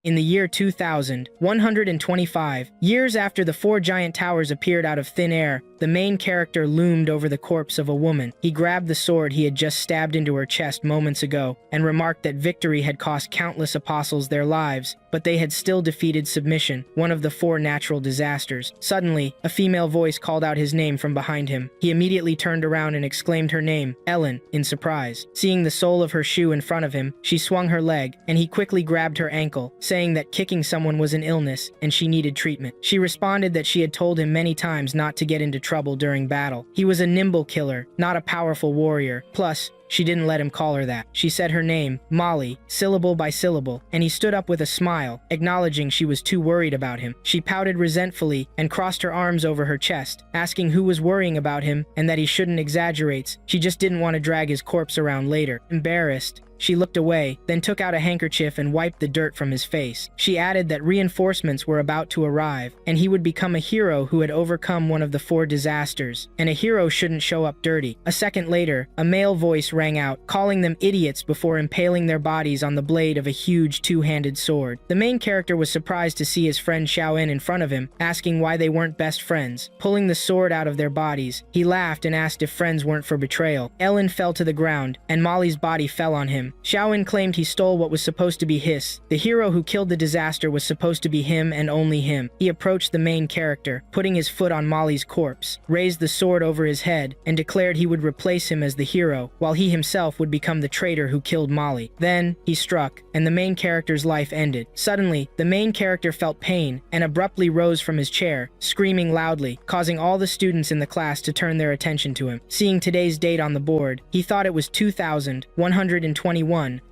In the year 2125, years after the four giant towers appeared out of thin air, the main character loomed over the corpse of a woman. He grabbed the sword he had just stabbed into her chest moments ago and remarked that victory had cost countless apostles their lives, but they had still defeated submission, one of the four natural disasters. Suddenly, a female voice called out his name from behind him. He immediately turned around and exclaimed her name, Ellen, in surprise. Seeing the sole of her shoe in front of him, she swung her leg, and he quickly grabbed her ankle, saying that kicking someone was an illness and she needed treatment. She responded that she had told him many times not to get into trouble during battle. He was a nimble killer, not a powerful warrior. Plus, she didn't let him call her that. She said her name, Molly, syllable by syllable, and he stood up with a smile, acknowledging she was too worried about him. She pouted resentfully and crossed her arms over her chest, asking who was worrying about him and that he shouldn't exaggerate. She just didn't want to drag his corpse around later. Embarrassed, she looked away, then took out a handkerchief and wiped the dirt from his face. She added that reinforcements were about to arrive, and he would become a hero who had overcome one of the four disasters. And a hero shouldn't show up dirty. A second later, a male voice rang out, calling them idiots before impaling their bodies on the blade of a huge two-handed sword. The main character was surprised to see his friend Xiaoen in front of him, asking why they weren't best friends. Pulling the sword out of their bodies, he laughed and asked if friends weren't for betrayal. Ellen fell to the ground, and Molly's body fell on him. Xiaoen claimed he stole what was supposed to be his. The hero who killed the disaster was supposed to be him and only him. He approached the main character, putting his foot on Molly's corpse, raised the sword over his head, and declared he would replace him as the hero, while he himself would become the traitor who killed Molly. Then, he struck, and the main character's life ended. Suddenly, the main character felt pain and abruptly rose from his chair, screaming loudly, causing all the students in the class to turn their attention to him. Seeing today's date on the board, he thought it was 2121,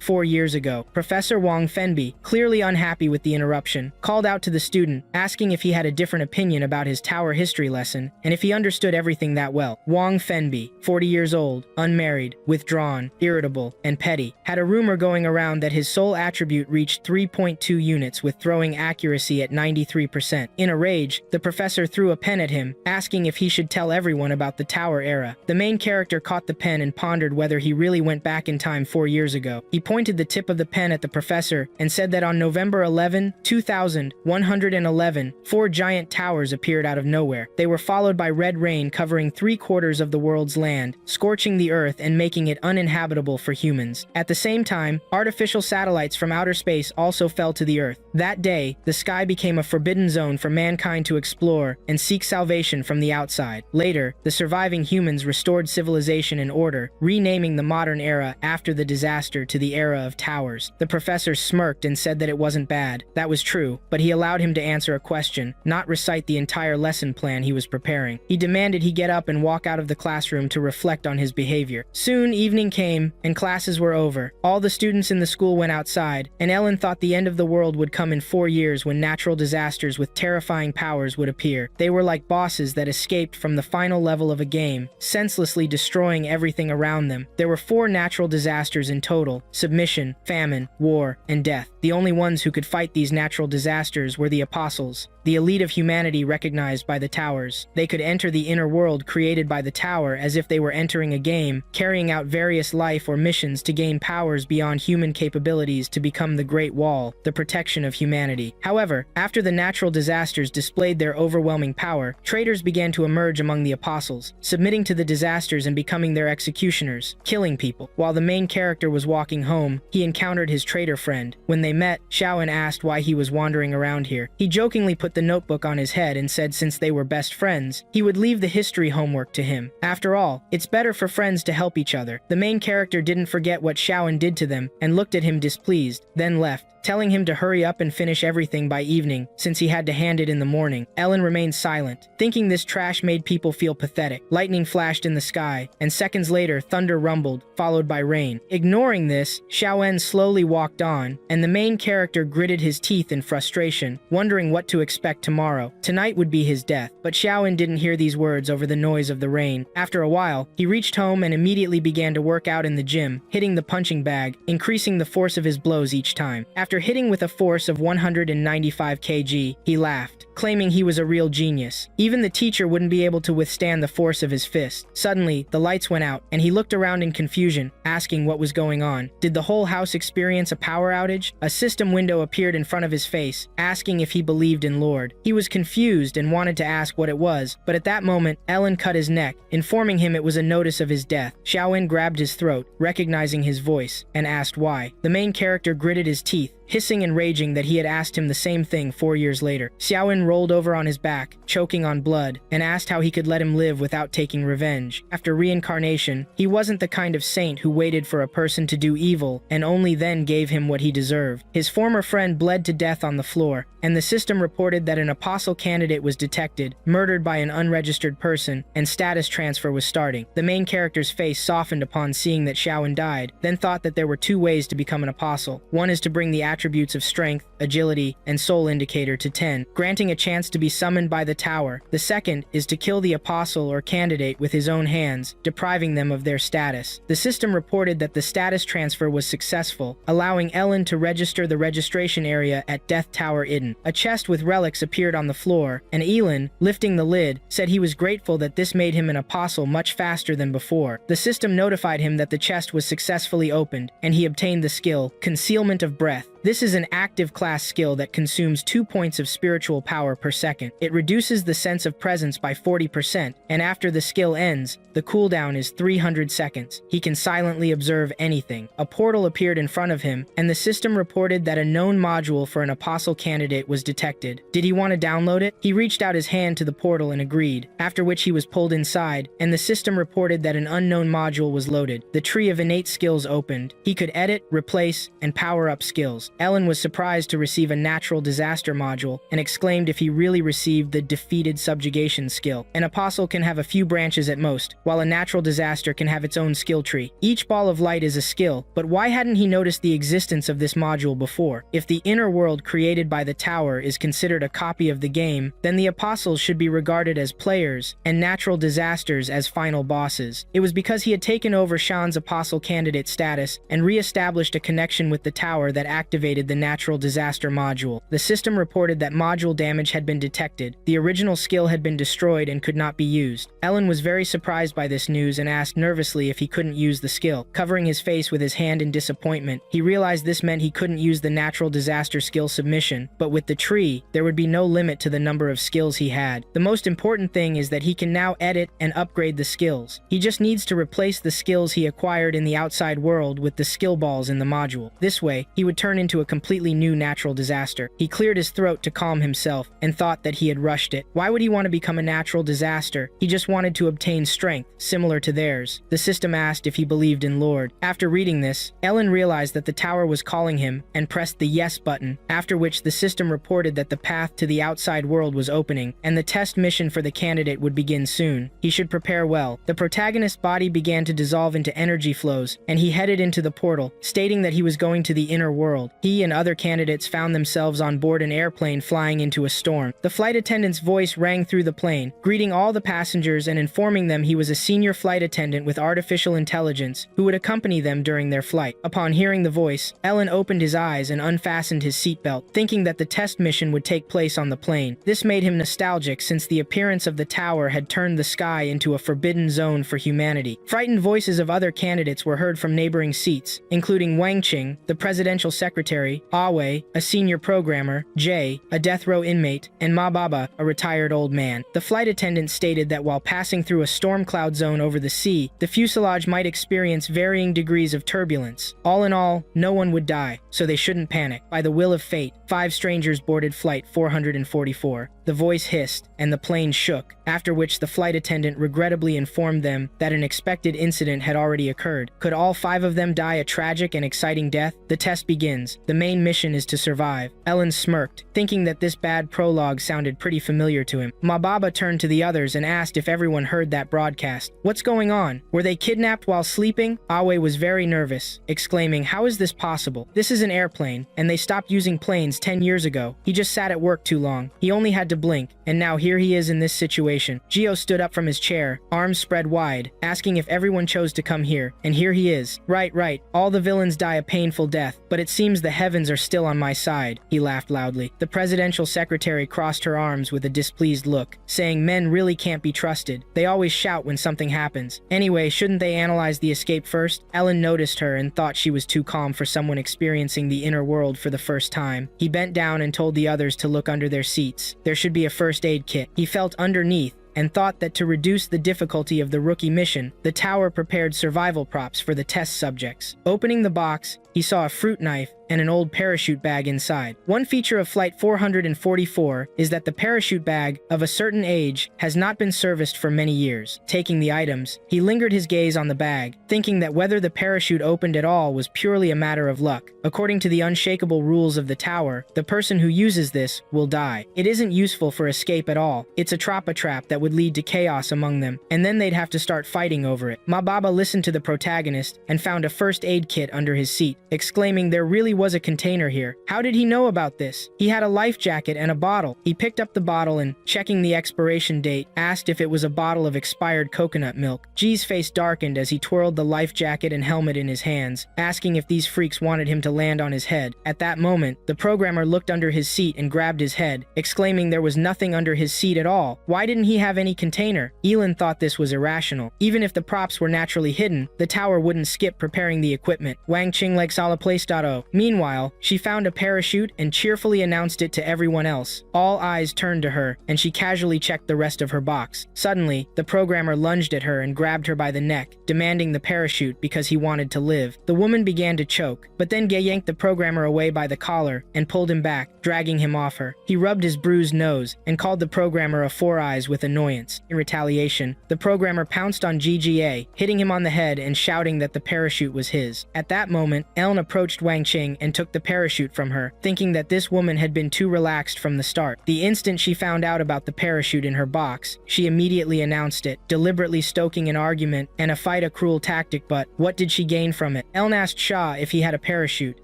4 years ago. Professor Wang Fenbi, clearly unhappy with the interruption, called out to the student, asking if he had a different opinion about his tower history lesson and if he understood everything that well. Wang Fenbi, 40 years old, unmarried, withdrawn, irritable, and petty, had a rumor going around that his sole attribute reached 3.2 units with throwing accuracy at 93%. In a rage, the professor threw a pen at him, asking if he should tell everyone about the tower era. The main character caught the pen and pondered whether he really went back in time 4 years ago. He pointed the tip of the pen at the professor and said that on November 11, 2111, four giant towers appeared out of nowhere. They were followed by red rain covering 3/4 of the world's land, scorching the earth and making it uninhabitable for humans. At the same time, artificial satellites from outer space also fell to the earth. That day, the sky became a forbidden zone for mankind to explore and seek salvation from the outside. Later, the surviving humans restored civilization and order, renaming the modern era after the disaster to the era of towers. The professor smirked and said that it wasn't bad. That was true, but he allowed him to answer a question, not recite the entire lesson plan he was preparing. He demanded he get up and walk out of the classroom to reflect on his behavior. Soon, evening came, and classes were over. All the students in the school went outside, and Ellen thought the end of the world would come in 4 years when natural disasters with terrifying powers would appear. They were like bosses that escaped from the final level of a game, senselessly destroying everything around them. There were 4 natural disasters in total: submission, famine, war, and death. The only ones who could fight these natural disasters were the apostles, the elite of humanity recognized by the towers. They could enter the inner world created by the tower as if they were entering a game, carrying out various life or missions to gain powers beyond human capabilities to become the Great Wall, the protection of humanity. However, after the natural disasters displayed their overwhelming power, traitors began to emerge among the apostles, submitting to the disasters and becoming their executioners, killing people. While the main character was walking home, he encountered his traitor friend. When they met, Xiaoen asked why he was wandering around here. He jokingly put the notebook on his head and said since they were best friends, he would leave the history homework to him. After all, it's better for friends to help each other. The main character didn't forget what Xiaoen did to them and looked at him displeased, then left, telling him to hurry up and finish everything by evening, since he had to hand it in the morning. Ellen remained silent, thinking this trash made people feel pathetic. Lightning flashed in the sky, and seconds later thunder rumbled, followed by rain. Ignoring this, Xiaoen slowly walked on, and the main character gritted his teeth in frustration, wondering what to expect tomorrow. Tonight would be his death, but Xiaoen didn't hear these words over the noise of the rain. After a while, he reached home and immediately began to work out in the gym, hitting the punching bag, increasing the force of his blows each time. After hitting with a force of 195 kg, he laughed. claiming he was a real genius. Even the teacher wouldn't be able to withstand the force of his fist. Suddenly, the lights went out, and he looked around in confusion, asking what was going on. Did the whole house experience a power outage? A system window appeared in front of his face, asking if he believed in Lord. He was confused and wanted to ask what it was, but at that moment, Ellen cut his neck, informing him it was a notice of his death. Xiaowen grabbed his throat, recognizing his voice, and asked why. The main character gritted his teeth, hissing and raging that he had asked him the same thing 4 years later. Xiaowen rolled over on his back, choking on blood, and asked how he could let him live without taking revenge. After reincarnation, he wasn't the kind of saint who waited for a person to do evil and only then gave him what he deserved. His former friend bled to death on the floor, and the system reported that an apostle candidate was detected, murdered by an unregistered person, and status transfer was starting. The main character's face softened upon seeing that Xiaowen died, then thought that there were 2 ways to become an apostle. One is to bring the attributes of strength, agility, and soul indicator to 10, granting a chance to be summoned by the tower. The second is to kill the apostle or candidate with his own hands, depriving them of their status. The system reported that the status transfer was successful, allowing Ellen to register the registration area at Death Tower Eden. A chest with relics appeared on the floor, and Yi Lin, lifting the lid, said he was grateful that this made him an apostle much faster than before. The system notified him that the chest was successfully opened, and he obtained the skill, Concealment of Breath. This is an active class skill that consumes 2 points of spiritual power per second. It reduces the sense of presence by 40%, and after the skill ends, the cooldown is 300 seconds. He can silently observe anything. A portal appeared in front of him, and the system reported that a known module for an apostle candidate was detected. Did he want to download it? He reached out his hand to the portal and agreed, after which he was pulled inside, and the system reported that an unknown module was loaded. The tree of innate skills opened. He could edit, replace, and power up skills. Ellen was surprised to receive a natural disaster module and exclaimed if he really received the defeated subjugation skill. An apostle can have a few branches at most, while a natural disaster can have its own skill tree. Each ball of light is a skill, but why hadn't he noticed the existence of this module before? If the inner world created by the tower is considered a copy of the game, then the apostles should be regarded as players and natural disasters as final bosses. It was because he had taken over Shan's apostle candidate status and re-established a connection with the tower that activated the natural disaster module. The system reported that module damage had been detected. The original skill had been destroyed and could not be used. Ellen was very surprised by this news and asked nervously if he couldn't use the skill. Covering his face with his hand in disappointment, he realized this meant he couldn't use the natural disaster skill submission, but with the tree, there would be no limit to the number of skills he had. The most important thing is that he can now edit and upgrade the skills. He just needs to replace the skills he acquired in the outside world with the skill balls in the module. This way, he would turn into a completely new natural disaster. He cleared his throat to calm himself and thought that he had rushed it. Why would he want to become a natural disaster? He just wanted to obtain strength, similar to theirs. The system asked if he believed in Lord. After reading this, Ellen realized that the tower was calling him and pressed the yes button, after which the system reported that the path to the outside world was opening, and the test mission for the candidate would begin soon. He should prepare well. The protagonist's body began to dissolve into energy flows, and he headed into the portal, stating that he was going to the inner world. He and other candidates found themselves on board an airplane flying into a storm. The flight attendant's voice rang through the plane, greeting all the passengers and informing them he was a senior flight attendant with artificial intelligence who would accompany them during their flight. Upon hearing the voice, Ellen opened his eyes and unfastened his seatbelt, thinking that the test mission would take place on the plane. This made him nostalgic since the appearance of the tower had turned the sky into a forbidden zone for humanity. Frightened voices of other candidates were heard from neighboring seats, including Wang Qing, the presidential secretary, Awe, a senior programmer, Jay, a death row inmate, and Ma Baba, a retired old man. The flight attendant stated that while passing through a storm cloud zone over the sea, the fuselage might experience varying degrees of turbulence. All in all, no one would die, so they shouldn't panic. By the will of fate, 5 strangers boarded flight 444. The voice hissed, and the plane shook, after which the flight attendant regrettably informed them that an expected incident had already occurred. Could all 5 of them die a tragic and exciting death? The test begins. The main mission is to survive. Ellen smirked, thinking that this bad prologue sounded pretty familiar to him. Mababa turned to the others and asked if everyone heard that broadcast. What's going on? Were they kidnapped while sleeping? Awe was very nervous, exclaiming, how is this possible? This is an airplane, and they stopped using planes 10 years ago. He just sat at work too long. He only had to blink, and now here he is in this situation. Gio stood up from his chair, arms spread wide, asking if everyone chose to come here, and here he is. Right, all the villains die a painful death, but it seems the heavens are still on my side, he laughed loudly. The presidential secretary crossed her arms with a displeased look, saying men really can't be trusted. They always shout when something happens. Anyway, shouldn't they analyze the escape first? Ellen noticed her and thought she was too calm for someone experiencing the inner world for the first time. He bent down and told the others to look under their seats. There should be a first aid kit. He felt underneath and thought that to reduce the difficulty of the rookie mission, the tower prepared survival props for the test subjects. Opening the box, he saw a fruit knife and an old parachute bag inside. One feature of Flight 444 is that the parachute bag, of a certain age, has not been serviced for many years. Taking the items, he lingered his gaze on the bag, thinking that whether the parachute opened at all was purely a matter of luck. According to the unshakable rules of the tower, the person who uses this will die. It isn't useful for escape at all. It's a trap that would lead to chaos among them, and then they'd have to start fighting over it. Ma Baba listened to the protagonist and found a first aid kit under his seat, exclaiming there really was a container here. How did he know about this? He had a life jacket and a bottle. He picked up the bottle and, checking the expiration date, asked if it was a bottle of expired coconut milk. G's face darkened as he twirled the life jacket and helmet in his hands, asking if these freaks wanted him to land on his head. At that moment, the programmer looked under his seat and grabbed his head, exclaiming there was nothing under his seat at all. Why didn't he have any container? Yi Lin thought this was irrational. Even if the props were naturally hidden, the tower wouldn't skip preparing the equipment. Wang Qing like Sala place.0. Meanwhile, she found a parachute and cheerfully announced it to everyone else. All eyes turned to her, and she casually checked the rest of her box. Suddenly, the programmer lunged at her and grabbed her by the neck, demanding the parachute because he wanted to live. The woman began to choke, but then Ge yanked the programmer away by the collar and pulled him back, dragging him off her. He rubbed his bruised nose and called the programmer a Four Eyes with annoyance. In retaliation, the programmer pounced on GGA, hitting him on the head and shouting that the parachute was his. At that moment, Ellen approached Wang Qing and took the parachute from her, thinking that this woman had been too relaxed from the start. The instant she found out about the parachute in her box, she immediately announced it, deliberately stoking an argument and a fight a cruel tactic, but what did she gain from it? Ellen asked Shah if he had a parachute,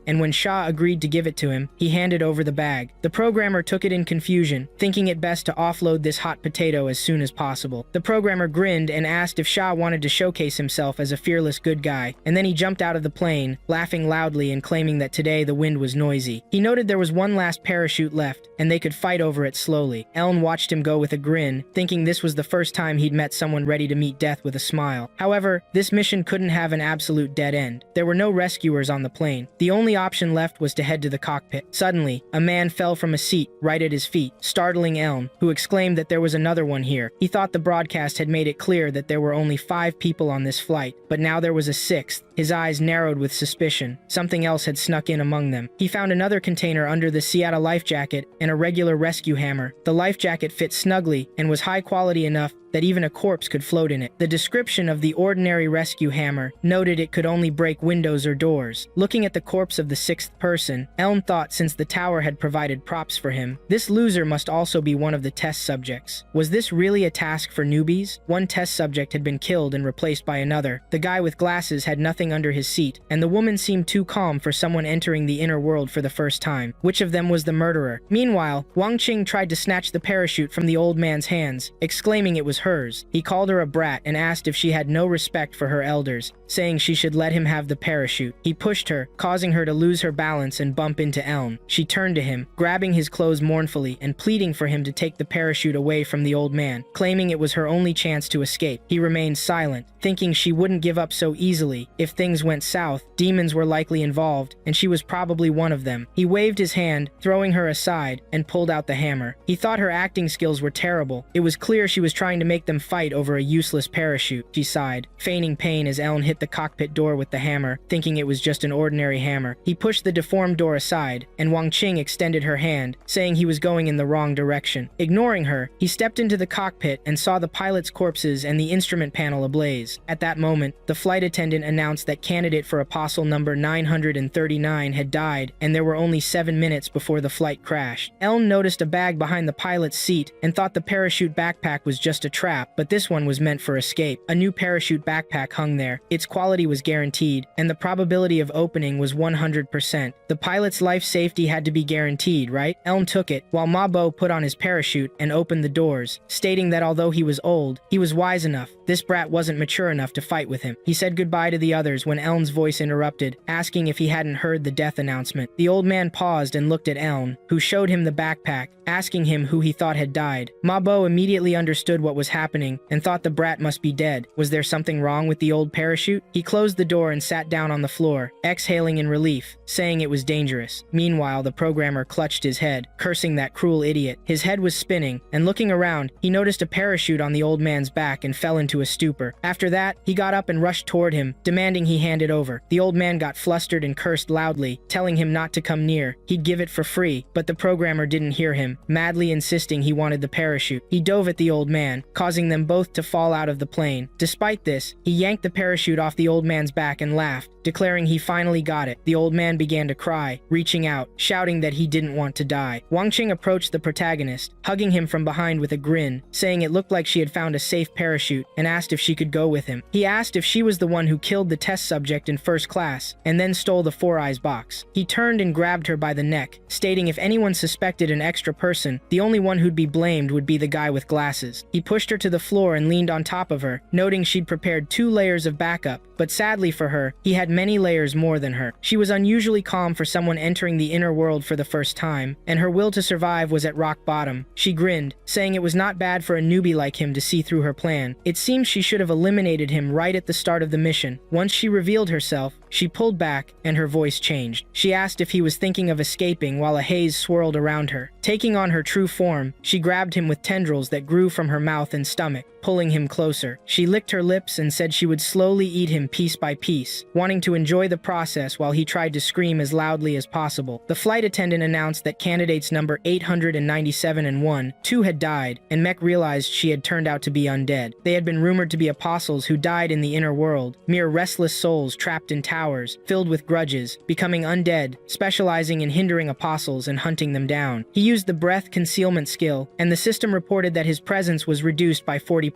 and when Shah agreed to give it to him, he handed over the bag. The programmer took it in confusion, thinking it best to offload this hot potato as soon as possible. The programmer grinned and asked if Shah wanted to showcase himself as a fearless good guy, and then he jumped out of the plane, laughing loudly and claiming that today the wind was noisy. He noted there was one last parachute left, and they could fight over it slowly. Ellen watched him go with a grin, thinking this was the first time he'd met someone ready to meet death with a smile. However, this mission couldn't have an absolute dead end. There were no rescuers on the plane. The only option left was to head to the cockpit. Suddenly, a man fell from a seat right at his feet, startling Ellen, who exclaimed that there was another one here. He thought the broadcast had made it clear that there were only 5 people on this flight, but now there was a 6th. His eyes narrowed with suspicion. Something else had snuck in among them. He found another container under the Seattle life jacket and a regular rescue hammer. The life jacket fit snugly and was high quality enough that even a corpse could float in it. The description of the ordinary rescue hammer noted it could only break windows or doors. Looking at the corpse of the 6th person, Ellen thought since the tower had provided props for him, this loser must also be one of the test subjects. Was this really a task for newbies? One test subject had been killed and replaced by another. The guy with glasses had nothing under his seat, and the woman seemed too calm for someone entering the inner world for the first time. Which of them was the murderer? Meanwhile, Wang Qing tried to snatch the parachute from the old man's hands, exclaiming it was hers. He called her a brat and asked if she had no respect for her elders, saying she should let him have the parachute. He pushed her, causing her to lose her balance and bump into Ellen. She turned to him, grabbing his clothes mournfully and pleading for him to take the parachute away from the old man, claiming it was her only chance to escape. He remained silent, thinking she wouldn't give up so easily. If things went south, demons were likely involved, and she was probably one of them. He waved his hand, throwing her aside, and pulled out the hammer. He thought her acting skills were terrible. It was clear she was trying to make them fight over a useless parachute. She sighed, feigning pain as Ellen hit the cockpit door with the hammer, thinking it was just an ordinary hammer. He pushed the deformed door aside, and Wang Qing extended her hand, saying he was going in the wrong direction. Ignoring her, he stepped into the cockpit and saw the pilot's corpses and the instrument panel ablaze. At that moment, the flight attendant announced that candidate for Apostle number 939 had died, and there were only 7 minutes before the flight crashed. Ellen noticed a bag behind the pilot's seat and thought the parachute backpack was just a trap, but this one was meant for escape. A new parachute backpack hung there. Its quality was guaranteed, and the probability of opening was 100%. The pilot's life safety had to be guaranteed, right? Ellen took it, while Ma Bo put on his parachute and opened the doors, stating that although he was old, he was wise enough. This brat wasn't mature enough to fight with him. He said goodbye to the others others when Eln's voice interrupted, asking if he hadn't heard the death announcement. The old man paused and looked at Eln, who showed him the backpack, asking him who he thought had died. Ma Bo immediately understood what was happening and thought the brat must be dead. Was there something wrong with the old parachute? He closed the door and sat down on the floor, exhaling in relief, saying it was dangerous. Meanwhile, the programmer clutched his head, cursing that cruel idiot. His head was spinning, and looking around, he noticed a parachute on the old man's back and fell into a stupor. After that, he got up and rushed toward him, demanding he hand it over. The old man got flustered and cursed loudly, telling him not to come near. He'd give it for free, but the programmer didn't hear him, madly insisting he wanted the parachute. He dove at the old man, causing them both to fall out of the plane. Despite this, he yanked the parachute off the old man's back and laughed, declaring he finally got it. The old man began to cry, reaching out, shouting that he didn't want to die. Wang Qing approached the protagonist, hugging him from behind with a grin, saying it looked like she had found a safe parachute, and asked if she could go with him. He asked if she was the one who killed the test subject in first class, and then stole the Four Eyes box. He turned and grabbed her by the neck, stating if anyone suspected an extra person, the only one who'd be blamed would be the guy with glasses. He pushed her to the floor and leaned on top of her, noting she'd prepared 2 layers of backup, but sadly for her, he had many layers more than her. She was unusually calm for someone entering the inner world for the first time, and her will to survive was at rock bottom. She grinned, saying it was not bad for a newbie like him to see through her plan. It seems she should have eliminated him right at the start of the mission. Once she revealed herself, she pulled back, and her voice changed. She asked if he was thinking of escaping while a haze swirled around her. Taking on her true form, she grabbed him with tendrils that grew from her mouth and stomach, pulling him closer. She licked her lips and said she would slowly eat him piece by piece, wanting to enjoy the process while he tried to scream as loudly as possible. The flight attendant announced that candidates number 897 and 2 had died, and Mech realized she had turned out to be undead. They had been rumored to be apostles who died in the inner world, mere restless souls trapped in towers, filled with grudges, becoming undead, specializing in hindering apostles and hunting them down. He used the breath concealment skill, and the system reported that his presence was reduced by 40%.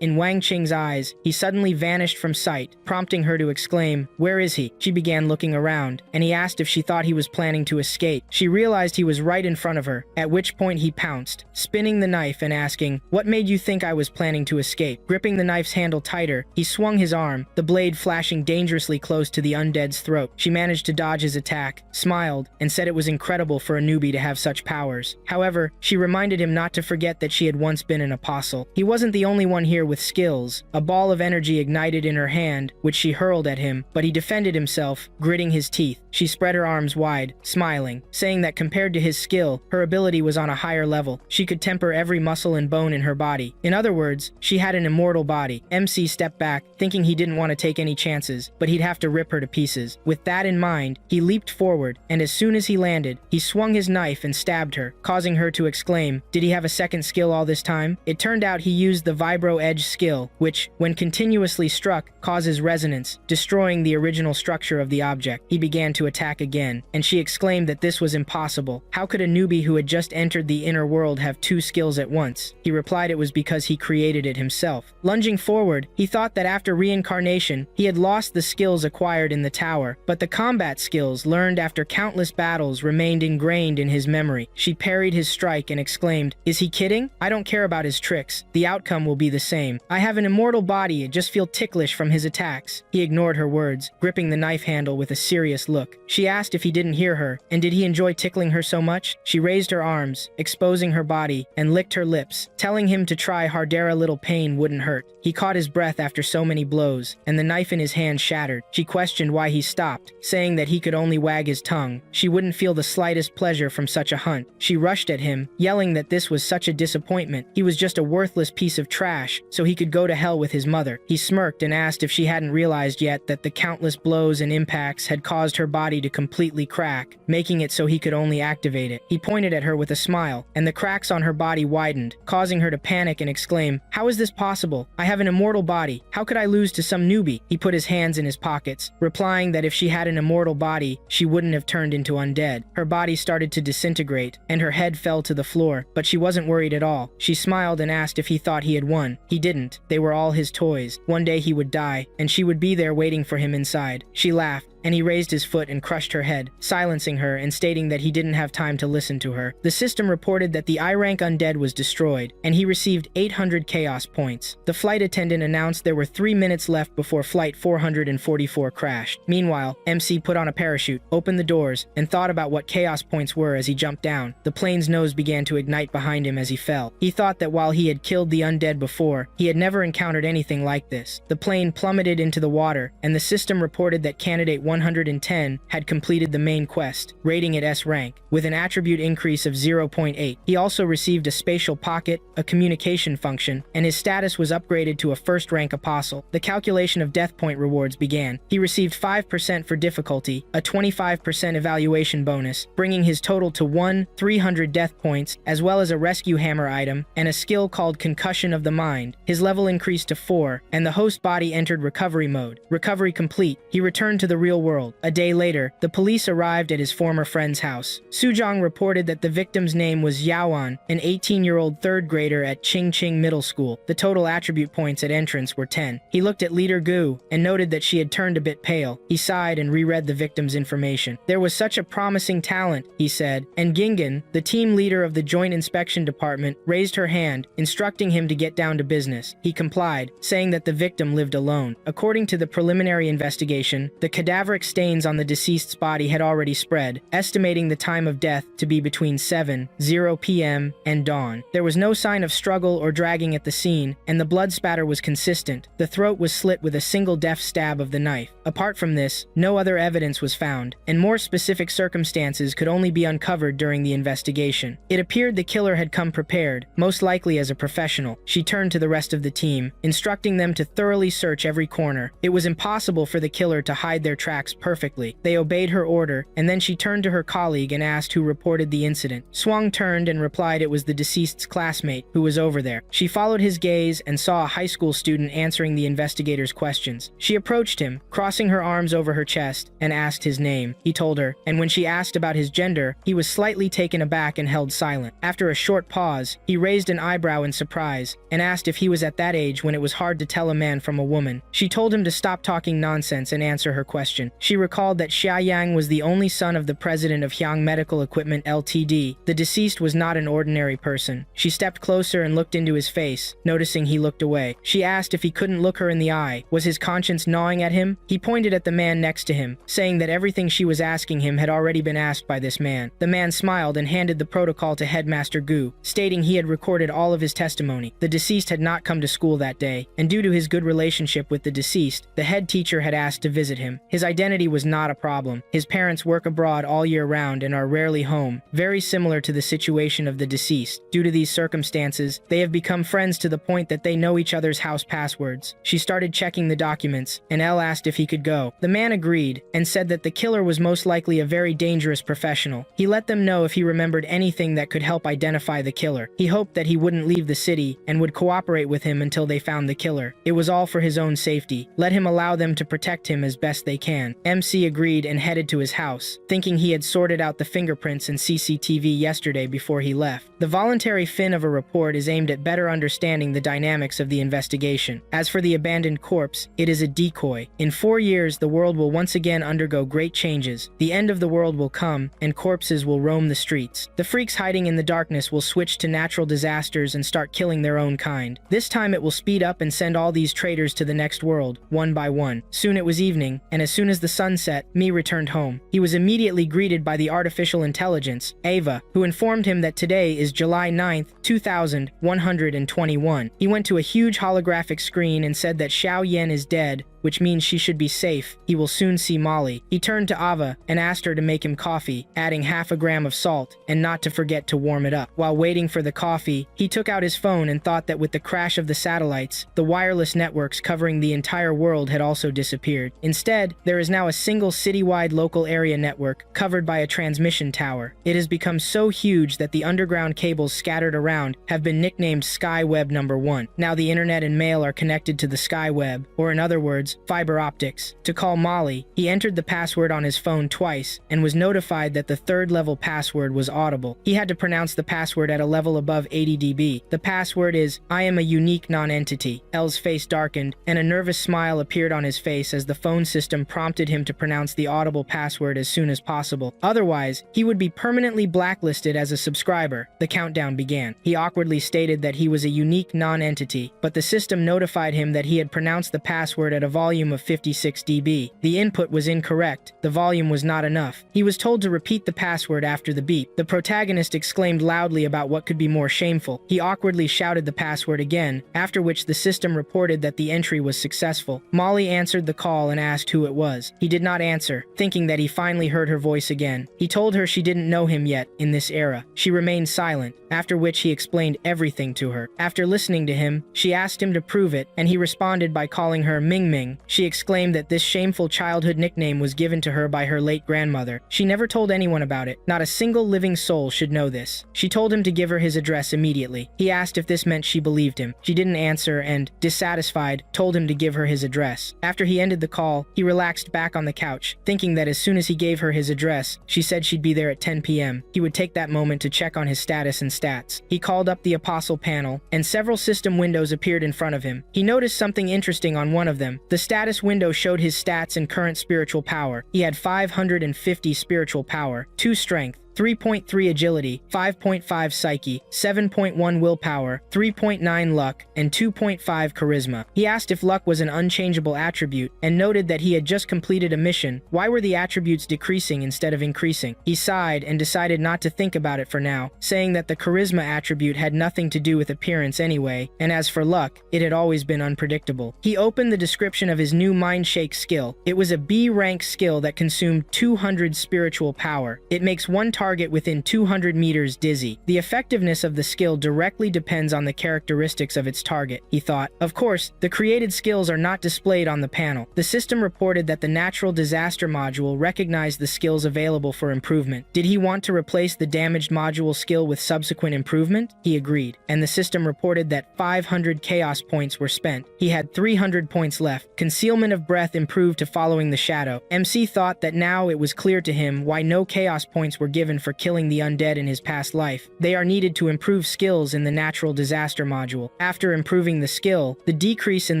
In Wang Qing's eyes, he suddenly vanished from sight, prompting her to exclaim, "Where is he?" She began looking around, and he asked if she thought he was planning to escape. She realized he was right in front of her, at which point he pounced, spinning the knife and asking, "What made you think I was planning to escape?" Gripping the knife's handle tighter, he swung his arm, the blade flashing dangerously close to the undead's throat. She managed to dodge his attack, smiled, and said it was incredible for a newbie to have such powers. However, she reminded him not to forget that she had once been an apostle. He wasn't the only one here with skills. A ball of energy ignited in her hand, which she hurled at him, but he defended himself, gritting his teeth. She spread her arms wide, smiling, saying that compared to his skill, her ability was on a higher level. She could temper every muscle and bone in her body. In other words, she had an immortal body. MC stepped back, thinking he didn't want to take any chances, but he'd have to rip her to pieces. With that in mind, he leaped forward, and as soon as he landed, he swung his knife and stabbed her, causing her to exclaim, "Did he have a second skill all this time?" It turned out he used the Vibro Edge skill, which, when continuously struck, causes resonance, destroying the original structure of the object. He began to attack again, and she exclaimed that this was impossible. How could a newbie who had just entered the inner world have 2 skills at once? He replied it was because he created it himself. Lunging forward, he thought that after reincarnation, he had lost the skills acquired in the tower, but the combat skills learned after countless battles remained ingrained in his memory. She parried his strike and exclaimed, "Is he kidding? I don't care about his tricks. The outcome will be the same. I have an immortal body, I just feel ticklish from his attacks." He ignored her words, gripping the knife handle with a serious look. She asked if he didn't hear her, and did he enjoy tickling her so much? She raised her arms, exposing her body, and licked her lips, telling him to try harder. A little pain wouldn't hurt. He caught his breath after so many blows, and the knife in his hand shattered. She questioned why he stopped, saying that he could only wag his tongue. She wouldn't feel the slightest pleasure from such a hunt. She rushed at him, yelling that this was such a disappointment. He was just a worthless piece of trash, so he could go to hell with his mother. He smirked and asked if she hadn't realized yet that the countless blows and impacts had caused her body to completely crack, making it so he could only activate it. He pointed at her with a smile, and the cracks on her body widened, causing her to panic and exclaim, "How is this possible? I have an immortal body. How could I lose to some newbie?" He put his hands in his pockets, replying that if she had an immortal body, she wouldn't have turned into undead. Her body started to disintegrate, and her head fell to the floor, but she wasn't worried at all. She smiled and asked if he thought he had won. He didn't. They were all his toys. One day he would die, and she would be there waiting for him inside. She laughed, and he raised his foot and crushed her head, silencing her and stating that he didn't have time to listen to her. The system reported that the I-rank undead was destroyed, and he received 800 chaos points. The flight attendant announced there were 3 minutes left before flight 444 crashed. Meanwhile, MC put on a parachute, opened the doors, and thought about what chaos points were as he jumped down. The plane's nose began to ignite behind him as he fell. He thought that while he had killed the undead before, he had never encountered anything like this. The plane plummeted into the water, and the system reported that candidate 110 had completed the main quest, rating it S rank, with an attribute increase of 0.8. He also received a spatial pocket, a communication function, and his status was upgraded to a first rank apostle. The calculation of death point rewards began. He received 5% for difficulty, a 25% evaluation bonus, bringing his total to 300 death points, as well as a rescue hammer item, and a skill called Concussion of the Mind. His level increased to 4, and the host body entered recovery mode. Recovery complete. He returned to the real world. A day later, the police arrived at his former friend's house. Sujong reported that the victim's name was Yaoan, an 18-year-old third grader at Qingqing Middle School. The total attribute points at entrance were 10. He looked at Leader Gu and noted that she had turned a bit pale. He sighed and reread the victim's information. There was such a promising talent, he said, and Gingan, the team leader of the Joint Inspection Department, raised her hand, instructing him to get down to business. He complied, saying that the victim lived alone. According to the preliminary investigation, the cadaveric stains on the deceased's body had already spread, estimating the time of death to be between 7:00 p.m. and dawn. There was no sign of struggle or dragging at the scene, and the blood spatter was consistent. The throat was slit with a single deft stab of the knife. Apart from this, no other evidence was found, and more specific circumstances could only be uncovered during the investigation. It appeared the killer had come prepared, most likely as a professional. She turned to the rest of the team, instructing them to thoroughly search every corner. It was impossible for the killer to hide their tracks perfectly. They obeyed her order, and then she turned to her colleague and asked who reported the incident. Swang turned and replied it was the deceased's classmate who was over there. She followed his gaze and saw a high school student answering the investigator's questions. She approached him, crossing her arms over her chest, and asked his name. He told her, and when she asked about his gender, he was slightly taken aback and held silent. After a short pause, he raised an eyebrow in surprise and asked if he was at that age when it was hard to tell a man from a woman. She told him to stop talking nonsense and answer her question. She recalled that Xia Yang was the only son of the president of Hyang Medical Equipment Ltd. The deceased was not an ordinary person. She stepped closer and looked into his face, noticing he looked away. She asked if he couldn't look her in the eye. Was his conscience gnawing at him? He pointed at the man next to him, saying that everything she was asking him had already been asked by this man. The man smiled and handed the protocol to Headmaster Gu, stating he had recorded all of his testimony. The deceased had not come to school that day, and due to his good relationship with the deceased, the head teacher had asked to visit him. His identity was not a problem. His parents work abroad all year round and are rarely home, very similar to the situation of the deceased. Due to these circumstances, they have become friends to the point that they know each other's house passwords. She started checking the documents, and Elle asked if he could go. The man agreed, and said that the killer was most likely a very dangerous professional. He let them know if he remembered anything that could help identify the killer. He hoped that he wouldn't leave the city, and would cooperate with him until they found the killer. It was all for his own safety. Let him allow them to protect him as best they can. MC agreed and headed to his house, thinking he had sorted out the fingerprints and CCTV yesterday before he left. The voluntary fin of a report is aimed at better understanding the dynamics of the investigation. As for the abandoned corpse, it is a decoy. In 4 years, the world will once again undergo great changes. The end of the world will come, and corpses will roam the streets. The freaks hiding in the darkness will switch to natural disasters and start killing their own kind. This time it will speed up and send all these traitors to the next world, one by one. Soon it was evening, and as soon as the sun set, Mi returned home. He was immediately greeted by the artificial intelligence, Ava, who informed him that today is July 9th, 2121. He went to a huge holographic screen and said that Xiao Yan is dead, which means she should be safe. He will soon see Molly. He turned to Ava and asked her to make him coffee, adding half a gram of salt, and not to forget to warm it up. While waiting for the coffee, he took out his phone and thought that with the crash of the satellites, the wireless networks covering the entire world had also disappeared. Instead, there is now a single citywide local area network covered by a transmission tower. It has become so huge that the underground cables scattered around have been nicknamed Skyweb #1. Now the internet and mail are connected to the Skyweb, or in other words, passwords, fiber optics. To call Molly, he entered the password on his phone twice and was notified that the third-level password was audible. He had to pronounce the password at a level above 80 dB. The password is, "I am a unique non-entity." L's face darkened, and a nervous smile appeared on his face as the phone system prompted him to pronounce the audible password as soon as possible. Otherwise, he would be permanently blacklisted as a subscriber. The countdown began. He awkwardly stated that he was a unique non-entity, but the system notified him that he had pronounced the password at a volume of 56 dB. The input was incorrect. The volume was not enough. He was told to repeat the password after the beep. The protagonist exclaimed loudly about what could be more shameful. He awkwardly shouted the password again, after which the system reported that the entry was successful. Molly answered the call and asked who it was. He did not answer, thinking that he finally heard her voice again. He told her she didn't know him yet in this era. She remained silent, after which he explained everything to her. After listening to him, she asked him to prove it, and he responded by calling her Ming Ming. She exclaimed that this shameful childhood nickname was given to her by her late grandmother. She never told anyone about it. Not a single living soul should know this. She told him to give her his address immediately. He asked if this meant she believed him. She didn't answer and, dissatisfied, told him to give her his address. After he ended the call, he relaxed back on the couch, thinking that as soon as he gave her his address, she said she'd be there at 10 p.m. He would take that moment to check on his status and stats. He called up the Apostle panel, and several system windows appeared in front of him. He noticed something interesting on one of them. The status window showed his stats and current spiritual power. He had 550 spiritual power, 2 strength, 3.3 agility, 5.5 psyche, 7.1 willpower, 3.9 luck, and 2.5 charisma. He asked if luck was an unchangeable attribute, and noted that he had just completed a mission. Why were the attributes decreasing instead of increasing? He sighed and decided not to think about it for now, saying that the charisma attribute had nothing to do with appearance anyway, and as for luck, it had always been unpredictable. He opened the description of his new Mind Shake skill. It was a B-rank skill that consumed 200 spiritual power. It makes one target within 200 meters dizzy. The effectiveness of the skill directly depends on the characteristics of its target, he thought. Of course, the created skills are not displayed on the panel. The system reported that the natural disaster module recognized the skills available for improvement. Did he want to replace the damaged module skill with subsequent improvement? He agreed, and the system reported that 500 chaos points were spent. He had 300 points left. Concealment of breath improved to following the shadow. MC thought that now it was clear to him why no chaos points were given for killing the undead in his past life. They are needed to improve skills in the natural disaster module. After improving the skill, the decrease in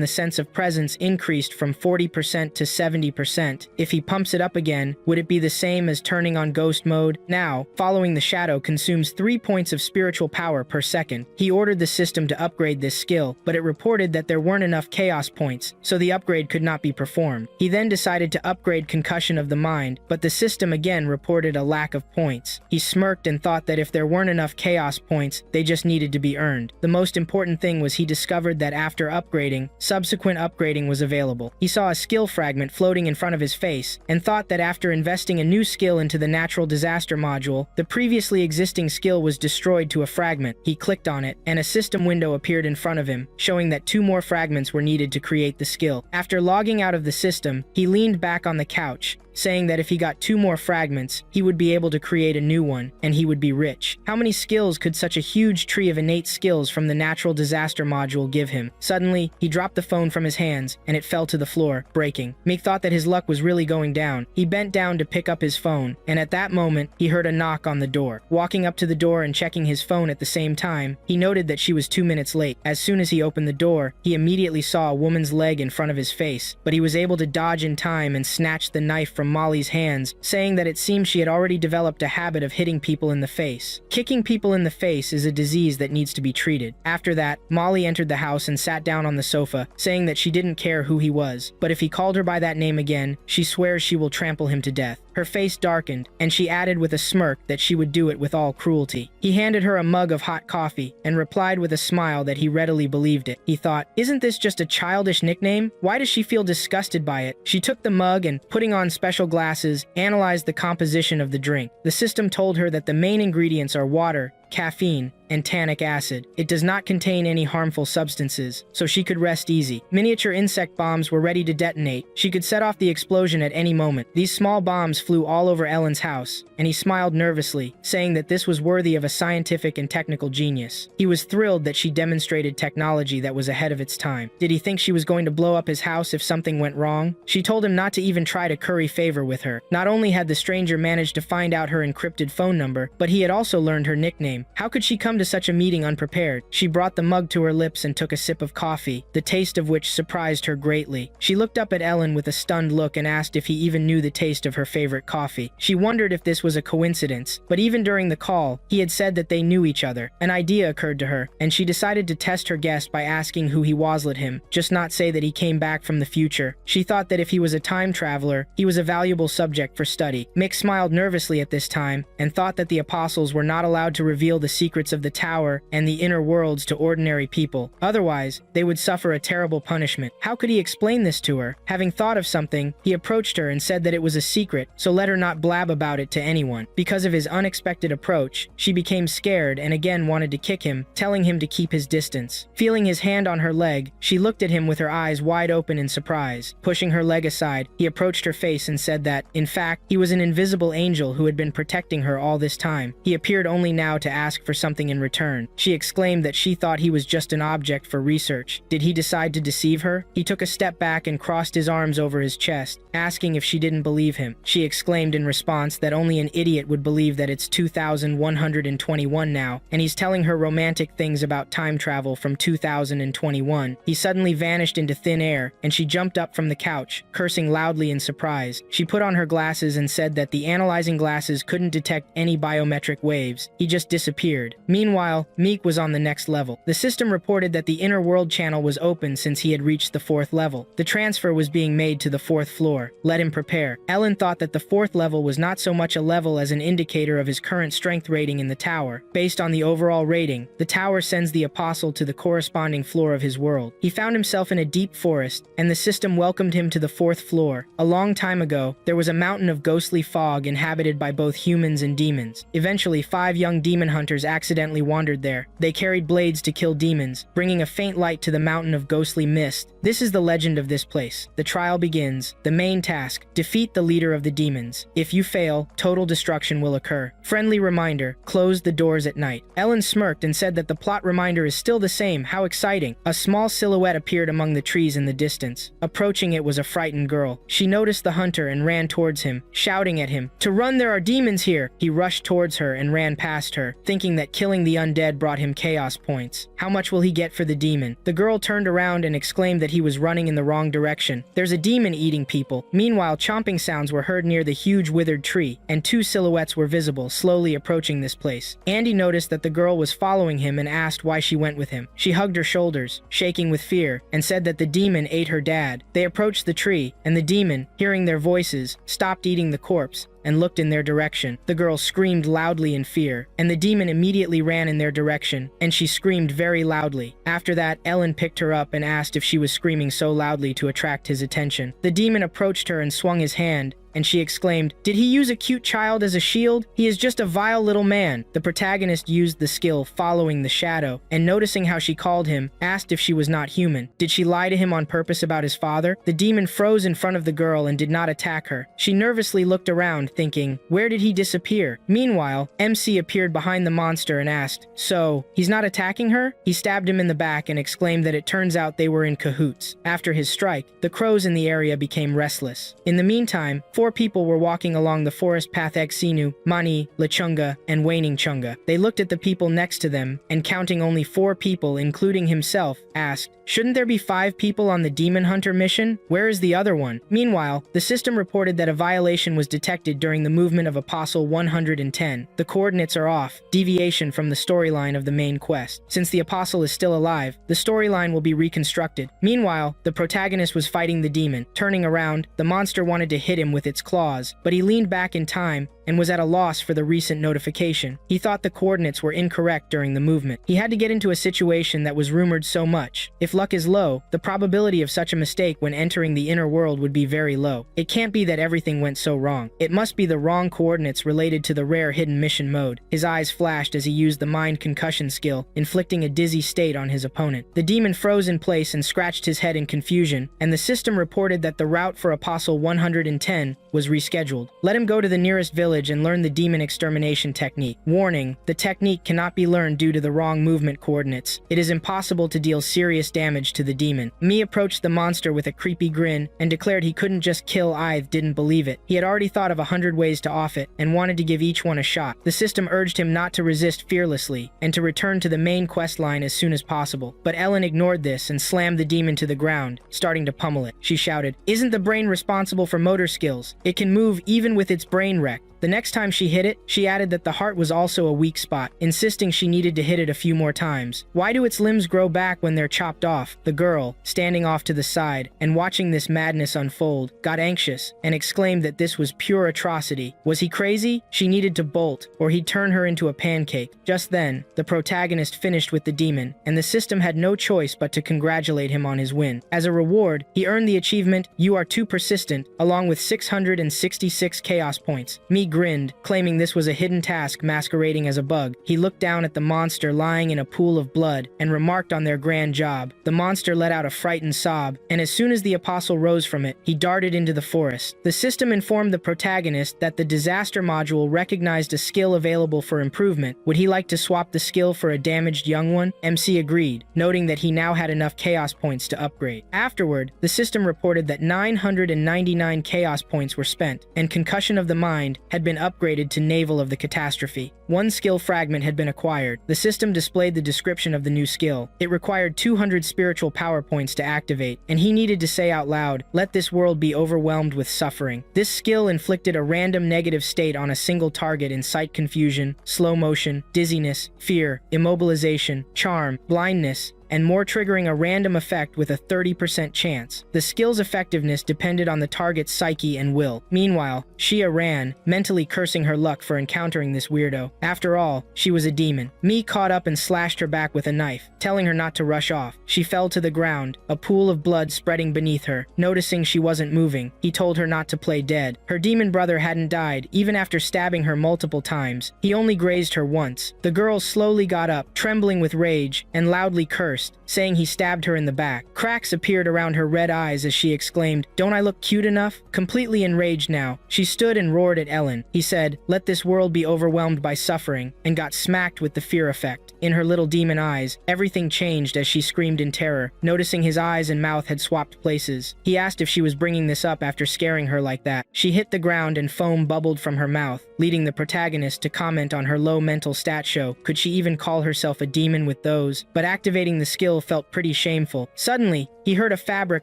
the sense of presence increased from 40% to 70%. If he pumps it up again, would it be the same as turning on ghost mode? Now, following the shadow consumes 3 points of spiritual power per second. He ordered the system to upgrade this skill, but it reported that there weren't enough chaos points, so the upgrade could not be performed. He then decided to upgrade concussion of the mind, but the system again reported a lack of points. He smirked and thought that if there weren't enough chaos points, they just needed to be earned. The most important thing was he discovered that after upgrading, subsequent upgrading was available. He saw a skill fragment floating in front of his face, and thought that after investing a new skill into the natural disaster module, the previously existing skill was destroyed to a fragment. He clicked on it, and a system window appeared in front of him, showing that 2 more fragments were needed to create the skill. After logging out of the system, he leaned back on the couch, saying that if he got 2 more fragments, he would be able to create a new one, and he would be rich. How many skills could such a huge tree of innate skills from the natural disaster module give him? Suddenly, he dropped the phone from his hands, and it fell to the floor, breaking. Meek thought that his luck was really going down. He bent down to pick up his phone, and at that moment, he heard a knock on the door. Walking up to the door and checking his phone at the same time, he noted that she was 2 minutes late. As soon as he opened the door, he immediately saw a woman's leg in front of his face, but he was able to dodge in time and snatch the knife from Molly's hands, saying that it seemed she had already developed a habit of hitting people in the face. Kicking people in the face is a disease that needs to be treated. After that, Molly entered the house and sat down on the sofa, saying that she didn't care who he was, but if he called her by that name again, she swears she will trample him to death. Her face darkened, and she added with a smirk that she would do it with all cruelty. He handed her a mug of hot coffee, and replied with a smile that he readily believed it. He thought, isn't this just a childish nickname? Why does she feel disgusted by it? She took the mug and, putting on special glasses, analyzed the composition of the drink. The system told her that the main ingredients are water, caffeine, and tannic acid. It does not contain any harmful substances, so she could rest easy. Miniature insect bombs were ready to detonate. She could set off the explosion at any moment. These small bombs flew all over Ellen's house, and he smiled nervously, saying that this was worthy of a scientific and technical genius. He was thrilled that she demonstrated technology that was ahead of its time. Did he think she was going to blow up his house if something went wrong? She told him not to even try to curry favor with her. Not only had the stranger managed to find out her encrypted phone number, but he had also learned her nickname. How could she come to such a meeting unprepared? She brought the mug to her lips and took a sip of coffee, the taste of which surprised her greatly. She looked up at Ellen with a stunned look and asked if he even knew the taste of her favorite coffee. She wondered if this was a coincidence, but even during the call, he had said that they knew each other. An idea occurred to her, and she decided to test her guest by asking who he was. Let him just not say that he came back from the future. She thought that if he was a time traveler, he was a valuable subject for study. Mick smiled nervously at this time and thought that the apostles were not allowed to reveal the secrets of the tower and the inner worlds to ordinary people. Otherwise, they would suffer a terrible punishment. How could he explain this to her? Having thought of something, he approached her and said that it was a secret, so let her not blab about it to anyone. Because of his unexpected approach, she became scared and again wanted to kick him, telling him to keep his distance. Feeling his hand on her leg, she looked at him with her eyes wide open in surprise. Pushing her leg aside, he approached her face and said that, in fact, he was an invisible angel who had been protecting her all this time. He appeared only now to ask for something in return. She exclaimed that she thought he was just an object for research. Did he decide to deceive her? He took a step back and crossed his arms over his chest, asking if she didn't believe him. She exclaimed in response that only an idiot would believe that it's 2121 now, and he's telling her romantic things about time travel from 2021. He suddenly vanished into thin air, and she jumped up from the couch, cursing loudly in surprise. She put on her glasses and said that the analyzing glasses couldn't detect any biometric waves. He just disappeared. Meanwhile, Meek was on the next level. The system reported that the inner world channel was open since he had reached the 4th level. The transfer was being made to the 4th floor. Let him prepare. Ellen thought that the 4th level was not so much a level as an indicator of his current strength rating in the tower. Based on the overall rating, the tower sends the apostle to the corresponding floor of his world. He found himself in a deep forest, and the system welcomed him to the 4th floor. A long time ago, there was a mountain of ghostly fog inhabited by both humans and demons. Eventually, 5 young demon hunters accidentally wandered there. They carried blades to kill demons, bringing a faint light to the mountain of ghostly mist. This is the legend of this place. The trial begins. The main task: defeat the leader of the demons. If you fail, total destruction will occur. Friendly reminder: close the doors at night. Ellen smirked and said that the plot reminder is still the same. How exciting. A small silhouette appeared among the trees in the distance. Approaching it was a frightened girl. She noticed the hunter and ran towards him, shouting at him, "To run, there are demons here!" He rushed towards her and ran past her, thinking that killing the undead brought him chaos points. How much will he get for the demon? The girl turned around and exclaimed that he was running in the wrong direction. There's a demon eating people. Meanwhile, chomping sounds were heard near the huge withered tree, and 2 silhouettes were visible, slowly approaching this place. Andy noticed that the girl was following him and asked why she went with him. She hugged her shoulders, shaking with fear, and said that the demon ate her dad. They approached the tree, and the demon, hearing their voices, stopped eating the corpse and looked in their direction. The girl screamed loudly in fear, and the demon immediately ran in their direction, and she screamed very loudly. After that, Ellen picked her up and asked if she was screaming so loudly to attract his attention. The demon approached her and swung his hand, and she exclaimed, "Did he use a cute child as a shield? He is just a vile little man." The protagonist used the skill following the shadow, and noticing how she called him, asked if she was not human. Did she lie to him on purpose about his father? The demon froze in front of the girl and did not attack her. She nervously looked around, thinking, where did he disappear? Meanwhile, MC appeared behind the monster and asked, "So, he's not attacking her?" He stabbed him in the back and exclaimed that it turns out they were in cahoots. After his strike, the crows in the area became restless. In the meantime, 4 people were walking along the forest path: Exinu, Mani, Lechunga, and Waning Chunga. They looked at the people next to them, and counting only 4 people, including himself, asked, "Shouldn't there be 5 people on the demon hunter mission? Where is the other one?" Meanwhile, the system reported that a violation was detected during the movement of Apostle 110. The coordinates are off, deviation from the storyline of the main quest. Since the Apostle is still alive, the storyline will be reconstructed. Meanwhile, the protagonist was fighting the demon. Turning around, the monster wanted to hit him with its claws, but he leaned back in time and was at a loss for the recent notification. He thought the coordinates were incorrect during the movement. He had to get into a situation that was rumored so much. If luck is low, the probability of such a mistake when entering the inner world would be very low. It can't be that everything went so wrong. It must be the wrong coordinates related to the rare hidden mission mode. His eyes flashed as he used the mind concussion skill, inflicting a dizzy state on his opponent. The demon froze in place and scratched his head in confusion, and the system reported that the route for Apostle 110 was rescheduled. Let him go to the nearest village and learn the demon extermination technique. Warning, the technique cannot be learned due to the wrong movement coordinates. It is impossible to deal serious damage to the demon. Mi approached the monster with a creepy grin and declared he couldn't just kill Ith didn't believe it. He had already thought of 100 ways to off it and wanted to give each one a shot. The system urged him not to resist fearlessly and to return to the main quest line as soon as possible. But Ellen ignored this and slammed the demon to the ground, starting to pummel it. She shouted, "Isn't the brain responsible for motor skills? It can move even with its brain wrecked." The next time she hit it, she added that the heart was also a weak spot, insisting she needed to hit it a few more times. Why do its limbs grow back when they're chopped off? The girl, standing off to the side and watching this madness unfold, got anxious and exclaimed that this was pure atrocity. Was he crazy? She needed to bolt, or he'd turn her into a pancake. Just then, the protagonist finished with the demon, and the system had no choice but to congratulate him on his win. As a reward, he earned the achievement, "You Are Too Persistent," along with 666 chaos points. Mi grinned, claiming this was a hidden task masquerading as a bug. He looked down at the monster lying in a pool of blood and remarked on their grand job. The monster let out a frightened sob, and as soon as the apostle rose from it, he darted into the forest. The system informed the protagonist that the disaster module recognized a skill available for improvement. Would he like to swap the skill for a damaged young one? MC agreed, noting that he now had enough chaos points to upgrade. Afterward, the system reported that 999 chaos points were spent, and concussion of the mind had been upgraded to Navel of the Catastrophe. One skill fragment had been acquired. The system displayed the description of the new skill. It required 200 spiritual power points to activate, and he needed to say out loud, "Let this world be overwhelmed with suffering." This skill inflicted a random negative state on a single target in sight confusion, slow motion, dizziness, fear, immobilization, charm, blindness, and more, triggering a random effect with a 30% chance. The skill's effectiveness depended on the target's psyche and will. Meanwhile, Shia ran, mentally cursing her luck for encountering this weirdo. After all, she was a demon. Mi caught up and slashed her back with a knife, telling her not to rush off. She fell to the ground, a pool of blood spreading beneath her. Noticing she wasn't moving, he told her not to play dead. Her demon brother hadn't died, even after stabbing her multiple times. He only grazed her once. The girl slowly got up, trembling with rage, and loudly cursed, saying he stabbed her in the back. Cracks appeared around her red eyes as she exclaimed, "Don't I look cute enough?" Completely enraged now, she stood and roared at Ellen. He said, "Let this world be overwhelmed by suffering," and got smacked with the fear effect. In her little demon eyes, everything changed as she screamed in terror, noticing his eyes and mouth had swapped places. He asked if she was bringing this up after scaring her like that. She hit the ground and foam bubbled from her mouth, leading the protagonist to comment on her low mental stat show. Could she even call herself a demon with those? But activating the skill felt pretty shameful. Suddenly, he heard a fabric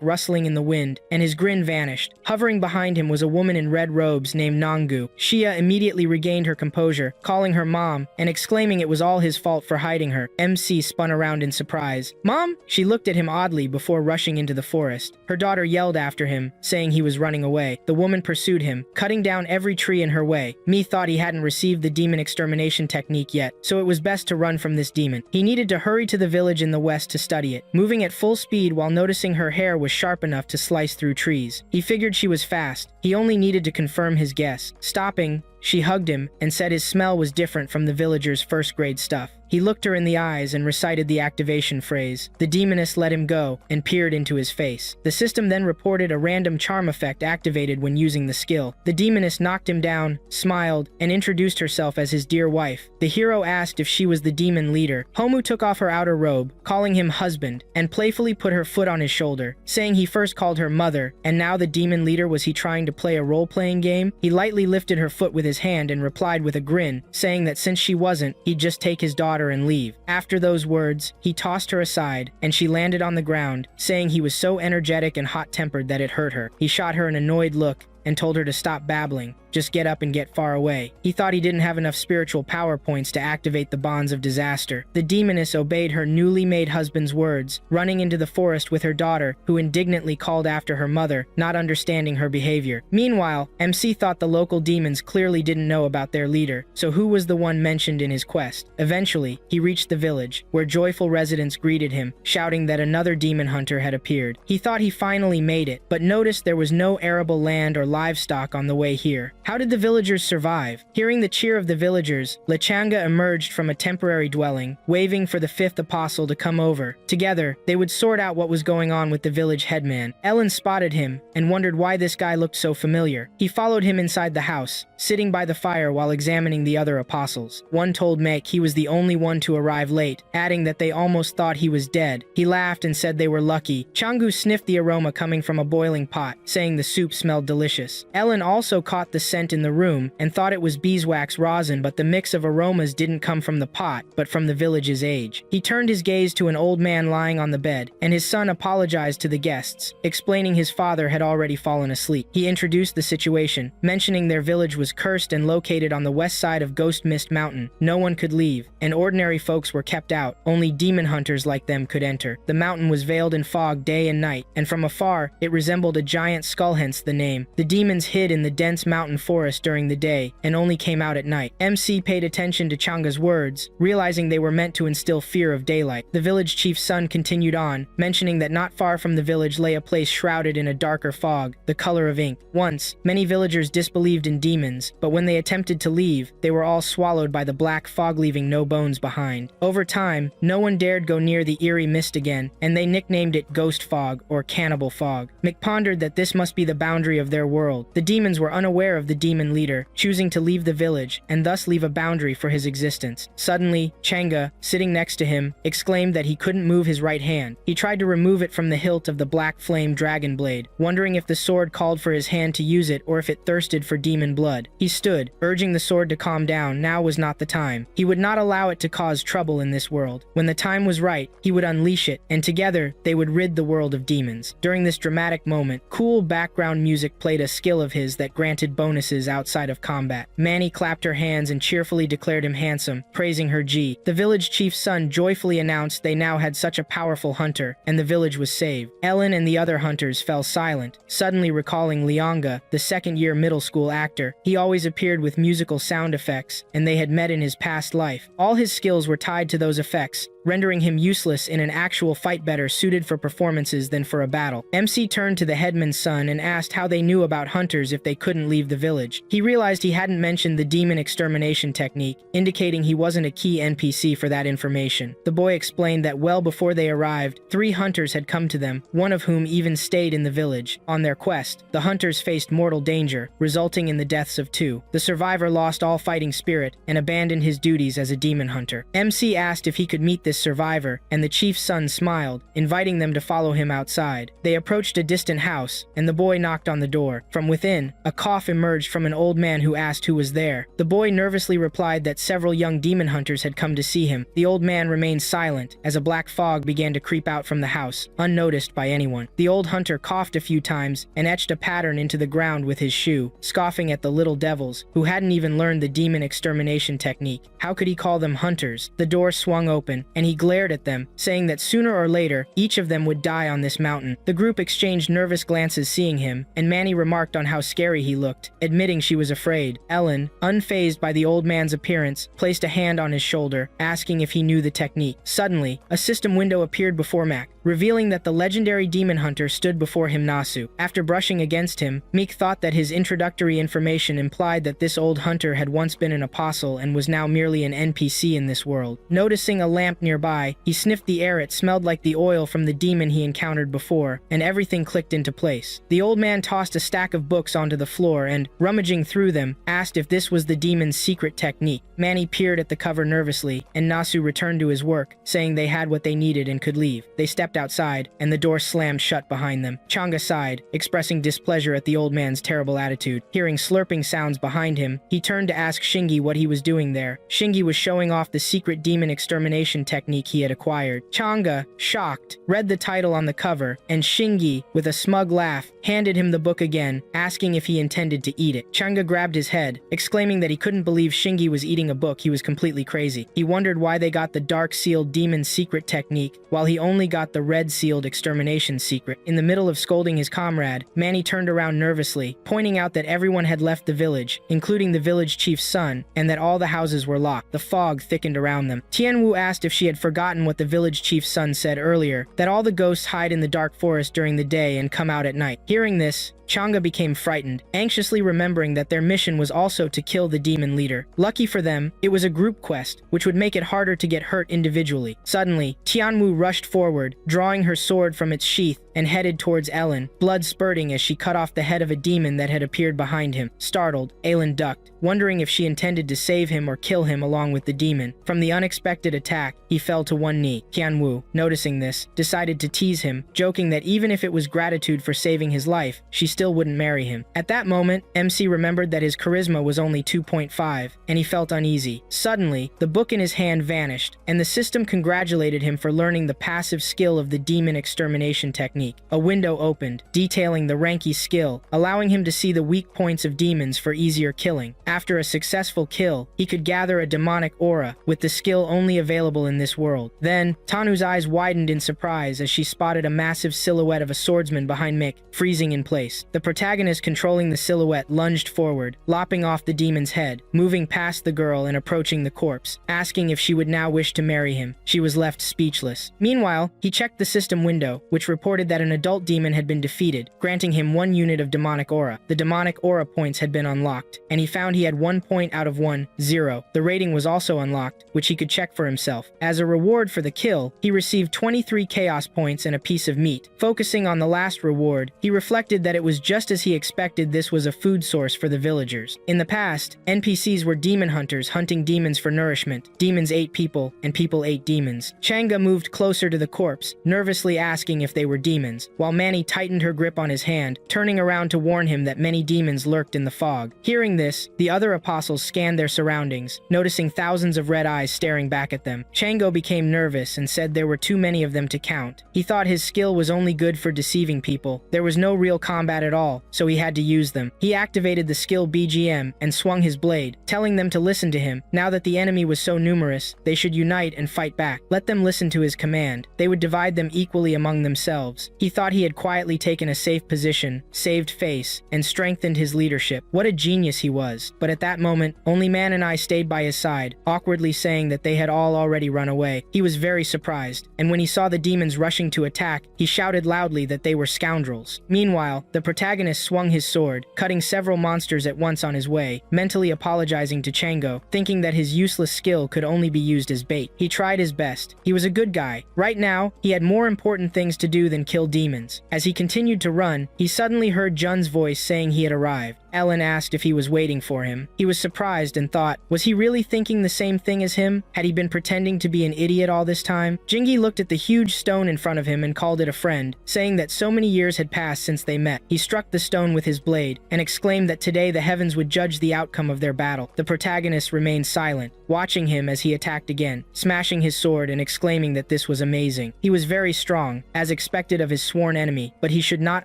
rustling in the wind, and his grin vanished. Hovering behind him was a woman in red robes named Nangu. Shia immediately regained her composure, calling her mom, and exclaiming it was all his fault for hiding her. MC spun around in surprise. "Mom?" She looked at him oddly before rushing into the forest. Her daughter yelled after him, saying he was running away. The woman pursued him, cutting down every tree in her way. Mi thought he hadn't received the demon extermination technique yet, so it was best to run from this demon. He needed to hurry to the village in the west to study it, moving at full speed while noticing her hair was sharp enough to slice through trees. He figured she was fast. He only needed to confirm his guess. Stopping, she hugged him and said his smell was different from the villagers' first-grade stuff. He looked her in the eyes and recited the activation phrase. The demoness let him go and peered into his face. The system then reported a random charm effect activated when using the skill. The demoness knocked him down, smiled, and introduced herself as his dear wife. The hero asked if she was the demon leader. Homu took off her outer robe, calling him husband, and playfully put her foot on his shoulder, saying he first called her mother, and now the demon leader. Was he trying to play a role-playing game? He lightly lifted her foot with his hand and replied with a grin, saying that since she wasn't, he'd just take his daughter and leave. After those words, he tossed her aside, and she landed on the ground, saying he was so energetic and hot-tempered that it hurt her. He shot her an annoyed look and told her to stop babbling. just get up and get far away. He thought he didn't have enough spiritual power points to activate the bonds of disaster. The demoness obeyed her newly made husband's words, running into the forest with her daughter, who indignantly called after her mother, not understanding her behavior. Meanwhile, MC thought the local demons clearly didn't know about their leader, so who was the one mentioned in his quest? Eventually, he reached the village, where joyful residents greeted him, shouting that another demon hunter had appeared. He thought he finally made it, but noticed there was no arable land or livestock on the way here. How did the villagers survive? Hearing the cheer of the villagers, Lechanga emerged from a temporary dwelling, waving for the fifth apostle to come over. Together, they would sort out what was going on with the village headman. Ellen spotted him and wondered why this guy looked so familiar. He followed him inside the house, sitting by the fire while examining the other apostles. One told Meg he was the only one to arrive late, adding that they almost thought he was dead. He laughed and said they were lucky. Changu sniffed the aroma coming from a boiling pot, saying the soup smelled delicious. Ellen also caught the scent in the room and thought it was beeswax rosin, but the mix of aromas didn't come from the pot, but from the village's age. He turned his gaze to an old man lying on the bed, and his son apologized to the guests, explaining his father had already fallen asleep. He introduced the situation, mentioning their village was cursed and located on the west side of Ghost Mist Mountain. No one could leave, and ordinary folks were kept out. Only demon hunters like them could enter. The mountain was veiled in fog day and night, and from afar, it resembled a giant skull, hence the name. The demons hid in the dense mountain forest during the day, and only came out at night. MC paid attention to Changa's words, realizing they were meant to instill fear of daylight. The village chief's son continued on, mentioning that not far from the village lay a place shrouded in a darker fog, the color of ink. Once, many villagers disbelieved in demons, but when they attempted to leave, they were all swallowed by the black fog, leaving no bones behind. Over time, no one dared go near the eerie mist again, and they nicknamed it Ghost Fog or Cannibal Fog. Mick pondered that this must be the boundary of their world. The demons were unaware of the demon leader, choosing to leave the village, and thus leave a boundary for his existence. Suddenly, Changa, sitting next to him, exclaimed that he couldn't move his right hand. He tried to remove it from the hilt of the black flame dragon blade, wondering if the sword called for his hand to use it or if it thirsted for demon blood. He stood, urging the sword to calm down. Now was not the time. He would not allow it to cause trouble in this world. When the time was right, he would unleash it, and together, they would rid the world of demons. During this dramatic moment, cool background music played a skill of his that granted bonuses outside of combat. Manny clapped her hands and cheerfully declared him handsome, praising her G. The village chief's son joyfully announced they now had such a powerful hunter, and the village was saved. Ellen and the other hunters fell silent, suddenly recalling Lianga, the second-year middle school actor. He always appeared with musical sound effects, and they had met in his past life. All his skills were tied to those effects, rendering him useless in an actual fight, better suited for performances than for a battle. MC turned to the headman's son and asked how they knew about hunters if they couldn't leave the village. He realized he hadn't mentioned the demon extermination technique, indicating he wasn't a key NPC for that information. The boy explained that well before they arrived, 3 hunters had come to them, one of whom even stayed in the village. On their quest, the hunters faced mortal danger, resulting in the deaths of 2. The survivor lost all fighting spirit and abandoned his duties as a demon hunter. MC asked if he could meet this survivor, and the chief's son smiled, inviting them to follow him outside. They approached a distant house, and the boy knocked on the door. From within, a cough emerged from an old man who asked who was there. The boy nervously replied that several young demon hunters had come to see him. The old man remained silent as a black fog began to creep out from the house, unnoticed by anyone. The old hunter coughed a few times and etched a pattern into the ground with his shoe, scoffing at the little devils, who hadn't even learned the demon extermination technique. How could he call them hunters? The door swung open, and he glared at them, saying that sooner or later, each of them would die on this mountain. The group exchanged nervous glances seeing him, and Manny remarked on how scary he looked, admitting she was afraid. Ellen, unfazed by the old man's appearance, placed a hand on his shoulder, asking if he knew the technique. Suddenly, a system window appeared before Mac, revealing that the legendary demon hunter stood before him. Nasu. After brushing against him, Meek thought that his introductory information implied that this old hunter had once been an apostle and was now merely an NPC in this world. Noticing a lamp nearby, he sniffed the air. It smelled like the oil from the demon he encountered before, and everything clicked into place. The old man tossed a stack of books onto the floor and, rummaging through them, asked if this was the demon's secret technique. Manny peered at the cover nervously, and Nasu returned to his work, saying they had what they needed and could leave. They stepped stepped outside, and the door slammed shut behind them. Chang'e sighed, expressing displeasure at the old man's terrible attitude. Hearing slurping sounds behind him, he turned to ask Shingi what he was doing there. Shingi was showing off the secret demon extermination technique he had acquired. Chang'e, shocked, read the title on the cover, and Shingi, with a smug laugh, handed him the book again, asking if he intended to eat it. Chang'e grabbed his head, exclaiming that he couldn't believe Shingi was eating a book. He was completely crazy. He wondered why they got the dark-sealed demon secret technique, while he only got the red-sealed extermination secret. In the middle of scolding his comrade, Manny turned around nervously, pointing out that everyone had left the village, including the village chief's son, and that all the houses were locked. The fog thickened around them. Tianwu asked if she had forgotten what the village chief's son said earlier, that all the ghosts hide in the dark forest during the day and come out at night. Hearing this, Chang'e became frightened, anxiously remembering that their mission was also to kill the demon leader. Lucky for them, it was a group quest, which would make it harder to get hurt individually. Suddenly, Tianwu rushed forward, drawing her sword from its sheath, and headed towards Ellen, blood spurting as she cut off the head of a demon that had appeared behind him. Startled, Ellen ducked, wondering if she intended to save him or kill him along with the demon. From the unexpected attack, he fell to one knee. Tianwu, noticing this, decided to tease him, joking that even if it was gratitude for saving his life, she still wouldn't marry him. At that moment, MC remembered that his charisma was only 2.5, and he felt uneasy. Suddenly, the book in his hand vanished, and the system congratulated him for learning the passive skill of the demon extermination technique. A window opened, detailing the Ranky skill, allowing him to see the weak points of demons for easier killing. After a successful kill, he could gather a demonic aura, with the skill only available in this world. Then, Tanu's eyes widened in surprise as she spotted a massive silhouette of a swordsman behind Mick, freezing in place. The protagonist controlling the silhouette lunged forward, lopping off the demon's head, moving past the girl and approaching the corpse, asking if she would now wish to marry him. She was left speechless. Meanwhile, he checked the system window, which reported that an adult demon had been defeated, granting him 1 unit of demonic aura. The demonic aura points had been unlocked, and he found he had 1 point out of 1, 0. The rating was also unlocked, which he could check for himself. As a reward for the kill, he received 23 chaos points and a piece of meat. Focusing on the last reward, he reflected that it was just as he expected. This was a food source for the villagers. In the past, NPCs were demon hunters hunting demons for nourishment. Demons ate people, and people ate demons. Chang'e moved closer to the corpse, nervously asking if they were demons, while Manny tightened her grip on his hand, turning around to warn him that many demons lurked in the fog. Hearing this, the other apostles scanned their surroundings, noticing thousands of red eyes staring back at them. Chang'e became nervous and said there were too many of them to count. He thought his skill was only good for deceiving people. There was no real combat at all, so he had to use them. He activated the skill BGM and swung his blade, telling them to listen to him. Now that the enemy was so numerous, they should unite and fight back. Let them listen to his command. They would divide them equally among themselves. He thought he had quietly taken a safe position, saved face, and strengthened his leadership. What a genius he was. But at that moment, only Man and I stayed by his side, awkwardly saying that they had all already run away. He was very surprised, and when he saw the demons rushing to attack, he shouted loudly that they were scoundrels. Meanwhile, the protagonist swung his sword, cutting several monsters at once on his way, mentally apologizing to Chang'e, thinking that his useless skill could only be used as bait. He tried his best. He was a good guy. Right now, he had more important things to do than kill demons. As he continued to run, he suddenly heard Jun's voice saying he had arrived. Ellen asked if he was waiting for him. He was surprised and thought, was he really thinking the same thing as him? Had he been pretending to be an idiot all this time? Jingi looked at the huge stone in front of him and called it a friend, saying that so many years had passed since they met. He struck the stone with his blade and exclaimed that today the heavens would judge the outcome of their battle. The protagonist remained silent, watching him as he attacked again, smashing his sword and exclaiming that this was amazing. He was very strong, as expected of his sworn enemy, but he should not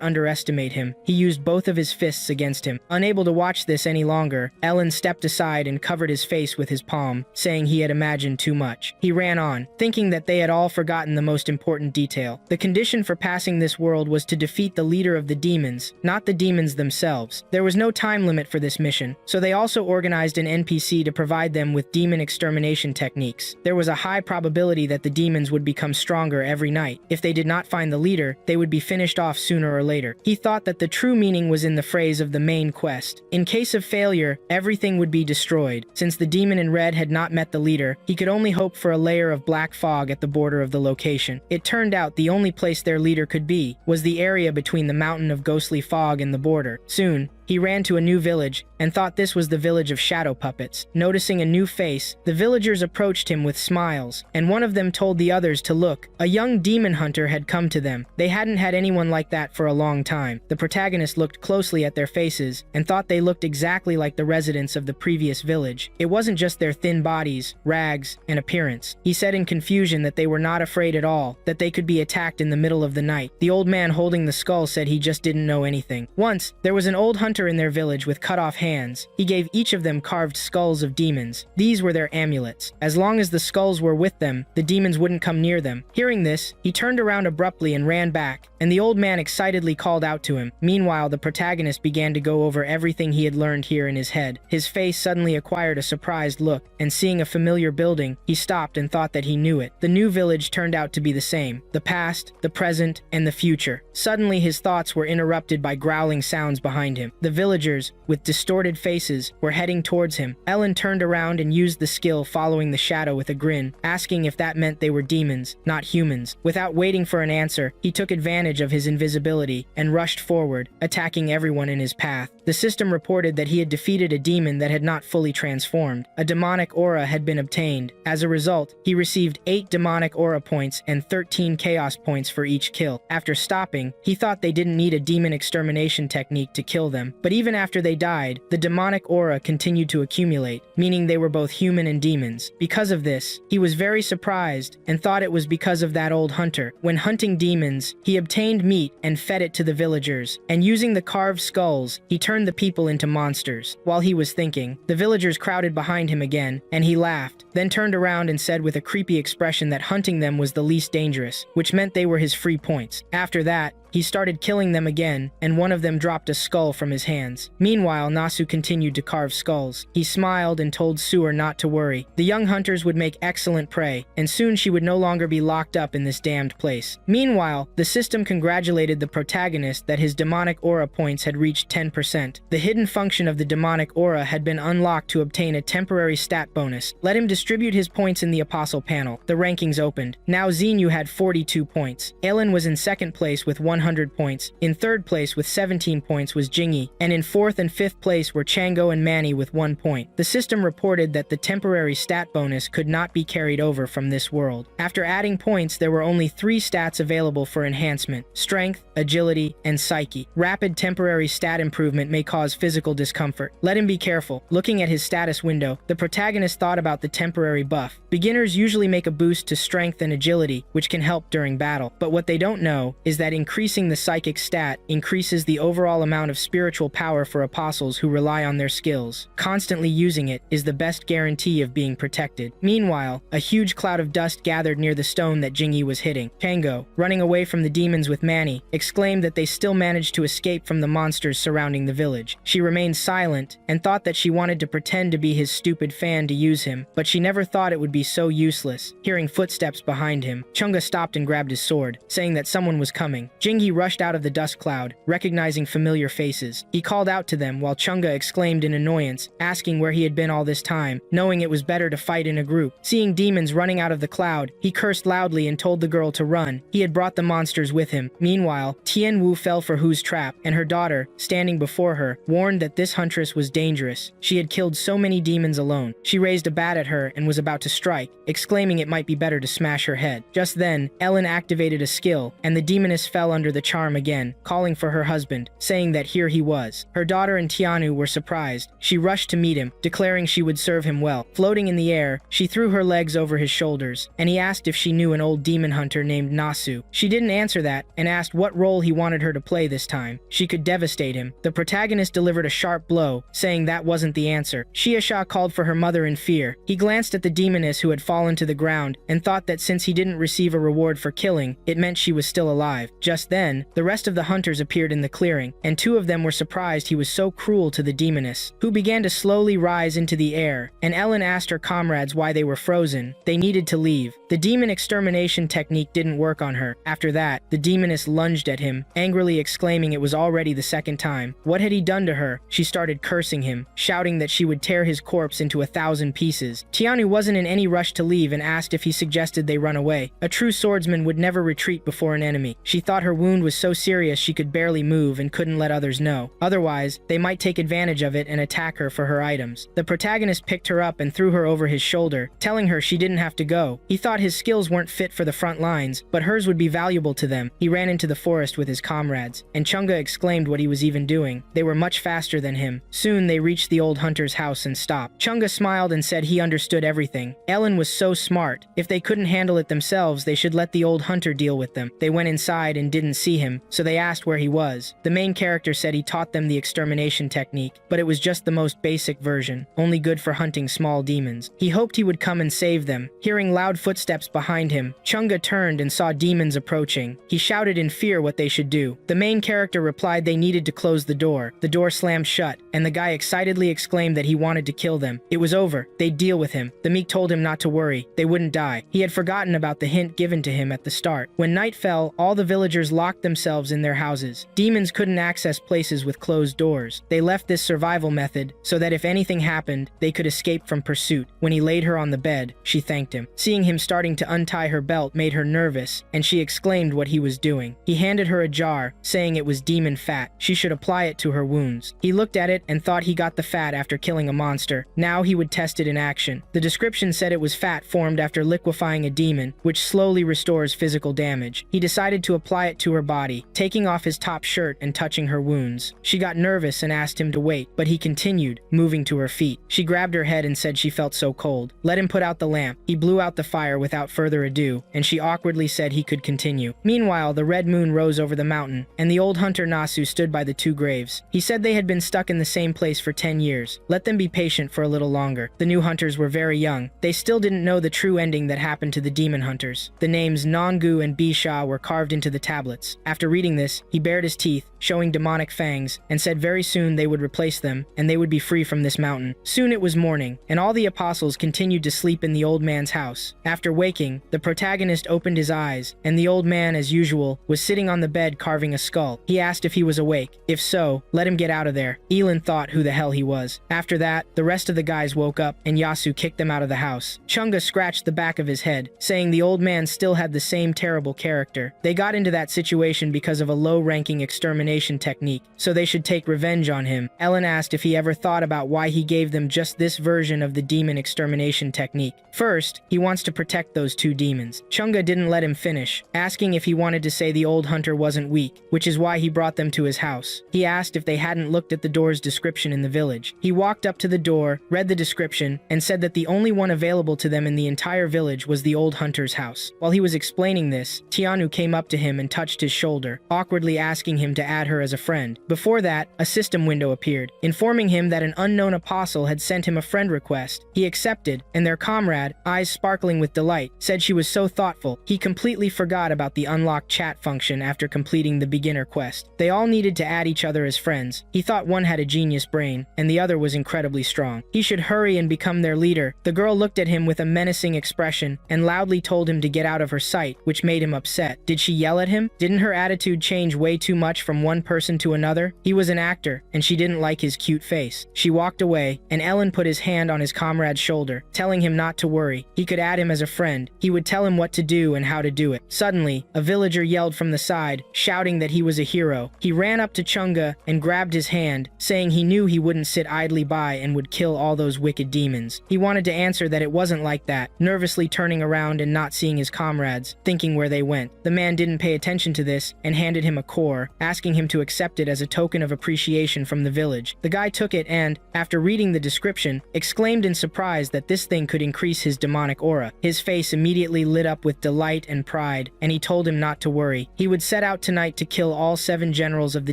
underestimate him. He used both of his fists against him. Unable to watch this any longer, Ellen stepped aside and covered his face with his palm, saying he had imagined too much. He ran on, thinking that they had all forgotten the most important detail. The condition for passing this world was to defeat the leader of the demons, not the demons themselves. There was no time limit for this mission, so they also organized an NPC to provide them with demon extermination techniques. There was a high probability that the demons would become stronger every night. If they did not find the leader, they would be finished off sooner or later. He thought that the true meaning was in the phrase of the main quest. In case of failure, everything would be destroyed. Since the demon in red had not met the leader, he could only hope for a layer of black fog at the border of the location. It turned out the only place their leader could be was the area between the mountain of ghostly fog and the border. Soon, He ran to a new village and thought this was the village of shadow puppets. Noticing a new face, the villagers approached him with smiles, and one of them told the others to look. A young demon hunter had come to them. They hadn't had anyone like that for a long time. The protagonist looked closely at their faces and thought they looked exactly like the residents of the previous village. It wasn't just their thin bodies, rags, and appearance. He said in confusion that they were not afraid at all, that they could be attacked in the middle of the night. The old man holding the skull said he just didn't know anything. Once, there was an old hunter in their village with cut-off hands. He gave each of them carved skulls of demons. These were their amulets. As long as the skulls were with them, the demons wouldn't come near them. Hearing this, he turned around abruptly and ran back, and the old man excitedly called out to him. Meanwhile, the protagonist began to go over everything he had learned here in his head. His face suddenly acquired a surprised look, and seeing a familiar building, he stopped and thought that he knew it. The new village turned out to be the same. The past, the present, and the future. Suddenly, his thoughts were interrupted by growling sounds behind him. The villagers, with distorted faces, were heading towards him. Ellen turned around and used the skill following the shadow with a grin, asking if that meant they were demons, not humans. Without waiting for an answer, he took advantage of his invisibility and rushed forward, attacking everyone in his path. The system reported that he had defeated a demon that had not fully transformed. A demonic aura had been obtained. As a result, he received 8 demonic aura points and 13 chaos points for each kill. After stopping, he thought they didn't need a demon extermination technique to kill them, but even after they died, the demonic aura continued to accumulate, meaning they were both human and demons. Because of this, he was very surprised and thought it was because of that old hunter. When hunting demons, he obtained meat and fed it to the villagers, and using the carved skulls, he turned the people into monsters. While he was thinking, the villagers crowded behind him again, and he laughed, then turned around and said with a creepy expression that hunting them was the least dangerous, which meant they were his free points. After that, he started killing them again, and one of them dropped a skull from his hands. Meanwhile, Nasu continued to carve skulls. He smiled and told Sewer not to worry. The young hunters would make excellent prey, and soon she would no longer be locked up in this damned place. Meanwhile, the system congratulated the protagonist that his demonic aura points had reached 10%. The hidden function of the demonic aura had been unlocked to obtain a temporary stat bonus. Let him distribute his points in the apostle panel. The rankings opened. Now Xenu had 42 points. Ellen was in second place with 100 points. In third place with 17 points was Jingy, and in fourth and fifth place were Chango and Manny with 1 point. The system reported that the temporary stat bonus could not be carried over from this world. After adding points, there were only 3 stats available for enhancement: strength, agility, and psyche. Rapid temporary stat improvement may cause physical discomfort. Let him be careful. Looking at his status window, the protagonist thought about the temporary buff. Beginners usually make a boost to strength and agility, which can help during battle. But what they don't know is that increasing the psychic stat increases the overall amount of spiritual power for apostles who rely on their skills. Constantly using it is the best guarantee of being protected. Meanwhile, a huge cloud of dust gathered near the stone that Jingy was hitting. Chango, running away from the demons with Manny, exclaimed that they still managed to escape from the monsters surrounding the village. She remained silent and thought that she wanted to pretend to be his stupid fan to use him, but she never thought it would be so useless. Hearing footsteps behind him, Chunga stopped and grabbed his sword, saying that someone was coming. Jingy rushed out of the dust cloud, recognizing familiar faces. He called out to them while Chunga exclaimed in annoyance, asking where he had been all this time, knowing it was better to fight in a group. Seeing demons running out of the cloud, he cursed loudly and told the girl to run. He had brought the monsters with him. Meanwhile, Tien Wu fell for Hu's trap, and her daughter, standing before her, warned that this huntress was dangerous. She had killed so many demons alone. She raised a bat at her and was about to strike, exclaiming it might be better to smash her head. Just then, Ellen activated a skill, and the demoness fell under the charm again, calling for her husband, saying that here he was. Her daughter and Tianu were surprised. She rushed to meet him, declaring she would serve him well. Floating in the air, she threw her legs over his shoulders, and he asked if she knew an old demon hunter named Nasu. She didn't answer that, and asked what role he wanted her to play this time. She could devastate him. The protagonist delivered a sharp blow, saying that wasn't the answer. Shiasha called for her mother in fear. He glanced at the demoness who had fallen to the ground, and thought that since he didn't receive a reward for killing, it meant she was still alive. Just then, the rest of the hunters appeared in the clearing, and 2 of them were surprised he was so cruel to the demoness, who began to slowly rise into the air, and Ellen asked her comrades why they were frozen. They needed to leave. The demon extermination technique didn't work on her. After that, the demoness lunged at him, angrily exclaiming it was already the second time. What had he done to her? She started cursing him, shouting that she would tear his corpse into 1,000 pieces. Tianu wasn't in any rush to leave and asked if he suggested they run away. A true swordsman would never retreat before an enemy. She thought her wound was so serious she could barely move and couldn't let others know. Otherwise, they might take advantage of it and attack her for her items. The protagonist picked her up and threw her over his shoulder, telling her she didn't have to go. He thought his skills weren't fit for the front lines, but hers would be valuable to them. He ran into the forest with his comrades, and Chunga exclaimed what he was even doing. They were much faster than him. Soon they reached the old hunter's house and stopped. Chunga smiled and said he understood everything. Ellen was so smart. If they couldn't handle it themselves, they should let the old hunter deal with them. They went inside and didn't see him, so they asked where he was. The main character said he taught them the extermination technique, but it was just the most basic version, only good for hunting small demons. He hoped he would come and save them. Hearing loud footsteps behind him, Chunga turned and saw demons approaching. He shouted in fear what they should do. The main character replied they needed to close the door. The door slammed shut, and the guy excitedly exclaimed that he wanted to kill them. It was over. They'd deal with him. The meek told him not to worry. They wouldn't die. He had forgotten about the hint given to him at the start. When night fell, all the villagers locked themselves in their houses. Demons couldn't access places with closed doors. They left this survival method so that if anything happened, they could escape from pursuit. When he laid her on the bed, she thanked him. Seeing him starting to untie her belt made her nervous, and she exclaimed what he was doing. He handed her a jar, saying it was demon fat. She should apply it to her wounds. He looked at it and thought he got the fat after killing a monster. Now he would test it in action. The description said it was fat formed after liquefying a demon, which slowly restores physical damage. He decided to apply it to her body, taking off his top shirt and touching her wounds. She got nervous and asked him to wait, but he continued, moving to her feet. She grabbed her head and said she felt so cold. Let him put out the lamp. He blew out the fire without further ado, and she awkwardly said he could continue. Meanwhile, the red moon rose over the mountain, and the old hunter Nasu stood by the two graves. He said they had been stuck in the same place for 10 years. Let them be patient for a little longer. The new hunters were very young. They still didn't know the true ending that happened to the demon hunters. The names Nongu and Bisha were carved into the tablets. After reading this, he bared his teeth, showing demonic fangs, and said very soon they would replace them, and they would be free from this mountain. Soon it was morning, and all the apostles continued to sleep in the old man's house. After waking, the protagonist opened his eyes, and the old man, as usual, was sitting on the bed carving a skull. He asked if he was awake. If so, let him get out of there. Yi Lin thought who the hell he was. After that, the rest of the guys woke up, and Yasu kicked them out of the house. Chunga scratched the back of his head, saying the old man still had the same terrible character. They got into that situation because of a low-ranking extermination technique, so they should take revenge on him. Ellen asked if he ever thought about why he gave them just this version of the demon extermination technique. First, he wants to protect those two demons. Chunga didn't let him finish, asking if he wanted to say the old hunter wasn't weak, which is why he brought them to his house. He asked if they hadn't looked at the door's description in the village. He walked up to the door, read the description, and said that the only one available to them in the entire village was the old hunter's house. While he was explaining this, Tianu came up to him and touched his shoulder, awkwardly asking him to add her as a friend. Before that, a system window appeared, informing him that an unknown apostle had sent him a friend request. He accepted, and their comrade, eyes sparkling with delight, said she was so thoughtful. He completely forgot about the unlocked chat function after completing the beginner quest. They all needed to add each other as friends. He thought one had a genius brain, and the other was incredibly strong. He should hurry and become their leader. The girl looked at him with a menacing expression and loudly told him to get out of her sight, which made him upset. Did she yell at him? Didn't her attitude change way too much from one person to another? He was an actor, and she didn't like his cute face. She walked away, and Ellen put his hand on his comrade's shoulder, telling him not to worry. He could add him as a friend. He would tell him what to do and how to do it. Suddenly, a villager yelled from the side, shouting that he was a hero. He ran up to Chunga and grabbed his hand, saying he knew he wouldn't sit idly by and would kill all those wicked demons. He wanted to answer that it wasn't like that, nervously turning around and not seeing his comrades, thinking where they went. The man didn't pay attention to this and handed him a core, asking him to accept it as a token of appreciation from the village. The guy took it and, after reading the description, exclaimed in surprise that this thing could increase his demonic aura. His face immediately lit up with delight and pride, and he told him not to worry. He would set out tonight to kill all 7 generals of the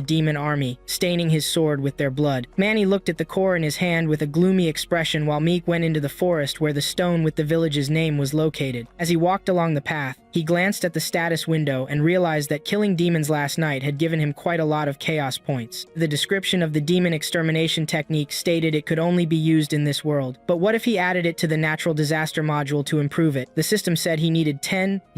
demon army, staining his sword with their blood. Manny looked at the core in his hand with a gloomy expression while Meek went into the forest where the stone with the village's name was located. As he walked along the path, he glanced at the status window and realized that killing demons last night had given him quite a lot of chaos points. The description of the demon extermination technique stated it could only be used in this world. But what if he added it to the natural disaster module to improve it? The system said he needed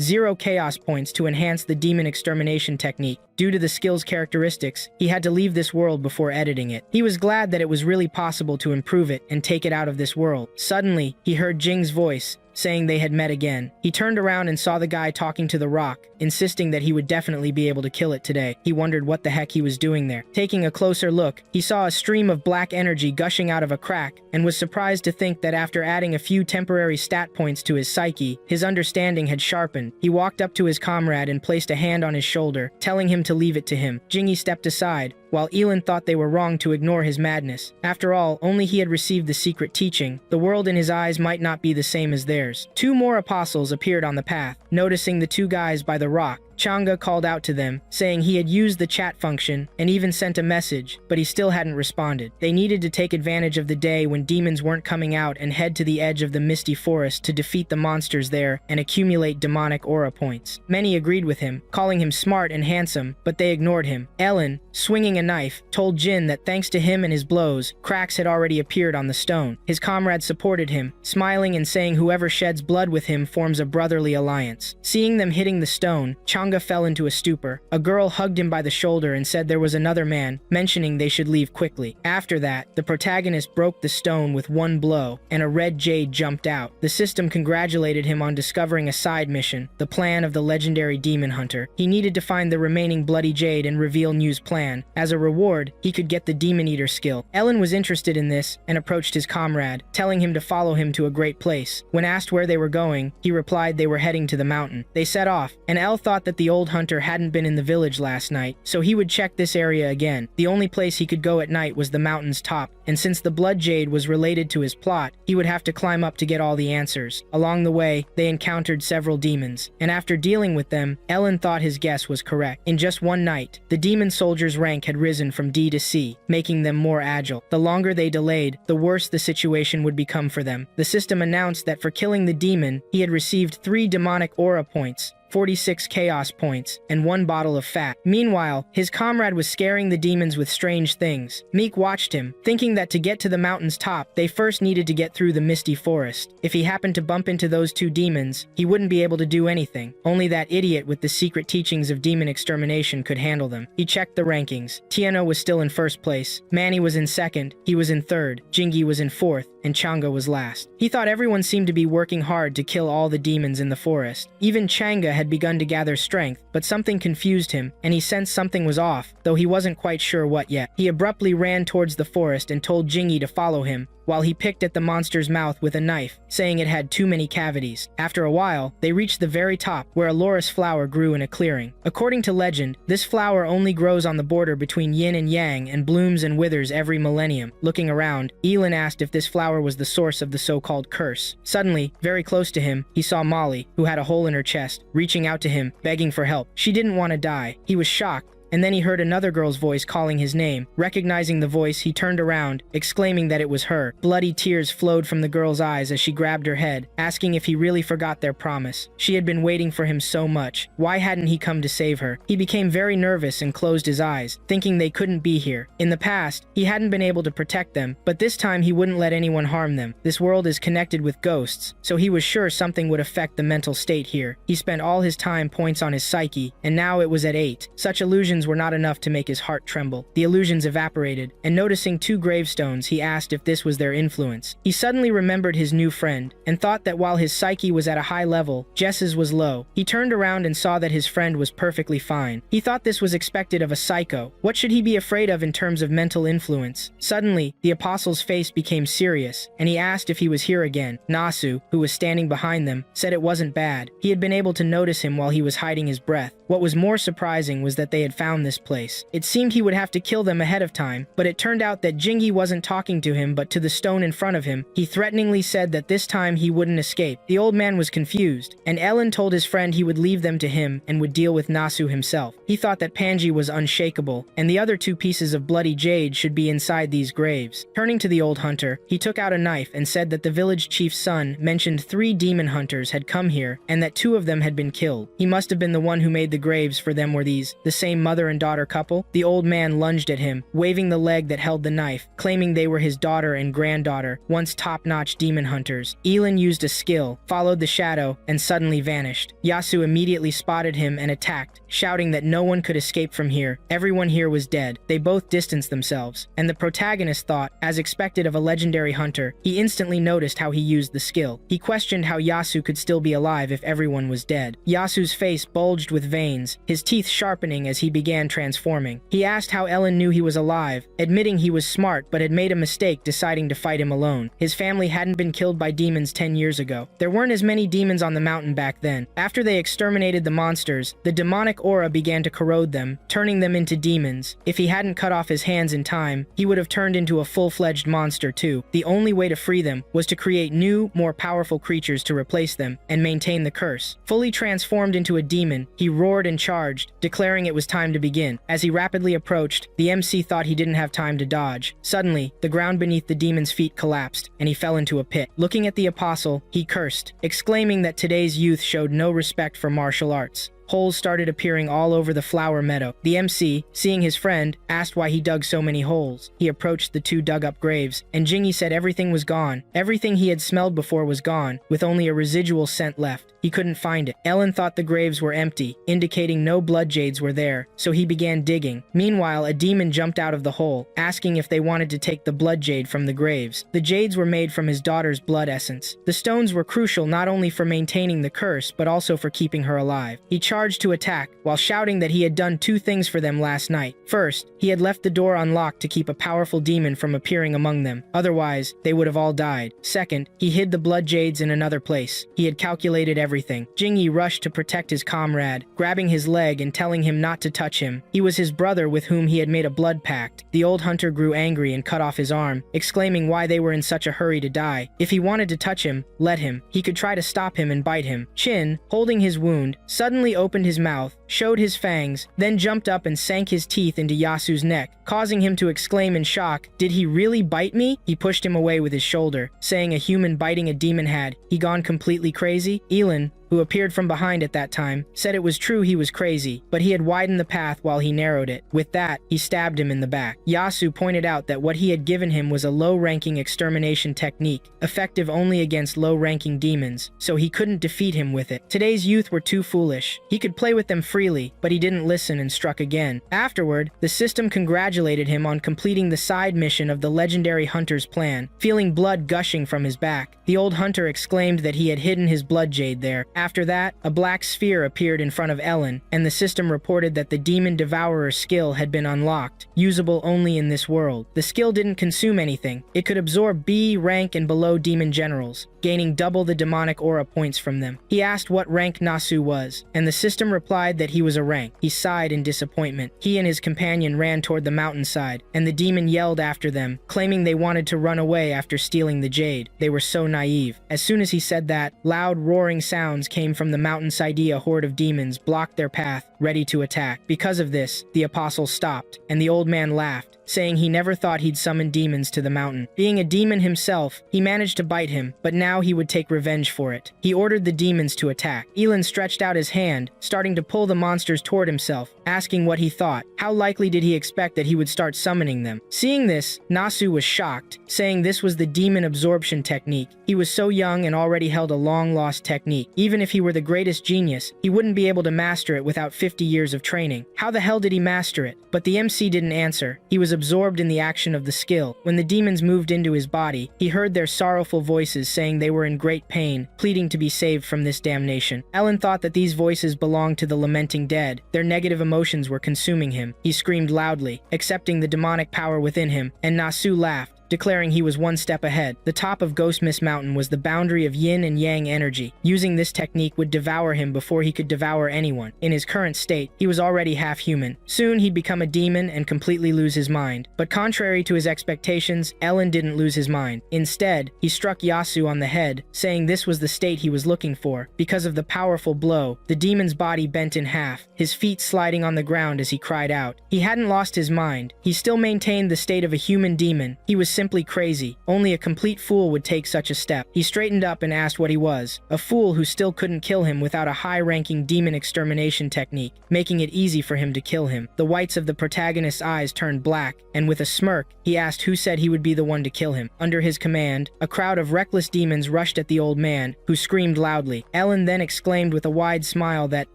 0 chaos points to enhance the demon extermination technique. Due to the skill's characteristics, he had to leave this world before editing it. He was glad that it was really possible to improve it and take it out of this world. Suddenly, he heard Jing's voice, saying they had met again. He turned around and saw the guy talking to the rock, insisting that he would definitely be able to kill it today. He wondered what the heck he was doing there. Taking a closer look, he saw a stream of black energy gushing out of a crack, and was surprised to think that after adding a few temporary stat points to his psyche, his understanding had sharpened. He walked up to his comrade and placed a hand on his shoulder, telling him to leave it to him. Jingy stepped aside, while Yi Lin thought they were wrong to ignore his madness. After all, only he had received the secret teaching. The world in his eyes might not be the same as theirs. Two more apostles appeared on the path. Noticing the two guys by the rock, Chang'e called out to them, saying he had used the chat function and even sent a message, but he still hadn't responded. They needed to take advantage of the day when demons weren't coming out and head to the edge of the misty forest to defeat the monsters there and accumulate demonic aura points. Many agreed with him, calling him smart and handsome, but they ignored him. Ellen, swinging a knife, told Jin that thanks to him and his blows, cracks had already appeared on the stone. His comrade supported him, smiling and saying whoever sheds blood with him forms a brotherly alliance. Seeing them hitting the stone, Chang'e fell into a stupor. A girl hugged him by the shoulder and said there was another man, mentioning they should leave quickly. After that, the protagonist broke the stone with one blow, and a red jade jumped out. The system congratulated him on discovering a side mission, the plan of the legendary demon hunter. He needed to find the remaining bloody jade and reveal New's plan. As a reward, he could get the demon eater skill. Ellen was interested in this and approached his comrade, telling him to follow him to a great place. When asked where they were going, he replied they were heading to the mountain. They set off, and Elle thought that the old hunter hadn't been in the village last night, so he would check this area again. The only place he could go at night was the mountain's top, and since the blood jade was related to his plot, he would have to climb up to get all the answers. Along the way, they encountered several demons, and after dealing with them, Ellen thought his guess was correct. In just one night, the demon soldier's rank had risen from D to C, making them more agile. The longer they delayed, the worse the situation would become for them. The system announced that for killing the demon, he had received 3 demonic aura points, 46 chaos points, and 1 bottle of fat. Meanwhile, his comrade was scaring the demons with strange things. Meek watched him, thinking that to get to the mountain's top, they first needed to get through the misty forest. If he happened to bump into those 2 demons, he wouldn't be able to do anything. Only that idiot with the secret teachings of demon extermination could handle them. He checked the rankings. Tiano was still in first place, Manny was in second, he was in third, Jingy was in fourth, and Chang'e was last. He thought everyone seemed to be working hard to kill all the demons in the forest. Even Chang'e had begun to gather strength, but something confused him, and he sensed something was off, though he wasn't quite sure what yet. He abruptly ran towards the forest and told Jingy to follow him, while he picked at the monster's mouth with a knife, saying it had too many cavities. After a while, they reached the very top, where a loris flower grew in a clearing. According to legend, this flower only grows on the border between yin and yang and blooms and withers every millennium. Looking around, Yi Lin asked if this flower was the source of the so-called curse. Suddenly, very close to him, he saw Molly, who had a hole in her chest, reaching out to him, begging for help. She didn't want to die. He was shocked, and then he heard another girl's voice calling his name. Recognizing the voice, he turned around, exclaiming that it was her. Bloody tears flowed from the girl's eyes as she grabbed her head, asking if he really forgot their promise. She had been waiting for him so much. Why hadn't he come to save her? He became very nervous and closed his eyes, thinking they couldn't be here. In the past, he hadn't been able to protect them, but this time he wouldn't let anyone harm them. This world is connected with ghosts, so he was sure something would affect the mental state here. He spent all his time points on his psyche, and now it was at 8. Such illusions were not enough to make his heart tremble. The illusions evaporated, and noticing 2 gravestones, he asked if this was their influence. He suddenly remembered his new friend, and thought that while his psyche was at a high level, Jess's was low. He turned around and saw that his friend was perfectly fine. He thought this was expected of a psycho. What should he be afraid of in terms of mental influence? Suddenly, the apostle's face became serious, and he asked if he was here again. Nasu, who was standing behind them, said it wasn't bad. He had been able to notice him while he was hiding his breath. What was more surprising was that they had found this place. It seemed he would have to kill them ahead of time, but it turned out that Jingy wasn't talking to him but to the stone in front of him. He threateningly said that this time he wouldn't escape. The old man was confused, and Ellen told his friend he would leave them to him and would deal with Nasu himself. He thought that Panji was unshakable, and the other 2 pieces of bloody jade should be inside these graves. Turning to the old hunter, he took out a knife and said that the village chief's son mentioned 3 demon hunters had come here, and that 2 of them had been killed. He must have been the one who made the graves for them. Were these the same mother mother and daughter couple? The old man lunged at him, waving the leg that held the knife, claiming they were his daughter and granddaughter, once top-notch demon hunters. Yi Lin used a skill, followed the shadow, and suddenly vanished. Yasu immediately spotted him and attacked, shouting that no one could escape from here. Everyone here was dead. They both distanced themselves, and the protagonist thought, as expected of a legendary hunter, he instantly noticed how he used the skill. He questioned how Yasu could still be alive if everyone was dead. Yasu's face bulged with veins, his teeth sharpening as he began transforming. He asked how Ellen knew he was alive, admitting he was smart but had made a mistake deciding to fight him alone. His family hadn't been killed by demons 10 years ago. There weren't as many demons on the mountain back then. After they exterminated the monsters, the demonic aura began to corrode them, turning them into demons. If he hadn't cut off his hands in time, he would have turned into a full-fledged monster too. The only way to free them was to create new, more powerful creatures to replace them and maintain the curse. Fully transformed into a demon, he roared and charged, declaring it was time to begin. As he rapidly approached, the MC thought he didn't have time to dodge. Suddenly, the ground beneath the demon's feet collapsed, and he fell into a pit. Looking at the apostle, he cursed, exclaiming that today's youth showed no respect for martial arts. Holes started appearing all over the flower meadow. The MC, seeing his friend, asked why he dug so many holes. He approached the two dug-up graves, and Jingy said everything was gone. Everything he had smelled before was gone, with only a residual scent left. He couldn't find it. Ellen thought the graves were empty, indicating no blood jades were there, so he began digging. Meanwhile, a demon jumped out of the hole, asking if they wanted to take the blood jade from the graves. The jades were made from his daughter's blood essence. The stones were crucial not only for maintaining the curse, but also for keeping her alive. He charged to attack, while shouting that he had done two things for them last night. First, he had left the door unlocked to keep a powerful demon from appearing among them. Otherwise, they would have all died. Second, he hid the blood jades in another place. He had calculated everything. Jingy rushed to protect his comrade, grabbing his leg and telling him not to touch him. He was his brother with whom he had made a blood pact. The old hunter grew angry and cut off his arm, exclaiming why they were in such a hurry to die. If he wanted to touch him, let him. He could try to stop him and bite him. Chin, holding his wound, suddenly opened his mouth, showed his fangs, then jumped up and sank his teeth into Yasu's neck, causing him to exclaim in shock, "Did he really bite me?" He pushed him away with his shoulder, saying a human biting a demon had he gone completely crazy? Yi Lin, who appeared from behind at that time, said it was true he was crazy, but he had widened the path while he narrowed it. With that, he stabbed him in the back. Yasu pointed out that what he had given him was a low-ranking extermination technique, effective only against low-ranking demons, so he couldn't defeat him with it. Today's youth were too foolish. He could play with them freely, but he didn't listen and struck again. Afterward, the system congratulated him on completing the side mission of the legendary hunter's plan, feeling blood gushing from his back. The old hunter exclaimed that he had hidden his blood jade there. After that, a black sphere appeared in front of Ellen, and the system reported that the Demon Devourer skill had been unlocked, usable only in this world. The skill didn't consume anything. It could absorb B rank and below demon generals, gaining double the demonic aura points from them. He asked what rank Nasu was, and the system replied that he was a rank. He sighed in disappointment. He and his companion ran toward the mountainside, and the demon yelled after them, claiming they wanted to run away after stealing the jade. They were so naive. As soon as he said that, loud roaring sounds came from the mountainside. A horde of demons blocked their path, ready to attack. Because of this, the apostle stopped, and the old man laughed, saying he never thought he'd summon demons to the mountain. Being a demon himself, he managed to bite him, but now he would take revenge for it. He ordered the demons to attack. Yi Lin stretched out his hand, starting to pull the monsters toward himself, asking what he thought. How likely did he expect that he would start summoning them? Seeing this, Nasu was shocked, saying this was the demon absorption technique. He was so young and already held a long-lost technique. Even if he were the greatest genius, he wouldn't be able to master it without 50 years of training. How the hell did he master it? But the MC didn't answer. He was absorbed in the action of the skill. When the demons moved into his body, he heard their sorrowful voices saying they were in great pain, pleading to be saved from this damnation. Ellen thought that these voices belonged to the lamenting dead. Their negative emotions were consuming him. He screamed loudly, accepting the demonic power within him, and Nasu laughed, declaring he was one step ahead. The top of Ghost Mist Mountain was the boundary of yin and yang energy. Using this technique would devour him before he could devour anyone. In his current state, he was already half human. Soon he'd become a demon and completely lose his mind. But contrary to his expectations, Ellen didn't lose his mind. Instead, he struck Yasu on the head, saying this was the state he was looking for. Because of the powerful blow, the demon's body bent in half, his feet sliding on the ground as he cried out. He hadn't lost his mind. He still maintained the state of a human demon. He was simply crazy. Only a complete fool would take such a step. He straightened up and asked what he was. A fool who still couldn't kill him without a high-ranking demon extermination technique, making it easy for him to kill him. The whites of the protagonist's eyes turned black, and with a smirk, he asked who said he would be the one to kill him. Under his command, a crowd of reckless demons rushed at the old man, who screamed loudly. Ellen then exclaimed with a wide smile that,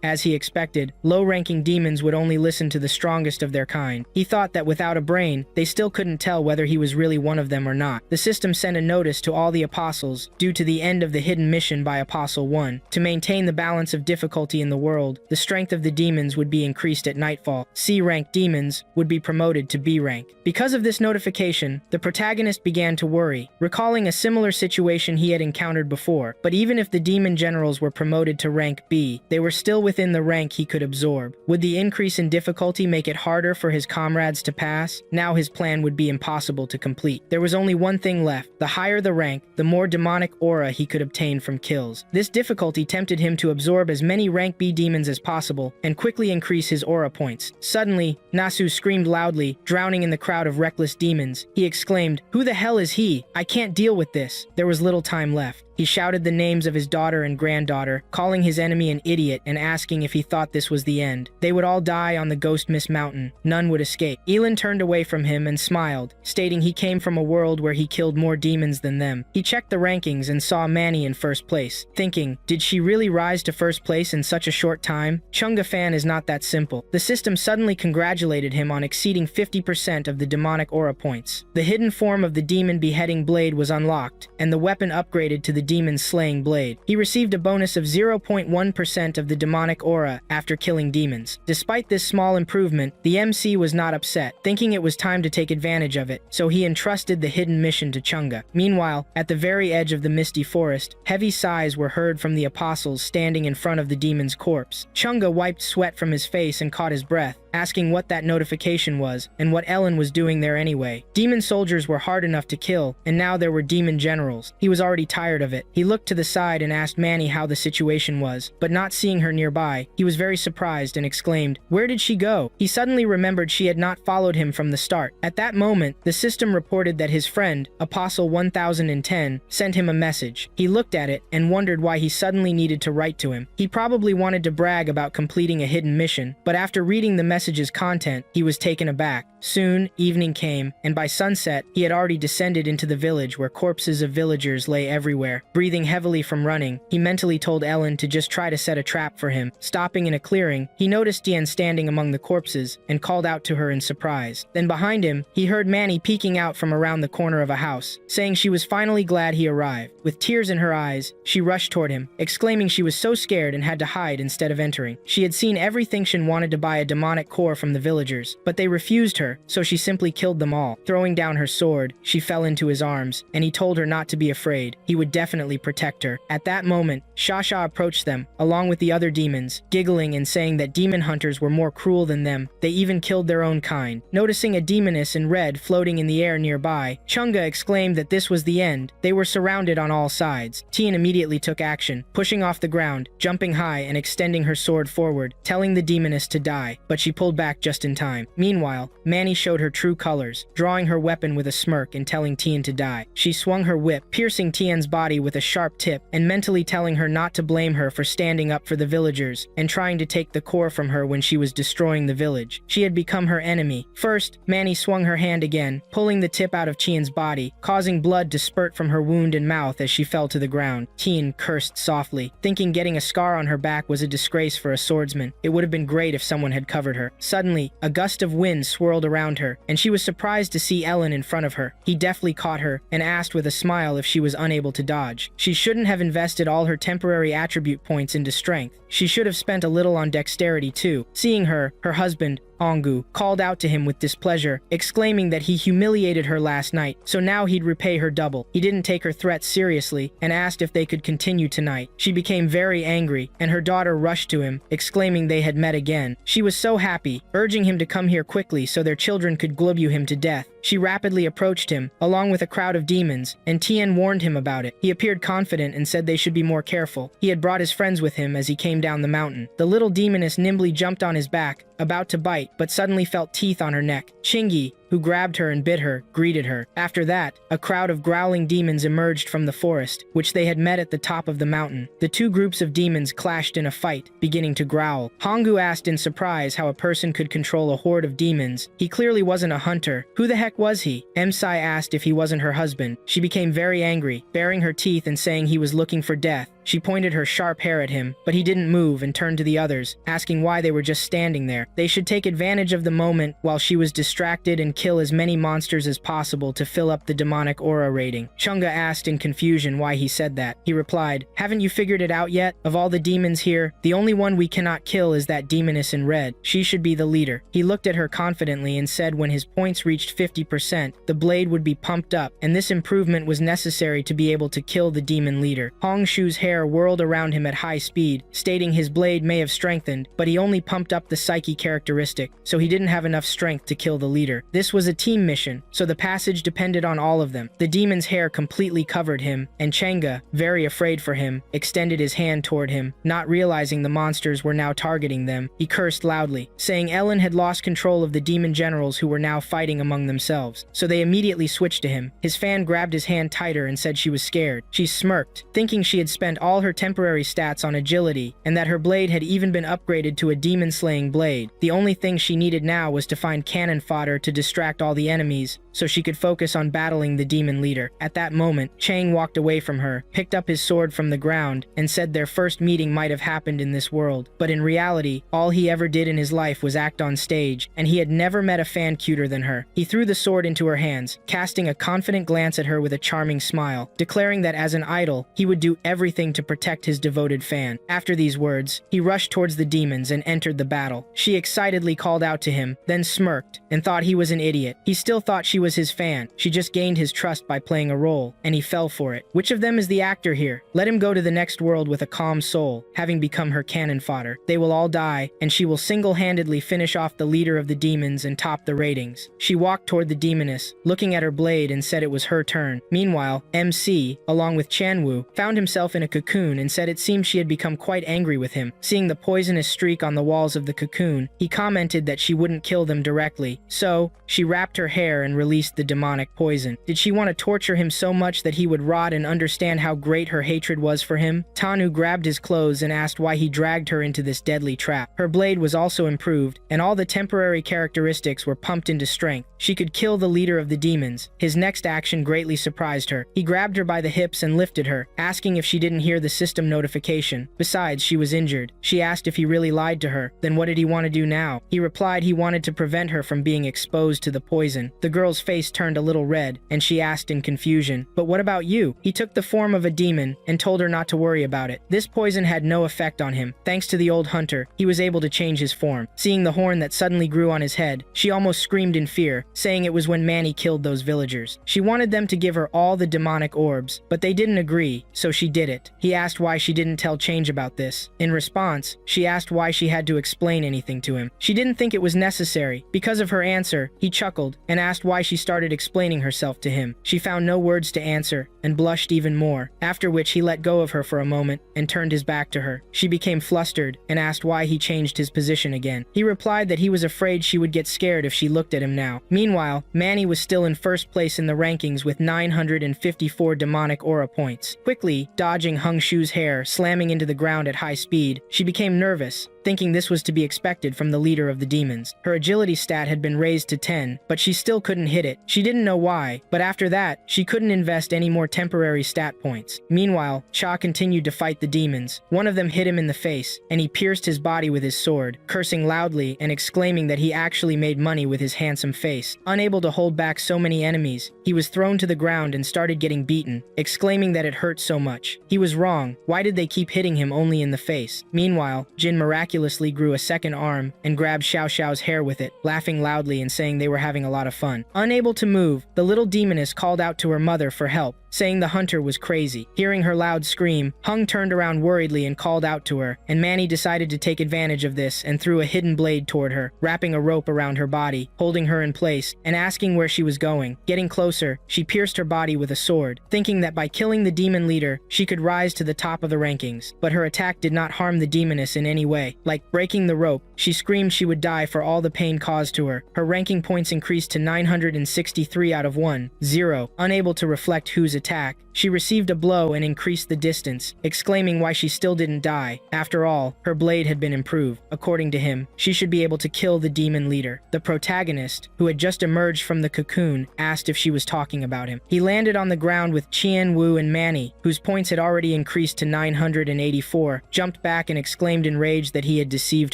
as he expected, low-ranking demons would only listen to the strongest of their kind. He thought that without a brain, they still couldn't tell whether he was really one of them or not. The system sent a notice to all the apostles, due to the end of the hidden mission by Apostle 1. To maintain the balance of difficulty in the world, the strength of the demons would be increased at nightfall. C-rank demons would be promoted to B rank. Because of this notification, the protagonist began to worry, recalling a similar situation he had encountered before. But even if the demon generals were promoted to rank B, they were still within the rank he could absorb. Would the increase in difficulty make it harder for his comrades to pass? Now his plan would be impossible to complete. There was only one thing left. The higher the rank, the more demonic aura he could obtain from kills. This difficulty tempted him to absorb as many rank B demons as possible and quickly increase his aura points. Suddenly, Nasu screamed loudly, drowning in the crowd of reckless demons. He exclaimed, "Who the hell is he? I can't deal with this." There was little time left. He shouted the names of his daughter and granddaughter, calling his enemy an idiot and asking if he thought this was the end. They would all die on the Ghost Mist Mountain. None would escape. Yi Lin turned away from him and smiled, stating he came from a world where he killed more demons than them. He checked the rankings and saw Manny in first place, thinking, did she really rise to first place in such a short time? Chunga fan is not that simple. The system suddenly congratulated him on exceeding 50% of the demonic aura points. The hidden form of the demon beheading blade was unlocked, and the weapon upgraded to the demon's slaying blade. He received a bonus of 0.1% of the demonic aura after killing demons. Despite this small improvement, the MC was not upset, thinking it was time to take advantage of it, so he entrusted the hidden mission to Chunga. Meanwhile, at the very edge of the misty forest, heavy sighs were heard from the apostles standing in front of the demon's corpse. Chunga wiped sweat from his face and caught his breath, asking what that notification was, and what Ellen was doing there anyway. Demon soldiers were hard enough to kill, and now there were demon generals. He was already tired of it. He looked to the side and asked Manny how the situation was, but not seeing her nearby, he was very surprised and exclaimed, "Where did she go?" He suddenly remembered she had not followed him from the start. At that moment, the system reported that his friend, Apostle 1010, sent him a message. He looked at it and wondered why he suddenly needed to write to him. He probably wanted to brag about completing a hidden mission, but after reading the message's content, he was taken aback. Soon, evening came, and by sunset, he had already descended into the village where corpses of villagers lay everywhere. Breathing heavily from running, he mentally told Ellen to just try to set a trap for him. Stopping in a clearing, he noticed Dian standing among the corpses and called out to her in surprise. Then behind him, he heard Manny peeking out from around the corner of a house, saying she was finally glad he arrived. With tears in her eyes, she rushed toward him, exclaiming she was so scared and had to hide instead of entering. She had seen everything she wanted to buy a demonic core from the villagers, but they refused her, so she simply killed them all. Throwing down her sword, she fell into his arms, and he told her not to be afraid. He would definitely protect her. At that moment, Shasha approached them, along with the other demons, giggling and saying that demon hunters were more cruel than them. They even killed their own kind. Noticing a demoness in red floating in the air nearby, Chunga exclaimed that this was the end. They were surrounded on all sides. Tian immediately took action, pushing off the ground, jumping high and extending her sword forward, telling the demoness to die, but she pulled back just in time. Meanwhile, Manny showed her true colors, drawing her weapon with a smirk and telling Tian to die. She swung her whip, piercing Tian's body with a sharp tip, and mentally telling her not to blame her for standing up for the villagers and trying to take the core from her when she was destroying the village. She had become her enemy. First, Manny swung her hand again, pulling the tip out of Tian's body, causing blood to spurt from her wound and mouth as she fell to the ground. Tian cursed softly, thinking getting a scar on her back was a disgrace for a swordsman. It would have been great if someone had covered her. Suddenly, a gust of wind swirled around her, and she was surprised to see Ellen in front of her. He deftly caught her and asked with a smile if she was unable to dodge. She shouldn't have invested all her temporary attribute points into strength. She should have spent a little on dexterity too. Seeing her, her husband, Ongu, called out to him with displeasure, exclaiming that he humiliated her last night, so now he'd repay her double. He didn't take her threats seriously and asked if they could continue tonight. She became very angry, and her daughter rushed to him, exclaiming they had met again. She was so happy, urging him to come here quickly so their children could globue him to death. She rapidly approached him, along with a crowd of demons, and Tien warned him about it. He appeared confident and said they should be more careful. He had brought his friends with him as he came down the mountain. The little demoness nimbly jumped on his back, about to bite, but suddenly felt teeth on her neck. Chingy, who grabbed her and bit her, greeted her. After that, a crowd of growling demons emerged from the forest, which they had met at the top of the mountain. The two groups of demons clashed in a fight, beginning to growl. Honggu asked in surprise how a person could control a horde of demons. He clearly wasn't a hunter. Who the heck was he? Emsai asked if he wasn't her husband. She became very angry, baring her teeth and saying he was looking for death. She pointed her sharp hair at him, but he didn't move and turned to the others, asking why they were just standing there. They should take advantage of the moment while she was distracted and kill as many monsters as possible to fill up the demonic aura rating. Chunga asked in confusion why he said that. He replied, "Haven't you figured it out yet? Of all the demons here, the only one we cannot kill is that demoness in red. She should be the leader." He looked at her confidently and said when his points reached 50%, the blade would be pumped up, and this improvement was necessary to be able to kill the demon leader. Hongshu's hair whirled around him at high speed, stating his blade may have strengthened, but he only pumped up the psyche characteristic, so he didn't have enough strength to kill the leader. This was a team mission, so the passage depended on all of them. The demon's hair completely covered him, and Changa, very afraid for him, extended his hand toward him. Not realizing the monsters were now targeting them, he cursed loudly, saying Ellen had lost control of the demon generals who were now fighting among themselves, so they immediately switched to him. His fan grabbed his hand tighter and said she was scared. She smirked, thinking she had spent all her temporary stats on agility, and that her blade had even been upgraded to a demon-slaying blade. The only thing she needed now was to find cannon fodder to distract all the enemies, so she could focus on battling the demon leader. At that moment, Chang walked away from her, picked up his sword from the ground, and said their first meeting might have happened in this world. But in reality, all he ever did in his life was act on stage, and he had never met a fan cuter than her. He threw the sword into her hands, casting a confident glance at her with a charming smile, declaring that as an idol, he would do everything to protect his devoted fan. After these words, he rushed towards the demons and entered the battle. She excitedly called out to him, then smirked, and thought he was an idiot. He still thought she was his fan. She just gained his trust by playing a role, and he fell for it. Which of them is the actor here? Let him go to the next world with a calm soul, having become her cannon fodder. They will all die, and she will single-handedly finish off the leader of the demons and top the ratings. She walked toward the demoness, looking at her blade and said it was her turn. Meanwhile, MC, along with Chanwu, found himself in a cocoon and said it seemed she had become quite angry with him. Seeing the poisonous streak on the walls of the cocoon, he commented that she wouldn't kill them directly, so she wrapped her hair and released the demonic poison. Did she want to torture him so much that he would rot and understand how great her hatred was for him? Tanu grabbed his clothes and asked why he dragged her into this deadly trap. Her blade was also improved, and all the temporary characteristics were pumped into strength. She could kill the leader of the demons. His next action greatly surprised her. He grabbed her by the hips and lifted her, asking if she didn't hear the system notification. Besides, she was injured. She asked if he really lied to her. Then what did he want to do now? He replied he wanted to prevent her from being exposed to the poison. The girl's face turned a little red, and she asked in confusion, "But what about you?" He took the form of a demon and told her not to worry about it. This poison had no effect on him. Thanks to the old hunter, he was able to change his form. Seeing the horn that suddenly grew on his head, she almost screamed in fear, saying it was when Manny killed those villagers. She wanted them to give her all the demonic orbs, but they didn't agree, so she did it. He asked why she didn't tell Change about this. In response, she asked why she had to explain anything to him. She didn't think it was necessary. Because of her answer, he chuckled and asked why she started explaining herself to him. She found no words to answer and blushed even more, after which he let go of her for a moment and turned his back to her. She became flustered and asked why he changed his position again. He replied that he was afraid she would get scared if she looked at him now. Meanwhile, Manny was still in first place in the rankings with 954 demonic aura points. Quickly dodging Hung Shu's hair, slamming into the ground at high speed, she became nervous, thinking this was to be expected from the leader of the demons. Her agility stat had been raised to 10, but she still couldn't hit it. She didn't know why, but after that, she couldn't invest any more temporary stat points. Meanwhile, Cha continued to fight the demons. One of them hit him in the face, and he pierced his body with his sword, cursing loudly and exclaiming that he actually made money with his handsome face. Unable to hold back so many enemies, he was thrown to the ground and started getting beaten, exclaiming that it hurt so much. He was wrong. Why did they keep hitting him only in the face? Meanwhile, Jin miraculously miraculously grew a second arm and grabbed Xiao Xiao's hair with it, laughing loudly and saying they were having a lot of fun. Unable to move, the little demoness called out to her mother for help, saying the hunter was crazy. Hearing her loud scream, Hung turned around worriedly and called out to her, and Manny decided to take advantage of this and threw a hidden blade toward her, wrapping a rope around her body, holding her in place, and asking where she was going. Getting closer, she pierced her body with a sword, thinking that by killing the demon leader, she could rise to the top of the rankings. But her attack did not harm the demoness in any way. Like breaking the rope, she screamed she would die for all the pain caused to her. Her ranking points increased to 963 out of 1-0. Unable to reflect Hu's attack, she received a blow and increased the distance, exclaiming why she still didn't die. After all, her blade had been improved. According to him, she should be able to kill the demon leader. The protagonist, who had just emerged from the cocoon, asked if she was talking about him. He landed on the ground with Qian Wu and Manny, whose points had already increased to 984, jumped back and exclaimed in rage that he had deceived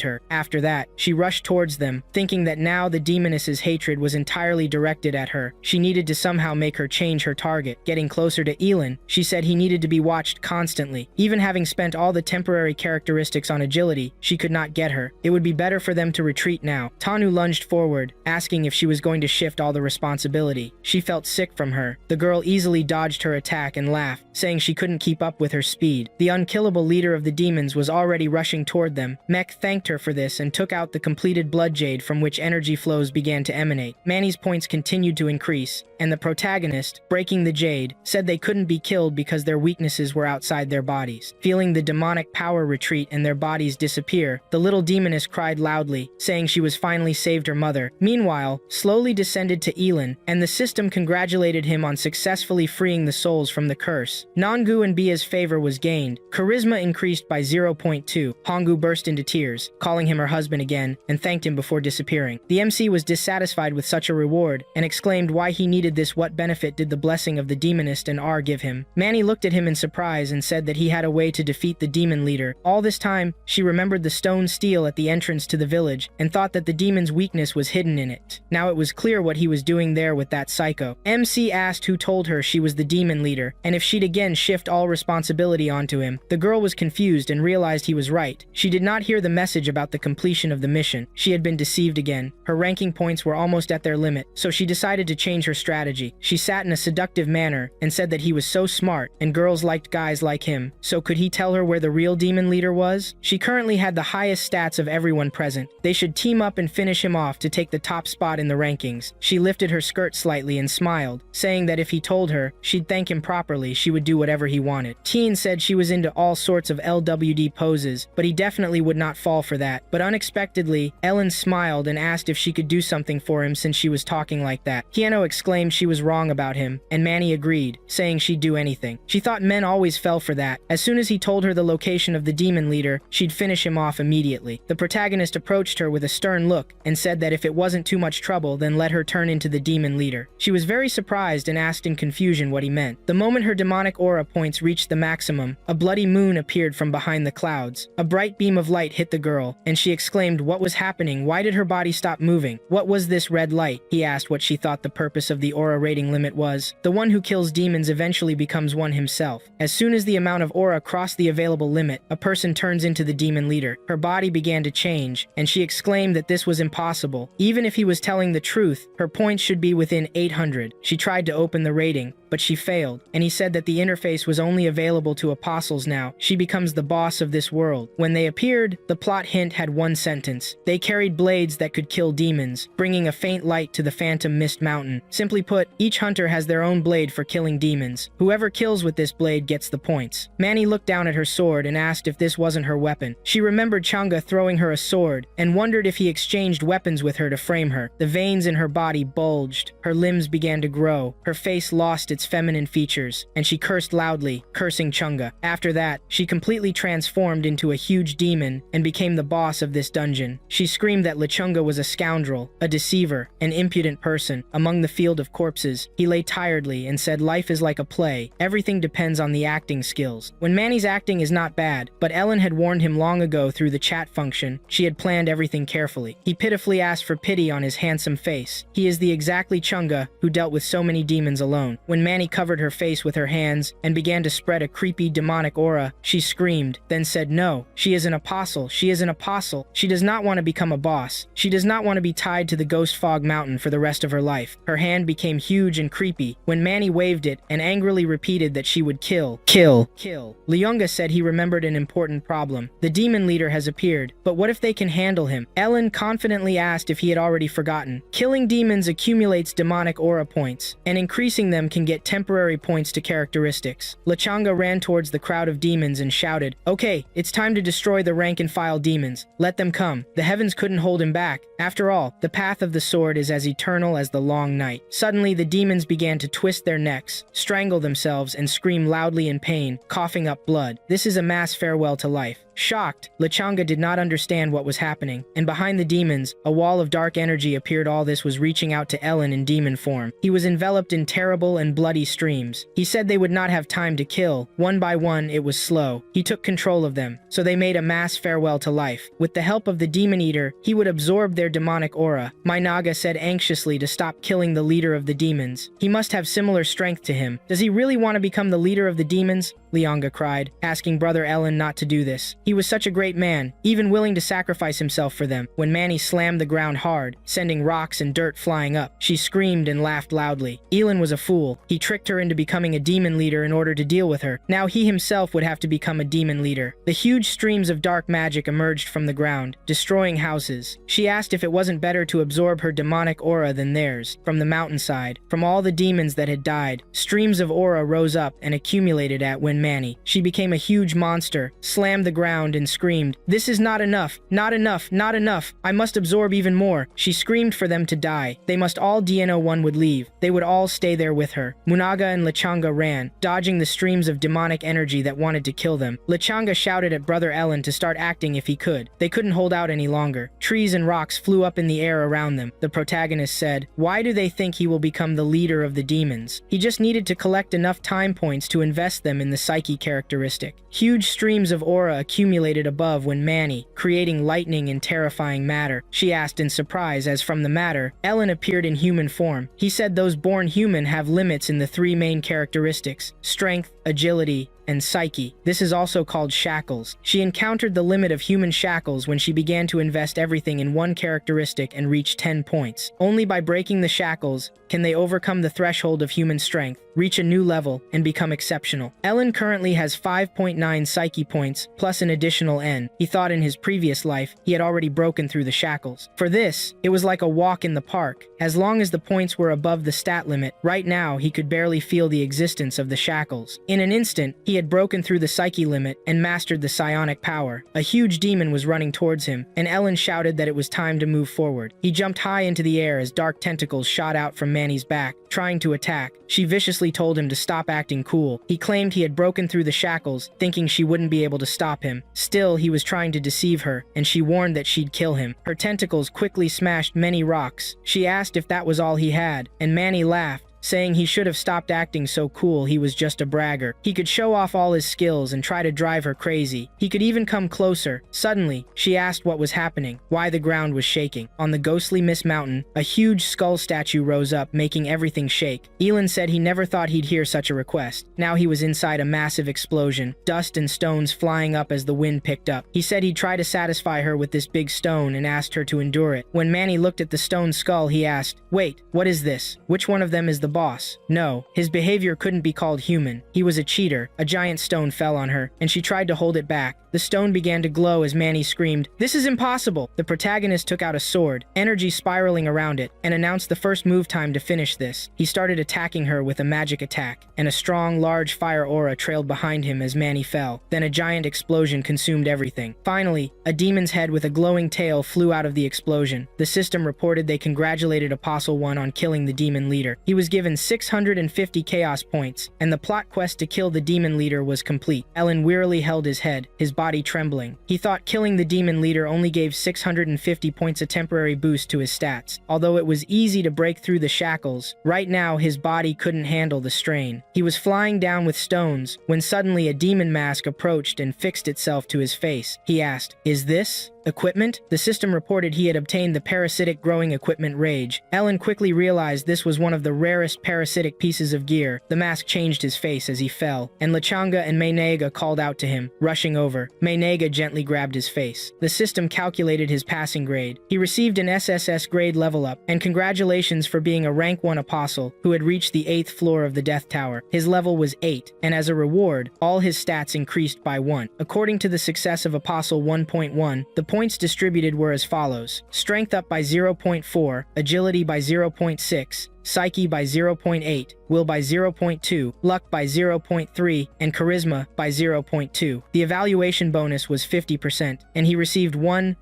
her. After that, she rushed towards them, thinking that now the demoness's hatred was entirely directed at her. She needed to somehow make her change her target. Getting closer to Yi Lin, she said he needed to be watched constantly. Even having spent all the temporary characteristics on agility, she could not get her. It would be better for them to retreat now. Tanu lunged forward, asking if she was going to shift all the responsibility. She felt sick from her. The girl easily dodged her attack and laughed, saying she couldn't keep up with her speed. The unkillable leader of the demons was already rushing toward them. Mech thanked her for this and took out the completed blood jade from which energy flows began to emanate. Manny's points continued to increase, and the protagonist, breaking the jade, said they couldn't be killed because their weaknesses were outside their bodies. Feeling the demonic power retreat and their bodies disappear, the little demoness cried loudly, saying she was finally saved her mother. Meanwhile, slowly descended to Yi Lin, and the system congratulated him on successfully freeing the souls from the curse. Nangu and Bia's favor was gained. Charisma increased by 0.2. Honggu burst into tears, calling him her husband again, and thanked him before disappearing. The MC was dissatisfied with such a reward, and exclaimed why he needed this. What benefit did the blessing of the demonist and R give him? Manny looked at him in surprise and said that he had a way to defeat the demon leader. All this time, she remembered the stone stele at the entrance to the village, and thought that the demon's weakness was hidden in it. Now it was clear what he was doing there with that psycho. MC asked who told her she was the demon leader, and if she'd again shift all responsibility onto him. The girl was confused and realized he was right. She did not hear the message about the completion of the mission. She had been deceived again. Her ranking points were almost at their limit, so she decided to change her strategy. She sat in a seductive manner and said that he was so smart and girls liked guys like him. So could he tell her where the real demon leader was? She currently had the highest stats of everyone present. They should team up and finish him off to take the top spot in the rankings. She lifted her skirt slightly and smiled, saying that if he told her she'd thank him properly, she would do whatever he wanted. Teen said she was into all sorts of LWD poses, but he definitely would not fall for that. But unexpectedly, Ellen smiled and asked if she could do something for him since she was talking like that. Kiano exclaimed she was wrong about him, and Manny agreed, saying she'd do anything. She thought men always fell for that. As soon as he told her the location of the demon leader, she'd finish him off immediately. The protagonist approached her with a stern look and said that if it wasn't too much trouble, then let her turn into the demon leader. She was very surprised and asked in confusion what he meant. The moment her demonic aura points reached the maximum, a bloody moon appeared from behind the clouds. A bright beam of light hit the girl, and she exclaimed what was happening. Why did her body stop moving? What was this red light? He asked what she thought the purpose of the aura rating limit was. The one who kills demons eventually becomes one himself. As soon as the amount of aura crossed the available limit, a person turns into the demon leader. Her body began to change, and she exclaimed that this was impossible. Even if he was telling the truth, her points should be within 800. She tried to open the rating, but she failed, and he said that the interface was only available to apostles now. She becomes the boss of this world. When they appeared, the plot hint had one sentence. They carried blades that could kill demons, bringing a faint light to the phantom mist mountain. Simply put, each hunter has their own blade for killing demons. Whoever kills with this blade gets the points. Manny looked down at her sword and asked if this wasn't her weapon. She remembered Changa throwing her a sword and wondered if he exchanged weapons with her to frame her. The veins in her body bulged. Her limbs began to grow. Her face lost its feminine features, and she cursed loudly, cursing Chunga. After that, she completely transformed into a huge demon and became the boss of this dungeon. She screamed that Lechunga was a scoundrel, a deceiver, an impudent person. Among the field of corpses, he lay tiredly and said life is like a play. Everything depends on the acting skills. When Manny's acting is not bad, but Ellen had warned him long ago through the chat function. She had planned everything carefully. He pitifully asked for pity on his handsome face. He is the exactly Chunga who dealt with so many demons alone. When Manny covered her face with her hands and began to spread a creepy demonic aura, she screamed, then said no. She is an apostle. She is an apostle. She does not want to become a boss. She does not want to be tied to the ghost fog mountain for the rest of her life. Her hand became huge and creepy when Manny waved it and angrily repeated that she would kill. Leonga said he remembered an important problem. The demon leader has appeared, but what if they can handle him? Ellen confidently asked if he had already forgotten. Killing demons accumulates demonic aura points, and increasing them can get temporary points to characteristics. Lechanga ran towards the crowd of demons and shouted, "Okay, it's time to destroy the rank-and-file demons. Let them come." The heavens couldn't hold him back. After all, the path of the sword is as eternal as the long night. Suddenly, the demons began to twist their necks, strangle themselves, and scream loudly in pain, coughing up blood. This is a mass farewell to life. Shocked, Lechanga did not understand what was happening, and behind the demons, a wall of dark energy appeared. All this was reaching out to Ellen in demon form. He was enveloped in terrible and bloody streams. He said they would not have time to kill. One by one, it was slow. He took control of them, so they made a mass farewell to life. With the help of the demon eater, he would absorb their demonic aura. Minaga said anxiously to stop killing the leader of the demons. He must have similar strength to him. Does he really want to become the leader of the demons? Leonga cried, asking Brother Ellen not to do this. He was such a great man, even willing to sacrifice himself for them. When Manny slammed the ground hard, sending rocks and dirt flying up, she screamed and laughed loudly. Yi Lin was a fool. He tricked her into becoming a demon leader in order to deal with her. Now he himself would have to become a demon leader. The huge streams of dark magic emerged from the ground, destroying houses. She asked if it wasn't better to absorb her demonic aura than theirs. From the mountainside, from all the demons that had died, streams of aura rose up and accumulated at when Manny. She became a huge monster, slammed the ground and screamed, "This is not enough, not enough, not enough. I must absorb even more." She screamed for them to die. They must all DNO1 would leave. They would all stay there with her. Munaga and Lechanga ran, dodging the streams of demonic energy that wanted to kill them. Lechanga shouted at Brother Ellen to start acting if he could. They couldn't hold out any longer. Trees and rocks flew up in the air around them. The protagonist said, "Why do they think he will become the leader of the demons? He just needed to collect enough time points to invest them in the psyche characteristic." Huge streams of aura accumulated above when Manny, creating lightning and terrifying matter. She asked in surprise as from the matter, Ellen appeared in human form. He said those born human have limits in the three main characteristics: strength, agility, and psyche. This is also called shackles. She encountered the limit of human shackles when she began to invest everything in one characteristic and reached 10 points. Only by breaking the shackles can they overcome the threshold of human strength, reach a new level, and become exceptional. Ellen currently has 5.9 psyche points, plus an additional N. He thought in his previous life, he had already broken through the shackles. For this, it was like a walk in the park. As long as the points were above the stat limit, right now he could barely feel the existence of the shackles. In an instant, he had broken through the psyche limit and mastered the psionic power. A huge demon was running towards him, and Ellen shouted that it was time to move forward. He jumped high into the air as dark tentacles shot out from Manny's back, trying to attack. She viciously told him to stop acting cool. He claimed he had broken through the shackles, thinking she wouldn't be able to stop him. Still, he was trying to deceive her, and she warned that she'd kill him. Her tentacles quickly smashed many rocks. She asked if that was all he had, and Manny laughed, saying he should have stopped acting so cool. He was just a bragger. He could show off all his skills and try to drive her crazy. He could even come closer. Suddenly, she asked what was happening, why the ground was shaking. On the ghostly Mist Mountain, a huge skull statue rose up, making everything shake. Yi Lin said he never thought he'd hear such a request. Now he was inside a massive explosion, dust and stones flying up as the wind picked up. He said he'd try to satisfy her with this big stone and asked her to endure it. When Manny looked at the stone skull, he asked, "Wait, what is this? Which one of them is the boss?" No, his behavior couldn't be called human. He was a cheater. A giant stone fell on her, and she tried to hold it back. The stone began to glow as Manny screamed, "This is impossible!" The protagonist took out a sword, energy spiraling around it, and announced the first move time to finish this. He started attacking her with a magic attack, and a strong, large fire aura trailed behind him as Manny fell. Then a giant explosion consumed everything. Finally, a demon's head with a glowing tail flew out of the explosion. The system reported they congratulated Apostle 1 on killing the demon leader. He was given 650 chaos points, and the plot quest to kill the demon leader was complete. Ellen wearily held his head. His body trembling. He thought killing the demon leader only gave 650 points a temporary boost to his stats. Although it was easy to break through the shackles, right now his body couldn't handle the strain. He was flying down with stones when suddenly a demon mask approached and fixed itself to his face. He asked, "Is this equipment?" The system reported he had obtained the parasitic growing equipment Rage. Ellen quickly realized this was one of the rarest parasitic pieces of gear. The mask changed his face as he fell, and Lechanga and Mainega called out to him, rushing over. Mainega gently grabbed his face. The system calculated his passing grade. He received an SSS grade level up, and congratulations for being a rank 1 apostle who had reached the 8th floor of the Death Tower. His level was 8, and as a reward, all his stats increased by 1. According to the success of Apostle 1.1, the points distributed were as follows: Strength up by 0.4, Agility by 0.6, Psyche by 0.8, Will by 0.2, Luck by 0.3, and Charisma by 0.2. The evaluation bonus was 50%, and he received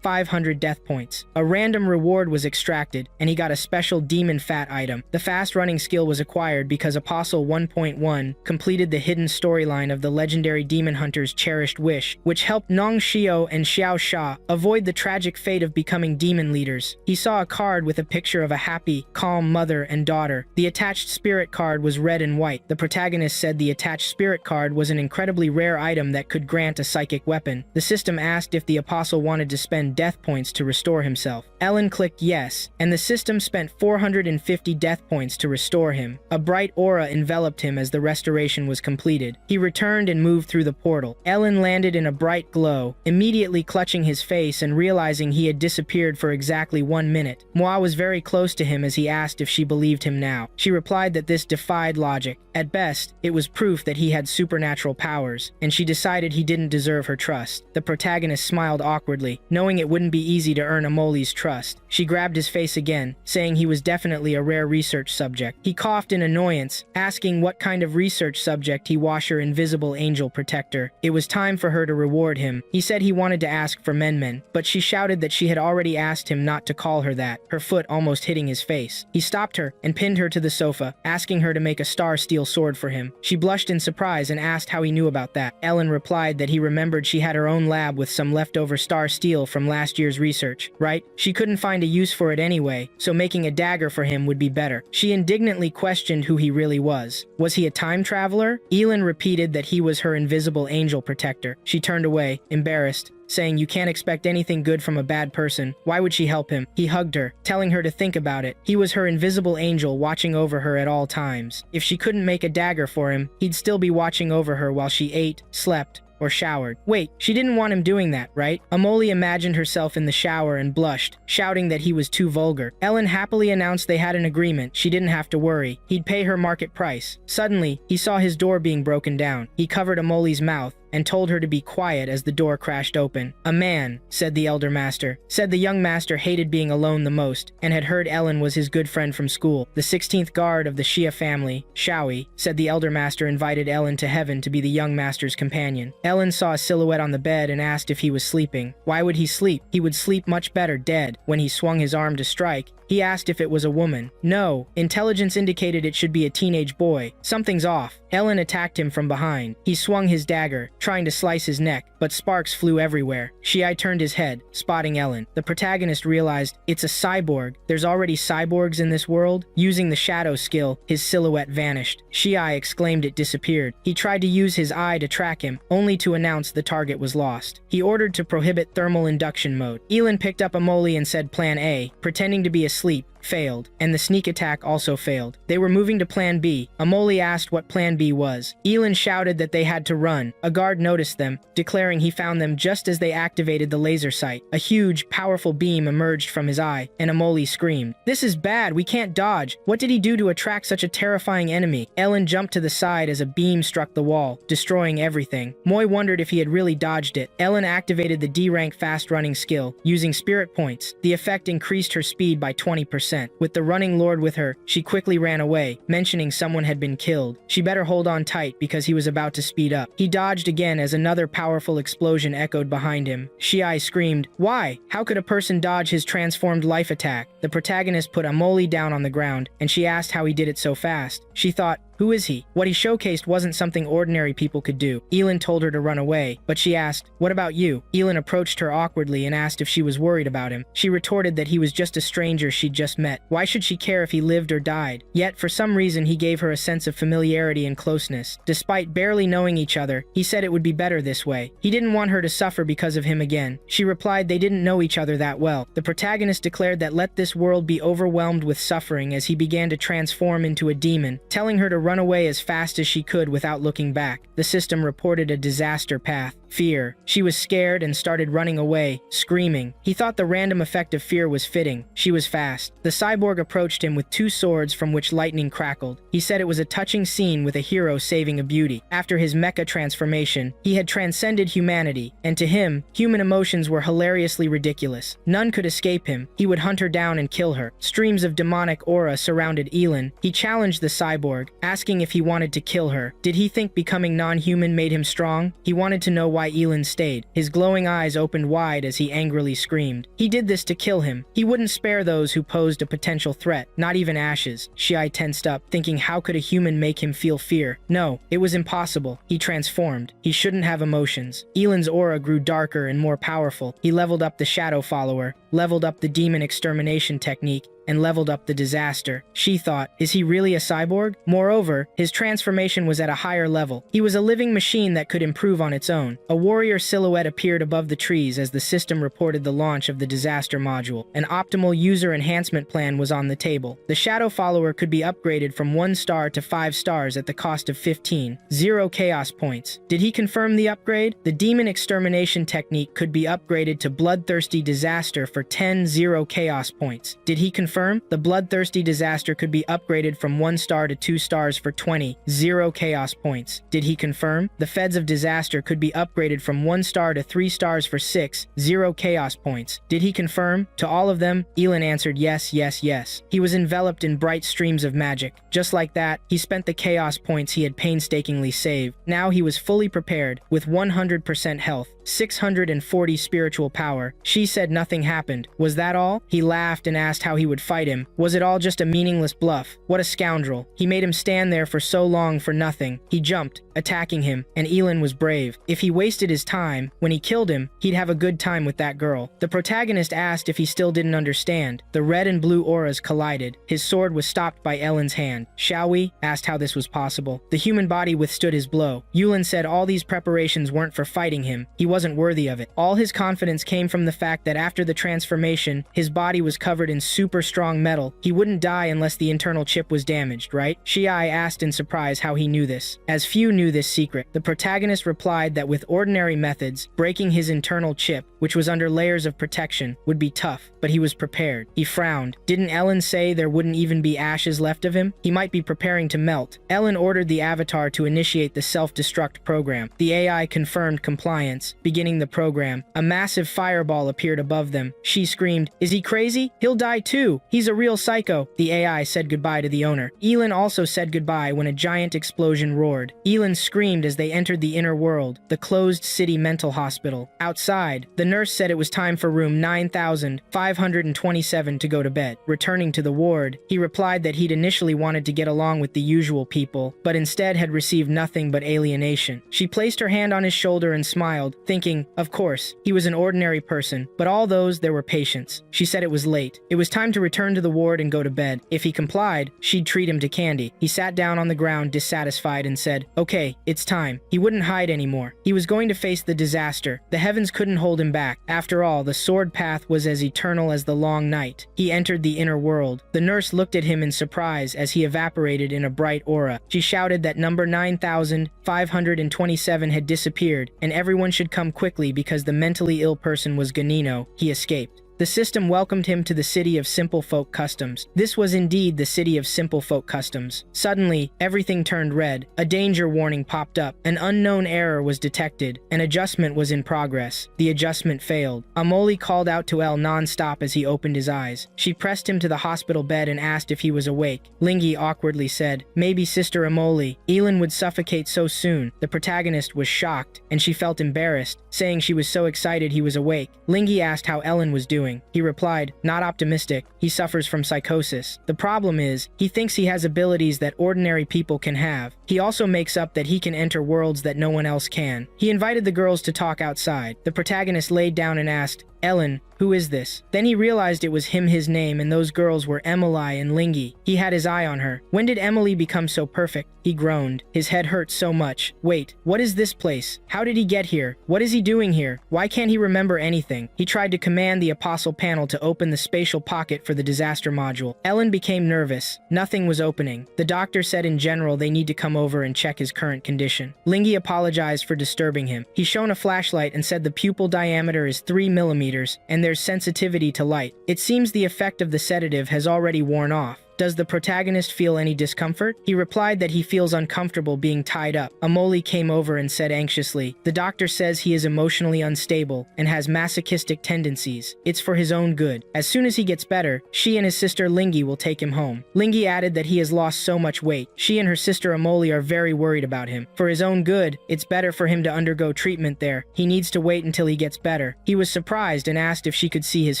500 death points. A random reward was extracted, and he got a special demon fat item. The fast running skill was acquired because Apostle 1.1 completed the hidden storyline of the legendary demon hunter's cherished wish, which helped Nong Shio and Xiao Sha avoid the tragic fate of becoming demon leaders. He saw a card with a picture of a happy, calm mother and daughter. The attached spirit card was red and white. The protagonist said the attached spirit card was an incredibly rare item that could grant a psychic weapon. The system asked if the apostle wanted to spend death points to restore himself. Ellen clicked yes, and the system spent 450 death points to restore him. A bright aura enveloped him as the restoration was completed. He returned and moved through the portal. Ellen landed in a bright glow, immediately clutching his face and realizing he had disappeared for exactly 1 minute. Moi was very close to him as he asked if she believed him now. She replied that this defied logic. At best, it was proof that he had supernatural powers, and she decided he didn't deserve her trust. The protagonist smiled awkwardly, knowing it wouldn't be easy to earn Amoli's trust. She grabbed his face again, saying he was definitely a rare research subject. He coughed in annoyance, asking what kind of research subject he was her invisible angel protector. It was time for her to reward him. He said he wanted to ask for Menmen, but she shouted that she had already asked him not to call her that, her foot almost hitting his face. He stopped her and pinned her to the sofa, asking her to make a star steel sword for him. She blushed in surprise and asked how he knew about that. Ellen replied that he remembered she had her own lab with some leftover star steel from last year's research, right? She couldn't find a use for it anyway, so making a dagger for him would be better. She indignantly questioned who he really was. Was he a time traveler? Yi Lin repeated that he was her invisible angel protector. She turned away, embarrassed, saying you can't expect anything good from a bad person. Why would she help him? He hugged her, telling her to think about it. He was her invisible angel watching over her at all times. If she couldn't make a dagger for him, he'd still be watching over her while she ate, slept, or showered. Wait, she didn't want him doing that, right? Amoli imagined herself in the shower and blushed, shouting that he was too vulgar. Ellen happily announced they had an agreement. She didn't have to worry. He'd pay her market price. Suddenly, he saw his door being broken down. He covered Amoli's mouth and told her to be quiet as the door crashed open. "A man," said the elder master. Said the young master hated being alone the most, and had heard Ellen was his good friend from school. The 16th guard of the Xia family, Shaoi, said the elder master invited Ellen to heaven to be the young master's companion. Ellen saw a silhouette on the bed and asked if he was sleeping. Why would he sleep? He would sleep much better dead. When he swung his arm to strike, he asked if it was a woman. No, intelligence indicated it should be a teenage boy. Something's off. Ellen attacked him from behind. He swung his dagger, trying to slice his neck, but sparks flew everywhere. Shiai turned his head, spotting Ellen. The protagonist realized, it's a cyborg. There's already cyborgs in this world. Using the shadow skill, his silhouette vanished. Shiai exclaimed it disappeared. He tried to use his eye to track him, only to announce the target was lost. He ordered to prohibit thermal induction mode. Yi Lin picked up Amoli and said Plan A, pretending to be asleep, failed, and the sneak attack also failed. They were moving to Plan B. Amoli asked what Plan B was. Yi Lin shouted that they had to run. A guard noticed them, declaring he found them just as they activated the laser sight. A huge, powerful beam emerged from his eye, and Amoli screamed, "This is bad, we can't dodge. What did he do to attract such a terrifying enemy?" Ellen jumped to the side as a beam struck the wall, destroying everything. Moy wondered if he had really dodged it. Ellen activated the D-rank fast-running skill, using spirit points. The effect increased her speed by 20%. With the running lord with her, she quickly ran away, mentioning someone had been killed. She better hold on tight because he was about to speed up. He dodged again as another powerful explosion echoed behind him. Shiai screamed, "Why? How could a person dodge his transformed life attack?" The protagonist put Amoli down on the ground, and she asked how he did it so fast. She thought, who is he? What he showcased wasn't something ordinary people could do. Yi Lin told her to run away, but she asked, what about you? Yi Lin approached her awkwardly and asked if she was worried about him. She retorted that he was just a stranger she'd just met. Why should she care if he lived or died? Yet, for some reason, he gave her a sense of familiarity and closeness. Despite barely knowing each other, he said it would be better this way. He didn't want her to suffer because of him again. She replied they didn't know each other that well. The protagonist declared that let this world be overwhelmed with suffering as he began to transform into a demon, telling her to run away as fast as she could without looking back. The system reported a disaster path. Fear. She was scared and started running away, screaming. He thought the random effect of fear was fitting. She was fast. The cyborg approached him with 2 swords from which lightning crackled. He said it was a touching scene with a hero saving a beauty. After his mecha transformation, he had transcended humanity, and to him, human emotions were hilariously ridiculous. None could escape him. He would hunt her down and kill her. Streams of demonic aura surrounded Yi Lin. He challenged the cyborg, asking if he wanted to kill her. Did he think becoming non-human made him strong? He wanted to know why Yi Lin stayed. His glowing eyes opened wide as he angrily screamed. He did this to kill him. He wouldn't spare those who posed a potential threat, not even Ashes. Shai tensed up, thinking how could a human make him feel fear? No, it was impossible. He transformed. He shouldn't have emotions. Yi Lin's aura grew darker and more powerful. He leveled up the Shadow Follower, leveled up the Demon Extermination technique, and leveled up the disaster. She thought, is he really a cyborg? Moreover, his transformation was at a higher level. He was a living machine that could improve on its own. A warrior silhouette appeared above the trees as the system reported the launch of the disaster module. An optimal user enhancement plan was on the table. The Shadow Follower could be upgraded from 1 star to 5 stars at the cost of 15, 0 chaos points. Did he confirm the upgrade? The Demon Extermination technique could be upgraded to Bloodthirsty Disaster for 10, 0 chaos points. Did he confirm? The Bloodthirsty Disaster could be upgraded from 1 star to 2 stars for 20, 0 chaos points. Did he confirm? The Feds of Disaster could be upgraded from 1 star to 3 stars for 6, 0 chaos points. Did he confirm? To all of them, Yi Lin answered yes, yes, yes. He was enveloped in bright streams of magic. Just like that, he spent the chaos points he had painstakingly saved. Now he was fully prepared, with 100% health, 640 spiritual power. She said nothing happened. Was that all? He laughed and asked how he would fight him. Was it all just a meaningless bluff? What a scoundrel. He made him stand there for so long for nothing. He jumped, attacking him, and Yi Lin was brave. If he wasted his time, when he killed him, he'd have a good time with that girl. The protagonist asked if he still didn't understand. The red and blue auras collided. His sword was stopped by Ellen's hand. Shall we? Asked how this was possible. The human body withstood his blow. Yi Lin said all these preparations weren't for fighting him. He wasn't worthy of it. All his confidence came from the fact that after the transformation, his body was covered in super strong metal. He wouldn't die unless the internal chip was damaged, right? Shai asked in surprise how he knew this. As few knew this secret, the protagonist replied that with ordinary methods, breaking his internal chip, which was under layers of protection, would be tough, but he was prepared. He frowned. Didn't Ellen say there wouldn't even be ashes left of him? He might be preparing to melt. Ellen ordered the avatar to initiate the self-destruct program. The AI confirmed compliance, beginning the program. A massive fireball appeared above them. She screamed, "Is he crazy? He'll die too. He's a real psycho." The AI said goodbye to the owner. Yi Lin also said goodbye when a giant explosion roared. Yi Lin screamed as they entered the inner world, the closed city mental hospital. Outside, the nurse said it was time for room 9527 to go to bed. Returning to the ward, he replied that he'd initially wanted to get along with the usual people, but instead had received nothing but alienation. She placed her hand on his shoulder and smiled, thinking, of course, he was an ordinary person, but all those there were patients. She said it was late. It was time to return to the ward and go to bed. If he complied, she'd treat him to candy. He sat down on the ground dissatisfied and said, okay, it's time. He wouldn't hide anymore. He was going to face the disaster. The heavens couldn't hold him back. After all, the sword path was as eternal as the long night. He entered the inner world. The nurse looked at him in surprise as he evaporated in a bright aura. She shouted that number 9527 had disappeared, and everyone should come quickly because the mentally ill person was Ganino. He escaped. The system welcomed him to the city of Simple Folk Customs. This was indeed the city of Simple Folk Customs. Suddenly, everything turned red. A danger warning popped up. An unknown error was detected. An adjustment was in progress. The adjustment failed. Amoli called out to El non-stop as he opened his eyes. She pressed him to the hospital bed and asked if he was awake. Lingi awkwardly said, maybe Sister Amoli. Yi Lin would suffocate so soon. The protagonist was shocked, and she felt embarrassed, saying she was so excited he was awake. Lingi asked how Ellen was doing. doing? He replied, not optimistic. He suffers from psychosis. The problem is, he thinks he has abilities that ordinary people can have. He also makes up that he can enter worlds that no one else can. He invited the girls to talk outside. The protagonist laid down and asked, Ellen, who is this? Then he realized it was his name, and those girls were Emily and Lingy. He had his eye on her. When did Emily become so perfect? He groaned. His head hurt so much. Wait, what is this place? How did he get here? What is he doing here? Why can't he remember anything? He tried to command the apostle panel to open the spatial pocket for the disaster module. Ellen became nervous. Nothing was opening. The doctor said in general they need to come over and check his current condition. Lingy apologized for disturbing him. He shone a flashlight and said the pupil diameter is 3 millimeters and there's sensitivity to light. It seems the effect of the sedative has already worn off. Does the protagonist feel any discomfort? He replied that he feels uncomfortable being tied up. Amoli came over and said anxiously, the doctor says he is emotionally unstable and has masochistic tendencies. It's for his own good. As soon as he gets better, she and his sister Lingy will take him home. Lingy added that he has lost so much weight. She and her sister Amoli are very worried about him. For his own good, it's better for him to undergo treatment there. He needs to wait until he gets better. He was surprised and asked if she could see his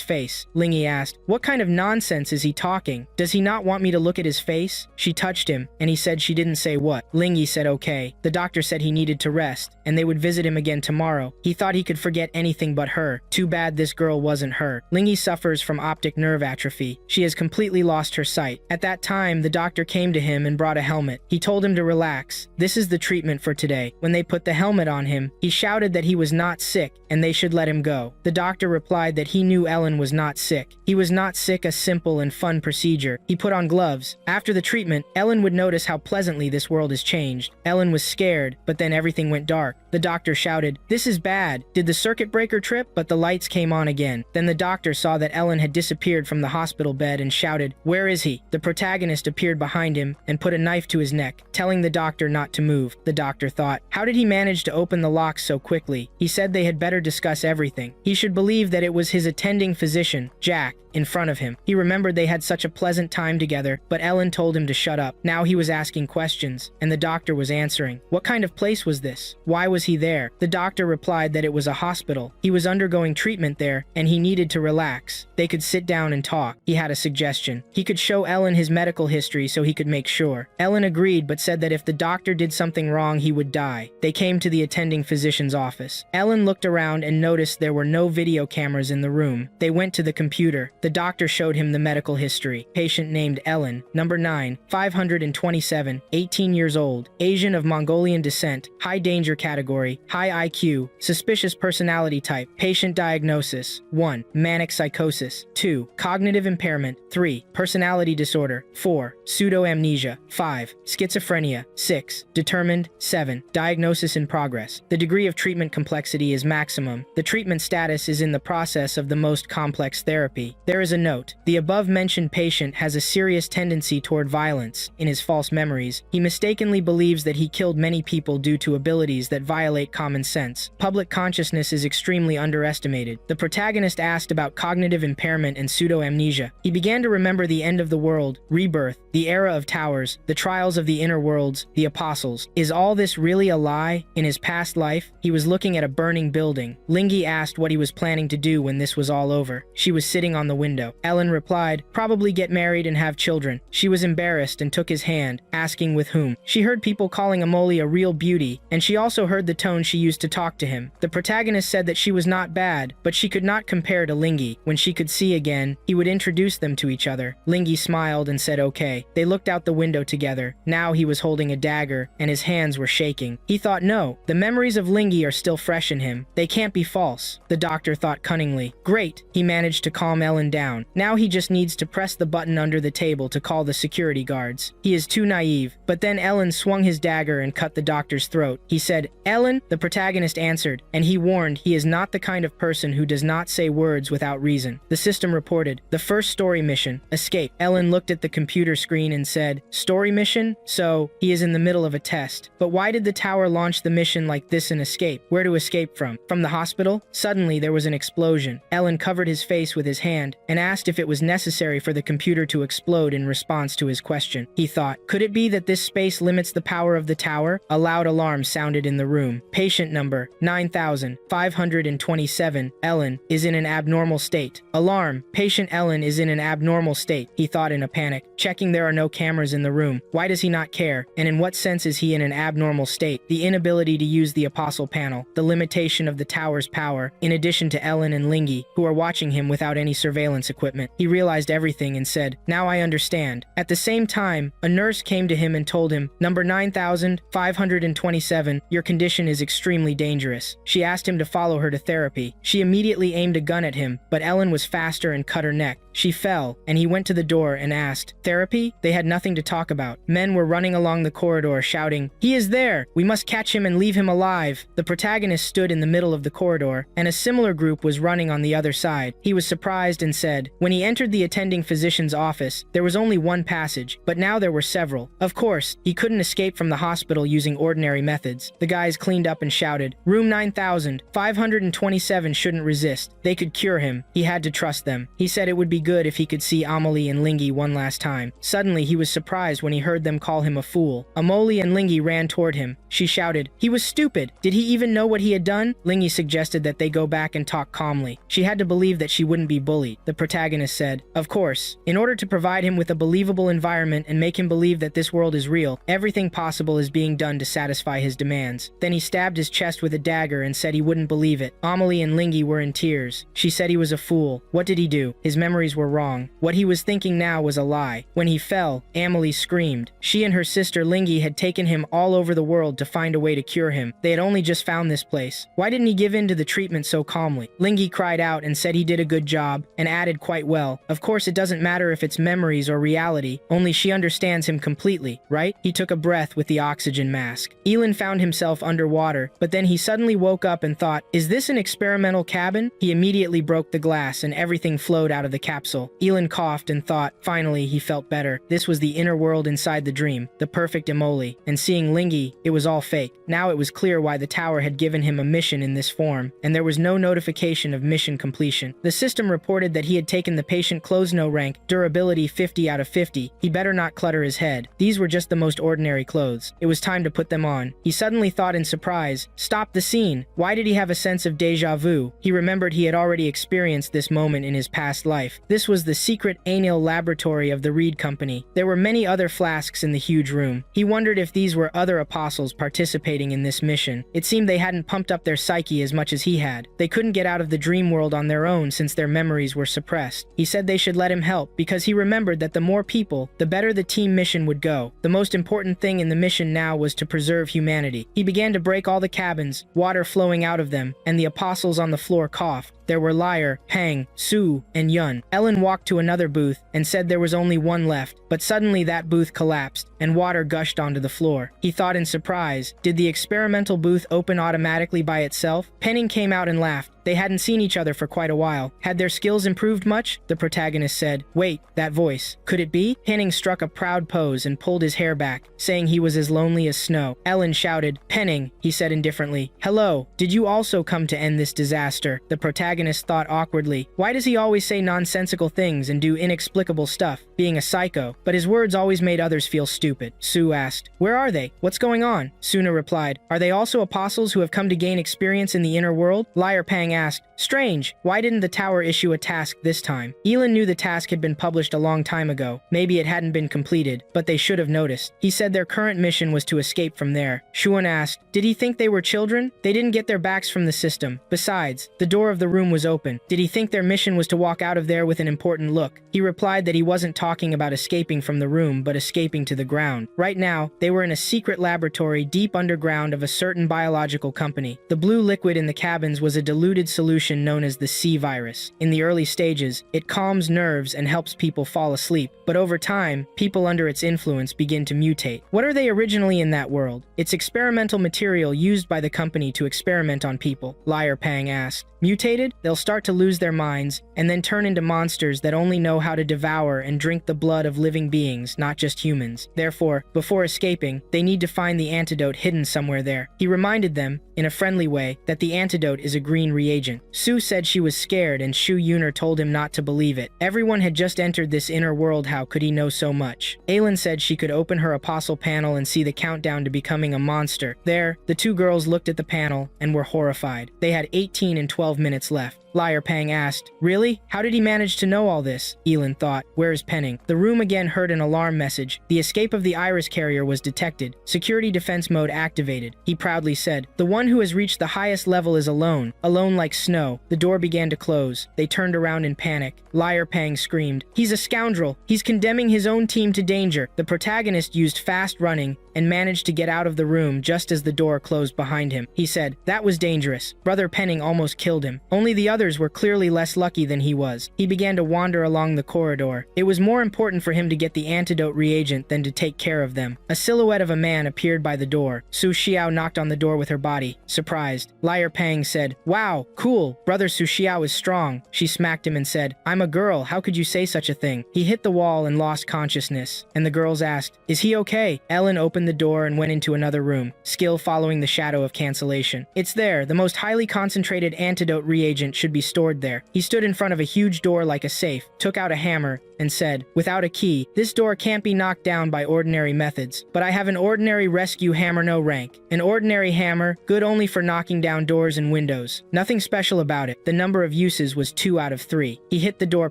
face. Lingy asked, what kind of nonsense is he talking? Does he not want me to look at his face? She touched him, and he said she didn't say what. Lingy said okay. The doctor said he needed to rest, and they would visit him again tomorrow. He thought he could forget anything but her. Too bad this girl wasn't her. Lingy suffers from optic nerve atrophy. She has completely lost her sight. At that time, the doctor came to him and brought a helmet. He told him to relax. This is the treatment for today. When they put the helmet on him, he shouted that he was not sick, and they should let him go. The doctor replied that he knew Ellen was not sick. He was not sick, a simple and fun procedure. He put on gloves. After the treatment, Ellen would notice how pleasantly this world has changed. Ellen was scared, but then everything went dark. The doctor shouted, this is bad. Did the circuit breaker trip? But the lights came on again. Then the doctor saw that Ellen had disappeared from the hospital bed and shouted, where is he? The protagonist appeared behind him and put a knife to his neck, telling the doctor not to move. The doctor thought, how did he manage to open the locks so quickly? He said they had better discuss everything. He should believe that it was his attending physician, Jack, in front of him. He remembered they had such a pleasant time together, but Ellen told him to shut up. Now he was asking questions, and the doctor was answering. What kind of place was this? Why was he there? The doctor replied that it was a hospital. He was undergoing treatment there, and he needed to relax. They could sit down and talk. He had a suggestion. He could show Ellen his medical history so he could make sure. Ellen agreed, but said that if the doctor did something wrong, he would die. They came to the attending physician's office. Ellen looked around and noticed there were no video cameras in the room. They went to the computer. The doctor showed him the medical history. Patient named Ellen, number 9, 527, 18 years old, Asian of Mongolian descent, high danger category, high IQ, suspicious personality type. Patient diagnosis: 1. Manic psychosis. 2. Cognitive impairment. 3. Personality disorder. 4. Pseudo-amnesia. 5. Schizophrenia. 6. Determined. 7. Diagnosis in progress. The degree of treatment complexity is maximum. The treatment status is in the process of the most complex therapy. There is a note. The above-mentioned patient has a serious tendency toward violence. In his false memories, he mistakenly believes that he killed many people due to abilities that violate common sense. Public consciousness is extremely underestimated. The protagonist asked about cognitive impairment and pseudo-amnesia. He began to remember the end of the world, rebirth, the era of towers, the trials of the inner worlds, the apostles. Is all this really a lie? In his past life, he was looking at a burning building. Lingy asked what he was planning to do when this was all over. She was sitting on the window. Ellen replied, probably get married and have children. She was embarrassed and took his hand, asking with whom. She heard people calling Amoli a real beauty, and she also heard the tone she used to talk to him. The protagonist said that she was not bad, but she could not compare to Lingy. When she could see again, he would introduce them to each other. Lingy smiled and said okay. They looked out the window together. Now he was holding a dagger, and his hands were shaking. He thought, no, the memories of Lingy are still fresh in him. They can't be false. The doctor thought cunningly. Great, he managed to calm Ellen down. Now he just needs to press the button under the table to call the security guards. He is too naive. But then Ellen swung his dagger and cut the doctor's throat. He said, Ellen? The protagonist answered, and he warned he is not the kind of person who does not say words without reason. The system reported, the first story mission, escape. Ellen looked at the computer screen screen and said, "Story mission? So, he is in the middle of a test. But why did the tower launch the mission like this and escape? Where to escape from? From the hospital?" Suddenly, there was an explosion. Ellen covered his face with his hand and asked if it was necessary for the computer to explode in response to his question. He thought, could it be that this space limits the power of the tower? A loud alarm sounded in the room. Patient number 9527, Ellen, is in an abnormal state. Alarm, patient Ellen is in an abnormal state, he thought in a panic, checking there are no cameras in the room. Why does he not care? And in what sense is he in an abnormal state? The inability to use the apostle panel, the limitation of the tower's power, in addition to Ellen and Lingy, who are watching him without any surveillance equipment. He realized everything and said, "Now I understand." At the same time, a nurse came to him and told him, "Number 9527, your condition is extremely dangerous." She asked him to follow her to therapy. She immediately aimed a gun at him, but Ellen was faster and cut her neck. She fell, and he went to the door and asked, "Therapy?" They had nothing to talk about. Men were running along the corridor shouting, "He is there! We must catch him and leave him alive!" The protagonist stood in the middle of the corridor, and a similar group was running on the other side. He was surprised and said, when he entered the attending physician's office, there was only one passage, but now there were several. Of course, he couldn't escape from the hospital using ordinary methods. The guys cleaned up and shouted, "Room 9527 shouldn't resist. They could cure him. He had to trust them." He said it would be good if he could see Amelie and Lingy one last time. Suddenly, he was surprised when he heard them call him a fool. Amelie and Lingy ran toward him. She shouted, "He was stupid! Did he even know what he had done?" Lingy suggested that they go back and talk calmly. She had to believe that she wouldn't be bullied. The protagonist said, "Of course. In order to provide him with a believable environment and make him believe that this world is real, everything possible is being done to satisfy his demands." Then he stabbed his chest with a dagger and said he wouldn't believe it. Amelie and Lingy were in tears. She said he was a fool. What did he do? His memories were wrong. What he was thinking now was a lie. When he fell, Amelie screamed. She and her sister Lingy had taken him all over the world to find a way to cure him. They had only just found this place. Why didn't he give in to the treatment so calmly? Lingy cried out and said he did a good job, and added quite well, "Of course it doesn't matter if it's memories or reality, only she understands him completely, right?" He took a breath with the oxygen mask. Yi Lin found himself underwater, but then he suddenly woke up and thought, "Is this an experimental cabin?" He immediately broke the glass and everything flowed out of the capsule. Yi Lin coughed and thought, finally he felt better. This was the inner world inside the dream, the perfect Emoli. And seeing Lingy, it was all fake. Now it was clear why the tower had given him a mission in this form, and there was no notification of mission completion. The system reported that he had taken the patient clothes no rank, durability 50 out of 50. He better not clutter his head. These were just the most ordinary clothes. It was time to put them on. He suddenly thought in surprise, stop the scene. Why did he have a sense of deja vu? He remembered he had already experienced this moment in his past life. This was the secret anal laboratory of the Reed Company. There were many other flasks in the huge room. He wondered if these were other apostles participating in this mission. It seemed they hadn't pumped up their psyche as much as he had. They couldn't get out of the dream world on their own since their memories were suppressed. He said they should let him help because he remembered that the more people, the better the team mission would go. The most important thing in the mission now was to preserve humanity. He began to break all the cabins, water flowing out of them, and the apostles on the floor coughed. There were Liar, Hang, Su, and Yun. Ellen walked to another booth and said there was only one left, but suddenly that booth collapsed and water gushed onto the floor. He thought in surprise, did the experimental booth open automatically by itself? Penning came out and laughed. They hadn't seen each other for quite a while. Had their skills improved much? The protagonist said. Wait, that voice. Could it be? Penning struck a proud pose and pulled his hair back, saying he was as lonely as snow. Ellen shouted, Penning, he said indifferently. Hello, did you also come to end this disaster? The protagonist thought awkwardly. Why does he always say nonsensical things and do inexplicable stuff? Being a psycho. But his words always made others feel stupid. Sue asked, where are they? What's going on? Suna replied, are they also apostles who have come to gain experience in the inner world? Liar Pang asked, strange, why didn't the tower issue a task this time? Yi Lin knew the task had been published a long time ago. Maybe it hadn't been completed, but they should have noticed. He said their current mission was to escape from there. Shuan asked, did he think they were children? They didn't get their backs from the system. Besides, the door of the room was open. Did he think their mission was to walk out of there with an important look? He replied that he wasn't talking about escaping from the room, but escaping to the ground. Right now, they were in a secret laboratory deep underground of a certain biological company. The blue liquid in the cabins was a diluted mutated solution known as the C virus. In the early stages, it calms nerves and helps people fall asleep, but over time, people under its influence begin to mutate. What are they originally in that world? It's experimental material used by the company to experiment on people, Liar Pang asked. Mutated, they'll start to lose their minds, and then turn into monsters that only know how to devour and drink the blood of living beings, not just humans. Therefore, before escaping, they need to find the antidote hidden somewhere there. He reminded them, in a friendly way, that the antidote is a green reagent. Su said she was scared and Shu Yuner told him not to believe it. Everyone had just entered this inner world, how could he know so much? Yi Lin said she could open her apostle panel and see the countdown to becoming a monster. There, the two girls looked at the panel and were horrified. They had 18 and 12 minutes left. Liar Pang asked, "Really? How did he manage to know all this?" Yi Lin thought, "Where is Penning?" The room again heard an alarm message. The escape of the Iris carrier was detected. Security defense mode activated. He proudly said, "The one who has reached the highest level is alone. Alone like snow." The door began to close. They turned around in panic. Liar Pang screamed, "He's a scoundrel! He's condemning his own team to danger!" The protagonist used fast running and managed to get out of the room just as the door closed behind him. He said, "That was dangerous. Brother Penning almost killed him. Only the others were clearly less lucky than he was." He began to wander along the corridor. It was more important for him to get the antidote reagent than to take care of them. A silhouette of a man appeared by the door. Su Xiao knocked on the door with her body, surprised. Liar Pang said, "Wow, cool. Brother Su Xiao is strong." She smacked him and said, "I'm a girl. How could you say such a thing?" He hit the wall and lost consciousness, and the girls asked, "Is he okay?" Ellen opened the door and went into another room, skill following the shadow of cancellation. "It's there. The most highly concentrated antidote reagent should be stored there." He stood in front of a huge door like a safe, took out a hammer, and said, "Without a key, this door can't be knocked down by ordinary methods. But I have an ordinary rescue hammer, no rank. An ordinary hammer, good only for knocking down doors and windows. Nothing special about it." The number of uses was 2 out of 3. He hit the door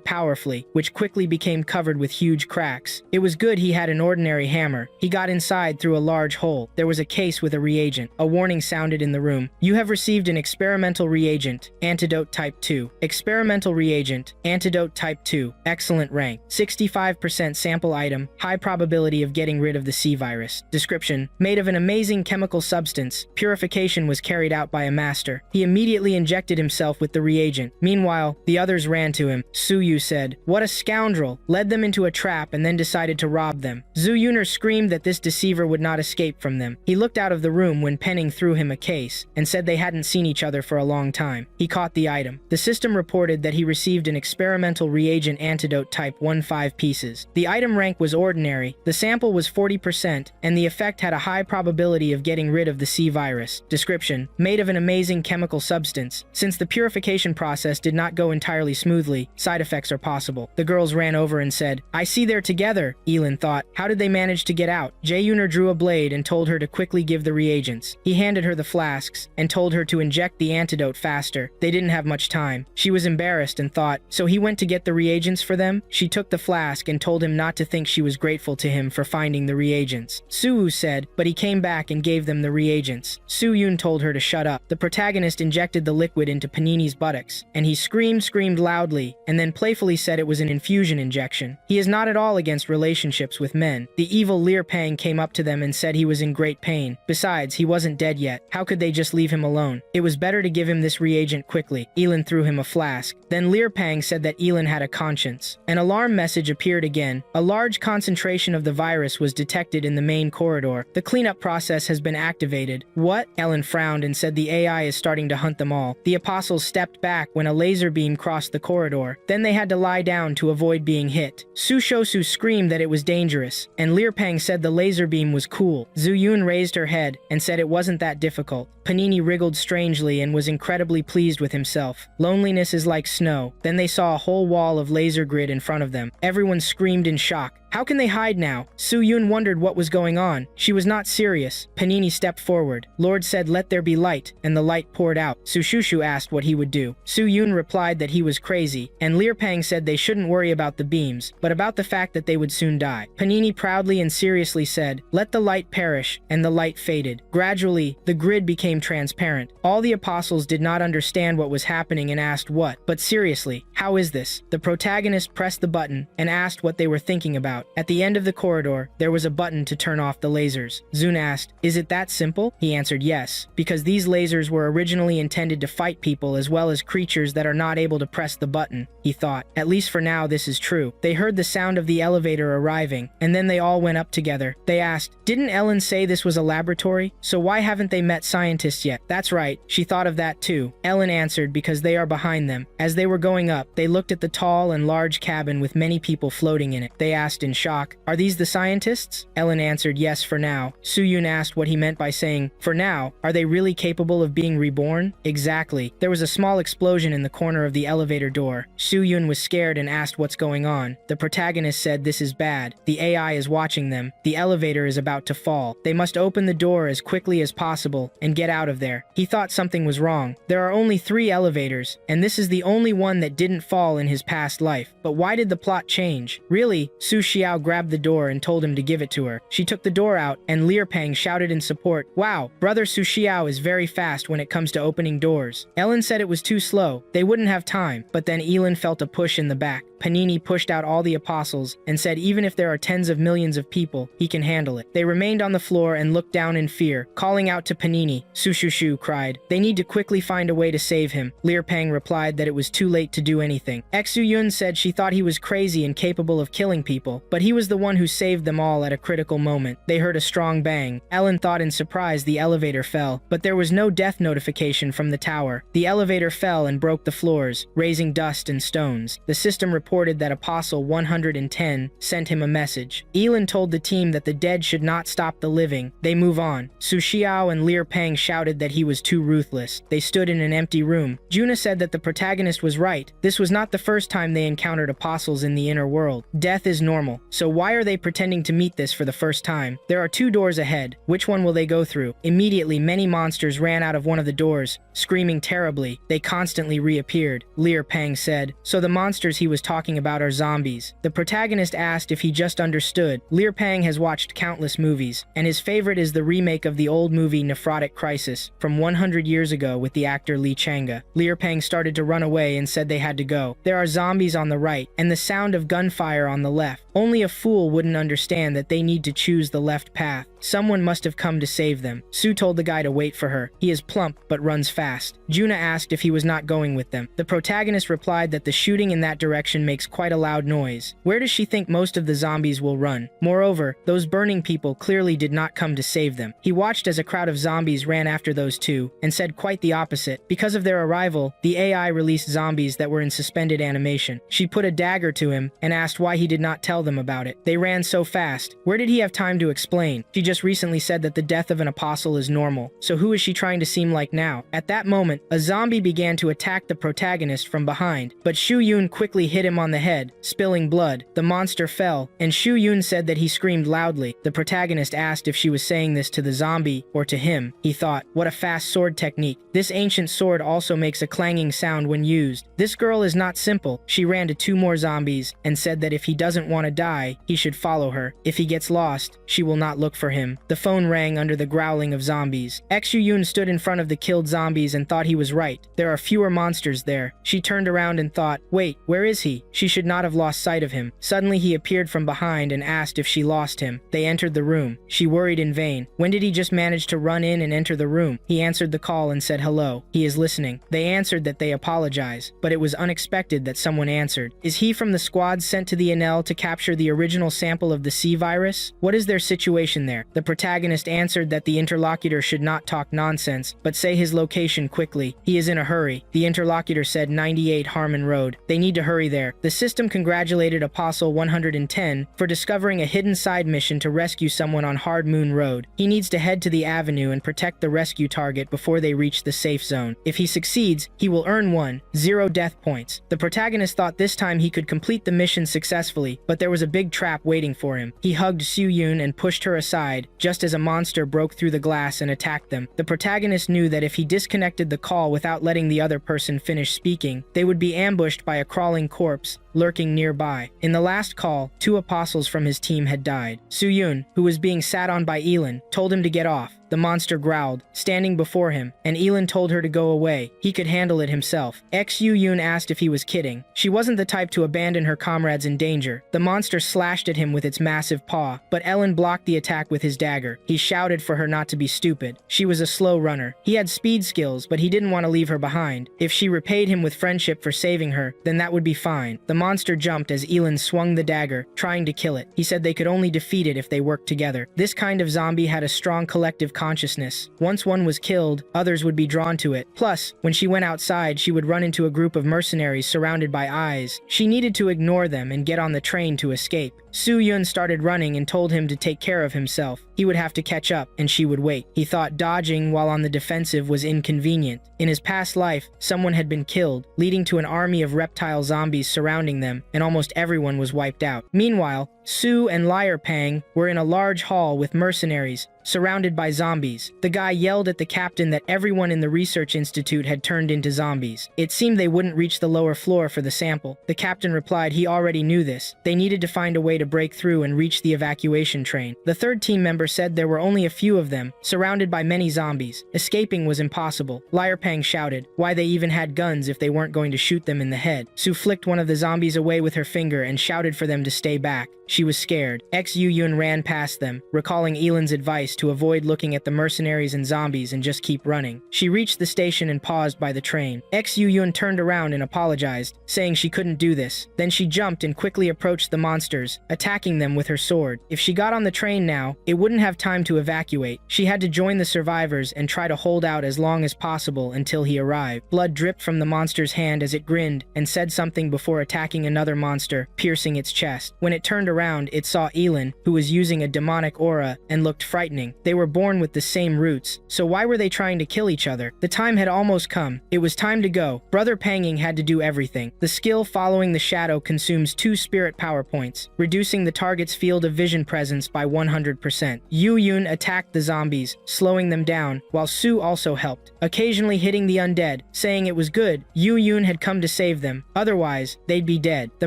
powerfully, which quickly became covered with huge cracks. It was good he had an ordinary hammer. He got inside through a large hole. There was a case with a reagent. A warning sounded in the room. "You have received an experimental reagent, antidote type 2. Experimental reagent, antidote type 2. Excellent rank. 65% sample item, high probability of getting rid of the C virus. Description: made of an amazing chemical substance. Purification was carried out by a master." He immediately injected himself with the reagent. Meanwhile, the others ran to him. Su Yu said, "What a scoundrel!" Led them into a trap and then decided to rob them. Zhu Yuner screamed that this deceiver would not escape from them. He looked out of the room when Penning threw him a case and said they hadn't seen each other for a long time. He caught the item. The system reported that he received an experimental reagent antidote type 1-5 pieces. The item rank was ordinary, the sample was 40%, and the effect had a high probability of getting rid of the C virus. Description: made of an amazing chemical substance. Since the purification process did not go entirely smoothly, side effects are possible. The girls ran over and said, "I see they're together." Yi Lin thought, "How did they manage to get out?" Jae Yuner drew a blade and told her to quickly give the reagents. He handed her the flasks and told her to inject the antidote faster. They didn't have much time. She was embarrassed and thought, so he went to get the reagents for them? She took the flask and told him not to think she was grateful to him for finding the reagents. Su said, but he came back and gave them the reagents. Su Yun told her to shut up. The protagonist injected the liquid into Panini's buttocks, and he screamed loudly, and then playfully said it was an infusion injection. He is not at all against relationships with men. The evil Lear Pang came up to them and said he was in great pain. Besides, he wasn't dead yet. How could they just leave him alone? It was better to give him this reagent quickly. Yi Lin threw him a flask. Then Lear Pang said that Yi Lin had a conscience. An alarm message appeared again. A large concentration of the virus was detected in the main corridor. The cleanup process has been activated. What? Ellen frowned and said the AI is starting to hunt them all. The apostles stepped back when a laser beam crossed the corridor. Then they had to lie down to avoid being hit. Su Shosu screamed that it was dangerous, and Lear Pang said the laser beam was cool. Zhu Yun raised her head and said it wasn't that difficult. Panini wriggled strangely and was incredibly pleased with himself. Loneliness is like snow. Then they saw a whole wall of laser grid in front of them. Everyone screamed in shock. How can they hide now? Su Yun wondered what was going on. She was not serious. Panini stepped forward. Lord said, "Let there be light," and the light poured out. Su Shushu asked what he would do. Su Yun replied that he was crazy, and Lear Pang said they shouldn't worry about the beams, but about the fact that they would soon die. Panini proudly and seriously said, "Let the light perish," and the light faded. Gradually, the grid became transparent. All the apostles did not understand what was happening and asked what. But seriously, how is this? The protagonist pressed the button and asked what they were thinking about. out. At the end of the corridor, there was a button to turn off the lasers. Zun asked, "Is it that simple?" He answered yes, because these lasers were originally intended to fight people as well as creatures that are not able to press the button. He thought, at least for now this is true. They heard the sound of the elevator arriving, and then they all went up together. They asked, "Didn't Ellen say this was a laboratory? So why haven't they met scientists yet?" That's right, she thought of that too. Ellen answered, because they are behind them. As they were going up, they looked at the tall and large cabin with many people floating in it. They asked in shock, "Are these the scientists?" Ellen answered, "Yes, for now." Soo-yoon asked what he meant by saying, "For now, are they really capable of being reborn?" Exactly. There was a small explosion in the corner of the elevator door. Soo-yoon was scared and asked what's going on. The protagonist said, "This is bad. The AI is watching them. The elevator is about to fall. They must open the door as quickly as possible and get out of there." He thought something was wrong. There are only 3 elevators, and this is the only one that didn't fall in his past life. But why did the plot change? Really? Su Xiao grabbed the door and told him to give it to her. She took the door out, and Lear Pang shouted in support, "Wow, brother Su Xiao is very fast when it comes to opening doors." Ellen said it was too slow. They wouldn't have time, but then Yi Lin felt a push in the back. Panini pushed out all the apostles and said even if there are tens of millions of people, he can handle it. They remained on the floor and looked down in fear, calling out to Panini. Su Shu Shu cried, "They need to quickly find a way to save him." Lear Pang replied that it was too late to do anything. Xu Yun said she thought he was crazy and capable of killing people, but he was the one who saved them all at a critical moment. They heard a strong bang. Ellen thought in surprise the elevator fell, but there was no death notification from the tower. The elevator fell and broke the floors, raising dust and stones. The system reported that Apostle 110 sent him a message. Yi Lin told the team that the dead should not stop the living. They move on. Su Xiao and Lear Pang shouted that he was too ruthless. They stood in an empty room. Juna said that the protagonist was right. This was not the first time they encountered apostles in the inner world. Death is normal, so why are they pretending to meet this for the first time? There are 2 doors ahead. Which one will they go through? Immediately, many monsters ran out of one of the doors, screaming terribly. They constantly reappeared. Lear Pang said, "So the monsters he was talking about are zombies." The protagonist asked if he just understood. Lear Pang has watched countless movies, and his favorite is the remake of the old movie Nephrotic Crisis from 100 years ago with the actor Lee Changa. Lear Pang started to run away and said they had to go. There are zombies on the right, and the sound of gunfire on the left. Only a fool wouldn't understand that they need to choose the left path. Someone must have come to save them. Sue told the guy to wait for her. He is plump, but runs fast. Juna asked if he was not going with them. The protagonist replied that the shooting in that direction makes quite a loud noise. Where does she think most of the zombies will run? Moreover, those burning people clearly did not come to save them. He watched as a crowd of zombies ran after those 2, and said quite the opposite. Because of their arrival, the AI released zombies that were in suspended animation. She put a dagger to him, and asked why he did not tell them about it. They ran so fast. Where did he have time to explain? She just recently said that the death of an apostle is normal, so who is she trying to seem like now? At that moment, a zombie began to attack the protagonist from behind, but Shu Yun quickly hit him on the head, spilling blood. The monster fell, and Shu Yun said that he screamed loudly. The protagonist asked if she was saying this to the zombie or to him. He thought, what a fast sword technique. This ancient sword also makes a clanging sound when used. This girl is not simple. She ran to 2 more zombies and said that if he doesn't want to die, he should follow her. If he gets lost, she will not look for him. The phone rang under the growling of zombies. Xu Yun stood in front of the killed zombies and thought he was right. There are fewer monsters there. She turned around and thought, wait, where is he? She should not have lost sight of him. Suddenly he appeared from behind and asked if she lost him. They entered the room. She worried in vain. When did he just manage to run in and enter the room? He answered the call and said hello. He is listening. They answered that they apologize, but it was unexpected that someone answered. Is he from the squad sent to the Enel to capture the original sample of the C virus? What is their situation there? The protagonist answered that the interlocutor should not talk nonsense, but say his location quickly. He is in a hurry. The interlocutor said 98 Harmon Road. They need to hurry there. The system congratulated Apostle 110 for discovering a hidden side mission to rescue someone on Hard Moon Road. He needs to head to the avenue and protect the rescue target before they reach the safe zone. If he succeeds, he will earn 0 death points. The protagonist thought this time he could complete the mission successfully, but there was a big trap waiting for him. He hugged Soo Yoon and pushed her aside, just as a monster broke through the glass and attacked them. The protagonist knew that if he disconnected the call without letting the other person finish speaking, they would be ambushed by a crawling corpse lurking nearby. In the last call, 2 apostles from his team had died. Soo Yoon, who was being sat on by Yi Lin, told him to get off. The monster growled, standing before him, and Yi Lin told her to go away. He could handle it himself. Yi Lin asked if he was kidding. She wasn't the type to abandon her comrades in danger. The monster slashed at him with its massive paw, but Ellen blocked the attack with his dagger. He shouted for her not to be stupid. She was a slow runner. He had speed skills, but he didn't want to leave her behind. If she repaid him with friendship for saving her, then that would be fine. The monster jumped as Yi Lin swung the dagger, trying to kill it. He said they could only defeat it if they worked together. This kind of zombie had a strong collective consciousness. Once one was killed, others would be drawn to it. Plus, when she went outside, she would run into a group of mercenaries surrounded by eyes. She needed to ignore them and get on the train to escape. Soo-Yun started running and told him to take care of himself. He would have to catch up, and she would wait. He thought dodging while on the defensive was inconvenient. In his past life, someone had been killed, leading to an army of reptile zombies surrounding them, and almost everyone was wiped out. Meanwhile, Sue and Liar Pang were in a large hall with mercenaries, surrounded by zombies. The guy yelled at the captain that everyone in the research institute had turned into zombies. It seemed they wouldn't reach the lower floor for the sample. The captain replied he already knew this. They needed to find a way to break through and reach the evacuation train. The third team member said there were only a few of them, surrounded by many zombies. Escaping was impossible. Liar Pang shouted why they even had guns if they weren't going to shoot them in the head. Sue flicked one of the zombies away with her finger and shouted for them to stay back. She was scared. Yu-Yun ran past them, recalling Yi Lin's advice to avoid looking at the mercenaries and zombies and just keep running. She reached the station and paused by the train. Yu-Yun turned around and apologized, saying she couldn't do this. Then she jumped and quickly approached the monsters, attacking them with her sword. If she got on the train now, it wouldn't have time to evacuate. She had to join the survivors and try to hold out as long as possible until he arrived. Blood dripped from the monster's hand as it grinned and said something before attacking another monster, piercing its chest. When it turned around, it saw Yi Lin, who was using a demonic aura, and looked frightening. They were born with the same roots, so why were they trying to kill each other? The time had almost come. It was time to go. Brother Panging had to do everything. The skill following the shadow consumes 2 spirit power points, reducing the target's field of vision presence by 100%. Yu-Yun attacked the zombies, slowing them down, while Sue also helped, occasionally hitting the undead, saying it was good. Yu-Yun had come to save them. Otherwise, they'd be dead. The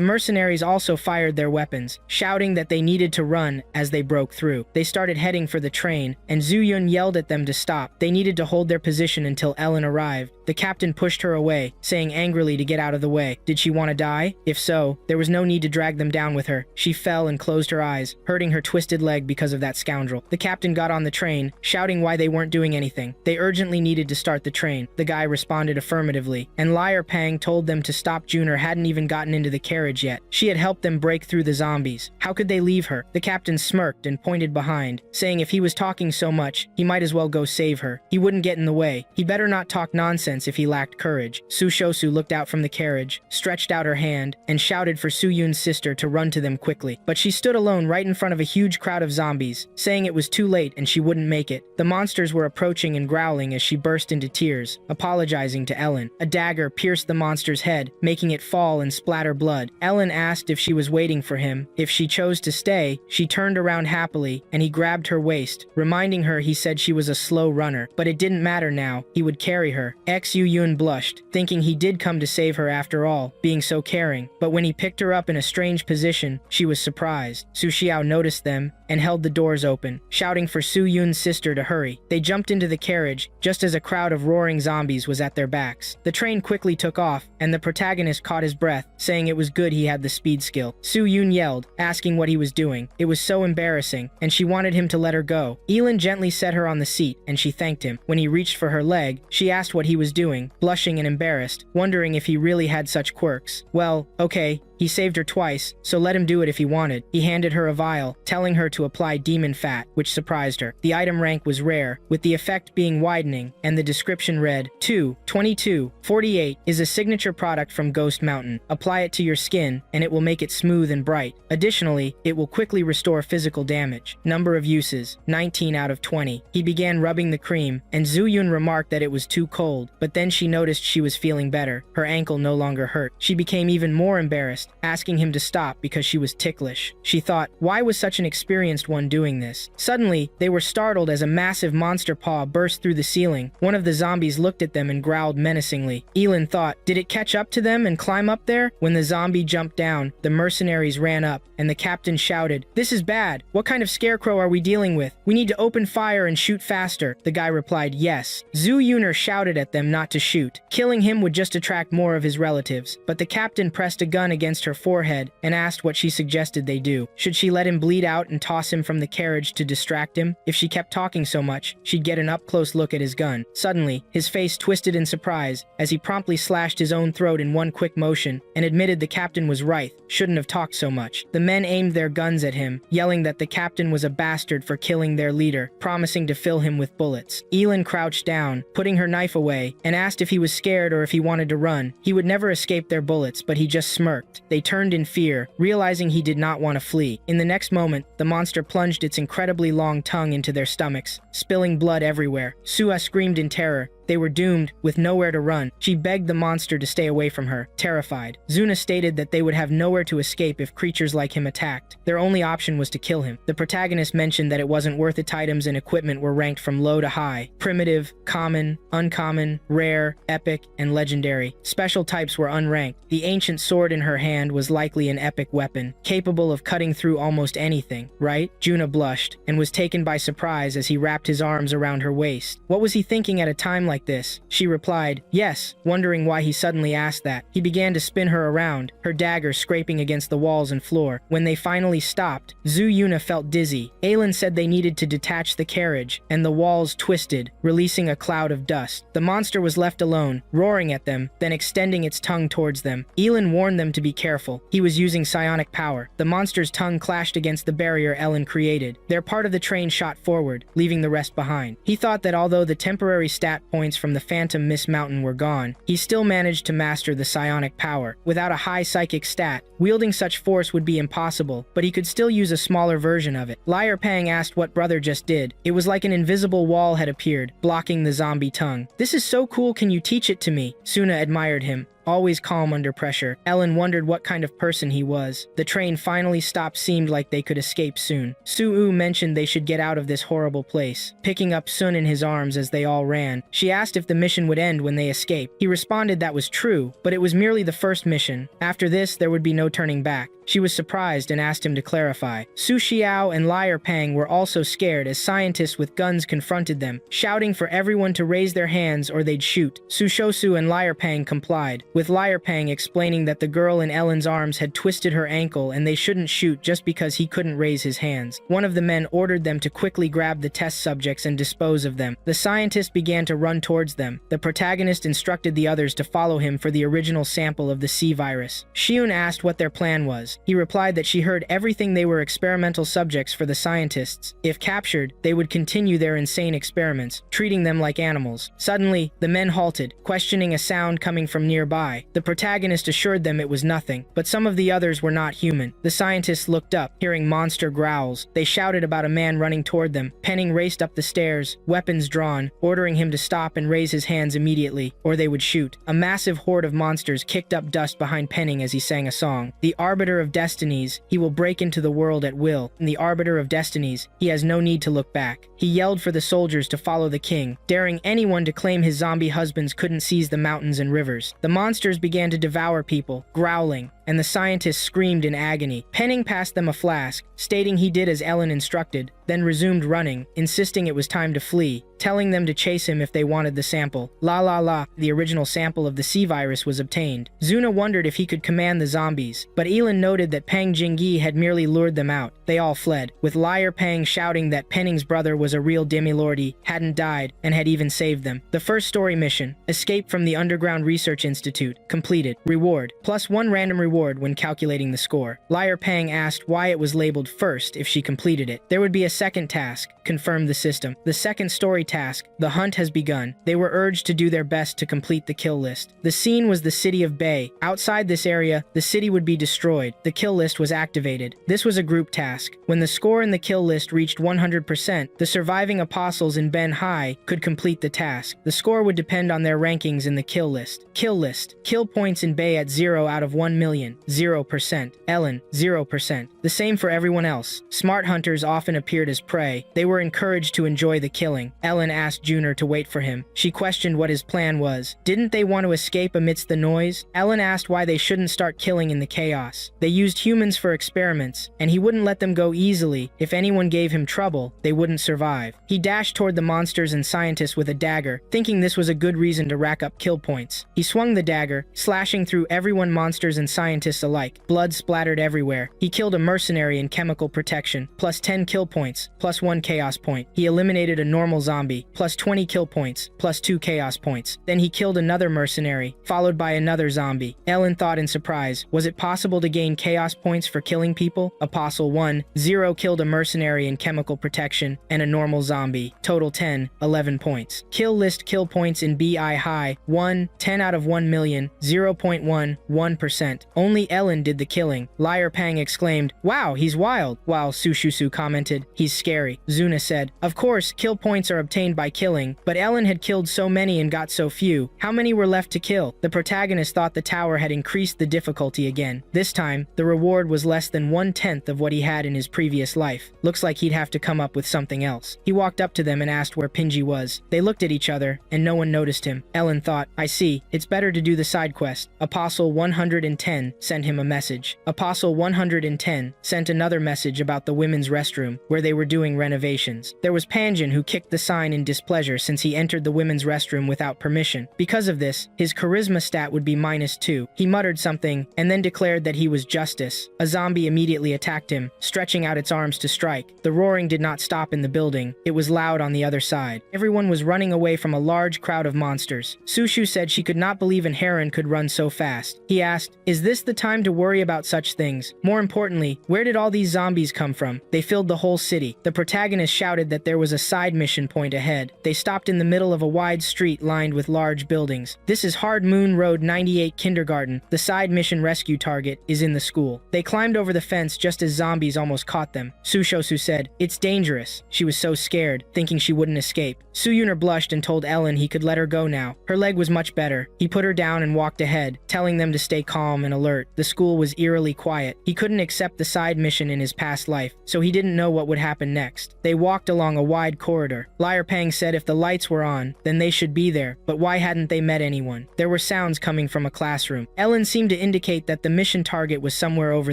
mercenaries also fired their weapons, shouting that they needed to run as they broke through. They started heading for the train, and Zhu-Yun yelled at them to stop. They needed to hold their position until Ellen arrived. The captain pushed her away, saying angrily to get out of the way. Did she want to die? If so, there was no need to drag them down with her. She fell and closed her eyes, hurting her twisted leg because of that scoundrel. The captain got on the train, shouting why they weren't doing anything. They urgently needed to start the train. The guy responded affirmatively, and Liar Pang told them to stop. Junior hadn't even gotten into the carriage yet. She had helped them break through the zombies. How could they leave her? The captain smirked and pointed behind, saying if he was talking so much, he might as well go save her. He wouldn't get in the way. He better not talk nonsense if he lacked courage. Su Shosu looked out from the carriage, stretched out her hand, and shouted for Su Yun's sister to run to them quickly. But she stood alone right in front of a huge crowd of zombies, saying it was too late and she wouldn't make it. The monsters were approaching and growling as she burst into tears, apologizing to Ellen. A dagger pierced the monster's head, making it fall and splatter blood. Ellen asked if she was waiting for him. If she chose to stay, she turned around happily, and he grabbed her waist, reminding her he said she was a slow runner. But it didn't matter now. He would carry her. Yu-Yun blushed, thinking he did come to save her after all, being so caring. But when he picked her up in a strange position, she was surprised. Su Xiao noticed them and held the doors open, shouting for Su Yun's sister to hurry. They jumped into the carriage, just as a crowd of roaring zombies was at their backs. The train quickly took off, and the protagonist caught his breath, saying it was good he had the speed skill. Su Yun yelled, asking what he was doing. It was so embarrassing, and she wanted him to let her go. Yi Lin gently set her on the seat, and she thanked him. When he reached for her leg, she asked what he was doing, blushing and embarrassed, wondering if he really had such quirks. Well, okay. He saved her twice, so let him do it if he wanted. He handed her a vial, telling her to apply demon fat, which surprised her. The item rank was rare, with the effect being widening, and the description read, 2/22/48 is a signature product from Ghost Mountain. Apply it to your skin, and it will make it smooth and bright. Additionally, it will quickly restore physical damage. Number of uses, 19 out of 20. He began rubbing the cream, and Zhu Yun remarked that it was too cold, but then she noticed she was feeling better. Her ankle no longer hurt. She became even more embarrassed, asking him to stop because she was ticklish. She thought, why was such an experienced one doing this? Suddenly, they were startled as a massive monster paw burst through the ceiling. One of the zombies looked at them and growled menacingly. Yi Lin thought, did it catch up to them and climb up there? When the zombie jumped down, the mercenaries ran up, and the captain shouted, this is bad. What kind of scarecrow are we dealing with? We need to open fire and shoot faster. The guy replied, yes. Zhu Yuner shouted at them not to shoot. Killing him would just attract more of his relatives. But the captain pressed a gun against her forehead and asked what she suggested they do. Should she let him bleed out and toss him from the carriage to distract him? If she kept talking so much, she'd get an up-close look at his gun. Suddenly, his face twisted in surprise as he promptly slashed his own throat in one quick motion and admitted the captain was right, shouldn't have talked so much. The men aimed their guns at him, yelling that the captain was a bastard for killing their leader, promising to fill him with bullets. Yi Lin crouched down, putting her knife away, and asked if he was scared or if he wanted to run. He would never escape their bullets, but he just smirked. They turned in fear, realizing he did not want to flee. In the next moment, the monster plunged its incredibly long tongue into their stomachs, spilling blood everywhere. Sua screamed in terror. They were doomed, with nowhere to run. She begged the monster to stay away from her, terrified. Zuna stated that they would have nowhere to escape if creatures like him attacked. Their only option was to kill him. The protagonist mentioned that it wasn't worth it. Items and equipment were ranked from low to high. Primitive, common, uncommon, rare, epic, and legendary. Special types were unranked. The ancient sword in her hand was likely an epic weapon, capable of cutting through almost anything, right? Juna blushed, and was taken by surprise as he wrapped his arms around her waist. What was he thinking at a time like this? She replied, yes, wondering why he suddenly asked that. He began to spin her around, her dagger scraping against the walls and floor. When they finally stopped, Zhu Yuna felt dizzy. Aelin said they needed to detach the carriage, and the walls twisted, releasing a cloud of dust. The monster was left alone, roaring at them, then extending its tongue towards them. Aelin warned them to be careful. He was using psionic power. The monster's tongue clashed against the barrier Ellen created. Their part of the train shot forward, leaving the rest behind. He thought that although the temporary stat points from the Phantom Mist Mountain were gone, he still managed to master the psionic power. Without a high psychic stat, wielding such force would be impossible, but he could still use a smaller version of it. Liar Pang asked what brother just did. It was like an invisible wall had appeared, blocking the zombie tongue. This is so cool, can you teach it to me? Suna admired him, always calm under pressure. Ellen wondered what kind of person he was. The train finally stopped. Seemed like they could escape soon. Su-U mentioned they should get out of this horrible place, picking up Sun in his arms as they all ran. She asked if the mission would end when they escaped. He responded that was true, but it was merely the first mission. After this, there would be no turning back. She was surprised and asked him to clarify. Su Xiao and Liar Pang were also scared as scientists with guns confronted them, shouting for everyone to raise their hands or they'd shoot. Su Shosu and Liar Pang complied, with Liar Pang explaining that the girl in Ellen's arms had twisted her ankle and they shouldn't shoot just because he couldn't raise his hands. One of the men ordered them to quickly grab the test subjects and dispose of them. The scientist began to run towards them. The protagonist instructed the others to follow him for the original sample of the C virus. Xiun asked what their plan was. He replied that she heard everything. They were experimental subjects for the scientists. If captured, they would continue their insane experiments, treating them like animals. Suddenly, the men halted, questioning a sound coming from nearby. The protagonist assured them it was nothing, but some of the others were not human. The scientists looked up, hearing monster growls. They shouted about a man running toward them. Penning raced up the stairs, weapons drawn, ordering him to stop and raise his hands immediately, or they would shoot. A massive horde of monsters kicked up dust behind Penning as he sang a song. The Arbiter of Destinies, he will break into the world at will. And the Arbiter of Destinies, he has no need to look back. He yelled for the soldiers to follow the king, daring anyone to claim his zombie husbands couldn't seize the mountains and rivers. The monsters began to devour people, growling, and the scientists screamed in agony. Penning passed them a flask, stating he did as Ellen instructed, then resumed running, insisting it was time to flee, telling them to chase him if they wanted the sample. The original sample of the C virus was obtained. Zuna wondered if he could command the zombies, but Elin noted that Pang Jingyi had merely lured them out. They all fled, with Liar Pang shouting that Penning's brother was a real demilordy, hadn't died, and had even saved them. The first story mission, Escape from the Underground Research Institute, completed. Reward, +1 random reward when calculating the score. Liar Pang asked why it was labeled first if she completed it. There would be a second task, confirmed the system. The second story task, the hunt has begun. They were urged to do their best to complete the kill list. The scene was the city of Bay. Outside this area, the city would be destroyed. The kill list was activated. This was a group task. When the score in the kill list reached 100%, the surviving apostles in Ben Hai could complete the task. The score would depend on their rankings in the kill list. Kill list. Kill points in Bay at 0 out of 1 million. million, 0%. Ellen, 0%. The same for everyone else. Smart hunters often appeared as prey. They were encouraged to enjoy the killing. Ellen asked Junior to wait for him. She questioned what his plan was. Didn't they want to escape amidst the noise? Ellen asked why they shouldn't start killing in the chaos. They used humans for experiments, and he wouldn't let them go easily. If anyone gave him trouble, they wouldn't survive. He dashed toward the monsters and scientists with a dagger, thinking this was a good reason to rack up kill points. He swung the dagger, slashing through everyone, monsters and scientists alike. Blood splattered everywhere. He killed a mercenary in chemical protection, plus 10 kill points, plus 1 chaos point. He eliminated a normal zombie, plus 20 kill points, plus 2 chaos points. Then he killed another mercenary, followed by another zombie. Ellen thought in surprise, was it possible to gain chaos points for killing people? Apostle 1, 0 killed a mercenary in chemical protection and a normal zombie. Total 10, 11 points. Kill list kill points in BI high, 1, 10 out of 1 million, 0.1, 1%. Only Ellen did the killing. Liar Pang exclaimed, "Wow, he's wild," while Sushusu commented, "He's scary." Zuna said, "Of course, kill points are obtained by killing, but Ellen had killed so many and got so few. How many were left to kill?" The protagonist thought the tower had increased the difficulty again. This time, the reward was less than 1/10 of what he had in his previous life. Looks like he'd have to come up with something else. He walked up to them and asked where Pinji was. They looked at each other, and no one noticed him. Ellen thought, "I see, it's better to do the side quest." Apostle 110 sent him a message. Apostle 110 sent another message about the women's restroom, where they were doing renovations. There was Panjin, who kicked the sign in displeasure since he entered the women's restroom without permission. Because of this, his charisma stat would be -2. He muttered something, and then declared that he was justice. A zombie immediately attacked him, stretching out its arms to strike. The roaring did not stop in the building. It was loud on the other side. Everyone was running away from a large crowd of monsters. Sushu said she could not believe an heron could run so fast. He asked, "Is this the time to worry about such things? More importantly, where did all these zombies come from? They filled the whole city." The protagonist shouted that there was a side mission point ahead. They stopped in the middle of a wide street lined with large buildings. "This is Hard Moon Road 98 Kindergarten. The side mission rescue target is in the school." They climbed over the fence just as zombies almost caught them. Sushosu said, "It's dangerous." She was so scared, thinking she wouldn't escape. Suyuner blushed and told Ellen he could let her go now. Her leg was much better. He put her down and walked ahead, telling them to stay calm and alert. The school was eerily quiet. He couldn't accept the side mission in his past life, so he didn't know what would happen next. They walked along a wide corridor. Liar Pang said if the lights were on, then they should be there, but why hadn't they met anyone? There were sounds coming from a classroom. Ellen seemed to indicate that the mission target was somewhere over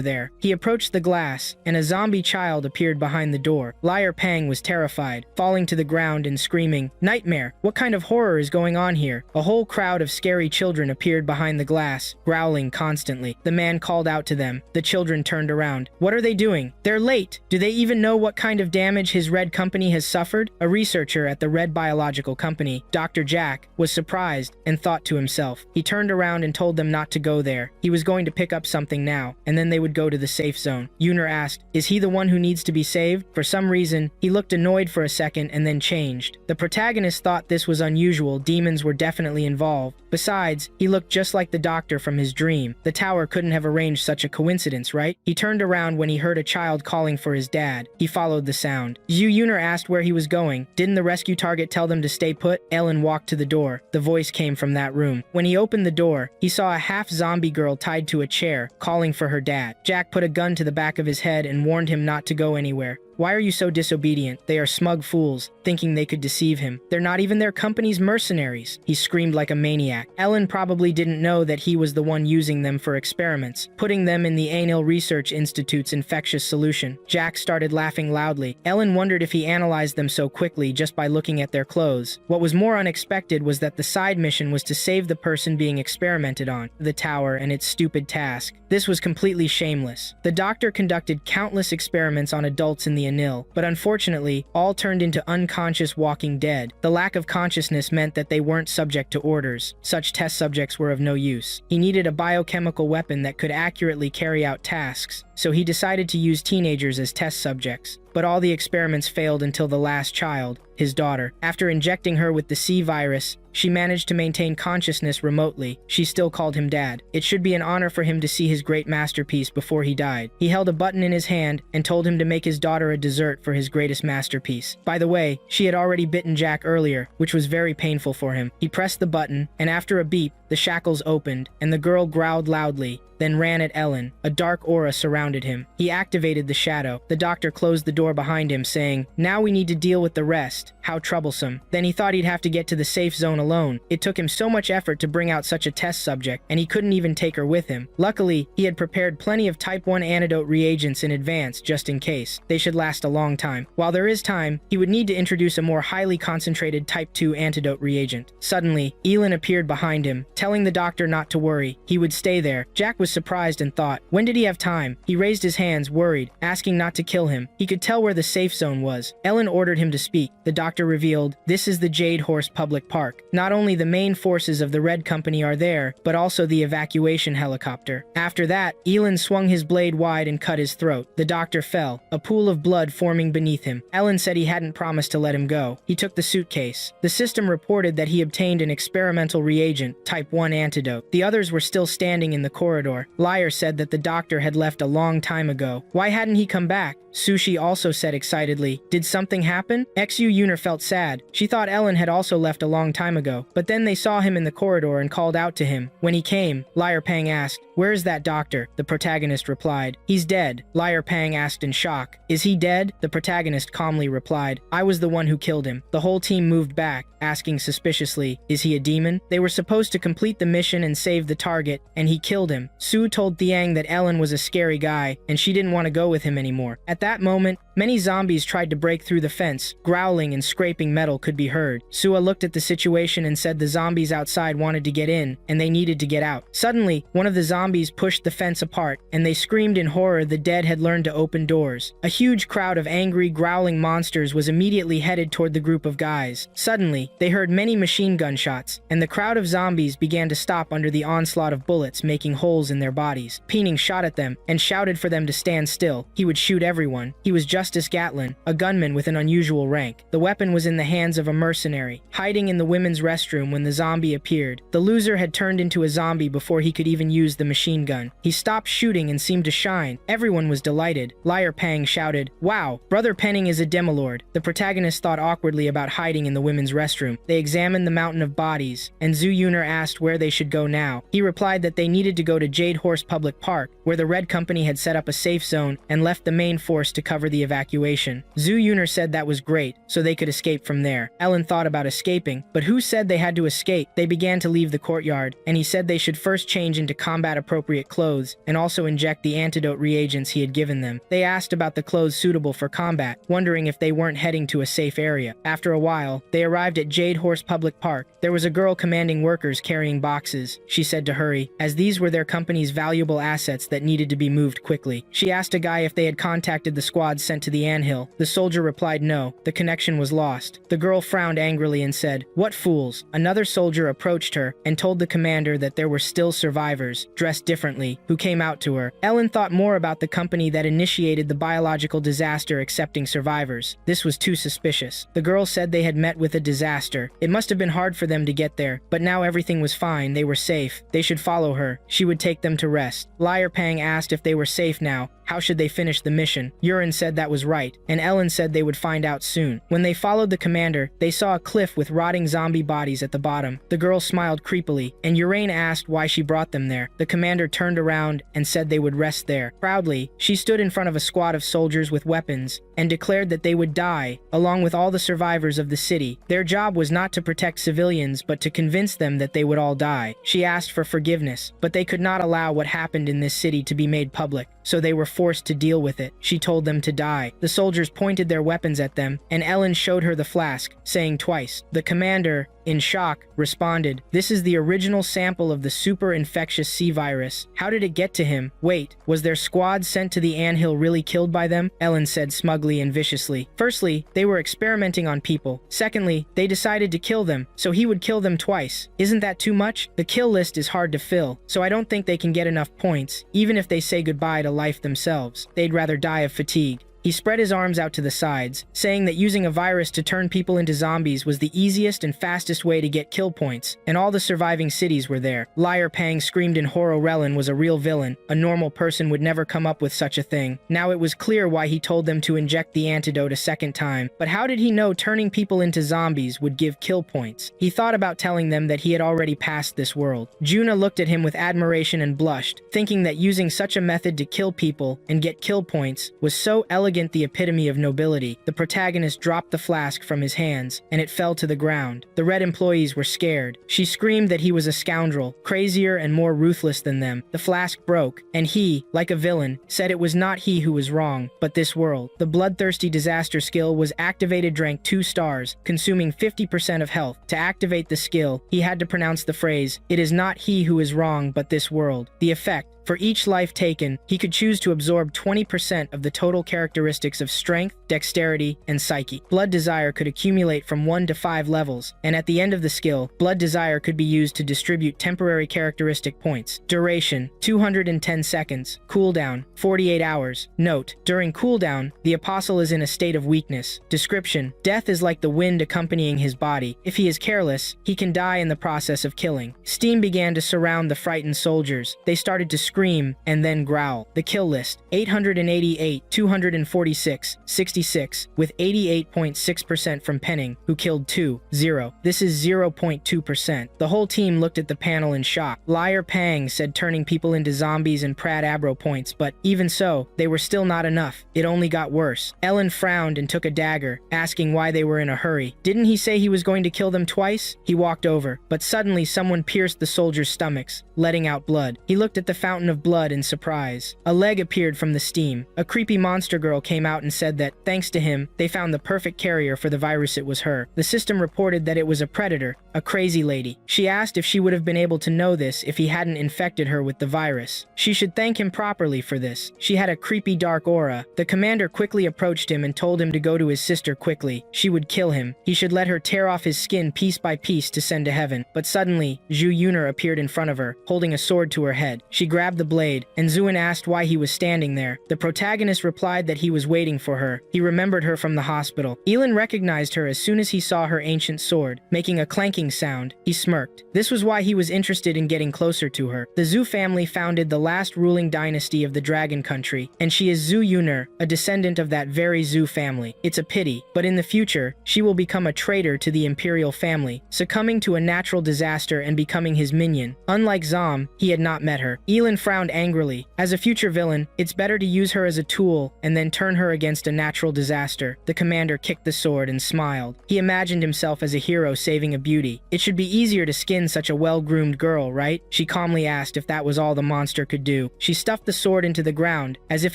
there. He approached the glass, and a zombie child appeared behind the door. Liar Pang was terrified, falling to the ground and screaming, "Nightmare! What kind of horror is going on here?" A whole crowd of scary children appeared behind the glass, growling constantly. The man called out to them. The children turned around. "What are they doing? They're late! Do they even know what kind of damage his Red Company has suffered?" A researcher at the Red Biological Company, Dr. Jack, was surprised and thought to himself. He turned around and told them not to go there. He was going to pick up something now, and then they would go to the safe zone. Yuner asked, "Is he the one who needs to be saved?" For some reason, he looked annoyed for a second and then changed. The protagonist thought this was unusual. Demons were definitely involved. Besides, he looked just like the doctor from his dream. The tower couldn't have arranged such a coincidence, right? He turned around when he heard a child calling for his dad. He followed the sound. Yuner asked where he was going. Didn't the rescue target tell them to stay put? Ellen walked to the door. The voice came from that room. When he opened the door, he saw a half-zombie girl tied to a chair, calling for her dad. Jack put a gun to the back of his head and warned him not to go anywhere. "Why are you so disobedient? They are smug fools, thinking they could deceive him. They're not even their company's mercenaries." He screamed like a maniac. Ellen probably didn't know that he was the one using them for experiments, putting them in the Anil Research Institute's infectious solution. Jack started laughing loudly. Ellen wondered if he analyzed them so quickly just by looking at their clothes. What was more unexpected was that the side mission was to save the person being experimented on, the tower and its stupid task. This was completely shameless. The doctor conducted countless experiments on adults in the Anil, but unfortunately, all turned into unconscious walking dead. The lack of consciousness meant that they weren't subject to orders. Such test subjects were of no use. He needed a biochemical weapon that could accurately carry out tasks, so he decided to use teenagers as test subjects. But all the experiments failed until the last child, his daughter. After injecting her with the C virus, she managed to maintain consciousness remotely. She still called him dad. It should be an honor for him to see his great masterpiece before he died. He held a button in his hand and told him to make his daughter a dessert for his greatest masterpiece. By the way, she had already bitten Jack earlier, which was very painful for him. He pressed the button, and after a beep, the shackles opened, and the girl growled loudly. then ran at Ellen. A dark aura surrounded him. He activated the shadow. The doctor closed the door behind him, saying, "Now we need to deal with the rest." How troublesome. Then he thought he'd have to get to the safe zone alone. It took him so much effort to bring out such a test subject, and he couldn't even take her with him. Luckily, he had prepared plenty of Type 1 antidote reagents in advance, just in case. They should last a long time. While there is time, he would need to introduce a more highly concentrated Type 2 antidote reagent. Suddenly, Yi Lin appeared behind him, telling the doctor not to worry. He would stay there. Jack was surprised and thought, when did he have time? He raised his hands, worried, asking not to kill him. He could tell where the safe zone was. Ellen ordered him to speak. The doctor revealed, "This is the Jade Horse Public Park. Not only the main forces of the Red Company are there, but also the evacuation helicopter." After that, Yi Lin swung his blade wide and cut his throat. The doctor fell, a pool of blood forming beneath him. Ellen said he hadn't promised to let him go. He took the suitcase. The system reported that he obtained an experimental reagent, Type 1 antidote. The others were still standing in the corridor. Liar said that the doctor had left a long time ago. Why hadn't he come back? Sushi also said excitedly, "Did something happen?" XU Yuner felt sad. She thought Ellen had also left a long time ago, but then they saw him in the corridor and called out to him. When he came, Liar Pang asked, "Where is that doctor?" The protagonist replied, "He's dead." Liar Pang asked in shock, "Is he dead?" The protagonist calmly replied, "I was the one who killed him." The whole team moved back, asking suspiciously, "Is he a demon?" They were supposed to complete the mission and save the target, and he killed him. Sue told Thiang that Ellen was a scary guy, and she didn't want to go with him anymore. At that moment, many zombies tried to break through the fence. Growling and scraping metal could be heard. Sua looked at the situation and said the zombies outside wanted to get in, and they needed to get out. Suddenly, one of the zombies pushed the fence apart, and they screamed in horror. The dead had learned to open doors. A huge crowd of angry, growling monsters was immediately headed toward the group of guys. Suddenly, they heard many machine gun shots, and the crowd of zombies began to stop under the onslaught of bullets, making holes in their bodies. Peening shot at them and shouted for them to stand still. He would shoot everyone. He was Justice Gatlin, a gunman with an unusual rank. The weapon was in the hands of a mercenary, hiding in the women's restroom when the zombie appeared. The loser had turned into a zombie before he could even use the machine gun. He stopped shooting and seemed to shine. Everyone was delighted. Liar Pang shouted, "Wow, Brother Penning is a demilord." The protagonist thought awkwardly about hiding in the women's restroom. They examined the mountain of bodies, and Zhu Yuner asked where they should go now. He replied that they needed to go to Jade Horse Public Park, where the Red Company had set up a safe zone and left the main force to cover the evacuation. Zhu Yuner said that was great, so they could escape from there. Ellen thought about escaping, but who said they had to escape? They began to leave the courtyard, and he said they should first change into combat-appropriate clothes and also inject the antidote reagents he had given them. They asked about the clothes suitable for combat, wondering if they weren't heading to a safe area. After a while, they arrived at Jade Horse Public Park. There was a girl commanding workers carrying boxes. She said to hurry, as these were their company's valuable assets that needed to be moved quickly. She asked a guy if they had contacted the squad sent to the anthill. The soldier replied no, the connection was lost. The girl frowned angrily and said, "What fools?" Another soldier approached her and told the commander that there were still survivors, dressed differently, who came out to her. Ellen thought more about the company that initiated the biological disaster accepting survivors. This was too suspicious. The girl said they had met with a disaster. It must have been hard for them to get there, but now everything was fine, they were safe. They should follow her. She would take them to rest. Liar Pang asked if they were safe now. How should they finish the mission? Urin said that was right, and Ellen said they would find out soon. When they followed the commander, they saw a cliff with rotting zombie bodies at the bottom. The girl smiled creepily, and Urain asked why she brought them there. The commander turned around and said they would rest there. Proudly, she stood in front of a squad of soldiers with weapons and declared that they would die, along with all the survivors of the city. Their job was not to protect civilians, but to convince them that they would all die. She asked for forgiveness, but they could not allow what happened in this city to be made public, so they were forced to deal with it. She told them to die. The soldiers pointed their weapons at them, and Ellen showed her the flask, saying twice. The commander, in shock, responded, "This is the original sample of the super infectious C virus. How did it get to him? Wait, was their squad sent to the anthill really killed by them?" Ellen said smugly and viciously. "Firstly, they were experimenting on people. Secondly, they decided to kill them, so he would kill them twice. Isn't that too much? The kill list is hard to fill, so I don't think they can get enough points, even if they say goodbye to life themselves. They'd rather die of fatigue." He spread his arms out to the sides, saying that using a virus to turn people into zombies was the easiest and fastest way to get kill points, and all the surviving cities were there. Liar Pang screamed in horror. Relin was a real villain. A normal person would never come up with such a thing. Now it was clear why he told them to inject the antidote a second time, but how did he know turning people into zombies would give kill points? He thought about telling them that he had already passed this world. Juna looked at him with admiration and blushed, thinking that using such a method to kill people and get kill points was so elegant, the epitome of nobility. The protagonist dropped the flask from his hands, and it fell to the ground. The red employees were scared. She screamed that he was a scoundrel, crazier and more ruthless than them. The flask broke, and he, like a villain, said it was not he who was wrong, but this world. The bloodthirsty disaster skill was activated, drank 2 stars, consuming 50% of health. To activate the skill, he had to pronounce the phrase, "It is not he who is wrong, but this world." The effect: for each life taken, he could choose to absorb 20% of the total characteristics of strength, dexterity, and psyche. Blood Desire could accumulate from 1 to 5 levels, and at the end of the skill, Blood Desire could be used to distribute temporary characteristic points. Duration: 210 seconds. Cooldown: 48 hours. Note: during cooldown, the Apostle is in a state of weakness. Description: death is like the wind accompanying his body. If he is careless, he can die in the process of killing. Steam began to surround the frightened soldiers. They started to scream and then growl. The kill list: 888, 246, 66, with 88.6% from Penning, who killed 0. This is 0.2%. The whole team looked at the panel in shock. Liar Pang said turning people into zombies and Prad Abro points, but even so, they were still not enough. It only got worse. Ellen frowned and took a dagger, asking why they were in a hurry. Didn't he say he was going to kill them twice? He walked over, but suddenly someone pierced the soldiers' stomachs, letting out blood. He looked at the fountain of blood in surprise. A leg appeared from the steam. A creepy monster girl came out and said that, thanks to him, they found the perfect carrier for the virus. It was her. The system reported that it was a predator, a crazy lady. She asked if she would have been able to know this if he hadn't infected her with the virus. She should thank him properly for this. She had a creepy dark aura. The commander quickly approached him and told him to go to his sister quickly. She would kill him. He should let her tear off his skin piece by piece to send to heaven. But suddenly, Zhu Yuner appeared in front of her, holding a sword to her head. She grabbed the blade, and Zuin asked why he was standing there. The protagonist replied that he was waiting for her. He remembered her from the hospital. Yi Lin recognized her as soon as he saw her ancient sword, making a clanking sound. He smirked. This was why he was interested in getting closer to her. The Zhu family founded the last ruling dynasty of the Dragon Country, and she is Zhu Yuner, a descendant of that very Zhu family. It's a pity, but in the future, she will become a traitor to the imperial family, succumbing to a natural disaster and becoming his minion. Unlike Zom, he had not met her. Yi Lin frowned angrily. As a future villain, it's better to use her as a tool and then turn her against a natural disaster. The commander kicked the sword and smiled. He imagined himself as a hero saving a beauty. It should be easier to skin such a well-groomed girl, right? She calmly asked if that was all the monster could do. She stuffed the sword into the ground, as if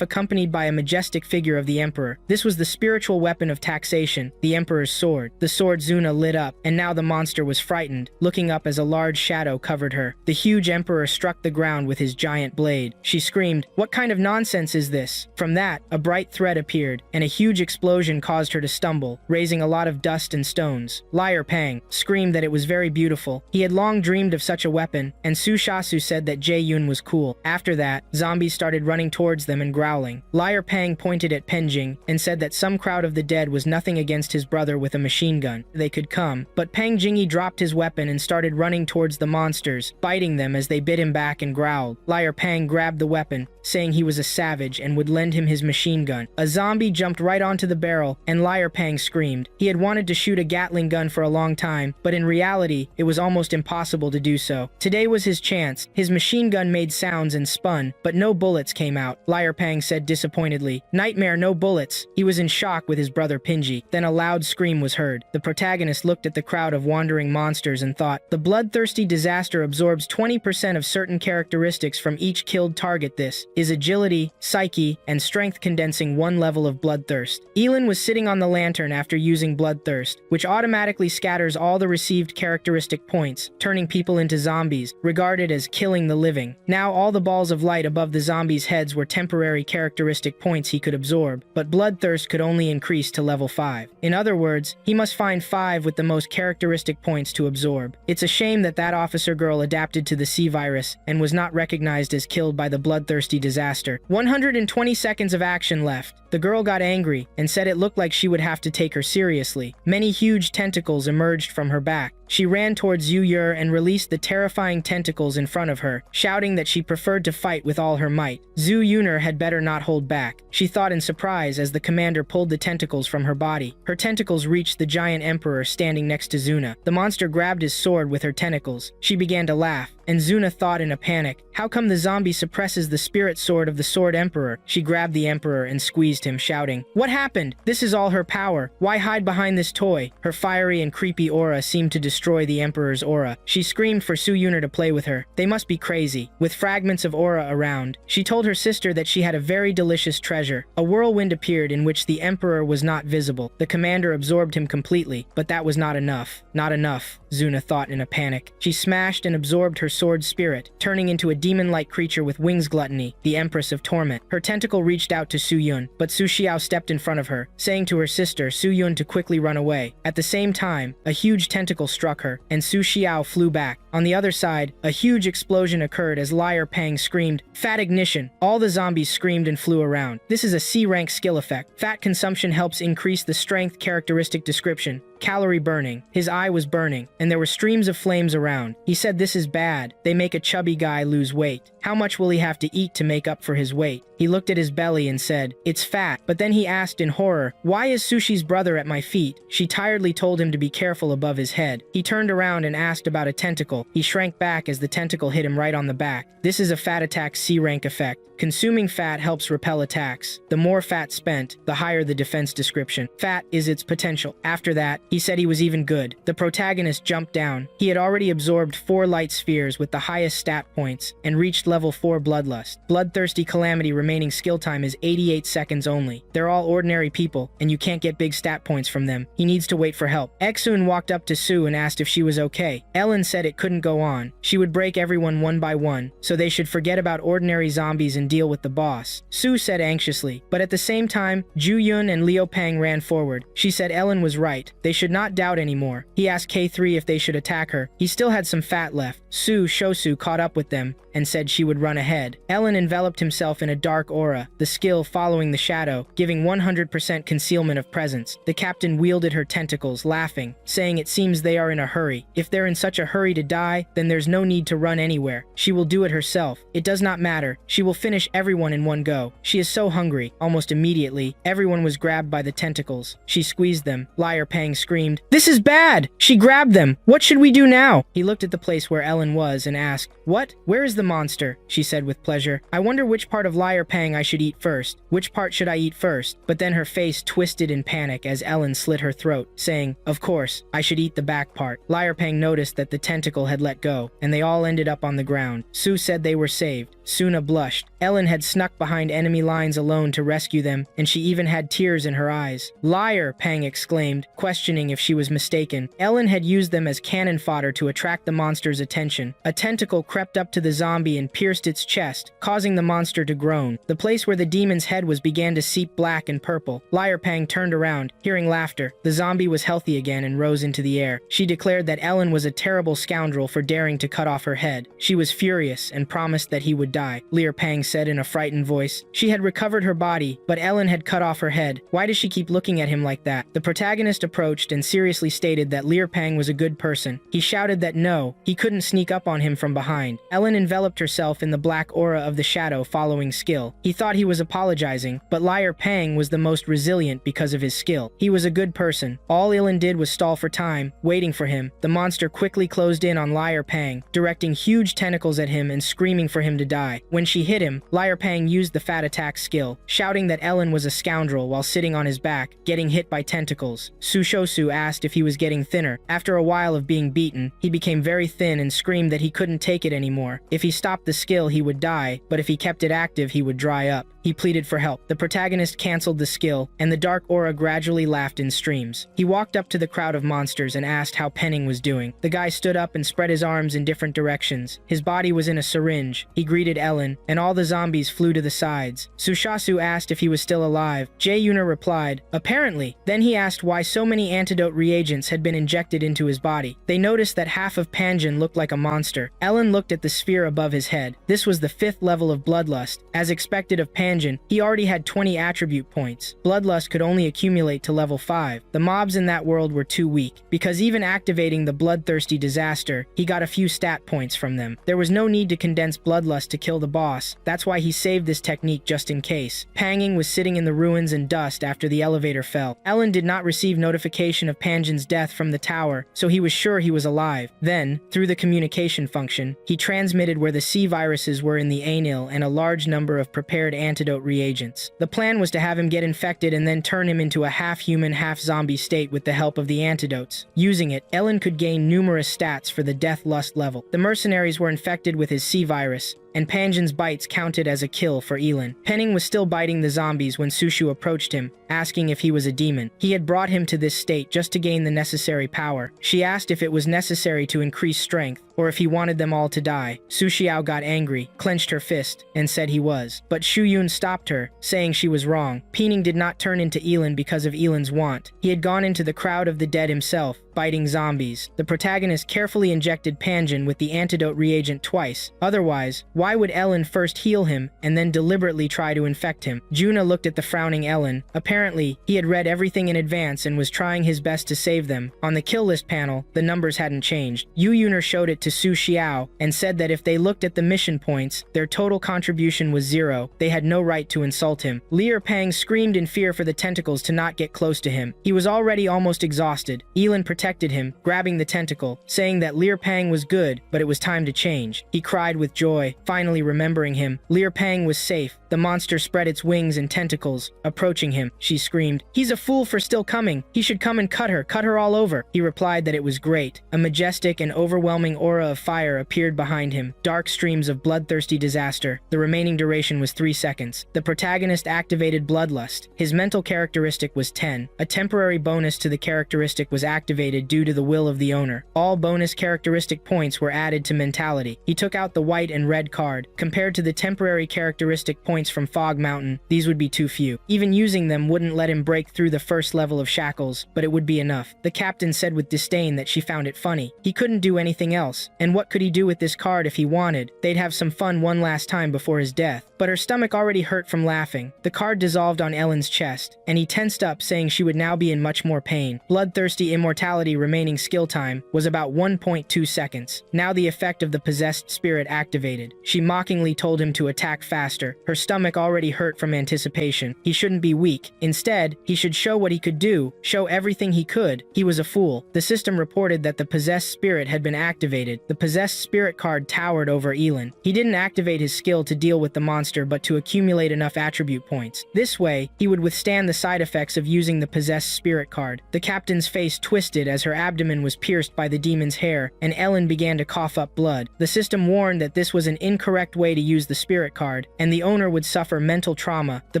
accompanied by a majestic figure of the emperor. This was the spiritual weapon of taxation, the emperor's sword. The sword Zuna lit up, and now the monster was frightened, looking up as a large shadow covered her. The huge emperor struck the ground with his giant blade. She screamed, "What kind of nonsense is this?" From that, a bright thread appeared, and a huge explosion caused her to stumble, raising a lot of dust and stones. Liar Pang screamed that it was very beautiful. He had long dreamed of such a weapon, and Su Shasu said that Jae Yun was cool. After that, zombies started running towards them and growling. Liar Pang pointed at Penjing and said that some crowd of the dead was nothing against his brother with a machine gun. They could come, but Peng Jingi dropped his weapon and started running towards the monsters, biting them as they bit him back and growled. Liar Pang grabbed the weapon, saying he was a savage and would lend him his machine gun. A zombie jumped right onto the barrel, and Liar Pang screamed. He had wanted to shoot a Gatling gun for a long time, but in reality, it was almost impossible to do so. Today was his chance. His machine gun made sounds and spun, but no bullets came out. Liar Pang said disappointedly, "Nightmare, no bullets." He was in shock with his brother Pinji. Then a loud scream was heard. The protagonist looked at the crowd of wandering monsters and thought, the bloodthirsty disaster absorbs 20% of certain characteristics from each killed target. This is agility, psyche, and strength, condensing 1 level of bloodthirst. Yi Lin was sitting on the lantern after using bloodthirst, which automatically scatters all the received characteristic points, turning people into zombies, regarded as killing the living. Now all the balls of light above the zombies' heads were temporary characteristic points he could absorb, but bloodthirst could only increase to level 5. In other words, he must find 5 with the most characteristic points to absorb. It's a shame that that officer girl adapted to the C virus and was not recognized recognized as killed by the bloodthirsty disaster. 120 seconds of action left. The girl got angry and said it looked like she would have to take her seriously. Many huge tentacles emerged from her back. She ran towards Yu Yer and released the terrifying tentacles in front of her, shouting that she preferred to fight with all her might. Zhu Yuner had better not hold back, she thought in surprise as the commander pulled the tentacles from her body. Her tentacles reached the giant emperor standing next to Zuna. The monster grabbed his sword with her tentacles. She began to laugh, and Zuna thought in a panic, how come the zombie suppresses the spirit sword of the sword emperor? She grabbed the emperor and squeezed him, shouting, "What happened? This is all her power. Why hide behind this toy?" Her fiery and creepy aura seemed to destroy the emperor's aura. She screamed for Su Yuner to play with her. They must be crazy. With fragments of aura around, she told her sister that she had a very delicious treasure. A whirlwind appeared in which the emperor was not visible. The commander absorbed him completely, but that was not enough. Not enough, Zuna thought in a panic. She smashed and absorbed her sword's spirit, turning into a demon-like creature with wings gluttony, the Empress of Torment. Her tentacle reached out to Su Yun, but Su Xiao stepped in front of her, saying to her sister Su Yun to quickly run away. At the same time, a huge tentacle struck her, and Su Xiao flew back. On the other side, a huge explosion occurred as Liar Pang screamed, "Fat ignition!" All the zombies screamed and flew around. This is a C-rank skill effect. Fat consumption helps increase the strength characteristic description. Calorie burning. His eye was burning, and there were streams of flames around. He said this is bad. They make a chubby guy lose weight. How much will he have to eat to make up for his weight? He looked at his belly and said, "It's fat." But then he asked in horror, "Why is Sushi's brother at my feet?" She tiredly told him to be careful above his head. He turned around and asked about a tentacle. He shrank back as the tentacle hit him right on the back. This is a fat attack C-rank effect. Consuming fat helps repel attacks. The more fat spent, the higher the defense description. Fat is its potential. After that, he said he was even good. The protagonist jumped down. He had already absorbed 4 light spheres with the highest stat points and reached level 4 bloodlust. Bloodthirsty Calamity remaining skill time is 88 seconds only. They're all ordinary people, and you can't get big stat points from them. He needs to wait for help. Exun walked up to Sue and asked if she was okay. Ellen said it couldn't go on. She would break everyone one by one, so they should forget about ordinary zombies and deal with the boss. Sue said anxiously, but at the same time, Ju Yun and Liu Pang ran forward. She said Ellen was right. They should not doubt anymore. He asked K3 if they should attack her. He still had some fat left. Sue Shosu caught up with them and said she would run ahead. Ellen enveloped himself in a dark aura, the skill following the shadow, giving 100% concealment of presence. The captain wielded her tentacles, laughing, saying it seems they are in a hurry. If they're in such a hurry to die, then there's no need to run anywhere. She will do it herself. It does not matter. She will finish everyone in one go. She is so hungry. Almost immediately, everyone was grabbed by the tentacles. She squeezed them. Liar Pang screamed, "This is bad! She grabbed them! What should we do now?" He looked at the place where Ellen was and asked, "What? Where is the monster?" She said with pleasure, "I wonder which part of Liar Pang I should eat first. Which part should I eat first?" But then her face twisted in panic as Ellen slit her throat, saying, "Of course, I should eat the back part." Liar Pang noticed that the tentacle had let go, and they all ended up on the ground. Sue said they were saved. Suna blushed. Ellen had snuck behind enemy lines alone to rescue them, and she even had tears in her eyes. "Liar!" Pang exclaimed, questioning if she was mistaken. Ellen had used them as cannon fodder to attract the monster's attention. A tentacle crept up to the zombie and pierced its chest, causing the monster to groan. The place where the demon's head was began to seep black and purple. Liar Pang turned around, hearing laughter. The zombie was healthy again and rose into the air. She declared that Ellen was a terrible scoundrel for daring to cut off her head. She was furious and promised that he would die. Liar Pang said in a frightened voice. She had recovered her body, but Ellen had cut off her head. Why does she keep looking at him like that? The protagonist approached and seriously stated that Liar Pang was a good person. He shouted that no, he couldn't sneak up on him from behind. Ellen enveloped herself in the black aura of the shadow following skill. He thought he was apologizing, but Liar Pang was the most resilient because of his skill. He was a good person. All Ellen did was stall for time, waiting for him. The monster quickly closed in on Liar Pang, directing huge tentacles at him and screaming for him to die. When she hit him, Liar Pang used the fat attack skill, shouting that Ellen was a scoundrel while sitting on his back, getting hit by tentacles. Sushosu asked if he was getting thinner. After a while of being beaten, he became very thin and screamed that he couldn't take it anymore. If he stopped the skill, he would die, but if he kept it active, he would dry up. He pleaded for help. The protagonist canceled the skill, and the dark aura gradually laughed in streams. He walked up to the crowd of monsters and asked how Penning was doing. The guy stood up and spread his arms in different directions. His body was in a syringe. He greeted Ellen, and all the zombies flew to the sides. Sushasu asked if he was still alive. Jae-Yuner replied, "Apparently." Then he asked why so many antidote reagents had been injected into his body. They noticed that half of Panjin looked like a monster. Ellen looked at the sphere above his head. This was the 5th level of Bloodlust. As expected of Panjin, he already had 20 attribute points. Bloodlust could only accumulate to level 5. The mobs in that world were too weak, because even activating the bloodthirsty disaster, he got a few stat points from them. There was no need to condense Bloodlust to kill the boss. That's why he saved this technique just in case. Panging was sitting in the ruins and dust after the elevator fell. Ellen did not receive notification of Panjin's death from the tower, so he was sure he was alive. Then, through the communication function, he transmitted where the C-viruses were in the anil and a large number of prepared antidote reagents. The plan was to have him get infected and then turn him into a half-human, half-zombie state with the help of the antidotes. Using it, Ellen could gain numerous stats for the Death Lust level. The mercenaries were infected with his C-virus, and Panjin's bites counted as a kill for Yi Lin. Penning was still biting the zombies when Sushu approached him, asking if he was a demon. He had brought him to this state just to gain the necessary power. She asked if it was necessary to increase strength, or if he wanted them all to die. Su Xiao got angry, clenched her fist, and said he was. But Shu Yun stopped her, saying she was wrong. Penning did not turn into Yi Lin because of Yi Lin's want. He had gone into the crowd of the dead himself, biting zombies. The protagonist carefully injected Panjin with the antidote reagent twice. Otherwise, why would Ellen first heal him and then deliberately try to infect him? Juna looked at the frowning Ellen. Apparently, he had read everything in advance and was trying his best to save them. On the kill list panel, the numbers hadn't changed. Yu Yuner showed it to Su Xiao and said that if they looked at the mission points, their total contribution was 0. They had no right to insult him. Lear Pang screamed in fear for the tentacles to not get close to him. He was already almost exhausted. Yi Lin protected him, grabbing the tentacle, saying that Lear Pang was good, but it was time to change. He cried with joy, finally remembering him. Lear Pang was safe. The monster spread its wings and tentacles, approaching him. She screamed, "He's a fool for still coming. He should come and cut her all over." He replied that it was great. A majestic and overwhelming aura of fire appeared behind him, dark streams of bloodthirsty disaster. The remaining duration was 3 seconds. The protagonist activated Bloodlust. His mental characteristic was 10. A temporary bonus to the characteristic was activated due to the will of the owner. All bonus characteristic points were added to mentality. He took out the white and red card. Compared to the temporary characteristic points from Fog Mountain, these would be too few. Even using them wouldn't let him break through the first level of shackles, but it would be enough. The captain said with disdain that she found it funny. He couldn't do anything else, and what could he do with this card if he wanted? They'd have some fun one last time before his death. But her stomach already hurt from laughing. The card dissolved on Ellen's chest, and he tensed up, saying she would now be in much more pain. Bloodthirsty Immortality remaining skill time was about 1.2 seconds. Now the effect of the possessed spirit activated. She mockingly told him to attack faster. Her stomach already hurt from anticipation. He shouldn't be weak. Instead, he should show what he could do, show everything he could. He was a fool. The system reported that the possessed spirit had been activated. The possessed spirit card towered over Yi Lin. He didn't activate his skill to deal with the monster, but to accumulate enough attribute points. This way, he would withstand the side effects of using the possessed spirit card. The captain's face twisted as her abdomen was pierced by the demon's hair, and Ellen began to cough up blood. The system warned that this was an incorrect way to use the spirit card, and the owner would suffer mental trauma. The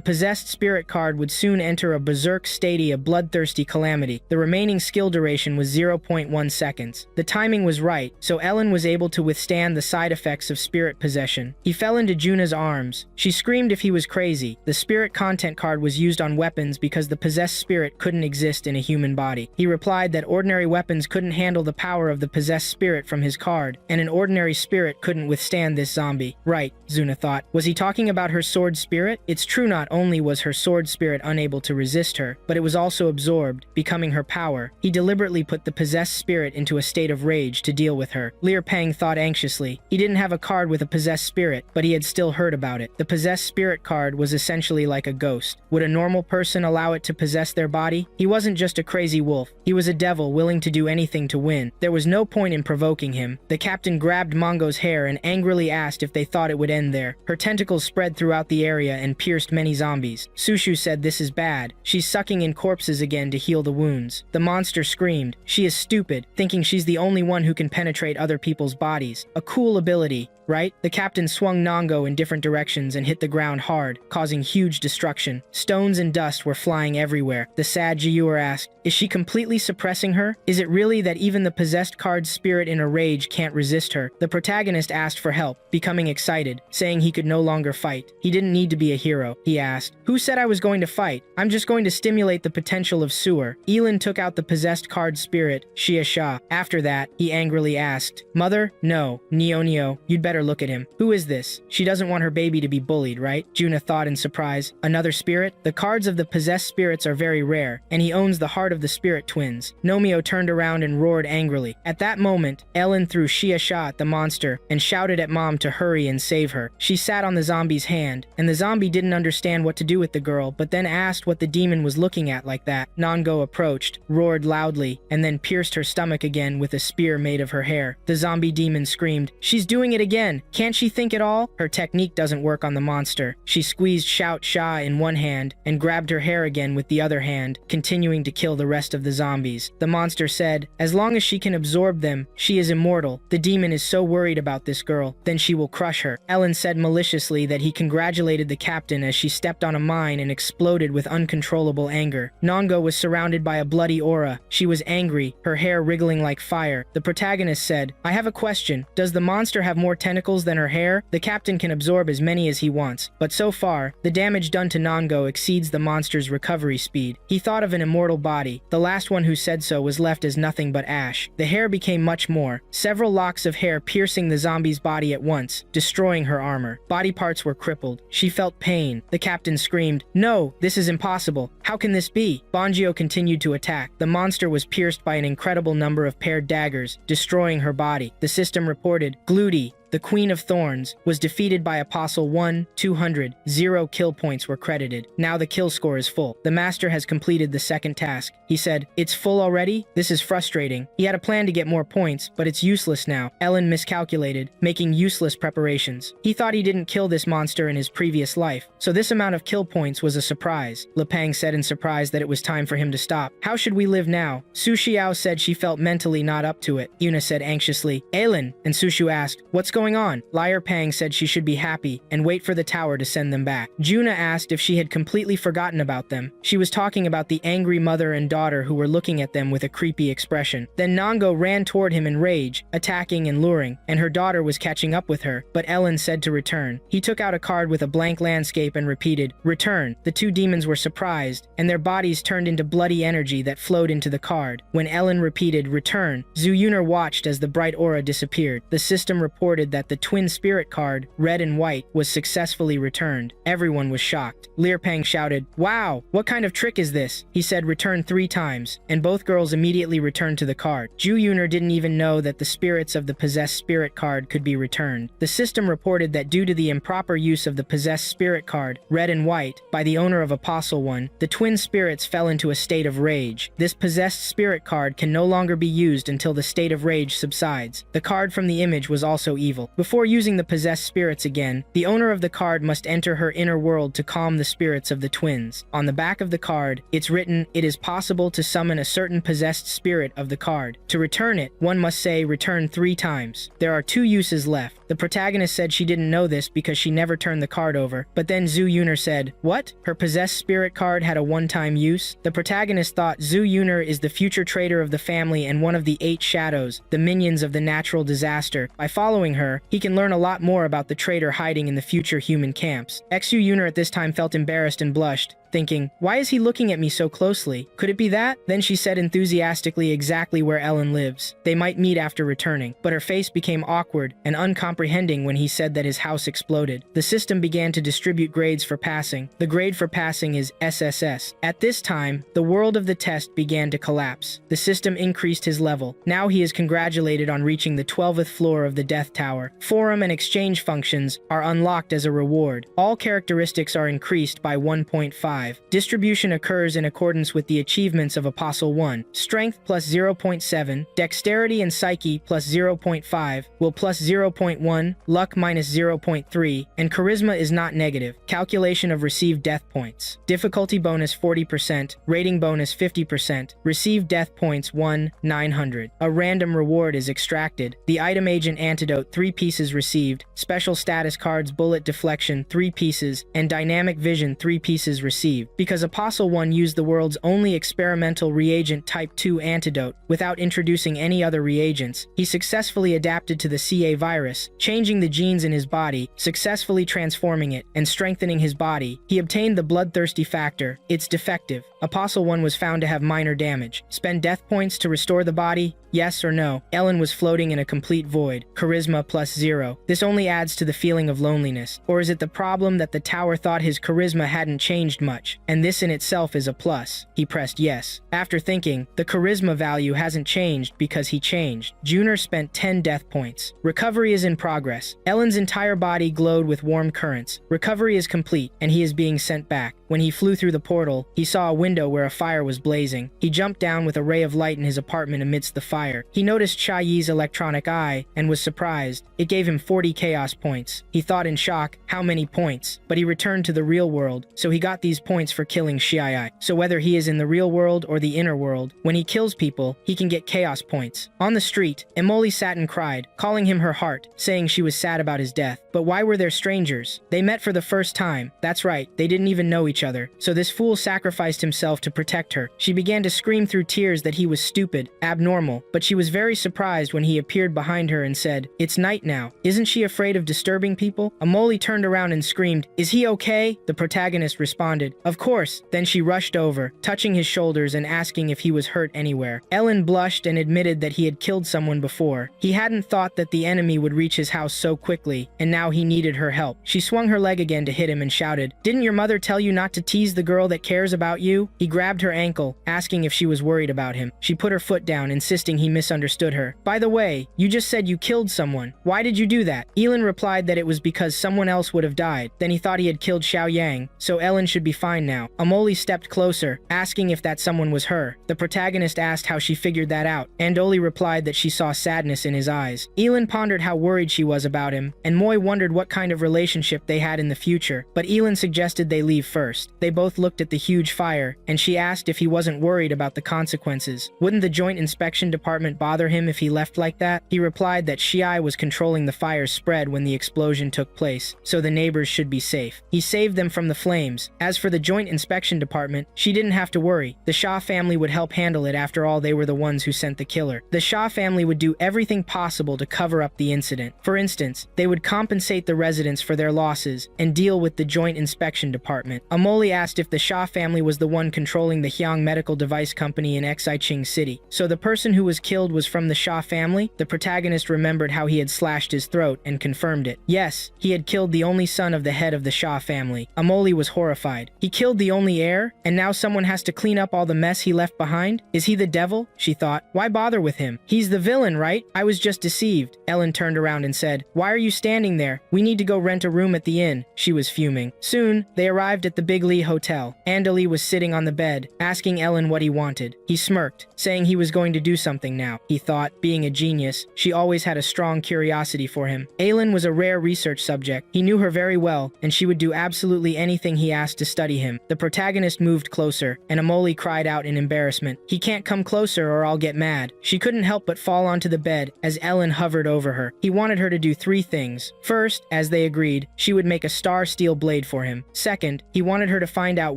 possessed spirit card would soon enter a berserk state of bloodthirsty calamity. The remaining skill duration was 0.1 seconds. The timing was right, so Ellen was able to withstand the side effects of spirit possession. He fell into Juna's arms. She screamed if he was crazy. The spirit content card was used on weapons because the possessed spirit couldn't exist in a human body. He replied that ordinary weapons couldn't handle the power of the possessed spirit from his card, and an ordinary spirit couldn't withstand this zombie. Right, Zuna thought. Was he talking about her sword spirit? It's true, not only was her sword spirit unable to resist her, but it was also absorbed, becoming her power. He deliberately put the possessed spirit into a state of rage to deal with her. Lear Pang thought anxiously. He didn't have a card with a possessed spirit, but he had still heard about it. The possessed spirit card was essentially like a ghost. Would a normal person allow it to possess their body? He wasn't just a crazy wolf. He was a devil willing to do anything to win. There was no point in provoking him. The captain grabbed Mongo's hair and angrily asked asked if they thought it would end there. Her tentacles spread throughout the area and pierced many zombies. Sushu said this is bad. She's sucking in corpses again to heal the wounds. The monster screamed. She is stupid, thinking she's the only one who can penetrate other people's bodies. A cool ability, right? The captain swung Nango in different directions and hit the ground hard, causing huge destruction. Stones and dust were flying everywhere. The sad Jiyuer asked, is she completely suppressing her? Is it really that even the possessed card's spirit in a rage can't resist her? The protagonist asked for help, becoming excited, saying he could no longer fight. He didn't need to be a hero. He asked, who said I was going to fight? I'm just going to stimulate the potential of sewer. Yi Lin took out the possessed card's spirit, Xia Sha. After that, he angrily asked, Mother? No. Neo, you'd better look at him. Who is this? She doesn't want her baby to be bullied, right? Juna thought in surprise. Another spirit? The cards of the possessed spirits are very rare, and he owns the heart of the spirit twins. Nomio turned around and roared angrily. At that moment, Ellen threw Xia Sha at the monster and shouted at Mom to hurry and save her. She sat on the zombie's hand, and the zombie didn't understand what to do with the girl, but then asked what the demon was looking at like that. Nango approached, roared loudly, and then pierced her stomach again with a spear made of her hair. The zombie demon screamed, she's doing it again! Can't she think at all? Her technique doesn't work on the monster. She squeezed Shout Sha in one hand and grabbed her hair again with the other hand, continuing to kill the rest of the zombies. The monster said, as long as she can absorb them, she is immortal. The demon is so worried about this girl, then she will crush her. Ellen said maliciously that he congratulated the captain as she stepped on a mine and exploded with uncontrollable anger. Nango was surrounded by a bloody aura. She was angry, her hair wriggling like fire. The protagonist said, I have a question. Does the monster have more tentacles than her hair? The captain can absorb as many as he wants, but so far, the damage done to Nango exceeds the monster's recovery speed. He thought of an immortal body. The last one who said so was left as nothing but ash. The hair became much more, several locks of hair piercing the zombie's body at once, destroying her armor. Body parts were crippled. She felt pain. The captain screamed, no, this is impossible. How can this be? Bongio continued to attack. The monster was pierced by an incredible number of paired daggers, destroying her body. The system reported, Glooty, the Queen of Thorns, was defeated by Apostle 1, 200, 0 kill points were credited. Now the kill score is full. The master has completed the second task. He said, it's full already? This is frustrating. He had a plan to get more points, but it's useless now. Ellen miscalculated, making useless preparations. He thought he didn't kill this monster in his previous life, so this amount of kill points was a surprise. Lepang said in surprise that it was time for him to stop. How should we live now? Su Xiao said she felt mentally not up to it. Yuna said anxiously, Ellen, and Sushu asked, what's going on? Liar Pang said she should be happy and wait for the tower to send them back. Juna asked if she had completely forgotten about them. She was talking about the angry mother and daughter who were looking at them with a creepy expression. Then Nango ran toward him in rage, attacking and luring, and her daughter was catching up with her, but Ellen said to return. He took out a card with a blank landscape and repeated, return. The two demons were surprised, and their bodies turned into bloody energy that flowed into the card. When Ellen repeated, return, Zhu Yuner watched as the bright aura disappeared. The system reported that the twin spirit card, red and white, was successfully returned. Everyone was shocked. Learpang shouted, wow, what kind of trick is this? He said return 3 times, and both girls immediately returned to the card. Zhu Yuner didn't even know that the spirits of the possessed spirit card could be returned. The system reported that due to the improper use of the possessed spirit card, red and white, by the owner of Apostle 1, the twin spirits fell into a state of rage. This possessed spirit card can no longer be used until the state of rage subsides. The card from the image was also evil. Before using the possessed spirits again, the owner of the card must enter her inner world to calm the spirits of the twins. On the back of the card, it's written, it is possible to summon a certain possessed spirit of the card. To return it, one must say return 3 times. There are 2 uses left. The protagonist said she didn't know this because she never turned the card over, but then Zhu Yuner said, what? Her possessed spirit card had a one-time use? The protagonist thought Zhu Yuner is the future traitor of the family and one of the 8 shadows, the minions of the natural disaster. By following her, he can learn a lot more about the traitor hiding in the future human camps. Xu Yuner at this time felt embarrassed and blushed, thinking, why is he looking at me so closely? Could it be that? Then she said enthusiastically exactly where Ellen lives. They might meet after returning, but her face became awkward and uncomprehending when he said that his house exploded. The system began to distribute grades for passing. The grade for passing is SSS. At this time, the world of the test began to collapse. The system increased his level. Now he is congratulated on reaching the 12th floor of the Death Tower. Forum and exchange functions are unlocked as a reward. All characteristics are increased by 1.5. 5. Distribution occurs in accordance with the achievements of Apostle 1. Strength plus 0.7, Dexterity and Psyche plus 0.5, Will plus 0.1, Luck minus 0.3, and Charisma is not negative. Calculation of received death points. Difficulty bonus 40%, Rating bonus 50%, Received death points 1,900. A random reward is extracted. The item agent antidote 3 pieces received, special status cards bullet deflection 3 pieces, and dynamic vision 3 pieces received. Because Apostle 1 used the world's only experimental reagent type 2 antidote without introducing any other reagents, he successfully adapted to the CA virus, changing the genes in his body, successfully transforming it, and strengthening his body. He obtained the bloodthirsty factor. It's defective. Apostle 1 was found to have minor damage. Spend death points to restore the body? Yes or no? Ellen was floating in a complete void. Charisma plus 0. This only adds to the feeling of loneliness. Or is it the problem that the tower thought his charisma hadn't changed much, and this in itself is a plus? He pressed yes. After thinking, the charisma value hasn't changed because he changed. Junior spent 10 death points. Recovery is in progress. Ellen's entire body glowed with warm currents. Recovery is complete, and he is being sent back. When he flew through the portal, he saw a window where a fire was blazing. He jumped down with a ray of light in his apartment amidst the fire. He noticed Chayi's electronic eye and was surprised. It gave him 40 chaos points. He thought in shock, how many points? But he returned to the real world, so he got these points for killing Shii. So whether he is in the real world or the inner world, when he kills people, he can get chaos points. On the street, Emoli sat and cried, calling him her heart, saying she was sad about his death. But why were there strangers? They met for the first time. That's right, they didn't even know each other. So this fool sacrificed himself to protect her. She began to scream through tears that he was stupid, abnormal, but she was very surprised when he appeared behind her and said, "It's night now. Isn't she afraid of disturbing people?" Emoli turned around and screamed, "Is he okay?" The protagonist responded, "Of course." Then she rushed over, touching his shoulders and asking if he was hurt anywhere. Ellen blushed and admitted that he had killed someone before. He hadn't thought that the enemy would reach his house so quickly, and now he needed her help. She swung her leg again to hit him and shouted, "Didn't your mother tell you not to tease the girl that cares about you?" He grabbed her ankle, asking if she was worried about him. She put her foot down, insisting he misunderstood her. "By the way, you just said you killed someone. Why did you do that?" Yi Lin replied that it was because someone else would have died. Then he thought he had killed Xiao Yang, so Ellen should be fine now. Emoli stepped closer, asking if that someone was her. The protagonist asked how she figured that out. Andoli replied that she saw sadness in his eyes. Yi Lin pondered how worried she was about him, and Moi wondered what kind of relationship they had in the future. But Yi Lin suggested they leave first. They both looked at the huge fire, and she asked if he wasn't worried about the consequences. Wouldn't the Joint Inspection Department bother him if he left like that? He replied that Shii was controlling the fire's spread when the explosion took place, so the neighbors should be safe. He saved them from the flames. As for the Joint Inspection Department, she didn't have to worry. The Shah family would help handle it. After all, they were the ones who sent the killer. The Shah family would do everything possible to cover up the incident. For instance, they would compensate the residents for their losses and deal with the Joint Inspection Department. Emoli asked if the Shah family was the one controlling the Hyang Medical Device Company in Xiching City. So the person who was killed was from the Shah family? The protagonist remembered how he had slashed his throat and confirmed it. Yes, he had killed the only son of the head of the Shah family. Emoli was horrified. He killed the only heir, and now someone has to clean up all the mess he left behind? Is he the devil? She thought. Why bother with him? He's the villain, right? I was just deceived. Ellen turned around and said, "Why are you standing there? We need to go rent a room at the inn." She was fuming. Soon, they arrived at the Big Lee Hotel. Andali was sitting on the bed, asking Ellen what he wanted. He smirked, saying he was going to do something now. He thought, being a genius, she always had a strong curiosity for him. Aylin was a rare research subject. He knew her very well, and she would do absolutely anything he asked to study him. The protagonist moved closer, and Emoli cried out in embarrassment. "He can't come closer or I'll get mad." She couldn't help but fall onto the bed as Ellen hovered over her. He wanted her to do 3 things. First, as they agreed, she would make a star steel blade for him. Second, he wanted her to find out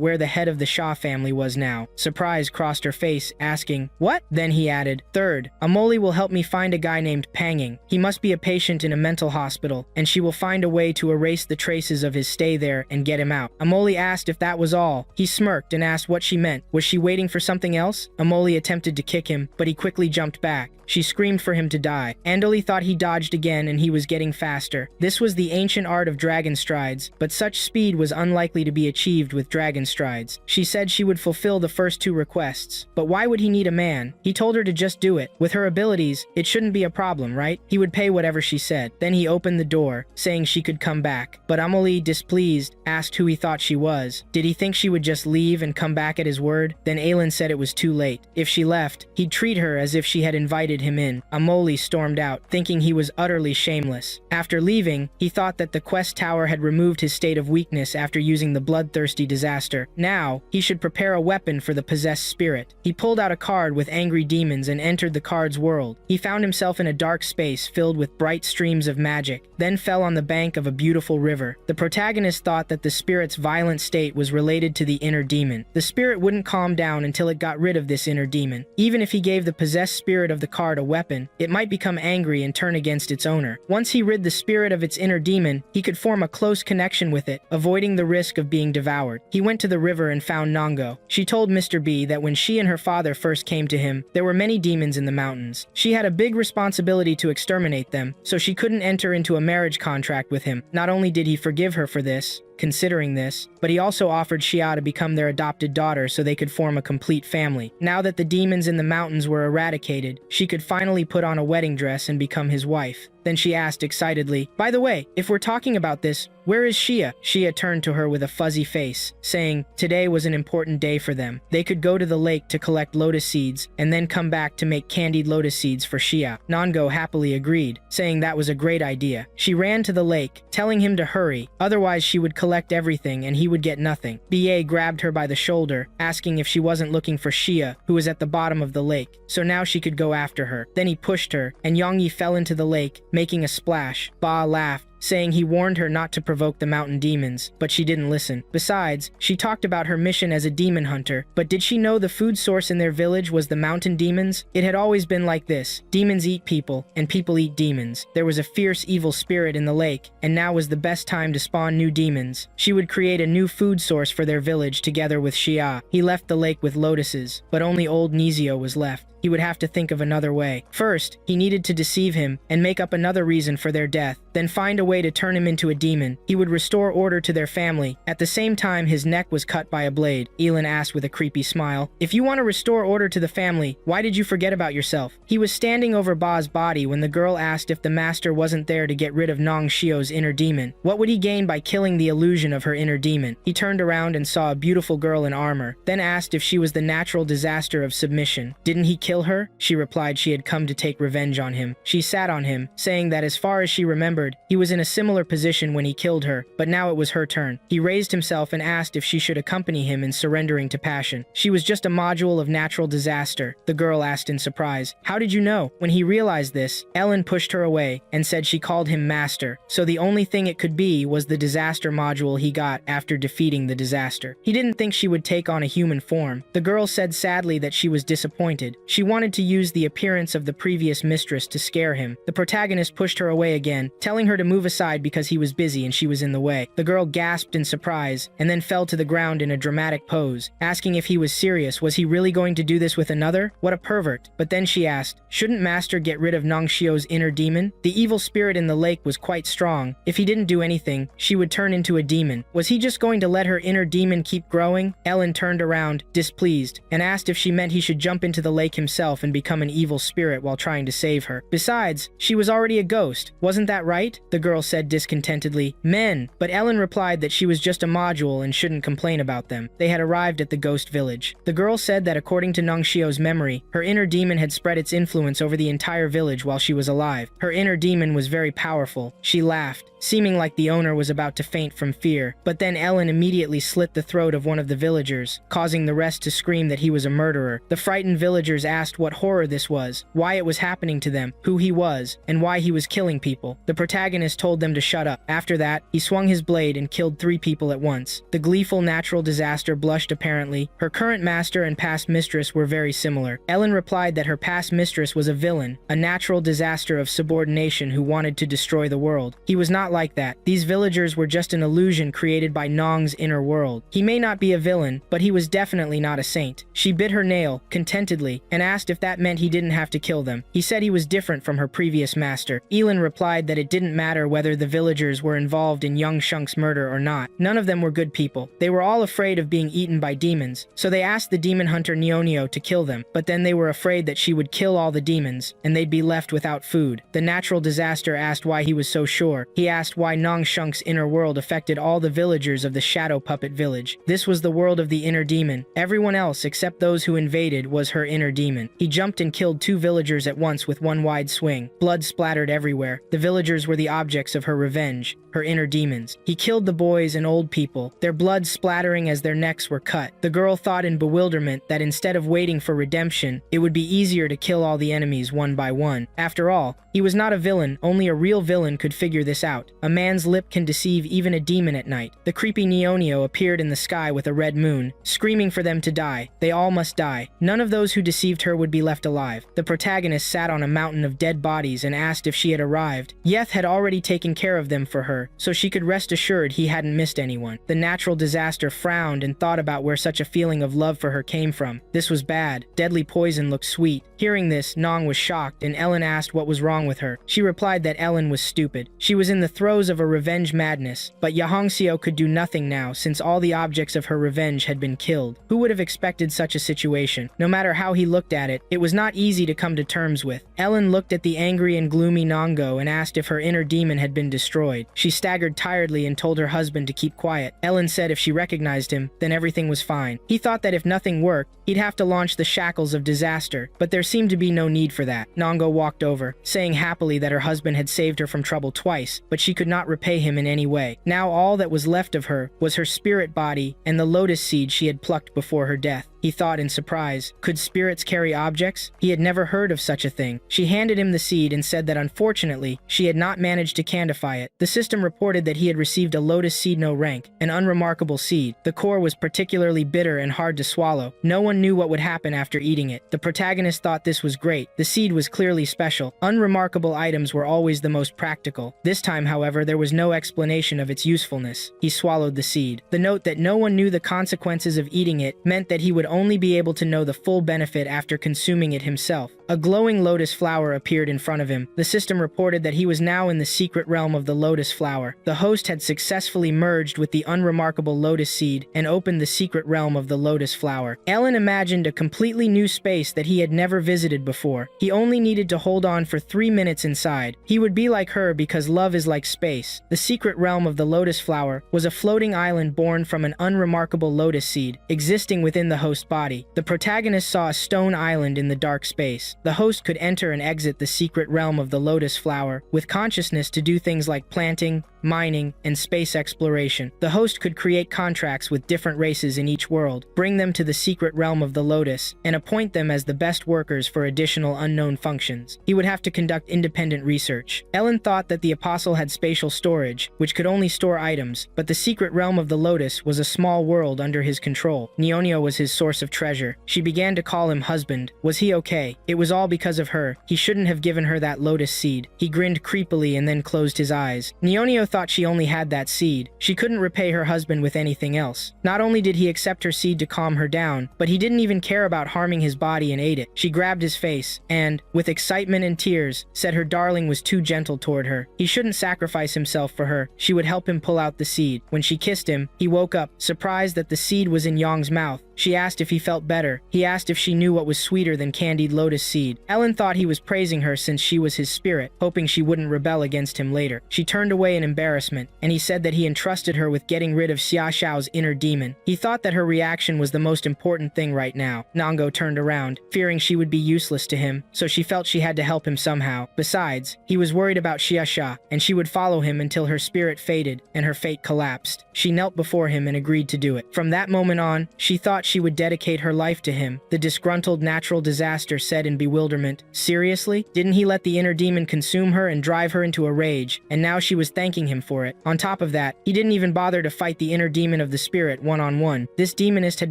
where the head of the Shah family was now. Surprise crossed her face, asking, "What?" Then he added, "Third, Emoli will help me find a guy named Panging. He must be a patient in a mental hospital, and she will find a way to erase the traces of his stay there and get him out." Emoli asked if that was all. He smirked and asked what she meant. Was she waiting for something else? Emoli attempted to kick him, but he quickly jumped back. She screamed for him to die. Andoli thought he dodged again and he was getting faster. This was the ancient art of dragon strides, but such speed was unlikely to be achieved achieved with dragon strides. She said she would fulfill the first 2 requests. But why would he need a man? He told her to just do it. With her abilities, it shouldn't be a problem, right? He would pay whatever she said. Then he opened the door, saying she could come back. But Amelie, displeased, asked who he thought she was. Did he think she would just leave and come back at his word? Then Yi Lin said it was too late. If she left, he'd treat her as if she had invited him in. Amelie stormed out, thinking he was utterly shameless. After leaving, he thought that the quest tower had removed his state of weakness after using the bloodthirsty disaster. Now, he should prepare a weapon for the possessed spirit. He pulled out a card with angry demons and entered the card's world. He found himself in a dark space filled with bright streams of magic, then fell on the bank of a beautiful river. The protagonist thought that the spirit's violent state was related to the inner demon. The spirit wouldn't calm down until it got rid of this inner demon. Even if he gave the possessed spirit of the card a weapon, it might become angry and turn against its owner. Once he rid the spirit of its inner demon, he could form a close connection with it, avoiding the risk of being devoured. He went to the river and found Nongo. She told Mr. B that when she and her father first came to him, there were many demons in the mountains. She had a big responsibility to exterminate them, so she couldn't enter into a marriage contract with him. Not only did he forgive her for this, considering this, but he also offered Xia to become their adopted daughter so they could form a complete family. Now that the demons in the mountains were eradicated, she could finally put on a wedding dress and become his wife. Then she asked excitedly, "By the way, if we're talking about this, where is Xia?" Xia turned to her with a fuzzy face, saying today was an important day for them. They could go to the lake to collect lotus seeds and then come back to make candied lotus seeds for Xia. Nongo happily agreed, saying that was a great idea. She ran to the lake, telling him to hurry, otherwise she would collect everything and he would get nothing. BA grabbed her by the shoulder, asking if she wasn't looking for Xia, who was at the bottom of the lake, so now she could go after her. Then he pushed her, and Yongyi fell into the lake, making a splash. Ba laughed, saying he warned her not to provoke the mountain demons, but she didn't listen. Besides, she talked about her mission as a demon hunter, but did she know the food source in their village was the mountain demons? It had always been like this. Demons eat people, and people eat demons. There was a fierce evil spirit in the lake, and now was the best time to spawn new demons. She would create a new food source for their village together with Xia. He left the lake with lotuses, but only old Nizio was left. He would have to think of another way. First, he needed to deceive him and make up another reason for their death, then find a way to turn him into a demon. He would restore order to their family. At the same time, his neck was cut by a blade. Yi Lin asked with a creepy smile, "If you want to restore order to the family, why did you forget about yourself?" He was standing over Ba's body when the girl asked if the master wasn't there to get rid of Nong Shio's inner demon. What would he gain by killing the illusion of her inner demon? He turned around and saw a beautiful girl in armor, then asked if she was the natural disaster of submission. Didn't he kill her? She replied she had come to take revenge on him. She sat on him, saying that as far as she remembered, he was in a similar position when he killed her, but now it was her turn. He raised himself and asked if she should accompany him in surrendering to passion. She was just a module of natural disaster, the girl asked in surprise. How did you know? When he realized this, Ellen pushed her away and said she called him master, so the only thing it could be was the disaster module he got after defeating the disaster. He didn't think she would take on a human form. The girl said sadly that she was disappointed. She wanted to use the appearance of the previous mistress to scare him. The protagonist pushed her away again, telling her to move aside because he was busy and she was in the way. The girl gasped in surprise and then fell to the ground in a dramatic pose, asking if he was serious. Was he really going to do this with another? What a pervert. But then she asked, shouldn't Master get rid of Nong Shio's inner demon? The evil spirit in the lake was quite strong. If he didn't do anything, she would turn into a demon. Was he just going to let her inner demon keep growing? Ellen turned around, displeased, and asked if she meant he should jump into the lake himself and become an evil spirit while trying to save her. Besides, she was already a ghost. Wasn't that right? The girl said discontentedly. Men. But Ellen replied that she was just a module and shouldn't complain about them. They had arrived at the ghost village. The girl said that according to Nong Shio's memory, her inner demon had spread its influence over the entire village while she was alive. Her inner demon was very powerful. She laughed, seeming like the owner was about to faint from fear. But then Ellen immediately slit the throat of one of the villagers, causing the rest to scream that he was a murderer. The frightened villagers asked what horror this was, why it was happening to them, who he was, and why he was killing people. The protagonist told them to shut up. After that, he swung his blade and killed 3 people at once. The gleeful natural disaster blushed apparently. Her current master and past mistress were very similar. Ellen replied that her past mistress was a villain, a natural disaster of subordination who wanted to destroy the world. He was not like that. These villagers were just an illusion created by Nong's inner world. He may not be a villain, but he was definitely not a saint. She bit her nail, contentedly, and asked if that meant he didn't have to kill them. He said he was different from her previous master. Yi Lin replied that it didn't matter whether the villagers were involved in young Shunk's murder or not. None of them were good people. They were all afraid of being eaten by demons, so they asked the demon hunter Neonio to kill them, but then they were afraid that she would kill all the demons, and they'd be left without food. The natural disaster asked why he was so sure. He asked why Nong Shunk's inner world affected all the villagers of the Shadow Puppet Village. This was the world of the inner demon. Everyone else, except those who invaded, was her inner demon. He jumped and killed 2 villagers at once with one wide swing. Blood splattered everywhere. The villagers were the objects of her revenge, her inner demons. He killed the boys and old people, their blood splattering as their necks were cut. The girl thought in bewilderment that instead of waiting for redemption, it would be easier to kill all the enemies one by one. After all, he was not a villain, only a real villain could figure this out. A man's lip can deceive even a demon at night. The creepy Neonio appeared in the sky with a red moon, screaming for them to die. They all must die. None of those who deceived her would be left alive. The protagonist sat on a mountain of dead bodies and asked if she had arrived. Yeth had already taken care of them for her, so she could rest assured he hadn't missed anyone. The natural disaster frowned and thought about where such a feeling of love for her came from. This was bad. Deadly poison looked sweet. Hearing this, Nong was shocked, and Ellen asked what was wrong with her. She replied that Ellen was stupid. She was in the throes of a revenge madness, but Yahongseo could do nothing now since all the objects of her revenge had been killed. Who would have expected such a situation? No matter how he looked at it, it was not easy to come to terms with. Ellen looked at the angry and gloomy Nongo and asked if her inner demon had been destroyed. She staggered tiredly and told her husband to keep quiet. Ellen said if she recognized him, then everything was fine. He thought that if nothing worked, he'd have to launch the shackles of disaster, but there seemed to be no need for that. Nongo walked over, saying happily that her husband had saved her from trouble twice, but she could not repay him in any way. Now all that was left of her was her spirit body and the lotus seed she had plucked before her death. He thought in surprise. Could spirits carry objects? He had never heard of such a thing. She handed him the seed and said that unfortunately, she had not managed to candify it. The system reported that he had received a lotus seed no rank, an unremarkable seed. The core was particularly bitter and hard to swallow. No one knew what would happen after eating it. The protagonist thought this was great. The seed was clearly special. Unremarkable items were always the most practical. This time, however, there was no explanation of its usefulness. He swallowed the seed. The note that no one knew the consequences of eating it meant that he would only be able to know the full benefit after consuming it himself. A glowing lotus flower appeared in front of him. The system reported that he was now in the secret realm of the lotus flower. The host had successfully merged with the unremarkable lotus seed and opened the secret realm of the lotus flower. Ellen imagined a completely new space that he had never visited before. He only needed to hold on for 3 minutes inside. He would be like her because love is like space. The secret realm of the lotus flower was a floating island born from an unremarkable lotus seed, existing within the host body. The protagonist saw a stone island in the dark space. The host could enter and exit the secret realm of the lotus flower with consciousness to do things like planting, mining, and space exploration. The host could create contracts with different races in each world, bring them to the secret realm of the lotus, and appoint them as the best workers for additional unknown functions. He would have to conduct independent research. Ellen thought that the apostle had spatial storage, which could only store items, but the secret realm of the lotus was a small world under his control. Neonio was his source of treasure. She began to call him husband. Was he okay? It was all because of her. He shouldn't have given her that lotus seed. He grinned creepily and then closed his eyes. Neonio thought she only had that seed. She couldn't repay her husband with anything else. Not only did he accept her seed to calm her down, but he didn't even care about harming his body and ate it. She grabbed his face and, with excitement and tears, said her darling was too gentle toward her. He shouldn't sacrifice himself for her. She would help him pull out the seed. When she kissed him, he woke up, surprised that the seed was in Yong's mouth. She asked if he felt better. He asked if she knew what was sweeter than candied lotus seed. Ellen thought he was praising her since she was his spirit, hoping she wouldn't rebel against him later. She turned away in embarrassment, and he said that he entrusted her with getting rid of Xia Xiao's inner demon. He thought that her reaction was the most important thing right now. Nongo turned around, fearing she would be useless to him, so she felt she had to help him somehow. Besides, he was worried about Xia Xia, and she would follow him until her spirit faded and her fate collapsed. She knelt before him and agreed to do it. From that moment on, she thought she would dedicate her life to him. The disgruntled natural disaster said in bewilderment, "Seriously? Didn't he let the inner demon consume her and drive her into a rage, and now she was thanking him for it. On top of that, he didn't even bother to fight the inner demon of the spirit one-on-one. This demonist had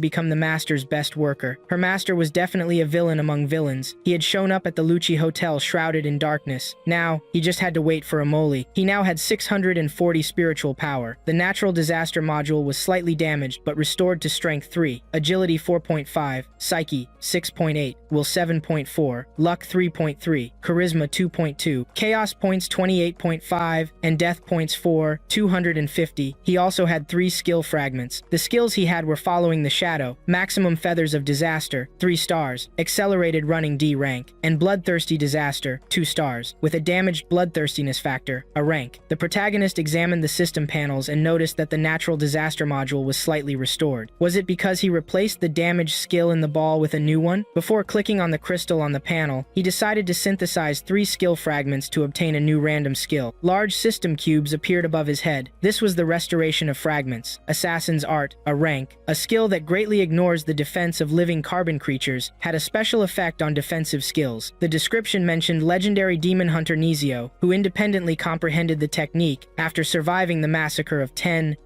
become the master's best worker. Her master was definitely a villain among villains. He had shown up at the Lucci Hotel shrouded in darkness. Now, he just had to wait for Amoli. He now had 640 spiritual power. The natural disaster module was slightly damaged, but restored to strength 3, agility 4.5, psyche 6.8, will 7.4, luck 3.3, charisma 2.2, chaos points 28.5, and death points 4, 250. He also had 3 skill fragments. The skills he had were following the shadow, maximum feathers of disaster, 3 stars, accelerated running D rank, and bloodthirsty disaster, 2 stars, with a damaged bloodthirstiness factor, a rank. The protagonist examined the system panels and noticed that the natural disaster module was slightly restored. Was it because he replaced the damaged skill in the ball with a new one? Before clicking on the crystal on the panel, he decided to synthesize 3 skill fragments to obtain a new random skill. Large system cubes appeared above his head. This was the restoration of fragments, Assassin's Art, a rank, a skill that greatly ignores the defense of living carbon creatures, had a special effect on defensive skills. The description mentioned legendary demon hunter Nezio, who independently comprehended the technique after surviving the massacre of 10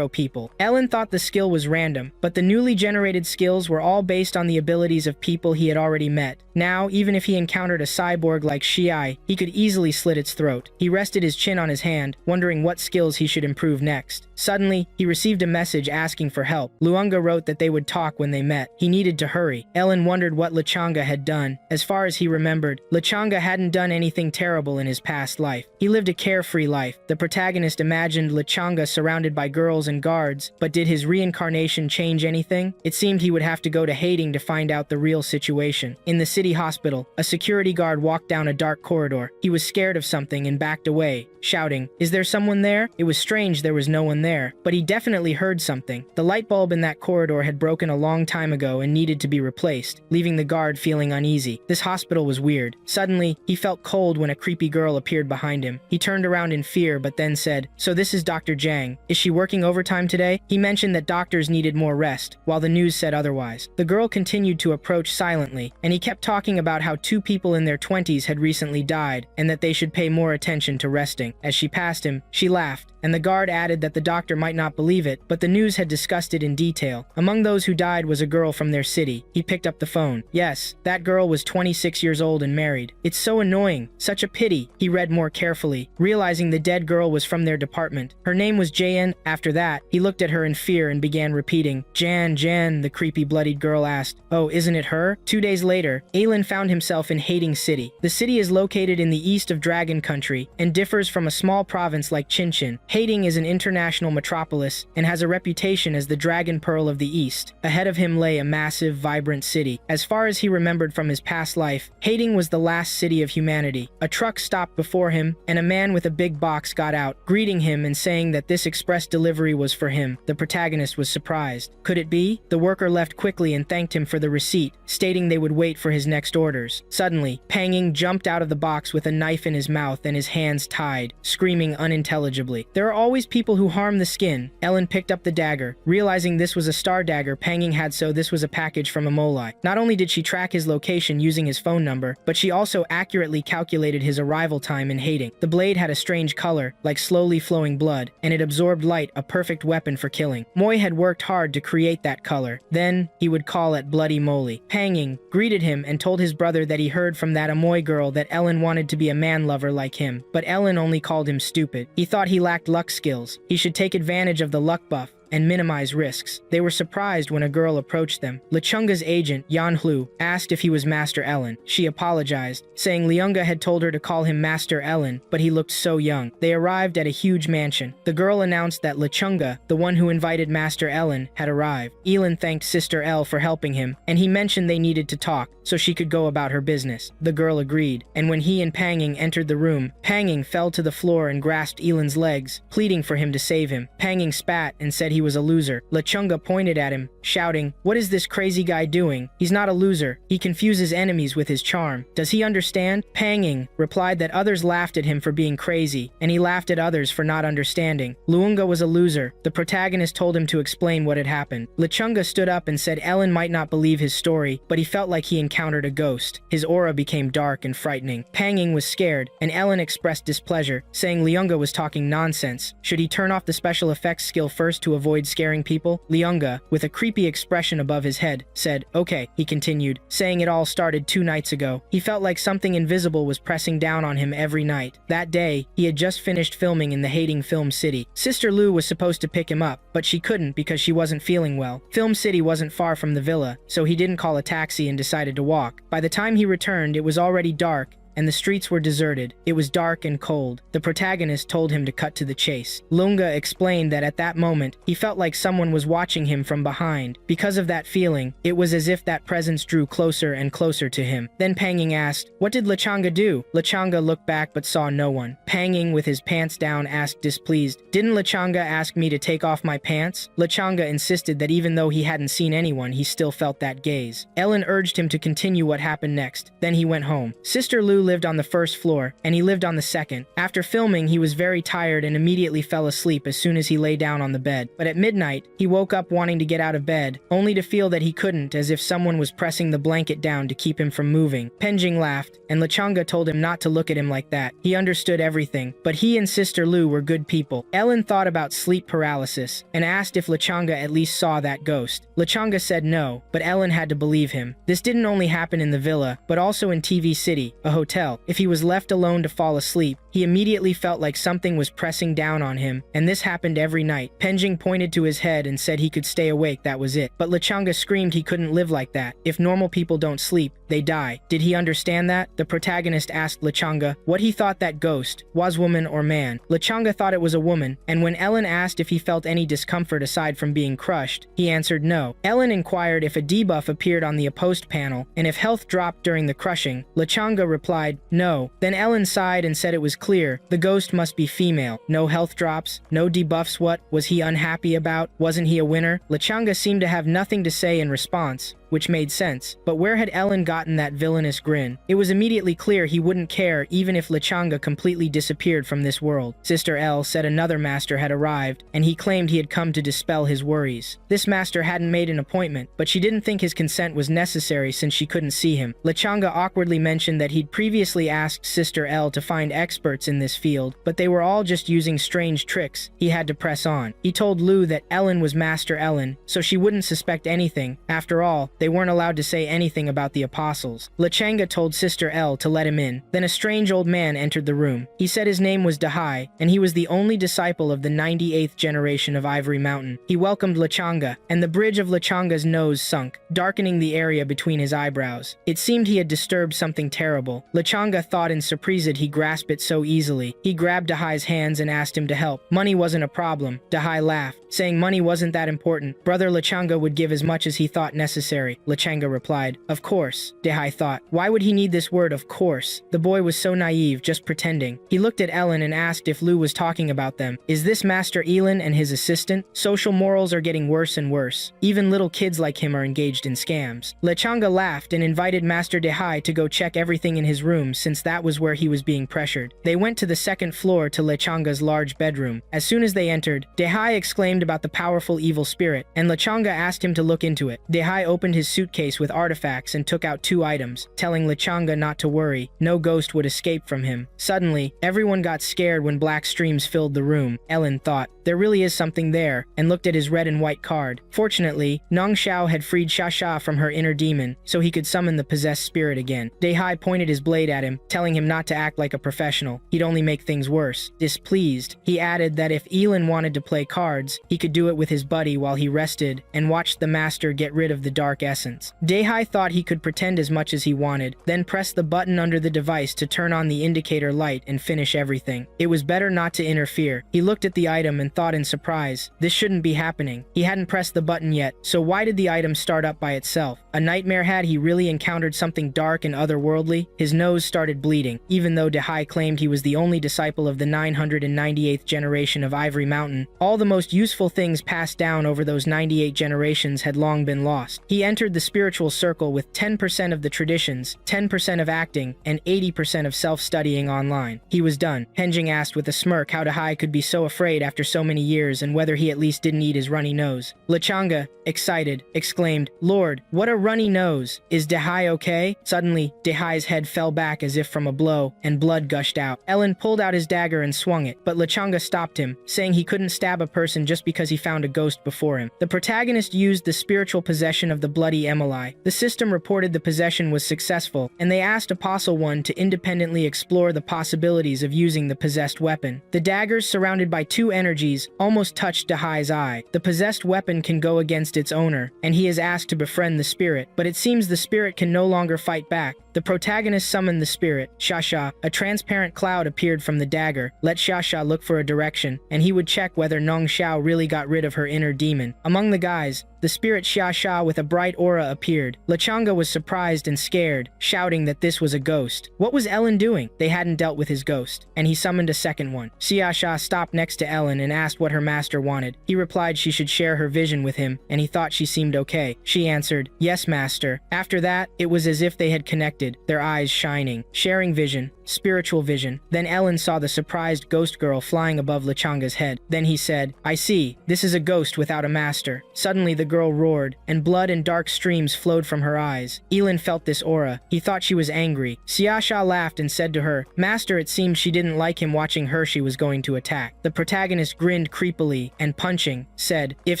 people. Ellen thought the skill was random, but the newly generated skills were all based on the abilities of people he had already met. Now, even if he encountered a cyborg like Shiai, he could easily slit its throat. He rested his chin on his hand, wondering what skills he should improve next. Suddenly, he received a message asking for help. Luanga wrote that they would talk when they met. He needed to hurry. Ellen wondered what Lechanga had done. As far as he remembered, Lechanga hadn't done anything terrible in his past life. He lived a carefree life. The protagonist imagined Lechanga surrounded by girls and guards, but did his reincarnation change anything? It seemed he would have to go to Hading to find out the real situation. In the city hospital, a security guard walked down a dark corridor. He was scared of something and backed away, shouting, "Is there someone there?" It was strange there was no one there, but he definitely heard something. The light bulb in that corridor had broken a long time ago and needed to be replaced, leaving the guard feeling uneasy. This hospital was weird. Suddenly, he felt cold when a creepy girl appeared behind him. He turned around in fear but then said, "So this is Dr. Jang. Is she working overtime today?" He mentioned that doctors needed more rest, while the news said otherwise. The girl continued to approach silently, and he kept talking about how 2 people in their 20s had recently died, and that they should pay more attention to resting. As she passed him, she laughed, and the guard added that the doctor might not believe it, but the news had discussed it in detail. Among those who died was a girl from their city. He picked up the phone. Yes, that girl was 26 years old and married. It's so annoying. Such a pity. He read more carefully, realizing the dead girl was from their department. Her name was Jan. After that, he looked at her in fear and began repeating, "Jan, Jan," the creepy bloodied girl asked. "Oh, isn't it her?" 2 days later, Yi Lin found himself in Hading City. The city is located in the east of Dragon Country and differs from a small province like Chinchin. Hading is an international metropolis and has a reputation as the Dragon Pearl of the East. Ahead of him lay a massive, vibrant city. As far as he remembered from his past life, Hading was the last city of humanity. A truck stopped before him, and a man with a big box got out, greeting him and saying that this express delivery was for him. The protagonist was surprised. Could it be? The worker left quickly and thanked him for the receipt, stating they would wait for his next orders. Suddenly, Panging jumped out of the box with a knife in his mouth and his hands tied, screaming unintelligibly. There are always people who harm the skin. Ellen picked up the dagger, realizing this was a star dagger Panging had, so this was a package from Amoli. Not only did she track his location using his phone number, but she also accurately calculated his arrival time in Hading. The blade had a strange color, like slowly flowing blood, and it absorbed light, a perfect weapon for killing. Moy had worked hard to create that color. Then, he would call it Bloody Moly. Panging greeted him and told his brother that he heard from that Amoy girl that Ellen wanted to be a man lover like him, but Ellen only called him stupid. He thought he lacked luck skills. He should take advantage of the luck buff and minimize risks. They were surprised when a girl approached them. Lechunga's agent, Yan Hlu, asked if he was Master Ellen. She apologized, saying Leunga had told her to call him Master Ellen, but he looked so young. They arrived at a huge mansion. The girl announced that Lechunga, the one who invited Master Ellen, had arrived. Yi Lin thanked Sister Elle for helping him, and he mentioned they needed to talk so she could go about her business. The girl agreed, and when he and Panging entered the room, Panging fell to the floor and grasped Yi Lin's legs, pleading for him to save him. Panging spat and said he was a loser. Lechunga pointed at him, shouting, "What is this crazy guy doing? He's not a loser. He confuses enemies with his charm. Does he understand?" Panging replied that others laughed at him for being crazy, and he laughed at others for not understanding. Luunga was a loser. The protagonist told him to explain what had happened. Lechunga stood up and said Ellen might not believe his story, but he felt like he encountered a ghost. His aura became dark and frightening. Panging was scared, and Ellen expressed displeasure, saying Leunga was talking nonsense. Should he turn off the special effects skill first to avoid scaring people? Leunga, with a creepy expression above his head, said, "Okay," he continued, saying it all started 2 nights ago. He felt like something invisible was pressing down on him every night. That day, he had just finished filming in the hating Film City. Sister Lu was supposed to pick him up, but she couldn't because she wasn't feeling well. Film City wasn't far from the villa, so he didn't call a taxi and decided to walk. By the time he returned, it was already dark, and the streets were deserted. It was dark and cold. The protagonist told him to cut to the chase. Lunga explained that at that moment, he felt like someone was watching him from behind. Because of that feeling, it was as if that presence drew closer and closer to him. Then Panging asked, "What did Lechanga do?" Lechanga looked back but saw no one. Panging, with his pants down, asked displeased, "Didn't Lechanga ask me to take off my pants?" Lechanga insisted that even though he hadn't seen anyone, he still felt that gaze. Ellen urged him to continue what happened next. Then he went home. Sister Lu lived on the first floor, and he lived on the second. After filming, he was very tired and immediately fell asleep as soon as he lay down on the bed. But at midnight, he woke up wanting to get out of bed, only to feel that he couldn't, as if someone was pressing the blanket down to keep him from moving. Penjing laughed, and Lechanga told him not to look at him like that. He understood everything, but he and Sister Lu were good people. Ellen thought about sleep paralysis, and asked if Lechanga at least saw that ghost. Lechanga said no, but Ellen had to believe him. This didn't only happen in the villa, but also in TV City, a hotel. If he was left alone to fall asleep, he immediately felt like something was pressing down on him, and this happened every night. Penjing pointed to his head and said he could stay awake, that was it. But Lechanga screamed he couldn't live like that. If normal people don't sleep, they die. Did he understand that? The protagonist asked Lechanga what he thought that ghost was, woman or man. Lechanga thought it was a woman, and when Ellen asked if he felt any discomfort aside from being crushed, he answered no. Ellen inquired if a debuff appeared on the opposed panel, and if health dropped during the crushing. Lechanga replied no. Then Ellen sighed and said it was clear. The ghost must be female. No health drops, no debuffs. What was he unhappy about? Wasn't he a winner? Lechanga seemed to have nothing to say in response, which made sense. But where had Ellen gotten that villainous grin? It was immediately clear he wouldn't care even if Lechanga completely disappeared from this world. Sister L said another master had arrived, and he claimed he had come to dispel his worries. This master hadn't made an appointment, but she didn't think his consent was necessary since she couldn't see him. Lechanga awkwardly mentioned that he'd previously asked Sister L to find experts in this field, but they were all just using strange tricks. He had to press on. He told Lu that Ellen was Master Ellen, so she wouldn't suspect anything. After all, they weren't allowed to say anything about the apostles. Lechanga told Sister L to let him in. Then a strange old man entered the room. He said his name was Dahai, and he was the only disciple of the 98th generation of Ivory Mountain. He welcomed Lechanga, and the bridge of Lechanga's nose sunk, darkening the area between his eyebrows. It seemed he had disturbed something terrible. Lechanga thought in surprise he'd grasp it so easily. He grabbed Dahai's hands and asked him to help. Money wasn't a problem. Dahai laughed, saying money wasn't that important. Brother Lechanga would give as much as he thought necessary. Lechanga replied, "Of course." Dahai thought, why would he need this word of course? The boy was so naive, just pretending. He looked at Ellen and asked if Lu was talking about them. Is this Master Yi Lin and his assistant? Social morals are getting worse and worse. Even little kids like him are engaged in scams. Lechanga laughed and invited Master Dahai to go check everything in his room since that was where he was being pressured. They went to the second floor to Lechanga's large bedroom. As soon as they entered, Dahai exclaimed about the powerful evil spirit, and Lechanga asked him to look into it. Dahai opened his suitcase with artifacts and took out 2 items, telling Lechanga not to worry. No ghost would escape from him. Suddenly, everyone got scared when black streams filled the room. Ellen thought, there really is something there, and looked at his red and white card. Fortunately, Nong Xiao had freed Xia from her inner demon, so he could summon the possessed spirit again. Dahai pointed his blade at him, telling him not to act like a professional. He'd only make things worse. Displeased, he added that if Yi Lin wanted to play cards, he could do it with his buddy while he rested and watched the master get rid of the dark essence. Dehai thought he could pretend as much as he wanted, then press the button under the device to turn on the indicator light and finish everything. It was better not to interfere. He looked at the item and thought in surprise, this shouldn't be happening. He hadn't pressed the button yet, so why did the item start up by itself? A nightmare? Had he really encountered something dark and otherworldly? His nose started bleeding, even though Dehai claimed he was the only disciple of the 998th generation of Ivory Mountain. All the most useful things passed down over those 98 generations had long been lost. He entered the spiritual circle with 10% of the traditions, 10% of acting, and 80% of self-studying online. He was done. Penjing asked with a smirk how Dehai could be so afraid after so many years and whether he at least didn't eat his runny nose. Lechanga, excited, exclaimed, "Lord, what a runny nose! Is Dehai okay?" Suddenly, Dehai's head fell back as if from a blow, and blood gushed out. Ellen pulled out his dagger and swung it, but Lechanga stopped him, saying he couldn't stab a person just because he found a ghost before him. The protagonist used the spiritual possession of the bloody Emily. The system reported the possession was successful, and they asked Apostle 1 to independently explore the possibilities of using the possessed weapon. The daggers, surrounded by two energies, almost touched Dehai's eye. The possessed weapon can go against its owner, and he is asked to befriend the spirit, but it seems the spirit can no longer fight back. The protagonist summoned the spirit, Shasha. A transparent cloud appeared from the dagger. Let Shasha look for a direction, and he would check whether Nong Xiao really got rid of her inner demon. Among the guys, the spirit Shasha with a bright aura appeared. Lechanga was surprised and scared, shouting that this was a ghost. What was Ellen doing? They hadn't dealt with his ghost, and he summoned a second one. Shasha stopped next to Ellen and asked what her master wanted. He replied she should share her vision with him, and he thought she seemed okay. She answered, "Yes, master." After that, it was as if they had connected, their eyes shining, sharing vision, spiritual vision. Then Ellen saw the surprised ghost girl flying above Lechanga's head. Then he said, "I see, this is a ghost without a master." Suddenly the girl roared, and blood and dark streams flowed from her eyes. Yi Lin felt this aura. He thought she was angry. Xiaxia laughed and said to her, "Master, it seemed she didn't like him watching her she was going to attack." The protagonist grinned creepily, and punching, said, "If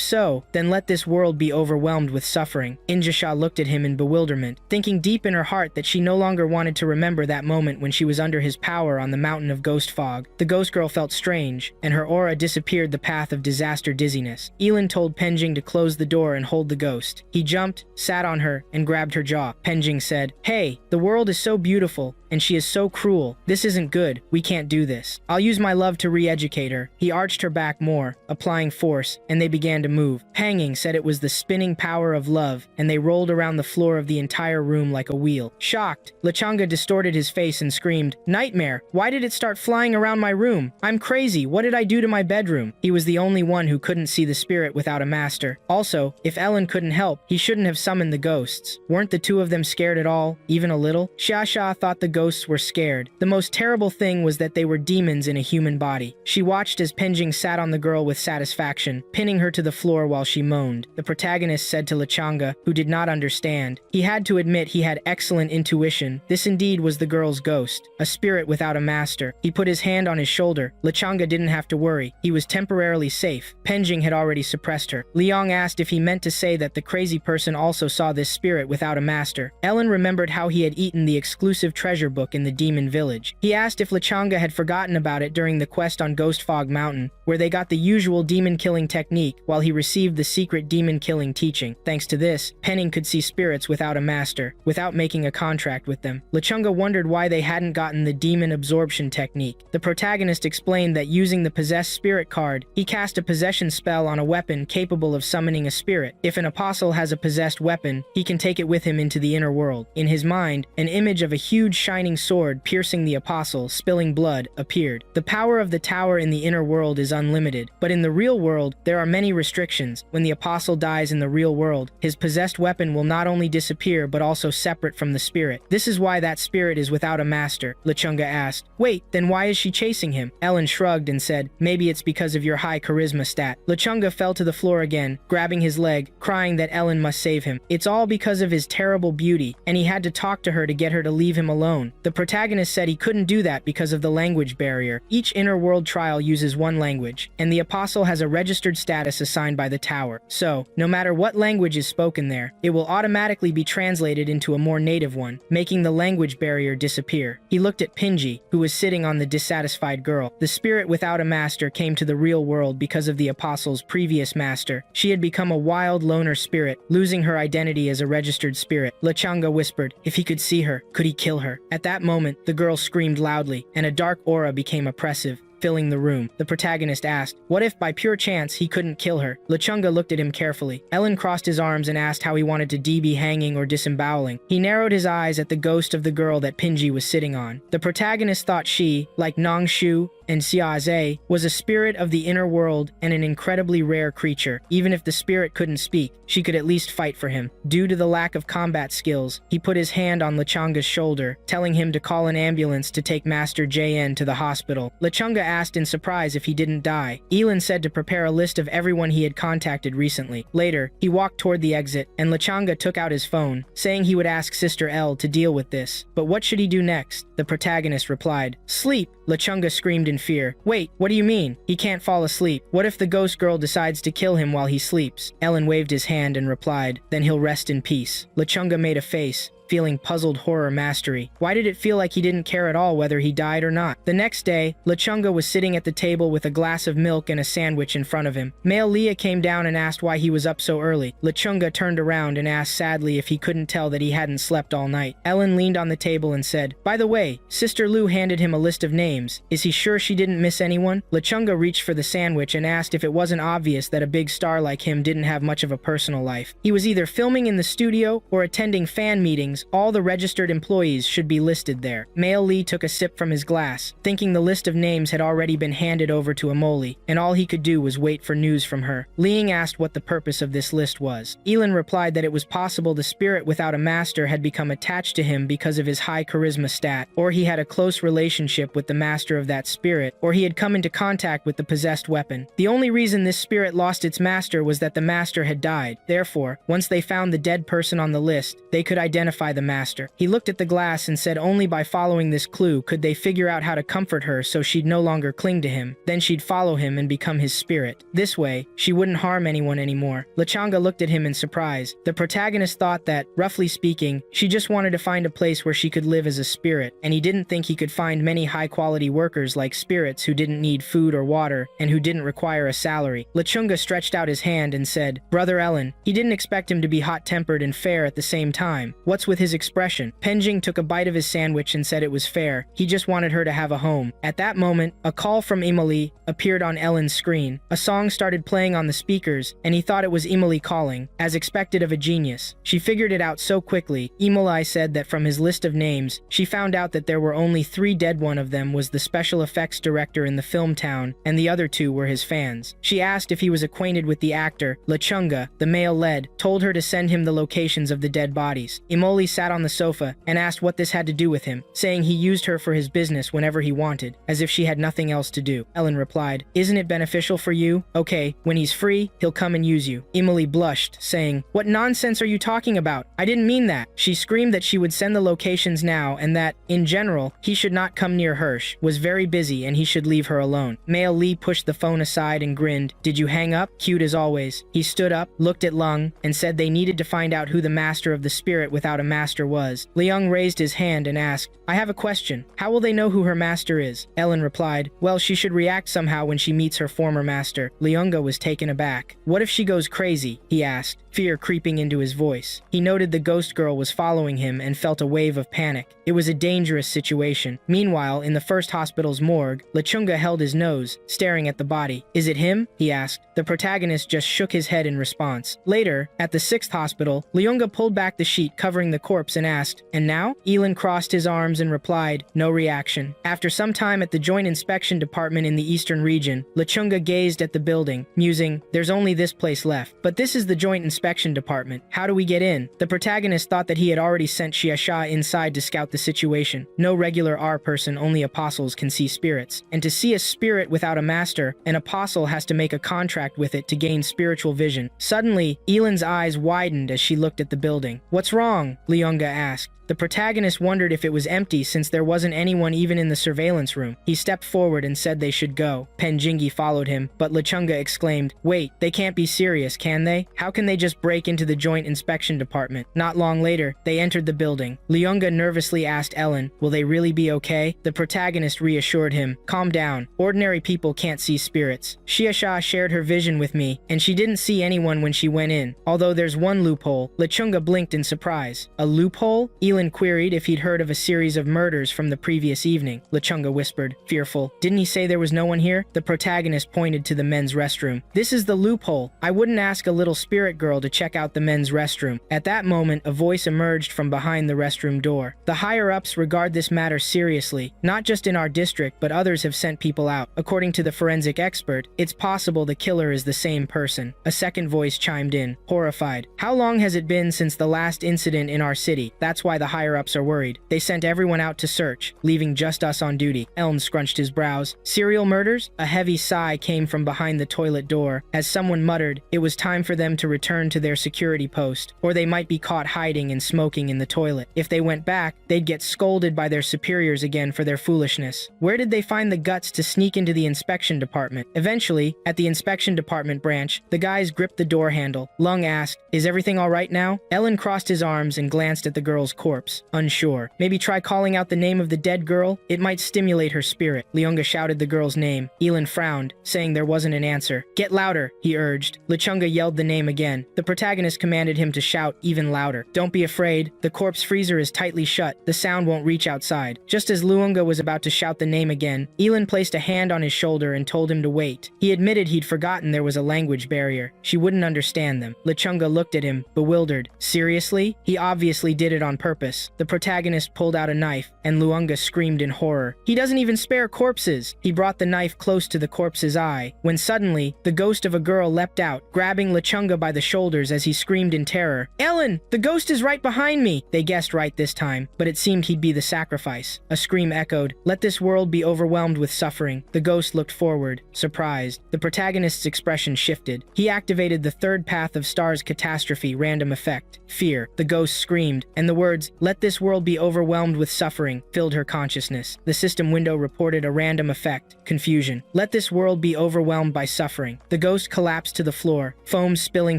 so, then let this world be overwhelmed with suffering." Injasha looked at him in bewilderment, thinking deep in her heart that she no longer wanted to remember that moment when she was under his power on the mountain of ghost fog. The ghost girl felt strange, and her aura disappeared the path of disaster dizziness. Yi Lin told Penjing to close the door and hold the ghost. He jumped, sat on her, and grabbed her jaw. Penjing said, "Hey, the world is so beautiful, and she is so cruel. This isn't good. We can't do this. I'll use my love to re-educate her." He arched her back more, applying force, and they began to move. Panging said it was the spinning power of love, and they rolled around the floor of the entire room like a wheel. Shocked, Lechanga distorted his face and screamed, "Nightmare! Why did it start flying around my room? I'm crazy! What did I do to my bedroom?" He was the only one who couldn't see the spirit without a master. Also, if Ellen couldn't help, he shouldn't have summoned the ghosts. Weren't the two of them scared at all, even a little? Xia thought the ghosts were scared. The most terrible thing was that they were demons in a human body. She watched as Penjing sat on the girl with satisfaction, pinning her to the floor while she moaned. The protagonist said to Lechanga, who did not understand. He had to admit he had excellent intuition. This indeed was the girl's ghost, a spirit without a master. He put his hand on his shoulder. Lechanga didn't have to worry. He was temporarily safe. Penjing had already suppressed her. Liang asked if he meant to say that the crazy person also saw this spirit without a master. Ellen remembered how he had eaten the exclusive treasure book in the demon village. He asked if Lechanga had forgotten about it during the quest on Ghost Fog Mountain, where they got the usual demon-killing technique while he received the secret demon-killing teaching. Thanks to this, Penning could see spirits without a master, without making a contract with them. Lechanga wondered why they hadn't gotten the demon absorption technique. The protagonist explained that using the possessed spirit card, he cast a possession spell on a weapon capable of summoning a spirit. If an apostle has a possessed weapon, he can take it with him into the inner world. In his mind, an image of a huge shining sword piercing the apostle, spilling blood, appeared. The power of the tower in the inner world is unlimited, but in the real world, there are many restrictions. When the apostle dies in the real world, his possessed weapon will not only disappear but also separate from the spirit. This is why that spirit is without a master, Lechunga asked. Wait, then why is she chasing him? Ellen shrugged and said, maybe it's because of your high charisma stat. Lechunga fell to the floor again, grabbing his leg, crying that Ellen must save him. It's all because of his terrible beauty, and he had to talk to her to get her to leave him alone. alone. The protagonist said he couldn't do that because of the language barrier. Each inner world trial uses one language, and the apostle has a registered status assigned by the tower. So, no matter what language is spoken there, it will automatically be translated into a more native one, making the language barrier disappear. He looked at Pinji, who was sitting on the dissatisfied girl. The spirit without a master came to the real world because of the apostle's previous master. She had become a wild loner spirit, losing her identity as a registered spirit. Lechanga whispered, if he could see her, could he kill her? At that moment, the girl screamed loudly, and a dark aura became oppressive, filling the room. The protagonist asked, what if by pure chance he couldn't kill her? Lechunga looked at him carefully. Ellen crossed his arms and asked how he wanted to be hanging or disemboweling. He narrowed his eyes at the ghost of the girl that Pinji was sitting on. The protagonist thought she, like Nangshu and Xiaze, was a spirit of the inner world and an incredibly rare creature. Even if the spirit couldn't speak, she could at least fight for him. Due to the lack of combat skills, he put his hand on Lechunga's shoulder, telling him to call an ambulance to take Master JN to the hospital. Lechunga asked in surprise if he didn't die. Yi Lin said to prepare a list of everyone he had contacted recently. Later, he walked toward the exit, and Lechunga took out his phone, saying he would ask Sister L to deal with this. But what should he do next? The protagonist replied, sleep. Lechunga screamed in fear. Wait, what do you mean? He can't fall asleep. What if the ghost girl decides to kill him while he sleeps? Ellen waved his hand and replied, then he'll rest in peace. Lechunga made a face, feeling puzzled horror mastery. Why did it feel like he didn't care at all whether he died or not? The next day, Lechunga was sitting at the table with a glass of milk and a sandwich in front of him. Male Leah came down and asked why he was up so early. Lechunga turned around and asked sadly if he couldn't tell that he hadn't slept all night. Ellen leaned on the table and said, by the way, Sister Lu handed him a list of names. Is he sure she didn't miss anyone? Lechunga reached for the sandwich and asked if it wasn't obvious that a big star like him didn't have much of a personal life. He was either filming in the studio or attending fan meetings. All the registered employees should be listed there. Male Lee took a sip from his glass, thinking the list of names had already been handed over to Amoli, and all he could do was wait for news from her. Liang asked what the purpose of this list was. Yi Lin replied that it was possible the spirit without a master had become attached to him because of his high charisma stat, or he had a close relationship with the master of that spirit, or he had come into contact with the possessed weapon. The only reason this spirit lost its master was that the master had died. Therefore, once they found the dead person on the list, they could identify the master. He looked at the glass and said only by following this clue could they figure out how to comfort her so she'd no longer cling to him. Then she'd follow him and become his spirit. This way, she wouldn't harm anyone anymore. Lechanga looked at him in surprise. The protagonist thought that, roughly speaking, she just wanted to find a place where she could live as a spirit, and he didn't think he could find many high-quality workers like spirits who didn't need food or water and who didn't require a salary. Lechunga stretched out his hand and said, Brother Ellen. He didn't expect him to be hot-tempered and fair at the same time. What's with his expression? Penjing took a bite of his sandwich and said it was fair. He just wanted her to have a home. At that moment, a call from Emily appeared on Ellen's screen. A song started playing on the speakers, and he thought it was Emily calling, as expected of a genius. She figured it out so quickly. Emily said that from his list of names, she found out that there were only 3 dead. One of them was the special effects director in the film town, and the other 2 were his fans. She asked if he was acquainted with the actor. Lechunga, the male lead, told her to send him the locations of the dead bodies. Emily sat on the sofa and asked what this had to do with him, saying he used her for his business whenever he wanted, as if she had nothing else to do. Ellen replied, isn't it beneficial for you? Okay, when he's free, he'll come and use you. Emily blushed, saying, what nonsense are you talking about? I didn't mean that. She screamed that she would send the locations now and that, in general, he should not come near her, was very busy and he should leave her alone. Male Lee pushed the phone aside and grinned. Did you hang up? Cute as always. He stood up, looked at Lung, and said they needed to find out who the master of the spirit without a master was. Liang raised his hand and asked, I have a question. How will they know who her master is? Ellen replied, well, she should react somehow when she meets her former master. Lianga was taken aback. What if she goes crazy? He asked, fear creeping into his voice. He noted the ghost girl was following him and felt a wave of panic. It was a dangerous situation. Meanwhile, in the first hospital's morgue, Lechunga held his nose, staring at the body. Is it him? He asked. The protagonist just shook his head in response. Later, at the 6th hospital, Lianga pulled back the sheet covering the corpse and asked, and now? Yi Lin crossed his arms and replied, no reaction. After some time at the Joint Inspection Department in the Eastern region, Lechunga gazed at the building, musing, there's only this place left. But this is the Joint Inspection Department. How do we get in? The protagonist thought that he had already sent Xiaxia inside to scout the situation. No regular R person, only apostles can see spirits. And to see a spirit without a master, an apostle has to make a contract with it to gain spiritual vision. Suddenly, Yi Lin's eyes widened as she looked at the building. What's wrong? Lianga asked. The protagonist wondered if it was empty since there wasn't anyone even in the surveillance room. He stepped forward and said they should go. Penjingi followed him, but Lechunga exclaimed, "Wait, they can't be serious, can they? How can they just break into the Joint Inspection Department?" Not long later, they entered the building. Leunga nervously asked Ellen, "Will they really be okay?" The protagonist reassured him, "Calm down. Ordinary people can't see spirits. Shiasha shared her vision with me, and she didn't see anyone when she went in. Although there's one loophole." Lechunga blinked in surprise. "A loophole?" Yi Lin queried if he'd heard of a series of murders from the previous evening. Lechunga whispered, fearful, "Didn't he say there was no one here?" The protagonist pointed to the men's restroom. "This is the loophole. I wouldn't ask a little spirit girl to check out the men's restroom." At that moment, a voice emerged from behind the restroom door. "The higher-ups regard this matter seriously. Not just in our district, but others have sent people out. According to the forensic expert, it's possible the killer is the same person." A second voice chimed in, horrified. "How long has it been since the last incident in our city? That's why the higher-ups are worried. They sent everyone out to search, leaving just us on duty." Elm scrunched his brows. "Serial murders?" A heavy sigh came from behind the toilet door, as someone muttered it was time for them to return to their security post, or they might be caught hiding and smoking in the toilet. If they went back, they'd get scolded by their superiors again for their foolishness. Where did they find the guts to sneak into the inspection department? Eventually, at the inspection department branch, the guys gripped the door handle. Lung asked, "Is everything all right now?" Ellen crossed his arms and glanced at the girl's corpse, unsure. "Maybe try calling out the name of the dead girl? It might stimulate her spirit." Leunga shouted the girl's name. Yi Lin frowned, saying there wasn't an answer. "Get louder," he urged. Lechunga yelled the name again. The protagonist commanded him to shout even louder. "Don't be afraid. The corpse freezer is tightly shut. The sound won't reach outside." Just as Leunga was about to shout the name again, Yi Lin placed a hand on his shoulder and told him to wait. He admitted he'd forgotten there was a language barrier. She wouldn't understand them. Lechunga looked at him, bewildered. Seriously? He obviously did it on purpose. The protagonist pulled out a knife, and Leunga screamed in horror. "He doesn't even spare corpses!" He brought the knife close to the corpse's eye, when suddenly, the ghost of a girl leapt out, grabbing Lechunga by the shoulders as he screamed in terror. "Ellen! The ghost is right behind me!" They guessed right this time, but it seemed he'd be the sacrifice. A scream echoed, "Let this world be overwhelmed with suffering." The ghost looked forward, surprised. The protagonist's expression shifted. He activated the third path of Star's catastrophe random effect. Fear. The ghost screamed, and the words, "Let this world be overwhelmed with suffering," filled her consciousness. The system window reported a random effect. Confusion. "Let this world be overwhelmed by suffering." The ghost collapsed to the floor, foam spilling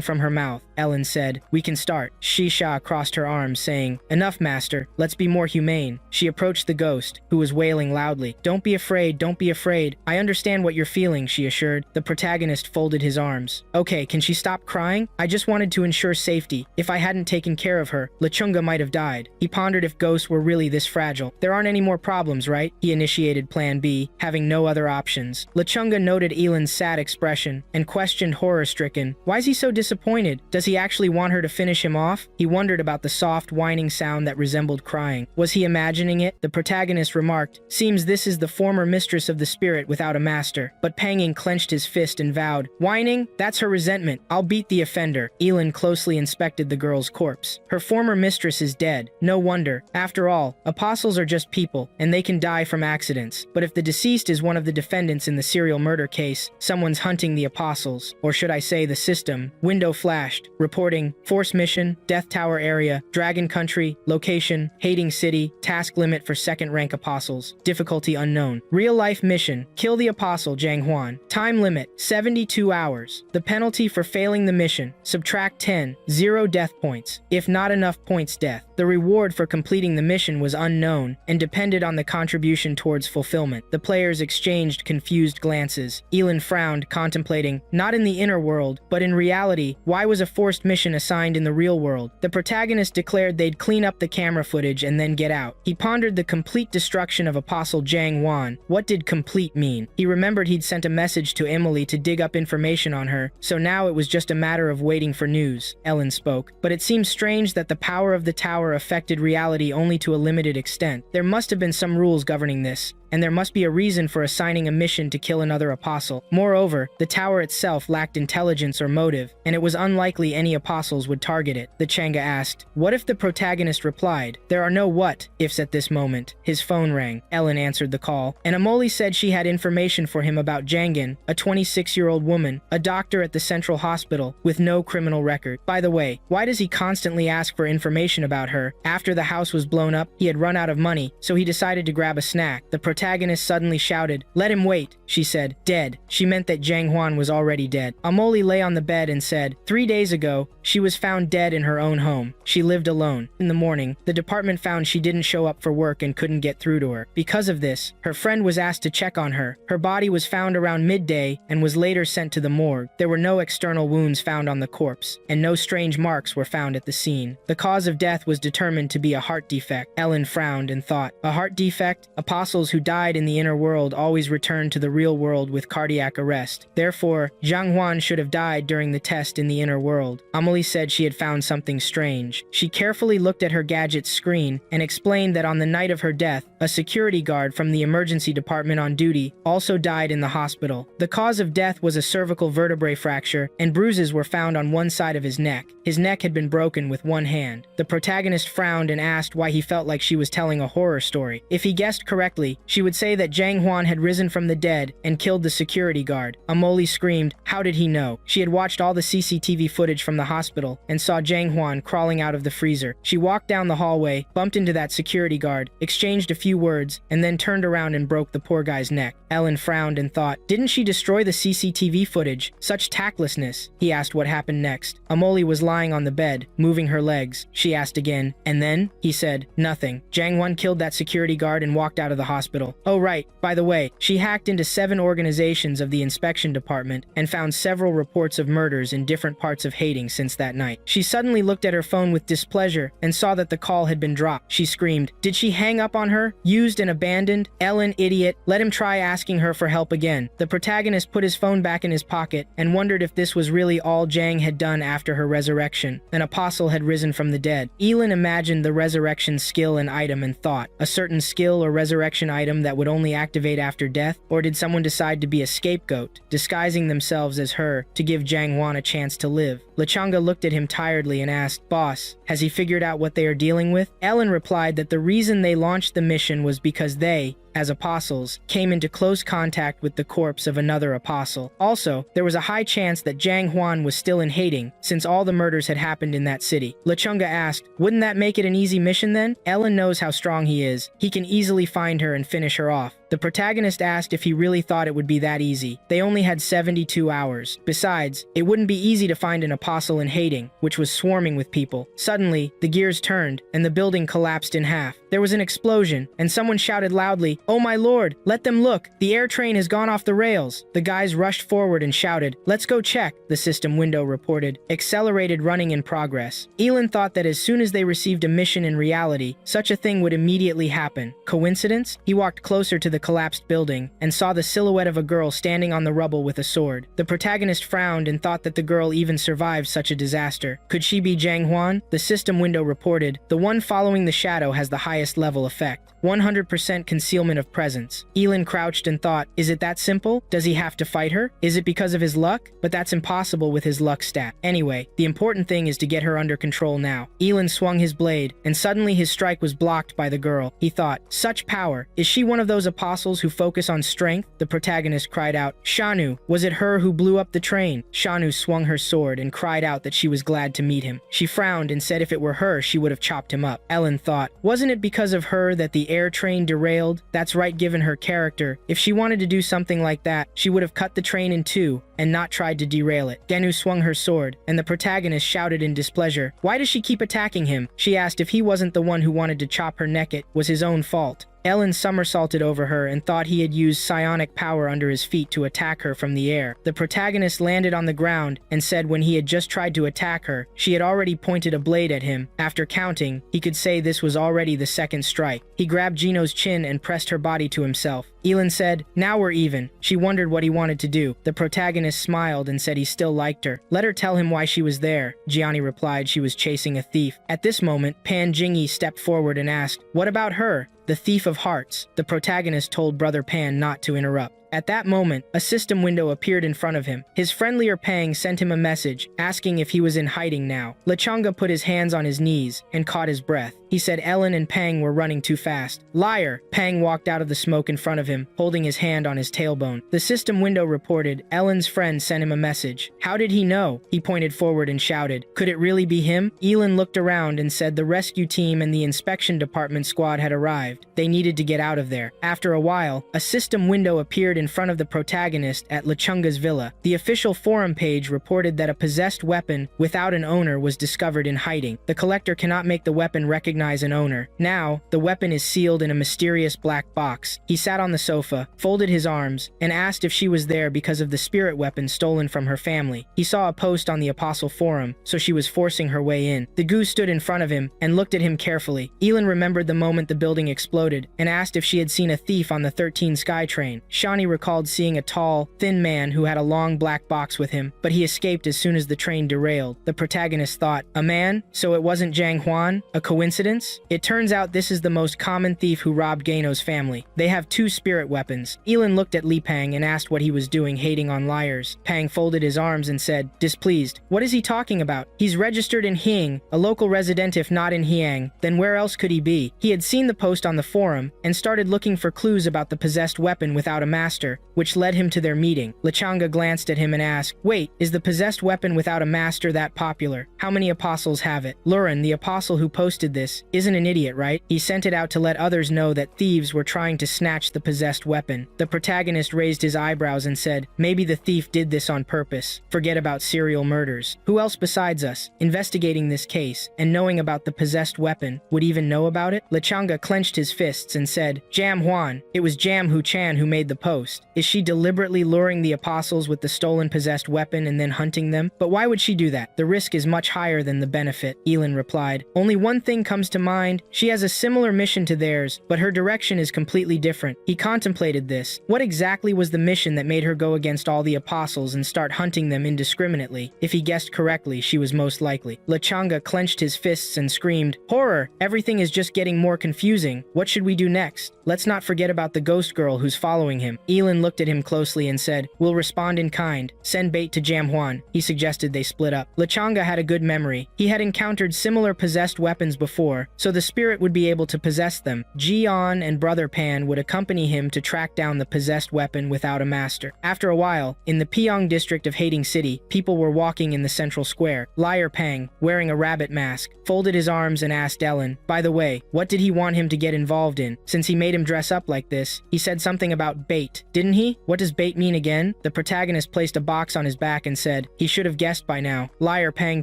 from her mouth. Ellen said, "We can start." Shisha crossed her arms, saying, "Enough, master. Let's be more humane." She approached the ghost, who was wailing loudly. "Don't be afraid, don't be afraid. I understand what you're feeling," she assured. The protagonist folded his arms. "Okay, can she stop crying? I just wanted to ensure safety. If I hadn't taken care of her, Lechunga might have died." He pondered if ghosts were really this fragile. "There aren't any more problems, right?" He initiated Plan B, having no other options. Lechunga noted Elin's sad expression, and questioned horror-stricken, "Why's he so disappointed? Does he actually want her to finish him off?" He wondered about the soft, whining sound that resembled crying. Was he imagining it? The protagonist remarked, "Seems this is the former mistress of the spirit without a master." But Panging clenched his fist and vowed, "Whining? That's her resentment. I'll beat the offender." Elin closely inspected the girl's corpse. Her former mistress is dead. No wonder. After all, apostles are just people, and they can die from accidents. But if the deceased is one of the defendants in the serial murder case, someone's hunting the apostles, or should I say the system. Window flashed, reporting, "Force mission, Death Tower area, Dragon Country, location, Hating City, task limit for second-rank apostles, difficulty unknown. Real-life mission, kill the apostle Zhang Huan. Time limit, 72 hours. The penalty for failing the mission, subtract 10, 0 death points. If not enough points, death." The reward for completing the mission was unknown, and depended on the contribution towards fulfillment. The players exchanged confused glances. Elin frowned, contemplating, not in the inner world, but in reality, why was a forced mission assigned in the real world? The protagonist declared they'd clean up the camera footage and then get out. He pondered the complete destruction of Apostle Zhang Huan. What did complete mean? He remembered he'd sent a message to Emily to dig up information on her, so now it was just a matter of waiting for news. Ellen spoke. But it seems strange that the power of the tower affected reality only to a limited extent. There must have been some rules governing this, and there must be a reason for assigning a mission to kill another apostle. Moreover, the tower itself lacked intelligence or motive, and it was unlikely any apostles would target it. The Changa asked, "What if?" The protagonist replied, "There are no what-ifs at this moment." His phone rang. Ellen answered the call, and Amoli said she had information for him about Jangan, a 26-year-old woman, a doctor at the central hospital, with no criminal record. By the way, why does he constantly ask for information about her? After the house was blown up, he had run out of money, so he decided to grab a snack. The protagonist suddenly shouted, "Let him wait." She said, "Dead." She meant that Jang Huan was already dead. Amoli lay on the bed and said, 3 days ago, she was found dead in her own home. She lived alone. In the morning, the department found she didn't show up for work and couldn't get through to her. Because of this, her friend was asked to check on her. Her body was found around midday and was later sent to the morgue. There were no external wounds found on the corpse, and no strange marks were found at the scene. The cause of death was determined to be a heart defect. Ellen frowned and thought, a heart defect? Apostles who died in the inner world always returned to the real world with cardiac arrest. Therefore, Zhang Huan should have died during the test in the inner world. Amelie said she had found something strange. She carefully looked at her gadget's screen and explained that on the night of her death, a security guard from the emergency department on duty also died in the hospital. The cause of death was a cervical vertebrae fracture, and bruises were found on one side of his neck. His neck had been broken with one hand. The protagonist frowned and asked why he felt like she was telling a horror story. If he guessed correctly, she would say that Zhang Huan had risen from the dead and killed the security guard. Amoli screamed, how did he know? She had watched all the CCTV footage from the hospital and saw Zhang Huan crawling out of the freezer. She walked down the hallway, bumped into that security guard, exchanged a few words, and then turned around and broke the poor guy's neck. Ellen frowned and thought, didn't she destroy the CCTV footage? Such tactlessness. He asked what happened next. Amoli was lying on the bed, moving her legs. She asked again, and then? He said, nothing. Zhang Huan killed that security guard and walked out of the hospital. Oh right, by the way, she hacked into 7 organizations of the inspection department and found several reports of murders in different parts of Hating since that night. She suddenly looked at her phone with displeasure and saw that the call had been dropped. She screamed, did she hang up on her? Used and abandoned? Ellen, idiot, let him try asking her for help again. The protagonist put his phone back in his pocket and wondered if this was really all Zhang had done after her resurrection. An apostle had risen from the dead. Yi Lin imagined the resurrection skill and item and thought, a certain skill or resurrection item that would only activate after death? Or did someone decide to be a scapegoat, disguising themselves as her to give Zhang Huan a chance to live? Lechanga looked at him tiredly and asked, boss, has he figured out what they are dealing with? Ellen replied that the reason they launched the mission was because they, as apostles, came into close contact with the corpse of another apostle. Also, there was a high chance that Zhang Huan was still in Hating, since all the murders had happened in that city. Lechunga asked, wouldn't that make it an easy mission then? Ellen knows how strong he is. He can easily find her and finish her off. The protagonist asked if he really thought it would be that easy. They only had 72 hours. Besides, it wouldn't be easy to find an apostle in Hating, which was swarming with people. Suddenly, the gears turned, and the building collapsed in half. There was an explosion, and someone shouted loudly, oh my lord, let them look! The air train has gone off the rails! The guys rushed forward and shouted, let's go check, the system window reported. Accelerated running in progress. Elin thought that as soon as they received a mission in reality, such a thing would immediately happen. Coincidence? He walked closer to the collapsed building and saw the silhouette of a girl standing on the rubble with a sword. The protagonist frowned and thought that the girl even survived such a disaster. Could she be Zhang Huan? The system window reported, the one following the shadow has the highest level effect. 100% concealment of presence. Elin crouched and thought, is it that simple? Does he have to fight her? Is it because of his luck? But that's impossible with his luck stat. Anyway, the important thing is to get her under control now. Elin swung his blade, and suddenly his strike was blocked by the girl. He thought, such power. Is she one of those apostles who focus on strength? The protagonist cried out, Shanu, was it her who blew up the train? Shanu swung her sword and cried out that she was glad to meet him. She frowned and said if it were her, she would have chopped him up. Ellen thought, wasn't it because of her that the air train derailed? That's right, given her character. If she wanted to do something like that, she would have cut the train in two and not tried to derail it. Genu swung her sword, and the protagonist shouted in displeasure, why does she keep attacking him? She asked if he wasn't the one who wanted to chop her neck, it was his own fault. Ellen somersaulted over her and thought he had used psionic power under his feet to attack her from the air. The protagonist landed on the ground and said when he had just tried to attack her, she had already pointed a blade at him. After counting, he could say this was already the second strike. He grabbed Gino's chin and pressed her body to himself. Elin said, now we're even. She wondered what he wanted to do. The protagonist smiled and said he still liked her. Let her tell him why she was there. Gianni replied she was chasing a thief. At this moment, Pan Jingyi stepped forward and asked, what about her? the thief of hearts, the protagonist told Brother Pan not to interrupt. At that moment, a system window appeared in front of him. His friendlier Pang sent him a message, asking if he was in hiding now. Lechanga put his hands on his knees and caught his breath. He said Ellen and Pang were running too fast. Liar! Pang walked out of the smoke in front of him, holding his hand on his tailbone. The system window reported Ellen's friend sent him a message. How did he know? He pointed forward and shouted. Could it really be him? Yi Lin looked around and said the rescue team and the inspection department squad had arrived. They needed to get out of there. After a while, a system window appeared in front of the protagonist at Lechunga's villa. The official forum page reported that a possessed weapon without an owner was discovered in hiding. The collector cannot make the weapon recognize an owner. Now, the weapon is sealed in a mysterious black box. He sat on the sofa, folded his arms, and asked if she was there because of the spirit weapon stolen from her family. He saw a post on the Apostle Forum, so she was forcing her way in. The goose stood in front of him and looked at him carefully. Yi Lin remembered the moment the building exploded and asked if she had seen a thief on the 13 Sky train. Shani recalled seeing a tall, thin man who had a long black box with him, but he escaped as soon as the train derailed. The protagonist thought, a man? So it wasn't Zhang Huan? A coincidence? It turns out this is the most common thief who robbed Gano's family. They have 2 spirit weapons. Yi Lin looked at Li Pang and asked what he was doing hating on liars. Pang folded his arms and said, displeased. What is he talking about? He's registered in Hing, a local resident if not in Hiang. Then where else could he be? He had seen the post on the forum and started looking for clues about the possessed weapon without a master, which led him to their meeting. Lechanga glanced at him and asked, wait, is the possessed weapon without a master that popular? How many apostles have it? Lurin, the apostle who posted this, isn't an idiot, right? He sent it out to let others know that thieves were trying to snatch the possessed weapon. The protagonist raised his eyebrows and said, maybe the thief did this on purpose. Forget about serial murders. Who else besides us, investigating this case and knowing about the possessed weapon, would even know about it? Lechanga clenched his fists and said, Jam Huan. It was Jam Hu Chan who made the post. Is she deliberately luring the apostles with the stolen possessed weapon and then hunting them? But why would she do that? The risk is much higher than the benefit, Yi Lin replied. Only one thing comes to mind. She has a similar mission to theirs, but her direction is completely different. He contemplated this. What exactly was the mission that made her go against all the apostles and start hunting them indiscriminately? If he guessed correctly, she was most likely. Lechanga clenched his fists and screamed, horror! Everything is just getting more confusing. What should we do next? Let's not forget about the ghost girl who's following him. Yi Lin looked at him closely and said, we'll respond in kind. Send bait to Jam Huan. He suggested they split up. Lechanga had a good memory. He had encountered similar possessed weapons before, so the spirit would be able to possess them. Jian and Brother Pan would accompany him to track down the possessed weapon without a master. After a while, in the Pyong district of Hating City, people were walking in the central square. Liar Pang, wearing a rabbit mask, folded his arms and asked Ellen, by the way, what did he want him to get involved in? Since he made him dress up like this, he said something about bait, didn't he? What does bait mean again? The protagonist placed a box on his back and said, he should have guessed by now. Liar Pang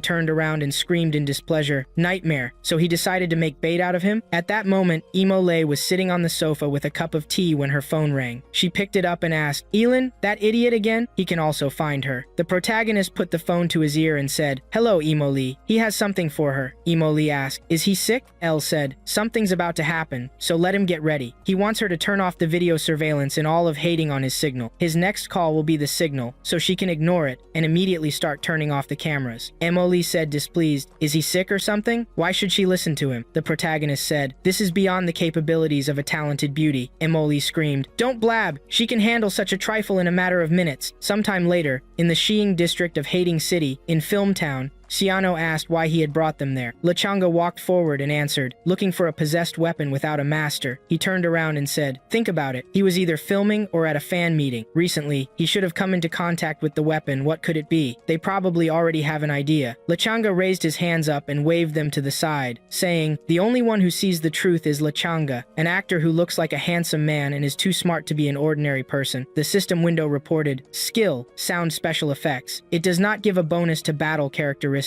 turned around and screamed in displeasure, nightmare. So he decided to make bait out of him? At that moment, Emo Lei was sitting on the sofa with a cup of tea when her phone rang. She picked it up and asked, Yi Lin, that idiot again? He can also find her. The protagonist put the phone to his ear and said, hello, Emo Lee. He has something for her. Emo Lee asked, is he sick? Elle said, something's about to happen, so let him get ready. He wants her to turn off the video surveillance and all of Hating on his signal. His next call will be the signal, so she can ignore it and immediately start turning off the cameras. Emily said displeased, is he sick or something? Why should she listen to him? The protagonist said, this is beyond the capabilities of a talented beauty. Emily screamed, don't blab! She can handle such a trifle in a matter of minutes. Sometime later, in the Xiing district of Hating City, in Film Town, Xiano asked why he had brought them there. Lechanga walked forward and answered, looking for a possessed weapon without a master. He turned around and said, think about it. He was either filming or at a fan meeting. Recently, he should have come into contact with the weapon. What could it be? They probably already have an idea. Lechanga raised his hands up and waved them to the side, saying, the only one who sees the truth is Lechanga, an actor who looks like a handsome man and is too smart to be an ordinary person. The system window reported, skill, sound special effects. It does not give a bonus to battle characteristics.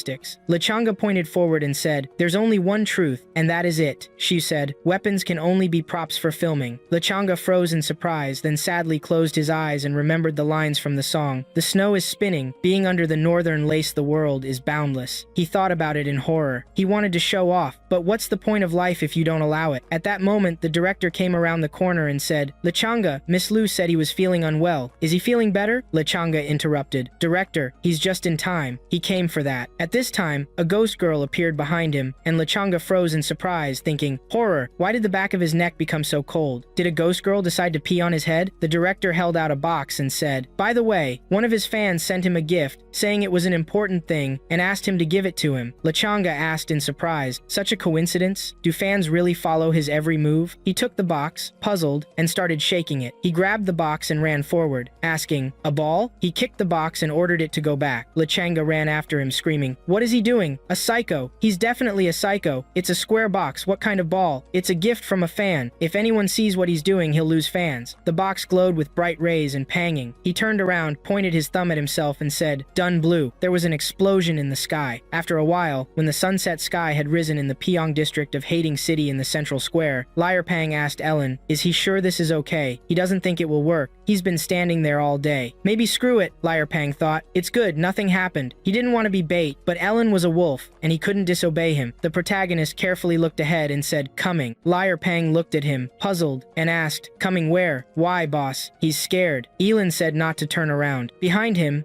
Lechanga pointed forward and said, there's only one truth, and that is it. She said, weapons can only be props for filming. Lechanga froze in surprise, then sadly closed his eyes and remembered the lines from the song. The snow is spinning, being under the northern lace the world is boundless. He thought about it in horror. He wanted to show off, but what's the point of life if you don't allow it? At that moment, the director came around the corner and said, Lechanga, Miss Lu said he was feeling unwell. Is he feeling better? Lechanga interrupted. Director, he's just in time. He came for that. At this time, a ghost girl appeared behind him, and Lechanga froze in surprise, thinking, horror, why did the back of his neck become so cold? Did a ghost girl decide to pee on his head? The director held out a box and said, by the way, one of his fans sent him a gift, saying it was an important thing, and asked him to give it to him. Lechanga asked in surprise, such a coincidence? Do fans really follow his every move? He took the box, puzzled, and started shaking it. He grabbed the box and ran forward, asking, a ball? He kicked the box and ordered it to go back. Lechanga ran after him, screaming, what is he doing? A psycho. He's definitely a psycho. It's a square box. What kind of ball? It's a gift from a fan. If anyone sees what he's doing, he'll lose fans. The box glowed with bright rays and panging. He turned around, pointed his thumb at himself, and said, done blue. There was an explosion in the sky. After a while, when the sunset sky had risen in the Pyong district of Hating City in the central square, Liar Pang asked Ellen, is he sure this is okay? He doesn't think it will work. He's been standing there all day. Maybe screw it, Liar Pang thought. It's good, nothing happened. He didn't want to be bait, but Ellen was a wolf, and he couldn't disobey him. The protagonist carefully looked ahead and said, coming. Liar Pang looked at him, puzzled, and asked, coming where? Why, boss? He's scared. Yi Lin said not to turn around. Behind him,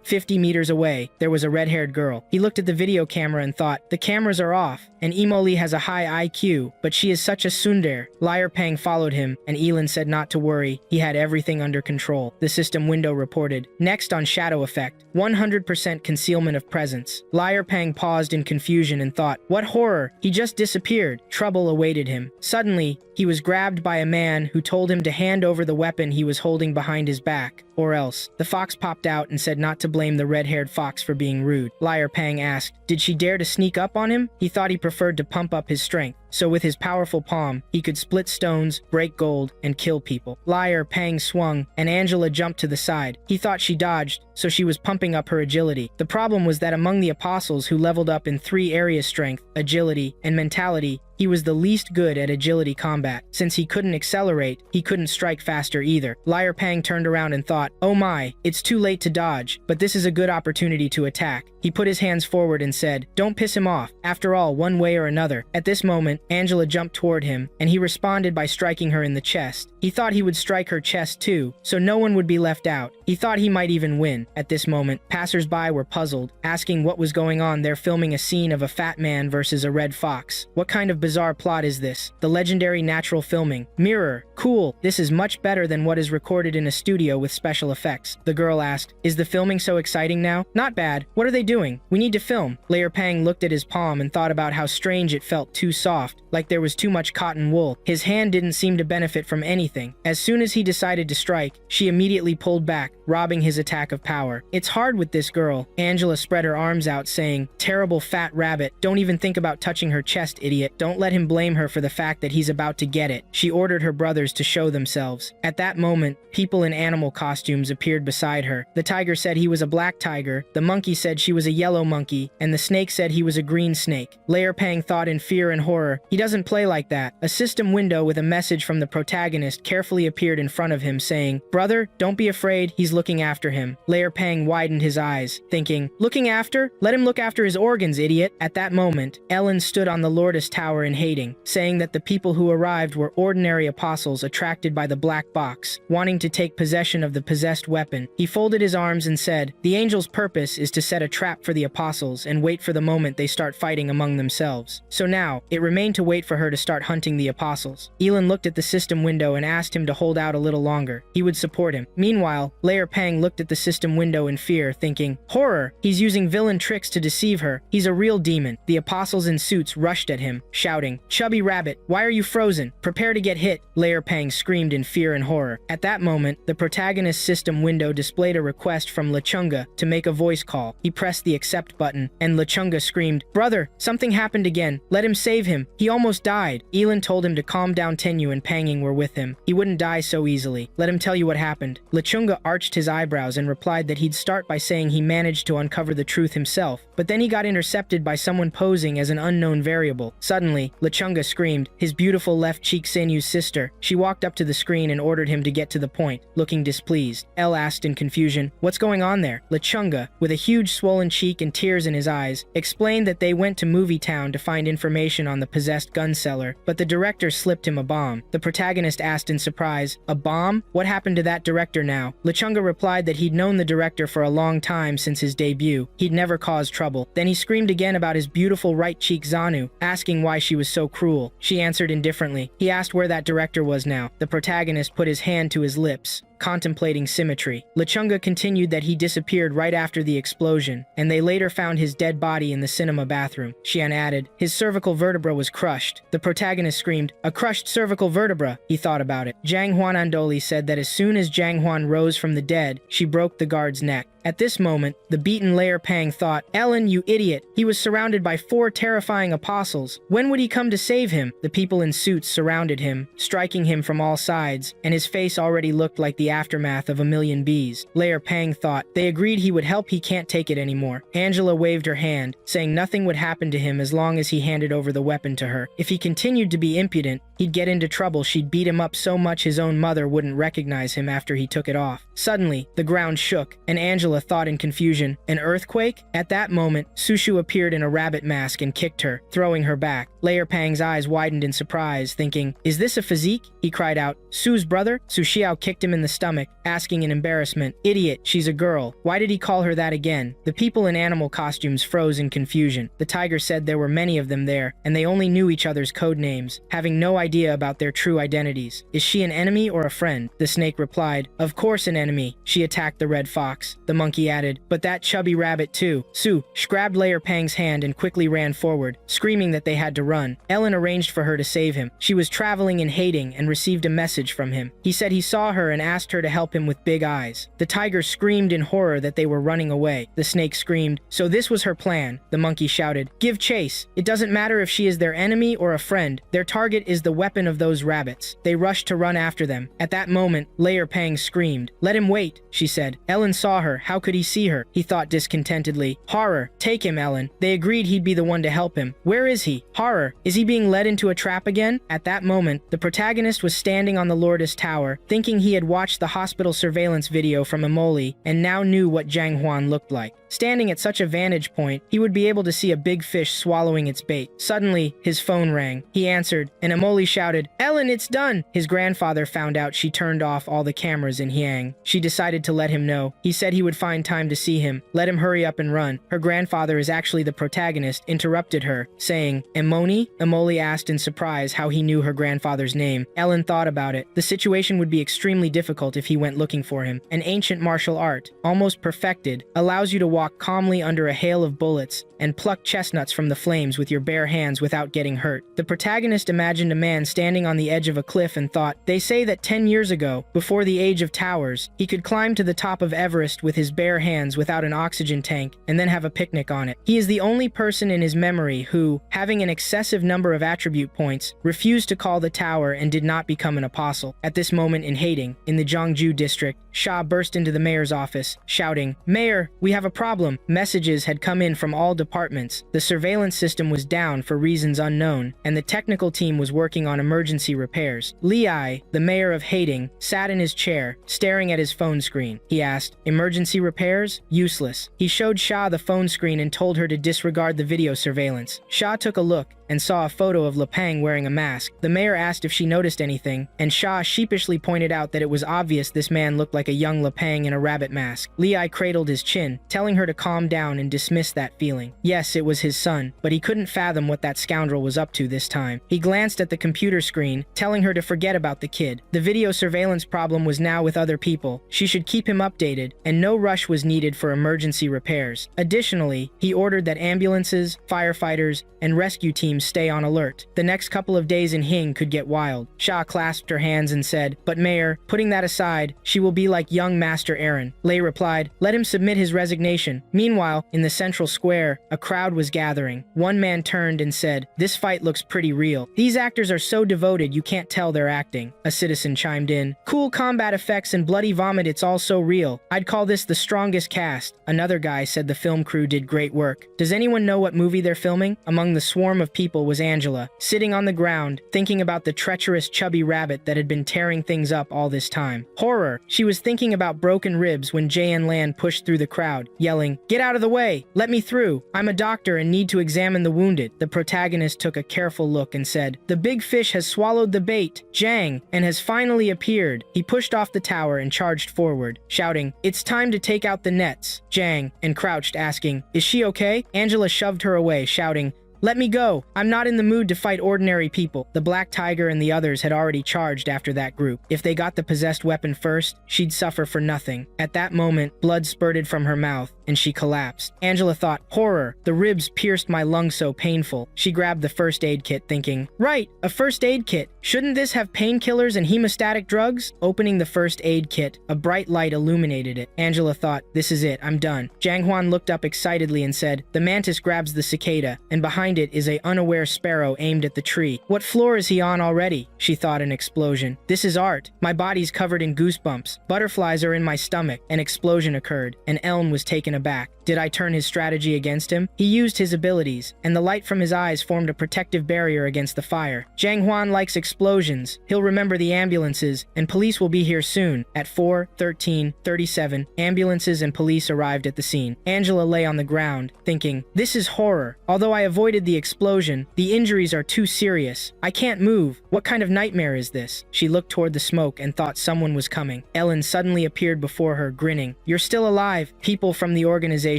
50 meters away, there was a red-haired girl. He looked at the video camera and thought, the cameras are off, and Imoli has a high IQ, but she is such a tsundere. Liar Pang followed him, and Yi Lin said not to worry, he had everything under control. The system window reported. Next on shadow effect, 100% concealment of presence. Liar Pang paused in confusion and thought, what horror? He just disappeared. Trouble awaited him. Suddenly, he was grabbed by a man who told him to hand over the weapon he was holding behind his back, or else. The fox popped out and said not to blame the red-haired fox for being rude. Liar Pang asked, did she dare to sneak up on him? He thought he preferred to pump up his strength, so with his powerful palm, he could split stones, break gold, and kill people. Liar Pang swung, and Angela jumped to the side. He thought she dodged, so she was pumping up her agility. The problem was that among the apostles who leveled up in 3 areas: strength, agility, and mentality, he was the least good at agility combat. Since he couldn't accelerate, he couldn't strike faster either. Liar Pang turned around and thought, oh my, it's too late to dodge, but this is a good opportunity to attack. He put his hands forward and said, don't piss him off. After all, one way or another. At this moment, Angela jumped toward him, and he responded by striking her in the chest. He thought he would strike her chest too, so no one would be left out. He thought he might even win. At this moment, passers-by were puzzled, asking what was going on. They're filming a scene of a fat man versus a red fox. What kind of bizarre plot is this? The legendary natural filming. Mirror. Cool. This is much better than what is recorded in a studio with special effects. The girl asked, is the filming so exciting now? Not bad. What are they doing? We need to film. Liar Pang looked at his palm and thought about how strange it felt, too soft, like there was too much cotton wool. His hand didn't seem to benefit from anything. As soon as he decided to strike, she immediately pulled back, robbing his attack of power. It's hard with this girl. Angela spread her arms out, saying, terrible fat rabbit. Don't even think about touching her chest, idiot. Don't let him blame her for the fact that he's about to get it. She ordered her brothers to show themselves. At that moment, people in animal costumes appeared beside her. The tiger said he was a black tiger, the monkey said she was a yellow monkey, and the snake said he was a green snake. Liar Pang thought in fear and horror, he doesn't play like that. A system window with a message from the protagonist carefully appeared in front of him, saying, brother, don't be afraid, he's looking after him. Liar Pang widened his eyes, thinking, looking after? Let him look after his organs, idiot. At that moment, Ellen stood on the Lourdes Tower in Hating, saying that the people who arrived were ordinary apostles attracted by the black box, wanting to take possession of the possessed weapon. He folded his arms and said, the angel's purpose is to set a trap for the apostles and wait for the moment they start fighting among themselves. So now, it remained to wait for her to start hunting the apostles. Yi Lin looked at the system window and asked him to hold out a little longer. He would support him. Meanwhile, Liar Pang looked at the system window in fear, thinking, horror! He's using villain tricks to deceive her. He's a real demon. The apostles in suits rushed at him, shouting, chubby rabbit, why are you frozen? Prepare to get hit! Liar Pang screamed in fear and horror. At that moment, the protagonist's system window displayed a request from Lechunga to make a voice call. He pressed the accept button, and Lechunga screamed, brother, something happened again. Let him save him. He almost died. Yi Lin told him to calm down. Tenyu and Panging were with him. He wouldn't die so easily. Let him tell you what happened. Lechunga arched his eyebrows and replied that he'd start by saying he managed to uncover the truth himself, but then he got intercepted by someone posing as an unknown variable. Suddenly, Lechunga screamed, his beautiful left cheek Senyu's sister. She She walked up to the screen and ordered him to get to the point, looking displeased. Elle asked in confusion, "What's going on there?" Lechunga, with a huge swollen cheek and tears in his eyes, explained that they went to Movie Town to find information on the possessed gun seller, but the director slipped him a bomb. The protagonist asked in surprise, "A bomb? What happened to that director now?" Lechunga replied that he'd known the director for a long time since his debut. He'd never caused trouble. Then he screamed again about his beautiful right cheek Zanu, asking why she was so cruel. She answered indifferently. He asked where that director was now. The protagonist put his hand to his lips, contemplating symmetry. Lechunga continued that he disappeared right after the explosion, and they later found his dead body in the cinema bathroom. Xian added, "His cervical vertebra was crushed." The protagonist screamed, "A crushed cervical vertebra!" He thought about it. Zhang Huanandoli said that as soon as Zhang Huan rose from the dead, she broke the guard's neck. At this moment, the beaten Layer Pang thought, "Ellen, you idiot! He was surrounded by 4 terrifying apostles. When would he come to save him?" The people in suits surrounded him, striking him from all sides, and his face already looked like the aftermath of a million bees. Layer Pang thought, "They agreed he would help, he can't take it anymore." Angela waved her hand, saying nothing would happen to him as long as he handed over the weapon to her. If he continued to be impudent, he'd get into trouble. She'd beat him up so much his own mother wouldn't recognize him after he took it off. Suddenly, the ground shook, and Angela thought in confusion, "An earthquake?" At that moment, Sushu appeared in a rabbit mask and kicked her, throwing her back. Layer Pang's eyes widened in surprise, thinking, "Is this a physique?" He cried out, "Su's brother?" Su Xiao kicked him in the stomach, asking in embarrassment, "Idiot, she's a girl. Why did he call her that again?" The people in animal costumes froze in confusion. The tiger said there were many of them there, and they only knew each other's code names, having no idea about their true identities. "Is she an enemy or a friend?" The snake replied, "Of course an enemy. She attacked the red fox." The monkey added, "But that chubby rabbit too." Su grabbed Layer Pang's hand and quickly ran forward, screaming that they had to run. Ellen arranged for her to save him. She was traveling in Hating and received a message from him. He said he saw her and asked her to help him with big eyes. The tiger screamed in horror that they were running away. The snake screamed, "So this was her plan." The monkey shouted, "Give chase. It doesn't matter if she is their enemy or a friend. Their target is the weapon of those rabbits." They rushed to run after them. At that moment, Layer Pang screamed. "Let him wait," she said. Ellen saw her. How could he see her? He thought discontentedly. "Horror, take him, Ellen." They agreed he'd be the one to help him. "Where is he? Horror, is he being led into a trap again?" At that moment, the protagonist was standing on the Lourdes Tower, thinking he had watched the hospital surveillance video from Emoli and now knew what Zhang Huan looked like. Standing at such a vantage point, he would be able to see a big fish swallowing its bait. Suddenly, his phone rang. He answered, and Emoli shouted, "Ellen, it's done!" His grandfather found out she turned off all the cameras in Hyang. She decided to let him know. He said he would find time to see him. Let him hurry up and run. Her grandfather is actually the protagonist, interrupted her, saying, "Emoni?" Emoli asked in surprise how he knew her grandfather's name. Ellen thought about it. The situation would be extremely difficult if he went looking for him. An ancient martial art, almost perfected, allows you to walk calmly under a hail of bullets and pluck chestnuts from the flames with your bare hands without getting hurt. The protagonist imagined a man standing on the edge of a cliff and thought, "They say that 10 years ago, before the age of towers, he could climb to the top of Everest with his bare hands without an oxygen tank and then have a picnic on it. He is the only person in his memory who, having an excessive number of attribute points, refused to call the tower and did not become an apostle." At this moment in Hating, in the Jiangju district, Sha burst into the mayor's office, shouting, "Mayor, we have a problem." Messages had come in from all departments. The surveillance system was down for reasons unknown, and the technical team was working on emergency repairs. Li Ai, the mayor of Hating, sat in his chair, staring at his phone screen. He asked, "Emergency repairs? Useless." He showed Sha the phone screen and told her to disregard the video surveillance. Sha took a look and saw a photo of Lepang wearing a mask. The mayor asked if she noticed anything, and Sha sheepishly pointed out that it was obvious this man looked like a young Lepang in a rabbit mask. Li Ai cradled his chin, telling her to calm down and dismiss that feeling. Yes, it was his son, but he couldn't fathom what that scoundrel was up to this time. He glanced at the computer screen, telling her to forget about the kid. The video surveillance problem was now with other people. She should keep him updated, and no rush was needed for emergency repairs. Additionally, he ordered that ambulances, firefighters, and rescue teams stay on alert. The next couple of days in Hing could get wild. Sha clasped her hands and said, "But Mayor, putting that aside, she will be like young Master Aaron." Lei replied, "Let him submit his resignation." Meanwhile, in the central square, A crowd was gathering. One man turned and said, "This fight looks pretty real. These actors are so devoted you can't tell they're acting." A citizen chimed in, "Cool combat effects and bloody vomit, it's all so real. I'd call this the strongest cast." Another guy said the film crew did great work. Does anyone know what movie they're filming? Among the swarm of people was Angela, sitting on the ground, thinking about the treacherous chubby rabbit that had been tearing things up all this time. Horror! She was thinking about broken ribs when Jae Lan pushed through the crowd, yelling, "Get out of the way! Let me through! I'm a doctor and need to examine the wounded." The protagonist took a careful look and said, "The big fish has swallowed the bait, Jang, and has finally appeared." He pushed off the tower and charged forward, shouting, "It's time to take out the nets, Jang," and crouched, asking, "Is she okay?" Angela shoved her away, shouting, "Let me go! I'm not in the mood to fight ordinary people." The Black Tiger and the others had already charged after that group. If they got the possessed weapon first, she'd suffer for nothing. At that moment, blood spurted from her mouth, and she collapsed. Angela thought, "Horror! The ribs pierced my lungs so painful." She grabbed the first aid kit, thinking, "Right, a first aid kit. Shouldn't this have painkillers and hemostatic drugs?" Opening the first aid kit, a bright light illuminated it. Angela thought, "This is it, I'm done." Jang Hwan looked up excitedly and said, "The mantis grabs the cicada, and behind it is a unaware sparrow aimed at the tree." "What floor is he on already?" she thought in explosion. "This is art. My body's covered in goosebumps. Butterflies are in my stomach." An explosion occurred, and Eln was taken aback. Did I turn his strategy against him? He used his abilities, and the light from his eyes formed a protective barrier against the fire. Jang Hwan likes explosions. He'll remember the ambulances, and police will be here soon. At 4:13:37, ambulances and police arrived at the scene. Angela lay on the ground, thinking, "This is horror. Although I avoided the explosion, the injuries are too serious. I can't move. What kind of nightmare is this?" She looked toward the smoke and thought someone was coming. Ellen suddenly appeared before her, grinning. "You're still alive. People from the organization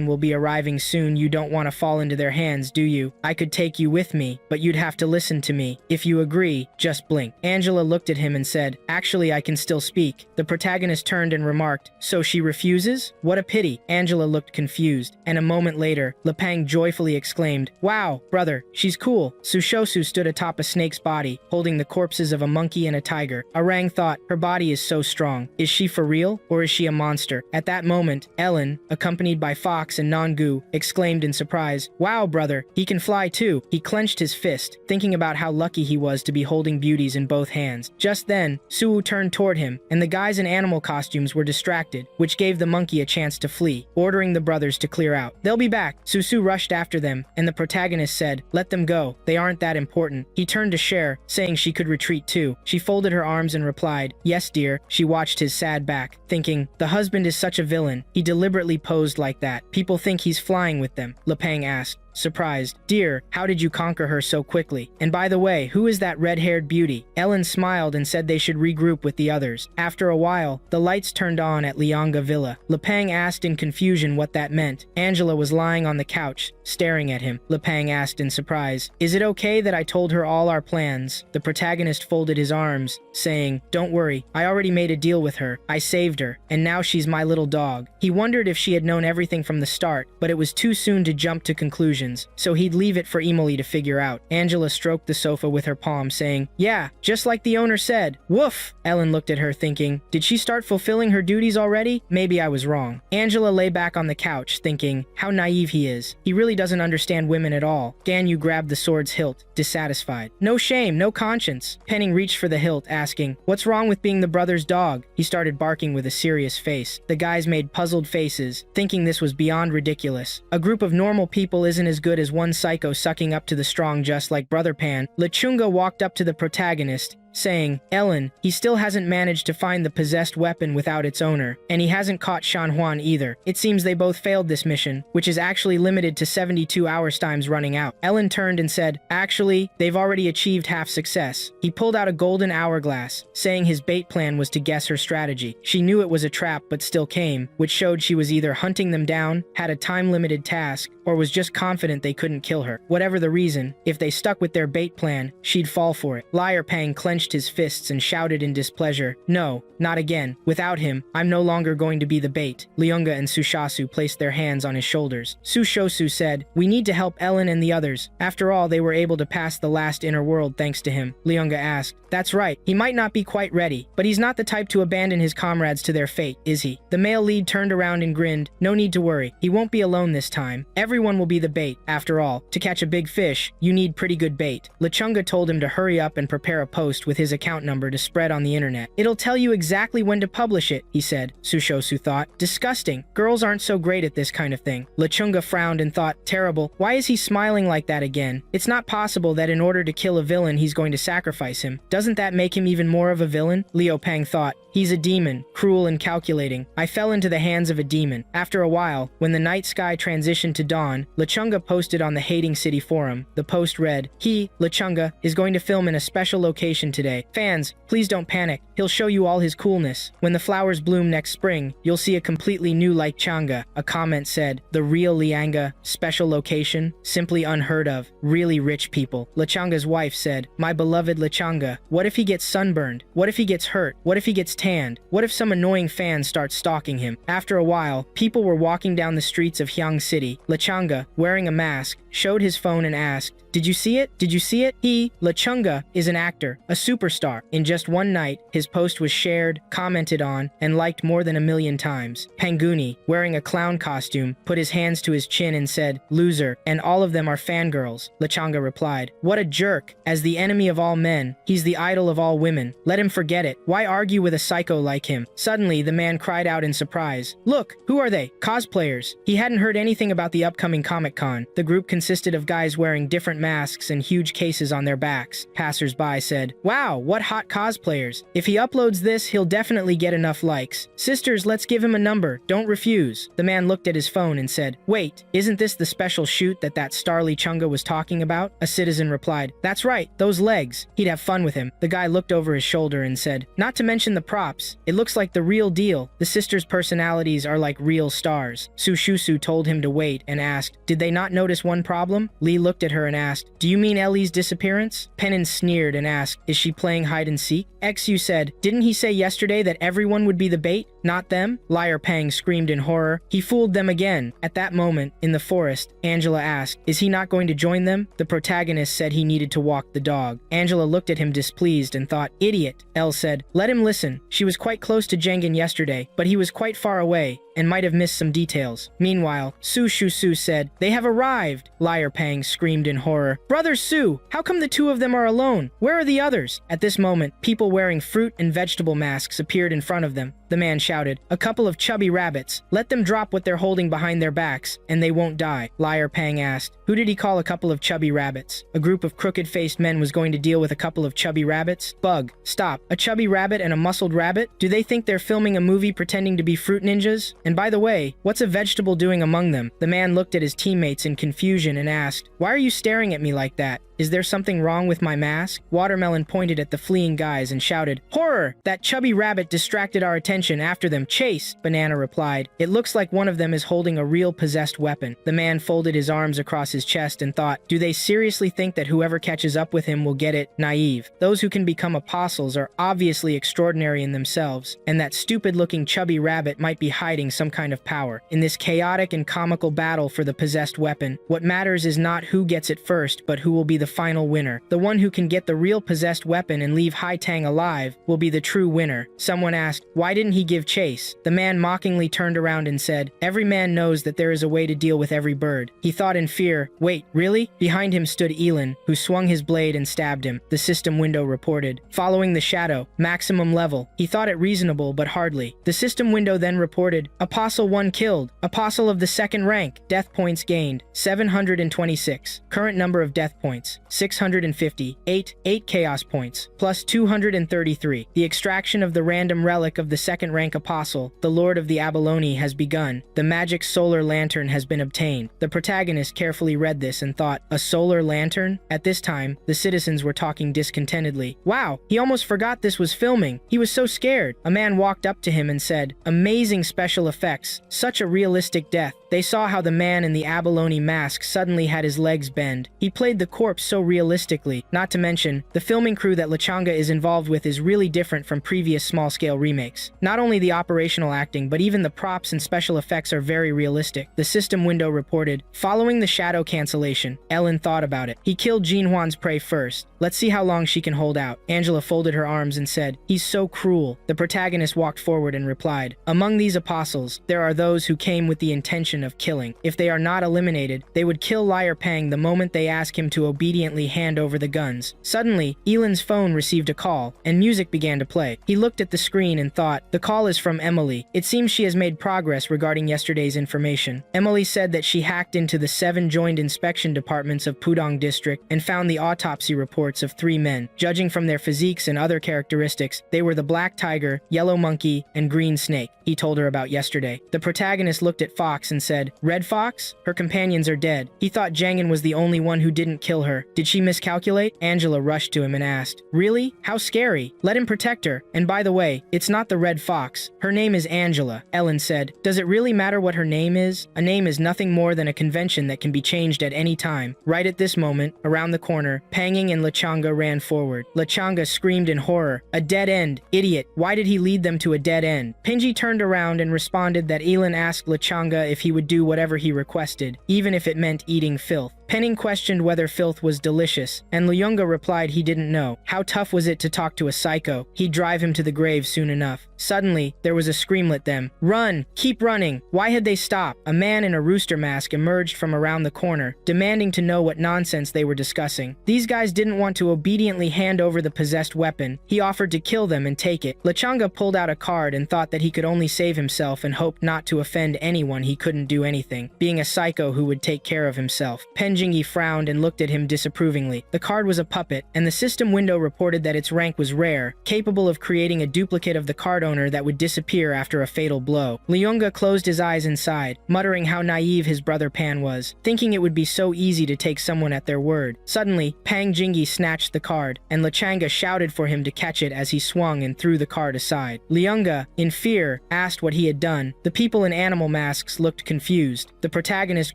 will be arriving soon. You don't want to fall into their hands, do you? I could take you with me, but you'd have to listen to me. If you agree, just blink." Angela looked at him and said, "Actually, I can still speak." The protagonist turned and remarked, "So she refuses? What a pity." Angela looked confused, and a moment later, Lepang joyfully exclaimed, "Wow, brother, she's cool." Sushosu stood atop a snake's body, holding the corpses of a monkey and a tiger. Arang thought, her body is so strong. Is she for real, or is she a monster? At that moment, Ellen, accompanied by Fox and Nangu, exclaimed in surprise, "Wow, brother, he can fly too." He clenched his fist, thinking about how lucky he was to be holding beauties in both hands. Just then, Suwu turned toward him, and the guys in animal costumes were distracted, which gave the monkey a chance to flee, ordering the brothers to clear out. "They'll be back." Susu rushed after them, and the protagonist said, "Let them go. They aren't that important." He turned to Cher, saying she could retreat too. She folded her arms and replied, "Yes, dear." She watched his sad back, thinking, the husband is such a villain. He deliberately posed like that. People think he's flying with them. Lepang asked, surprised, "Dear, how did you conquer her so quickly? And by the way, who is that red-haired beauty?" Ellen smiled and said they should regroup with the others. After a while, the lights turned on at Lianga Villa. Lepang asked in confusion what that meant. Angela was lying on the couch, staring at him. Lepang asked in surprise, "Is it okay that I told her all our plans?" The protagonist folded his arms, saying, "Don't worry, I already made a deal with her. I saved her, and now she's my little dog." He wondered if she had known everything from the start, but it was too soon to jump to conclusions, so he'd leave it for Emily to figure out. Angela stroked the sofa with her palm, saying, "Yeah, just like the owner said. Woof!" Ellen looked at her thinking, did she start fulfilling her duties already? Maybe I was wrong. Angela lay back on the couch, thinking, how naive he is. He really doesn't understand women at all. Ganyu grabbed the sword's hilt, dissatisfied. "No shame, no conscience." Penning reached for the hilt, asking, "What's wrong with being the brother's dog?" He started barking with a serious face. The guys made puzzled faces, thinking this was beyond ridiculous. A group of normal people isn't as good as one psycho sucking up to the strong just like Brother Pan. Lechunga walked up to the protagonist, saying, "Ellen, he still hasn't managed to find the possessed weapon without its owner, and he hasn't caught Shan Huan either. It seems they both failed this mission, which is actually limited to 72 hours times running out." Ellen turned and said, "Actually, they've already achieved half success." He pulled out a golden hourglass, saying his bait plan was to guess her strategy. She knew it was a trap but still came, which showed she was either hunting them down, had a time-limited task, or was just confident they couldn't kill her. Whatever the reason, if they stuck with their bait plan, she'd fall for it. Liar Pang clenched clenched his fists and shouted in displeasure, "No, not again. Without him, I'm no longer going to be the bait." Leunga and Sushasu placed their hands on his shoulders. Sushosu said, "We need to help Ellen and the others. After all, they were able to pass the last inner world thanks to him." Leunga asked, "That's right. He might not be quite ready, but he's not the type to abandon his comrades to their fate, is he?" The male lead turned around and grinned. "No need to worry. He won't be alone this time. Everyone will be the bait. After all, to catch a big fish, you need pretty good bait." Lechunga told him to hurry up and prepare a post with his account number to spread on the internet. "It'll tell you exactly when to publish it," he said. Sushosu thought, "Disgusting. Girls aren't so great at this kind of thing." Lechunga frowned and thought, "Terrible. Why is he smiling like that again? It's not possible that in order to kill a villain he's going to sacrifice him. Doesn't that make him even more of a villain?" Liu Pang thought, "He's a demon, cruel and calculating. I fell into the hands of a demon." After a while, when the night sky transitioned to dawn, Lechunga posted on the Hating City forum. The post read, "He, Lechunga, is going to film in a special location today. Fans, please don't panic. He'll show you all his coolness. When the flowers bloom next spring, you'll see a completely new Lechunga." A comment said, "The real Lianga, special location, simply unheard of. Really rich people." Lechunga's wife said, "My beloved Lechunga, what if he gets sunburned? What if he gets hurt? What if he gets tanned? What if some annoying fans start stalking him?" After a while, people were walking down the streets of Hyang City. Lechunga, wearing a mask, showed his phone and asked, "Did you see it? Did you see it?" He, Lechunga, is an actor, a superstar. In just one night, his post was shared, commented on, and liked more than 1,000,000 times. Panguni, wearing a clown costume, put his hands to his chin and said, "Loser, and all of them are fangirls." Lechunga replied, "What a jerk. As the enemy of all men, he's the idol of all women. Let him forget it. Why argue with a psycho like him?" Suddenly, the man cried out in surprise, "Look, who are they? Cosplayers." He hadn't heard anything about the upcoming Comic-Con. The group consisted of guys wearing different masks and huge cases on their backs. Passers-by said, "Wow, what hot cosplayers. If he uploads this, he'll definitely get enough likes. Sisters, let's give him a number. Don't refuse." The man looked at his phone and said, "Wait, isn't this the special shoot that star Lechunga was talking about?" A citizen replied, "That's right, those legs. He'd have fun with him." The guy looked over his shoulder and said, "Not to mention the props. It looks like the real deal. The sisters' personalities are like real stars." Sushusu told him to wait and asked, "Did they not notice one problem?" Lee looked at her and asked, "Do you mean Ellie's disappearance?" Pennon sneered and asked, "Is she playing hide and seek?" XU said, "Didn't he say yesterday that everyone would be the bait? Not them?" Liar Pang screamed in horror. "He fooled them again." At that moment, in the forest, Angela asked, "Is he not going to join them?" The protagonist said he needed to walk the dog. Angela looked at him displeased and thought, "Idiot." Elle said, "Let him listen. She was quite close to Jengen yesterday, but he was quite far away and might have missed some details." Meanwhile, Su Shu said, "They have arrived." Liar Pang screamed in horror, "Brother Su, how come the two of them are alone? Where are the others?" At this moment, people wearing fruit and vegetable masks appeared in front of them. The man shouted, "A couple of chubby rabbits. Let them drop what they're holding behind their backs, and they won't die." Liar Pang asked, "Who did he call a couple of chubby rabbits?" A group of crooked-faced men was going to deal with a couple of chubby rabbits? Bug, stop. A chubby rabbit and a muscled rabbit? Do they think they're filming a movie pretending to be fruit ninjas? And by the way, what's a vegetable doing among them? The man looked at his teammates in confusion and asked, "Why are you staring at me like that? Is there something wrong with my mask?" Watermelon pointed at the fleeing guys and shouted, "Horror! That chubby rabbit distracted our attention. After them, chase!" Banana replied, "It looks like one of them is holding a real possessed weapon." The man folded his arms across his chest and thought, "Do they seriously think that whoever catches up with him will get it?" Naive. Those who can become apostles are obviously extraordinary in themselves, and that stupid-looking chubby rabbit might be hiding some kind of power. In this chaotic and comical battle for the possessed weapon, what matters is not who gets it first, but who will be the final winner. The one who can get the real possessed weapon and leave Hai Tang alive will be the true winner. Someone asked, "Why didn't he give chase?" The man mockingly turned around and said, "Every man knows that there is a way to deal with every bird." He thought in fear, "Wait, really?" Behind him stood Yi Lin, who swung his blade and stabbed him. The system window reported, "Following the shadow, maximum level." He thought it reasonable, but hardly. The system window then reported, "Apostle 1 killed. Apostle of the 2nd rank. Death points gained, 726. Current number of death points, 650. 8 chaos points, plus 233. The extraction of the random relic of the 2nd rank apostle, the Lord of the Abalone, has begun. The magic solar lantern has been obtained." The protagonist carefully read this and thought, "A solar lantern?" At this time, the citizens were talking discontentedly. "Wow, he almost forgot this was filming. He was so scared." A man walked up to him and said, "Amazing special effects. Such a realistic death. They saw how the man in the abalone mask suddenly had his legs bend. He played the corpse so realistically, not to mention, the filming crew that Lechanga is involved with is really different from previous small-scale remakes. Not only the operational acting, but even the props and special effects are very realistic. The system window reported, following the shadow cancellation, Ellen thought about it. He killed Jinhwan's prey first. Let's see how long she can hold out. Angela folded her arms and said, he's so cruel. The protagonist walked forward and replied, among these apostles, there are those who came with the intention of killing. If they are not eliminated, they would kill Liar Pang the moment they ask him to obediently hand over the guns. Suddenly, Yi Lin's phone received a call, and music began to play. He looked at the screen and thought, the call is from Emily. It seems she has made progress regarding yesterday's information. Emily said that she hacked into the 7 joined inspection departments of Pudong District and found the autopsy reports of 3 men. Judging from their physiques and other characteristics, they were the black tiger, yellow monkey, and green snake. He told her about yesterday. The protagonist looked at Fox and said, Red Fox? Her companions are dead. He thought Jangan was the only one who didn't kill her. Did she miscalculate? Angela rushed to him and asked, really? How scary. Let him protect her. And by the way, it's not the Red Fox. Her name is Angela. Ellen said, does it really matter what her name is? A name is nothing more than a convention that can be changed at any time. Right at this moment, around the corner, Panging and Lechanga ran forward. Lechanga screamed in horror, a dead end. Idiot. Why did he lead them to a dead end? Pinji turned around and responded that Yi Lin asked Lechanga if he would do whatever he requested, even if it meant eating filth. Penning questioned whether filth was delicious, and Luyunga replied he didn't know. How tough was it to talk to a psycho? He'd drive him to the grave soon enough. Suddenly, there was a scream at them. Run! Keep running! Why had they stopped? A man in a rooster mask emerged from around the corner, demanding to know what nonsense they were discussing. These guys didn't want to obediently hand over the possessed weapon. He offered to kill them and take it. Lechanga pulled out a card and thought that he could only save himself and hoped not to offend anyone. He couldn't do anything, being a psycho who would take care of himself. Jingi frowned and looked at him disapprovingly. The card was a puppet, and the system window reported that its rank was rare, capable of creating a duplicate of the card owner that would disappear after a fatal blow. Leonga closed his eyes and sighed, muttering how naive his brother Pan was, thinking it would be so easy to take someone at their word. Suddenly, Pang Jingi snatched the card, and Lechanga shouted for him to catch it as he swung and threw the card aside. Leonga, in fear, asked what he had done. The people in animal masks looked confused. The protagonist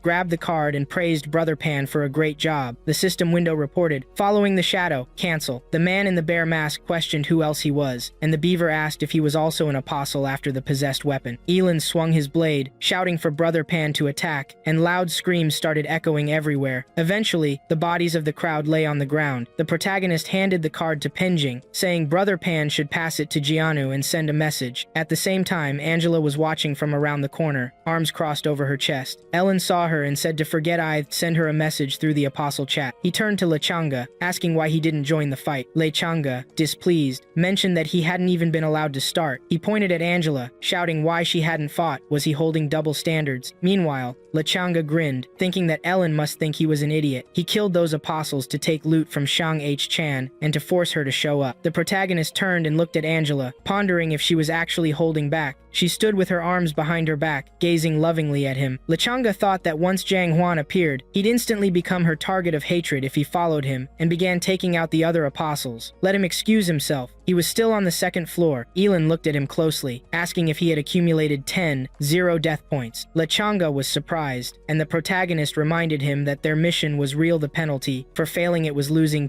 grabbed the card and praised brother Pan for a great job. The system window reported, following the shadow, cancel. The man in the bear mask questioned who else he was, and the beaver asked if he was also an apostle after the possessed weapon. Yi Lin swung his blade, shouting for brother Pan to attack, and loud screams started echoing everywhere. Eventually, the bodies of the crowd lay on the ground. The protagonist handed the card to Penjing, saying brother Pan should pass it to Jianu and send a message. At the same time, Angela was watching from around the corner, arms crossed over her chest. Ellen saw her and said to forget I'd send her a message through the apostle chat. He turned to Lechanga, asking why he didn't join the fight. Lechanga, displeased, mentioned that he hadn't even been allowed to start. He pointed at Angela, shouting why she hadn't fought. Was he holding double standards? Meanwhile, Lechanga grinned, thinking that Ellen must think he was an idiot. He killed those apostles to take loot from Shang H. Chan and to force her to show up. The protagonist turned and looked at Angela, pondering if she was actually holding back. She stood with her arms behind her back, gazing lovingly at him. Lechanga thought that once Jiang Huan appeared, he'd instantly become her target of hatred if he followed him, and began taking out the other apostles. Let him excuse himself. He was still on the second floor. Yi Lin looked at him closely, asking if he had accumulated 0 death points. Lechanga was surprised, and the protagonist reminded him that their mission was real the penalty. For failing it was losing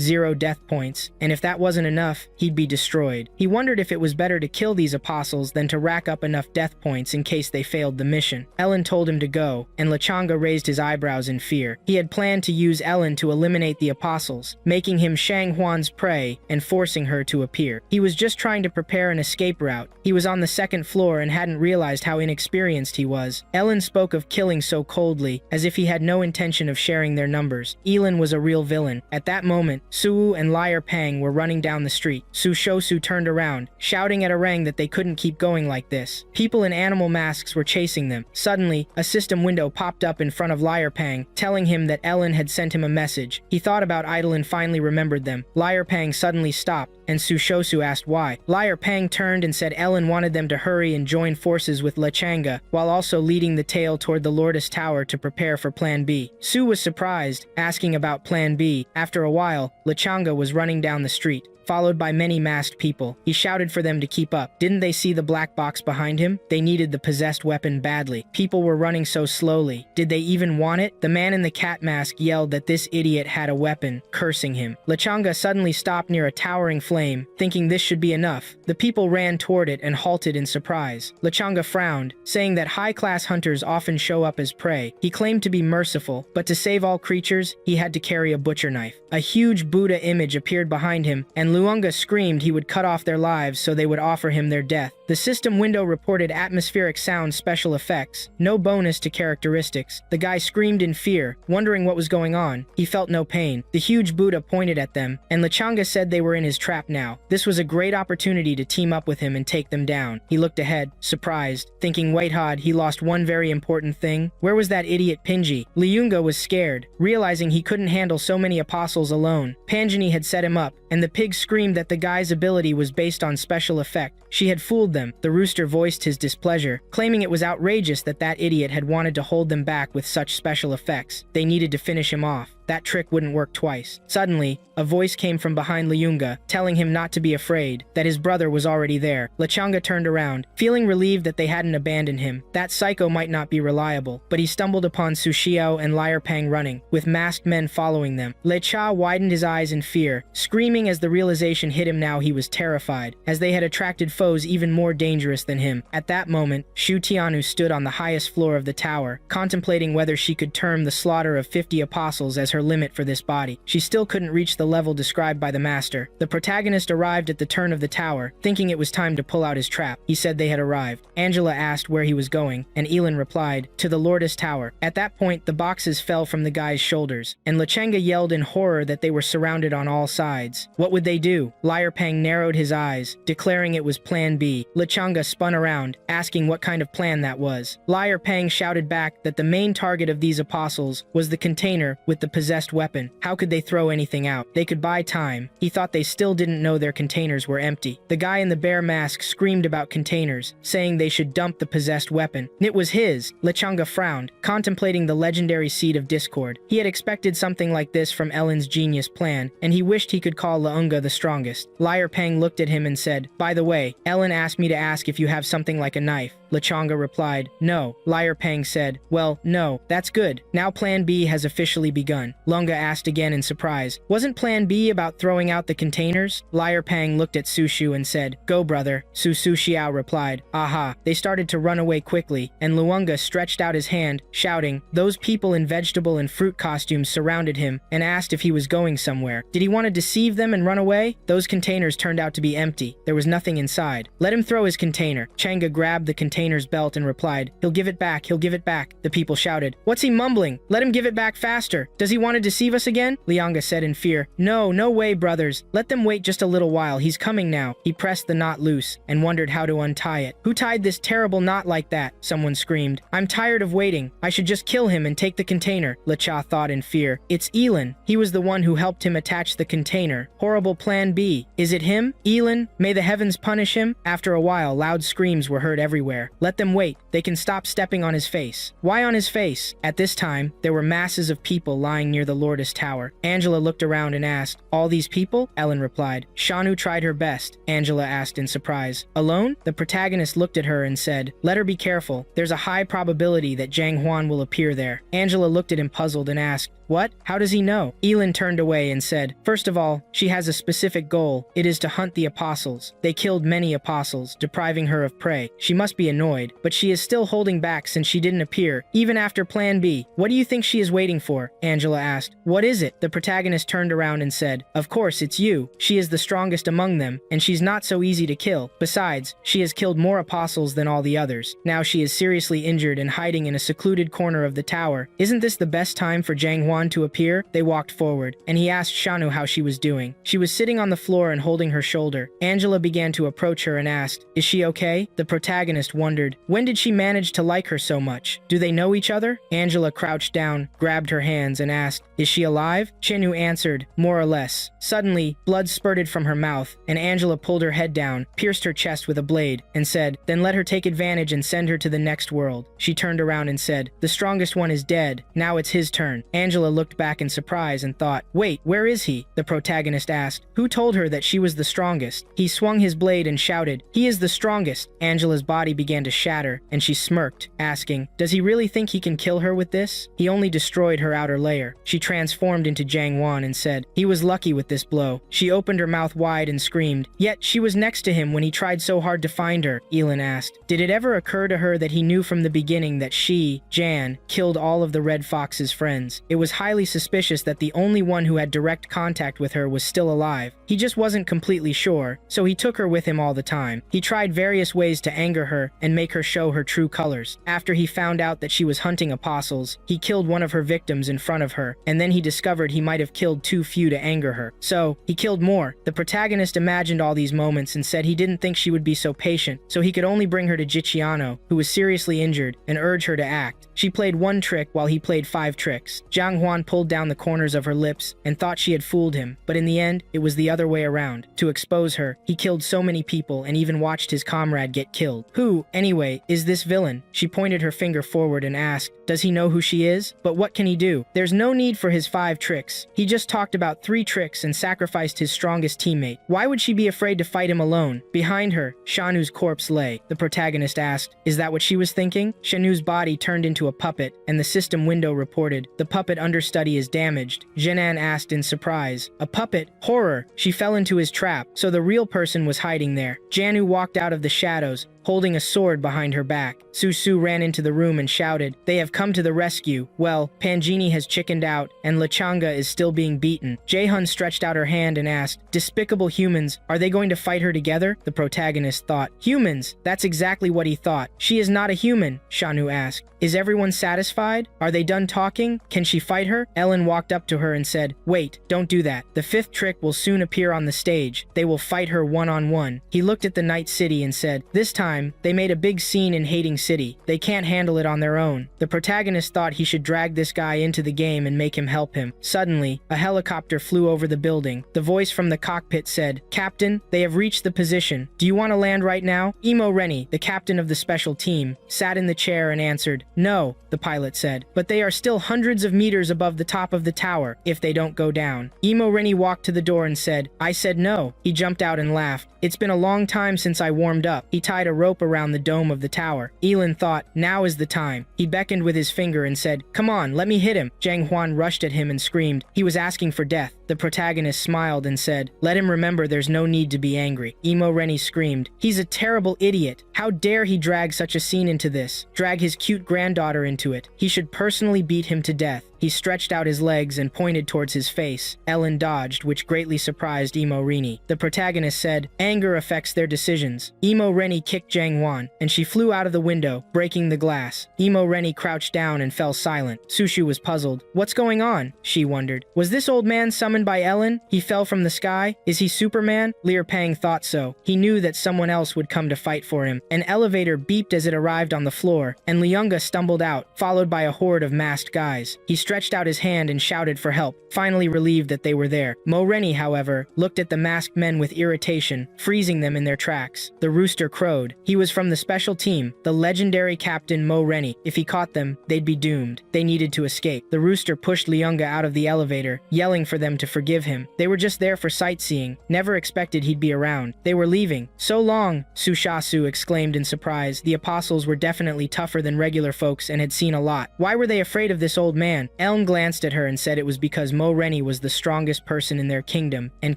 0 death points, and if that wasn't enough, he'd be destroyed. He wondered if it was better to kill these apostles than to rack up enough death points in case they failed the mission. Ellen told him to go, and Lechanga raised his eyebrows in fear. He had planned to use Ellen to eliminate the apostles, making him Shang Huan's prey and forcing her to appear. He was just trying to prepare an escape route. He was on the second floor and hadn't realized how inexperienced he was. Ellen spoke of killing so coldly, as if he had no intention of sharing their numbers. Yi Lin was a real villain. At that moment, Suwu and Liar Pang were running down the street. Su Shosu turned around, shouting at Arang that they couldn't keep going like this. People in animal masks were chasing them. Suddenly, a system window popped up in front of Liar Pang, telling him that Ellen had sent him a message. He thought about Idol and finally remembered them. Liar Pang suddenly stopped, and Su Shosu asked why. Liar Pang turned and said Ellen wanted them to hurry and join forces with Lechanga, while also leading the tail toward the Lourdes Tower to prepare for Plan B. Su was surprised, asking about Plan B. After a while, Lechanga was running down the street. followed by many masked people. He shouted for them to keep up. Didn't they see the black box behind him? They needed the possessed weapon badly. People were running so slowly. Did they even want it? The man in the cat mask yelled that this idiot had a weapon, cursing him. Lechanga suddenly stopped near a towering flame, thinking this should be enough. The people ran toward it and halted in surprise. Lechanga frowned, saying that high-class hunters often show up as prey. He claimed to be merciful, but to save all creatures, he had to carry a butcher knife. A huge Buddha image appeared behind him, and Luonga screamed he would cut off their lives so they would offer him their death. The system window reported atmospheric sound special effects, no bonus to characteristics. The guy screamed in fear, wondering what was going on. He felt no pain. The huge Buddha pointed at them, and Lechanga said they were in his trap now. This was a great opportunity to team up with him and take them down. He looked ahead, surprised, thinking wait hod, he lost one very important thing. Where was that idiot Pinji? Liunga was scared, realizing he couldn't handle so many apostles alone. Panjani had set him up, and the pig screamed that the guy's ability was based on special effect. She had fooled them. The rooster voiced his displeasure, claiming it was outrageous that that idiot had wanted to hold them back with such special effects. They needed to finish him off. That trick wouldn't work twice. Suddenly, a voice came from behind Liunga, telling him not to be afraid, that his brother was already there. Lechanga turned around, feeling relieved that they hadn't abandoned him. That psycho might not be reliable, but he stumbled upon Su Xiao and Liar Pang running, with masked men following them. Lecha widened his eyes in fear, screaming as the realization hit him now he was terrified, as they had attracted foes even more dangerous than him. At that moment, Shu Tianu stood on the highest floor of the tower, contemplating whether she could term the slaughter of 50 apostles as her limit for this body. She still couldn't reach the level described by the master. The protagonist arrived at the turn of the tower, thinking it was time to pull out his trap. He said they had arrived. Angela asked where he was going, and Yi Lin replied, to the Lourdes Tower. At that point, the boxes fell from the guy's shoulders, and Lechanga yelled in horror that they were surrounded on all sides. What would they do? Liar Pang narrowed his eyes, declaring it was Plan B. Lechanga spun around, asking what kind of plan that was. Liar Pang shouted back that the main target of these apostles was the container with the possessed weapon. How could they throw anything out? They could buy time. He thought they still didn't know their containers were empty. The guy in the bear mask screamed about containers, saying they should dump the possessed weapon. It was his. Lechanga frowned, contemplating the legendary seed of discord. He had expected something like this from Ellen's genius plan, and he wished he could call Leunga the strongest. Liar Pang looked at him and said, by the way, Ellen asked me to ask if you have something like a knife. Lechanga replied, no. Liar Pang said, well, no, that's good. Now Plan B has officially begun. Lunga asked again in surprise, wasn't Plan B about throwing out the containers? Liar Pang looked at Sushu and said, go brother. Su Xiao replied, aha. They started to run away quickly, and Luonga stretched out his hand, shouting. Those people in vegetable and fruit costumes surrounded him and asked if he was going somewhere. Did he want to deceive them and run away? Those containers turned out to be empty. There was nothing inside. Let him throw his container. Changa grabbed the container's belt and replied, he'll give it back, he'll give it back. The people shouted, what's he mumbling? Let him give it back faster. Does he want to deceive us again? Lianga said in fear, no, no way, brothers. Let them wait just a little while. He's coming now. He pressed the knot loose and wondered how to untie it. Who tied this terrible knot like that? Someone screamed. I'm tired of waiting. I should just kill him and take the container. Lecha thought in fear. It's Yi Lin. He was the one who helped him attach the container. Horrible Plan B. Is it him? Yi Lin? May the heavens punish him? After a while, loud screams were heard everywhere. Let them wait. They can stop stepping on his face. Why on his face? At this time, there were masses of people lying near the Lourdes Tower. Angela looked around and asked, all these people? Ellen replied. Shanu tried her best, Angela asked in surprise. Alone? The protagonist looked at her and said, let her be careful. There's a high probability that Zhang Huan will appear there. Angela looked at him puzzled and asked, what? How does he know? Yi Lin turned away and said, first of all, she has a specific goal. It is to hunt the apostles. They killed many apostles, depriving her of prey. She must be annoyed, but she is still holding back since she didn't appear, even after Plan B. What do you think she is waiting for? Angela asked. What is it? The protagonist turned around and said, of course, it's you. She is the strongest among them, and she's not so easy to kill. Besides, she has killed more apostles than all the others. Now she is seriously injured and hiding in a secluded corner of the tower. Isn't this the best time for Zhang Huan to appear? They walked forward, and he asked Shanu how she was doing. She was sitting on the floor and holding her shoulder. Angela began to approach her and asked, is she okay? The protagonist wondered, when did she manage to like her so much? Do they know each other? Angela crouched down, grabbed her hands, and asked, is she alive? Chenu answered, more or less. Suddenly, blood spurted from her mouth, and Angela pulled her head down, pierced her chest with a blade, and said, then let her take advantage and send her to the next world. She turned around and said, the strongest one is dead. Now it's his turn. Angela Angela looked back in surprise and thought, "Wait, where is he?" The protagonist asked. Who told her that she was the strongest? He swung his blade and shouted, "He is the strongest!" Angela's body began to shatter, and she smirked, asking, "Does he really think he can kill her with this? He only destroyed her outer layer." She transformed into Jang Wan and said, "He was lucky with this blow." She opened her mouth wide and screamed, "Yet she was next to him when he tried so hard to find her." Yi Lin asked, "Did it ever occur to her that he knew from the beginning that she, Jan, killed all of the Red Fox's friends? It was highly suspicious that the only one who had direct contact with her was still alive. He just wasn't completely sure, so he took her with him all the time. He tried various ways to anger her and make her show her true colors. After he found out that she was hunting apostles, he killed one of her victims in front of her, and then he discovered he might have killed too few to anger her. So, he killed more." The protagonist imagined all these moments and said he didn't think she would be so patient, so he could only bring her to Jichiano, who was seriously injured, and urge her to act. She played one trick while he played 5 tricks. Jiang Huan pulled down the corners of her lips and thought she had fooled him, but in the end, it was the other way around. To expose her, he killed so many people and even watched his comrade get killed. Who, anyway, is this villain? She pointed her finger forward and asked, "Does he know who she is? But what can he do? There's no need for his 5 tricks. He just talked about 3 tricks and sacrificed his strongest teammate. Why would she be afraid to fight him alone?" Behind her, Shanu's corpse lay. The protagonist asked, "Is that what she was thinking?" Shanu's body turned into a puppet, and the system window reported, "The puppet understudy is damaged." Jinan asked in surprise, "A puppet? Horror!" She fell into his trap, so the real person was hiding there. Janu walked out of the shadows, holding a sword behind her back. Su ran into the room and shouted, "They have come to the rescue. Well, Pangini has chickened out, and Lechanga is still being beaten." Jae-hun stretched out her hand and asked, "Despicable humans, are they going to fight her together?" The protagonist thought, "Humans? That's exactly what he thought." "She is not a human," Shanu asked. "Is everyone satisfied? Are they done talking? Can she fight her?" Ellen walked up to her and said, "Wait, don't do that. The 5th trick will soon appear on the stage. They will fight her one-on-one." He looked at the Night City and said, "This time, they made a big scene in Hating City. They can't handle it on their own." The protagonist thought he should drag this guy into the game and make him help him. Suddenly, a helicopter flew over the building. The voice from the cockpit said, "Captain, they have reached the position. Do you want to land right now?" Imo Rennie, the captain of the special team, sat in the chair and answered, "No," the pilot said, "but they are still hundreds of meters above the top of the tower if they don't go down." Imo Rennie walked to the door and said, "I said no." He jumped out and laughed. "It's been a long time since I warmed up." He tied a rope around the dome of the tower. Yi Lin thought, now is the time. He beckoned with his finger and said, "Come on, let me hit him." Jang Huan rushed at him and screamed. He was asking for death. The protagonist smiled and said, "Let him remember there's no need to be angry." Imo Rennie screamed, "He's a terrible idiot. How dare he drag such a scene into this? Drag his cute granddaughter into it. He should personally beat him to death." He stretched out his legs and pointed towards his face. Ellen dodged, which greatly surprised Imo Rennie. The protagonist said, "Anger affects their decisions." Imo Rennie kicked Jang Wan, and she flew out of the window, breaking the glass. Imo Rennie crouched down and fell silent. Sushu was puzzled. "What's going on?" she wondered. "Was this old man summoned by Ellen? He fell from the sky? Is he Superman?" Lear Pang thought so. He knew that someone else would come to fight for him. An elevator beeped as it arrived on the floor, and Leunga stumbled out, followed by a horde of masked guys. He stretched out his hand and shouted for help, finally relieved that they were there. Mo Rennie, however, looked at the masked men with irritation, freezing them in their tracks. The rooster crowed. He was from the special team, the legendary captain Mo Rennie. If he caught them, they'd be doomed. They needed to escape. The rooster pushed Leunga out of the elevator, yelling for them to forgive him. They were just there for sightseeing, never expected he'd be around. They were leaving. "So long," Sushasu exclaimed in surprise. The apostles were definitely tougher than regular folks and had seen a lot. Why were they afraid of this old man? Elm glanced at her and said it was because Mo Rennie was the strongest person in their kingdom and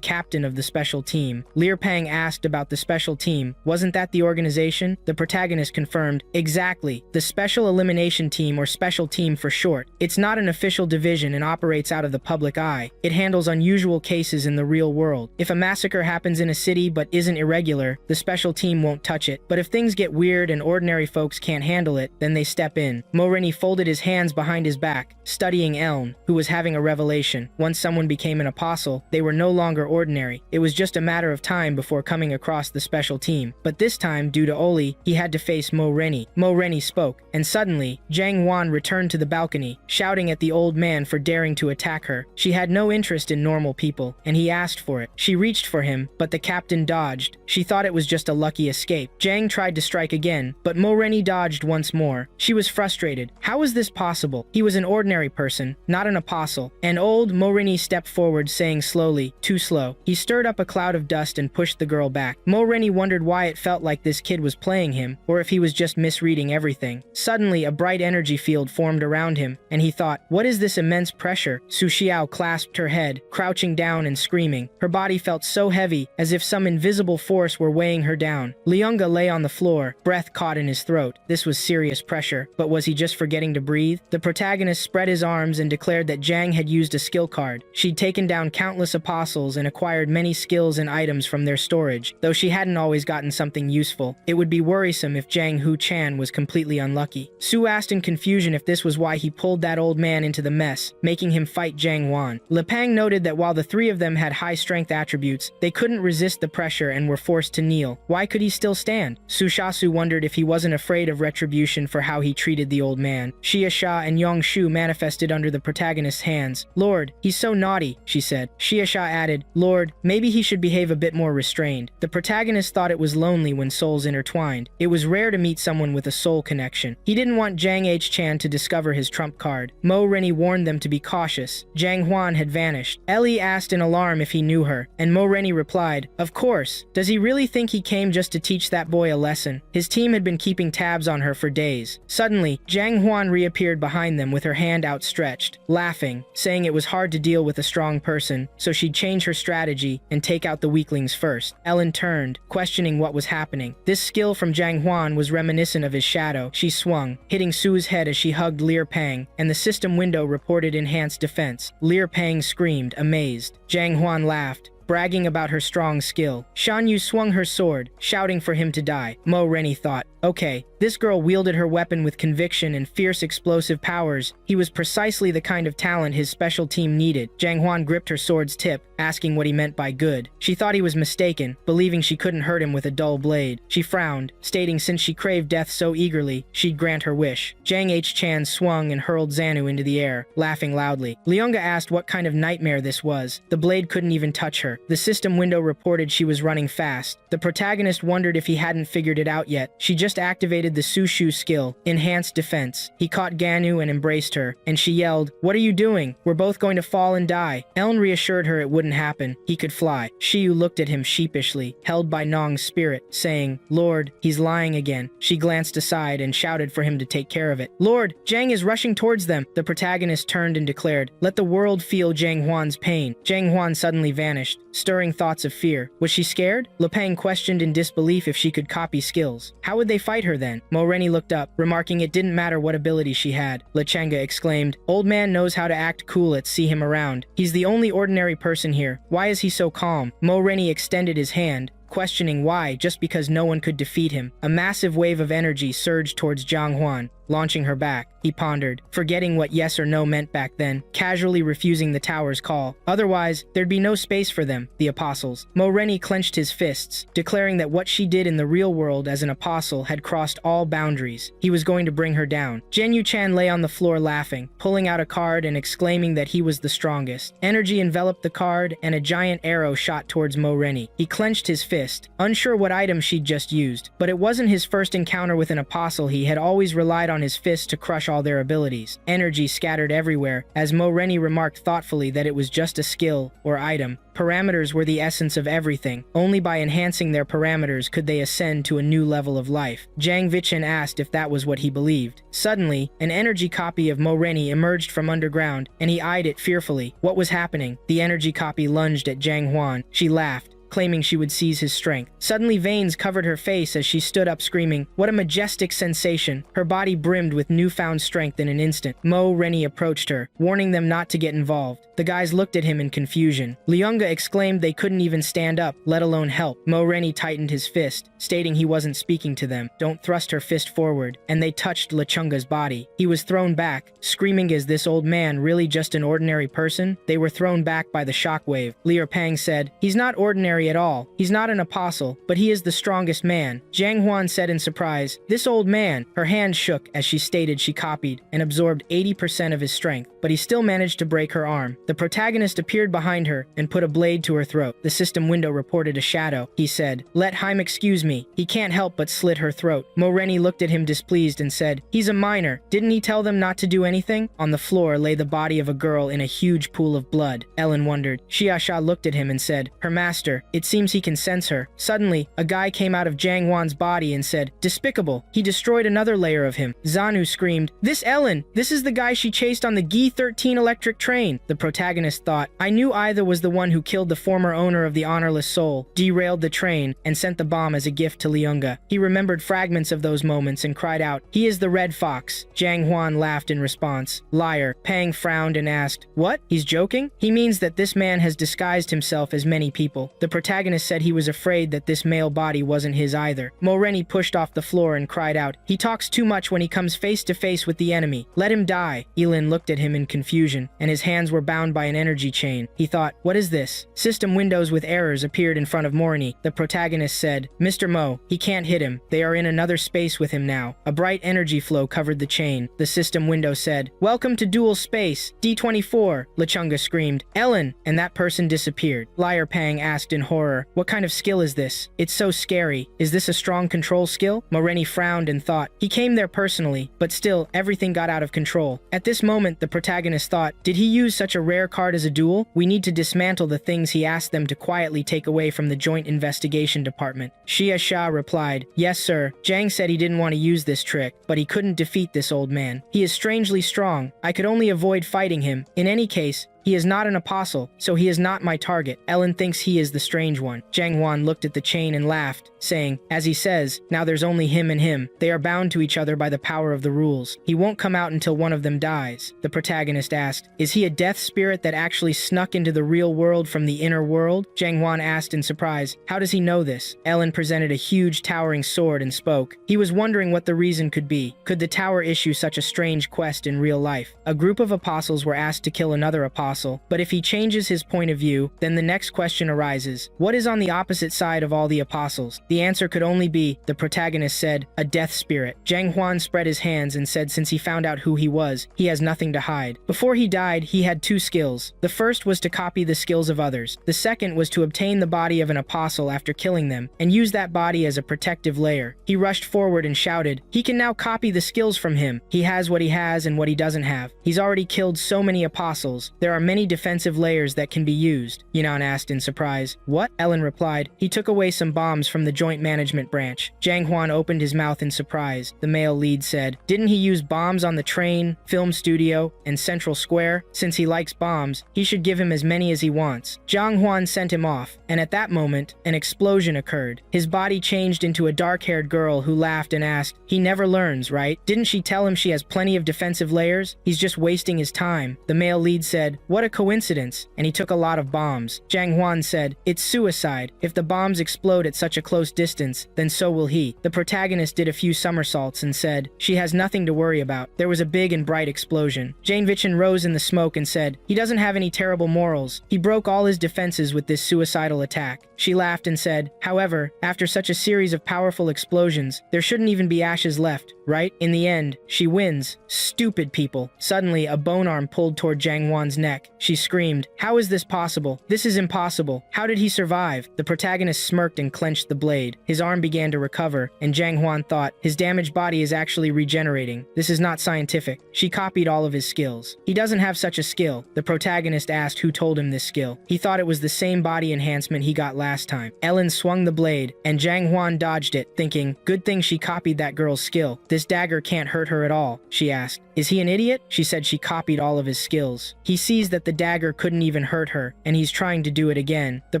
captain of the special team. Lear Pang asked about the special team. Wasn't that the organization? The protagonist confirmed, "Exactly. The Special Elimination Team, or Special Team for short. It's not an official division and operates out of the public eye. It handles unusual cases in the real world. If a massacre happens in a city but isn't irregular, the special team won't touch it. But if things get weird and ordinary folks can't handle it, then they step in." Mo Rennie folded his hands behind his back, studying Elm, who was having a revelation. Once someone became an apostle, they were no longer ordinary. It was just a matter of time before coming across the special team. But this time, due to to Oli, he had to face Mo Rennie. Mo Rennie spoke, and suddenly, Jiang Huan returned to the balcony, shouting at the old man for daring to attack her. She had no interest in normal people, and he asked for it. She reached for him, but the captain dodged. She thought it was just a lucky escape. Jiang tried to strike again, but Mo Rennie dodged once more. She was frustrated. How was this possible? He was an ordinary person, not an apostle. And old Mo Rennie stepped forward, saying slowly, "Too slow." He stirred up a cloud of dust and pushed the girl back. Mo Rennie wondered why it felt like this kid was playing him, or if he was just misreading everything. Suddenly, a bright energy field formed around him, and he thought, what is this immense pressure? Su Xiao clasped her head, crouching down and screaming. Her body felt so heavy, as if some invisible force were weighing her down. Liunga lay on the floor, breath caught in his throat. This was serious pressure, but was he just forgetting to breathe? The protagonist spread his arms and declared that Jiang had used a skill card. She'd taken down countless apostles and acquired many skills and items from their storage, though she hadn't always gotten something useful. It would be worrisome if Jiang Hu Chan was completely unlucky. Su asked in confusion if this was why he pulled that old man into the mess, making him fight Jiang Huan. Le Pang noted that while the three of them had high strength attributes, they couldn't resist the pressure and were forced to kneel. Why could he still stand? Su Shasu wondered if he wasn't afraid of retribution for how he treated the old man. Xia Sha and Yong Shu manifested under the protagonist's hands. "Lord, he's so naughty," she said. Xia Sha added, "Lord, maybe he should behave a bit more restrained." The protagonist thought it was lonely when souls intertwined. It was rare to meet someone with a soul connection. He didn't want Jiang H. Chan to discover his trump card. Mo Rennie warned them to be cautious. Jiang Huan had vanished. Ellie asked in alarm if he knew her, and Mo Rennie replied, "Of course. Does he really think he came just to teach that boy a lesson?" His team had been keeping tabs on her for days. Suddenly, Jiang Huan reappeared behind them with her hand outstretched, laughing, saying it was hard to deal with a strong person, so she'd change her strategy and take out the weaklings first. Ellen turned, questioning what was happening. This skill from Jiang Huan was reminiscent of his shadow. She swung, hitting Su's head as she hugged Lear Pang, and the system window reported enhanced defense. Lear Pang screamed, amazed. Jiang Huan laughed, bragging about her strong skill. Shan Yu swung her sword, shouting for him to die. Mo Rennie thought, okay, this girl wielded her weapon with conviction and fierce explosive powers. He was precisely the kind of talent his special team needed. Jiang Huan gripped her sword's tip, asking what he meant by good. She thought he was mistaken, believing she couldn't hurt him with a dull blade. She frowned, stating since she craved death so eagerly, she'd grant her wish. Jiang H. Chan swung and hurled Xanu into the air, laughing loudly. Liunga asked what kind of nightmare this was. The blade couldn't even touch her. The system window reported she was running fast. The protagonist wondered if he hadn't figured it out yet. She just activated the Sushu skill, Enhanced Defense. He caught Ganu and embraced her, and she yelled, "What are you doing? We're both going to fall and die." Eln reassured her it wouldn't happen. He could fly. Shiyu looked at him sheepishly, held by Nong's spirit, saying, "Lord, he's lying again." She glanced aside and shouted for him to take care of it. "Lord, Jiang is rushing towards them." The protagonist turned and declared, "Let the world feel Jiang Huan's pain." Jiang Huan suddenly vanished, stirring thoughts of fear. Was she scared? Le Pang questioned in disbelief if she could copy skills. How would they fight her then? Mo Rennie looked up, remarking it didn't matter what ability she had. Le Chenga exclaimed, "Old man knows how to act cool, let's see him around. He's the only ordinary person here. Why is he so calm?" Mo Rennie extended his hand, questioning why, just because no one could defeat him. A massive wave of energy surged towards Jiang Huan, launching her back. He pondered, forgetting what yes or no meant back then, casually refusing the tower's call. Otherwise, there'd be no space for them, the apostles. Mo Rennie clenched his fists, declaring that what she did in the real world as an apostle had crossed all boundaries. He was going to bring her down. Jian Yu Chan lay on the floor laughing, pulling out a card and exclaiming that he was the strongest. Energy enveloped the card, and a giant arrow shot towards Mo Rennie. He clenched his fist, unsure what item she'd just used. But it wasn't his first encounter with an apostle. He had always relied on his fist to crush all their abilities. Energy scattered everywhere, as Mo Rennie remarked thoughtfully that it was just a skill, or item. Parameters were the essence of everything. Only by enhancing their parameters could they ascend to a new level of life. Zhang Vichen asked if that was what he believed. Suddenly, an energy copy of Mo Rennie emerged from underground, and he eyed it fearfully. What was happening? The energy copy lunged at Jiang Huan. She laughed, claiming she would seize his strength. Suddenly veins covered her face as she stood up screaming, "What a majestic sensation!" Her body brimmed with newfound strength in an instant. Mo Rennie approached her, warning them not to get involved. The guys looked at him in confusion. Liunga exclaimed they couldn't even stand up, let alone help. Mo Rennie tightened his fist, stating he wasn't speaking to them. Don't thrust her fist forward, and they touched Lechunga's body. He was thrown back, screaming, "Is this old man really just an ordinary person?" They were thrown back by the shockwave. Lear Pang said, "He's not ordinary ordinary at all. He's not an apostle, but he is the strongest man," Jiang Huan said in surprise. This old man, her hand shook as she stated she copied and absorbed 80% of his strength, but he still managed to break her arm. The protagonist appeared behind her and put a blade to her throat. The system window reported a shadow. He said, "Let Haim excuse me. He can't help but slit her throat." Moreni looked at him displeased and said, "He's a minor. Didn't he tell them not to do anything?" On the floor lay the body of a girl in a huge pool of blood. Ellen wondered. Xiaxia looked at him and said, "Her master. It seems he can sense her." Suddenly, a guy came out of Jiang Huan's body and said, "Despicable. He destroyed another layer of him." Zanu screamed, "This Ellen! This is the guy she chased on the Gi-13 electric train." The protagonist thought, "I knew Ida was the one who killed the former owner of the Honorless Soul, derailed the train, and sent the bomb as a gift to Leunga." He remembered fragments of those moments and cried out, "He is the Red Fox." Jiang Huan laughed in response. "Liar." Pang frowned and asked, "What? He's joking? He means that this man has disguised himself as many people." The protagonist said he was afraid that this male body wasn't his either. Moreni pushed off the floor and cried out, "He talks too much when he comes face to face with the enemy. Let him die." Yi Lin looked at him in confusion, and his hands were bound by an energy chain. He thought, "What is this?" System windows with errors appeared in front of Moreni. The protagonist said, "Mr. Mo, he can't hit him. They are in another space with him now." A bright energy flow covered the chain. The system window said, "Welcome to dual space, D24. Lechunga screamed, "Ellen!" and that person disappeared. Liar Pang asked in horror, "What kind of skill is this? It's so scary. Is this a strong control skill?" Moreni frowned and thought, he came there personally, but still, everything got out of control. At this moment, the protagonist thought, did he use such a rare card as a duel? We need to dismantle the things he asked them to quietly take away from the Joint Investigation Department. Xiaxia replied, "Yes, sir. Zhang said he didn't want to use this trick, but he couldn't defeat this old man. He is strangely strong. I could only avoid fighting him. In any case, he is not an apostle, so he is not my target. Ellen thinks he is the strange one." Jiang Huan looked at the chain and laughed, saying, "As he says, now there's only him and him. They are bound to each other by the power of the rules. He won't come out until one of them dies." The protagonist asked, "Is he a death spirit that actually snuck into the real world from the inner world?" Jiang Huan asked in surprise, "How does he know this?" Ellen presented a huge towering sword and spoke. He was wondering what the reason could be. Could the tower issue such a strange quest in real life? A group of apostles were asked to kill another apostle, but if he changes his point of view, then the next question arises. What is on the opposite side of all the apostles? The answer could only be, the protagonist said, a death spirit. Jiang Huan spread his hands and said since he found out who he was, he has nothing to hide. Before he died, he had two skills. The first was to copy the skills of others. The second was to obtain the body of an apostle after killing them, and use that body as a protective layer. He rushed forward and shouted, he can now copy the skills from him. He has what he has and what he doesn't have. He's already killed so many apostles. There are many defensive layers that can be used. Yinan asked in surprise. What? Ellen replied. He took away some bombs from the Joint Management Branch. Jiang Huan opened his mouth in surprise. The male lead said, didn't he use bombs on the train, film studio, and Central Square? Since he likes bombs, he should give him as many as he wants. Jiang Huan sent him off, and at that moment, an explosion occurred. His body changed into a dark-haired girl who laughed and asked, he never learns, right? Didn't she tell him she has plenty of defensive layers? He's just wasting his time. The male lead said, what a coincidence, and he took a lot of bombs. Jiang Huan said, it's suicide. If the bombs explode at such a close distance, then so will he. The protagonist did a few somersaults and said, she has nothing to worry about. There was a big and bright explosion. Jane Vichin rose in the smoke and said, he doesn't have any terrible morals. He broke all his defenses with this suicidal attack. She laughed and said, however, after such a series of powerful explosions, there shouldn't even be ashes left, right? In the end, she wins. Stupid people. Suddenly, a bone arm pulled toward Jiang Huan's neck. She screamed, how is this possible? This is impossible. How did he survive? The protagonist smirked and clenched the blade. His arm began to recover, and Jiang Huan thought, his damaged body is actually regenerating. This is not scientific. She copied all of his skills. He doesn't have such a skill. The protagonist asked who told him this skill. He thought it was the same body enhancement he got last time. Ellen swung the blade, and Jiang Huan dodged it, thinking, good thing she copied that girl's skill. This dagger can't hurt her at all. She asked, is he an idiot? She said she copied all of his skills. He sees that the dagger couldn't even hurt her, and he's trying to do it again. The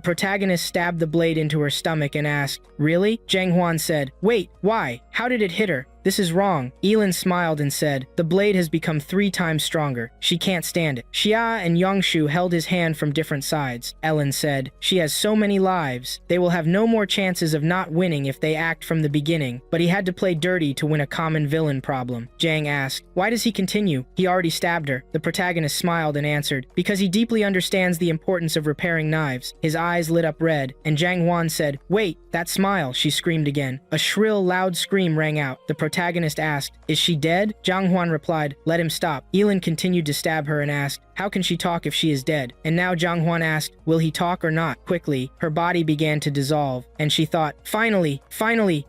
protagonist stabbed the blade into her stomach and asked, really? Jiang Huan said, wait, why? How did it hit her? This is wrong. Yi Lin smiled and said, the blade has become 3 times stronger. She can't stand it. Xia and Yongshu held his hand from different sides. Ellen said, she has so many lives. They will have no more chances of not winning if they act from the beginning, but he had to play dirty to win a common villain problem. Jang asked, why does he continue? He already stabbed her. The protagonist smiled and answered, because he deeply understands the importance of repairing knives. His eyes lit up red, and Jang Huan said, wait, that smile, she screamed again. A shrill, loud scream rang out. The protagonist asked, is she dead? Zhang Huan replied, let him stop. Yi Lin continued to stab her and asked, how can she talk if she is dead? And now Zhang Huan asked, will he talk or not? Quickly, her body began to dissolve, and she thought, finally,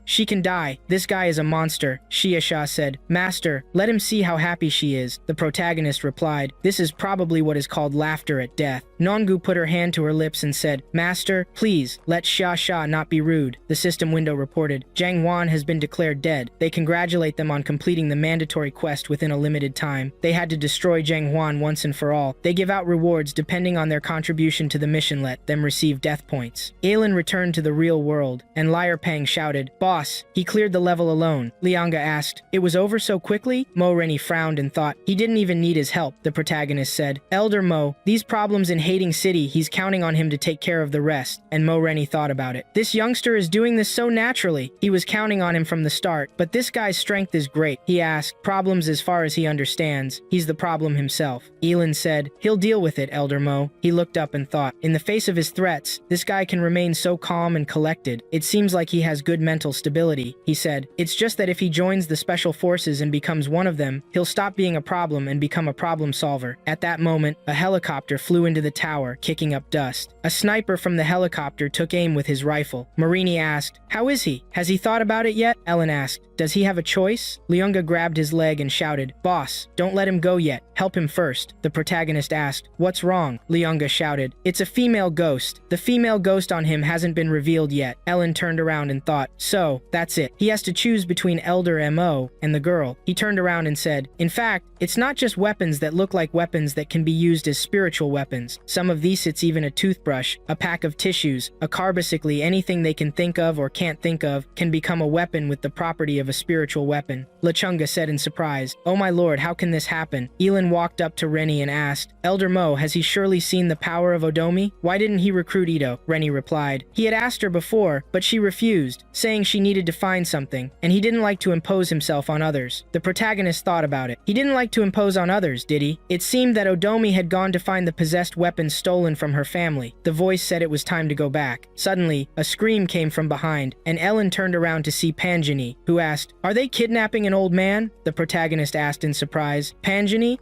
she can die. This guy is a monster. Xia said, master, let him see how happy she is. The protagonist replied, this is probably what is called laughter at death. Nongu put her hand to her lips and said, master, please, let Xia not be rude. The system window reported, Zhang Huan has been declared dead. They congratulate them on completing the mandatory quest within a limited time. They had to destroy Zhang Huan once and for all. They give out rewards depending on their contribution to the mission. Let them receive death points. Yi Lin returned to the real world, and Liar Pang shouted, boss, he cleared the level alone. Lianga asked, it was over so quickly? Mo Rennie frowned and thought, he didn't even need his help. The protagonist said, Elder Mo, these problems in Hating City, he's counting on him to take care of the rest. And Mo Rennie thought about it. This youngster is doing this so naturally. He was counting on him from the start, but this guy's strength is great. He asked, problems as far as he understands. He's the problem himself. Yi Lin said, he'll deal with it, Elder Mo. He looked up and thought, in the face of his threats, this guy can remain so calm and collected. It seems like he has good mental stability. He said, it's just that if he joins the special forces and becomes one of them, he'll stop being a problem and become a problem solver. At that moment, a helicopter flew into the tower, kicking up dust. A sniper from the helicopter took aim with his rifle. Marini asked, how is he? Has he thought about it yet? Ellen asked, does he have a choice? Leunga grabbed his leg and shouted, boss, don't let him go yet. Help him first. The protagonist asked, what's wrong? Leunga shouted, it's a female ghost. The female ghost on him hasn't been revealed yet. Ellen turned around and thought, so, that's it. He has to choose between Elder Mo and the girl. He turned around and said, in fact, it's not just weapons that look like weapons that can be used as spiritual weapons. Some of these, it's even a toothbrush, a pack of tissues, a car, basically anything they can think of or can't think of can become a weapon with the property of a spiritual weapon. Lechunga said in surprise, oh my lord, how can this happen? Yi Lin walked up to Rennie and asked, Elder Mo, has he surely seen the power of Odomi? Why didn't he recruit Ito? Rennie replied, he had asked her before, but she refused, saying she needed to find something, and he didn't like to impose himself on others. The protagonist thought about it. He didn't like to impose on others, did he? It seemed that Odomi had gone to find the possessed weapons stolen from her family. The voice said it was time to go back. Suddenly, a scream came from behind, and Ellen turned around to see Panjani, who asked, are they kidnapping an old man? The protagonist asked in surprise. Panjani?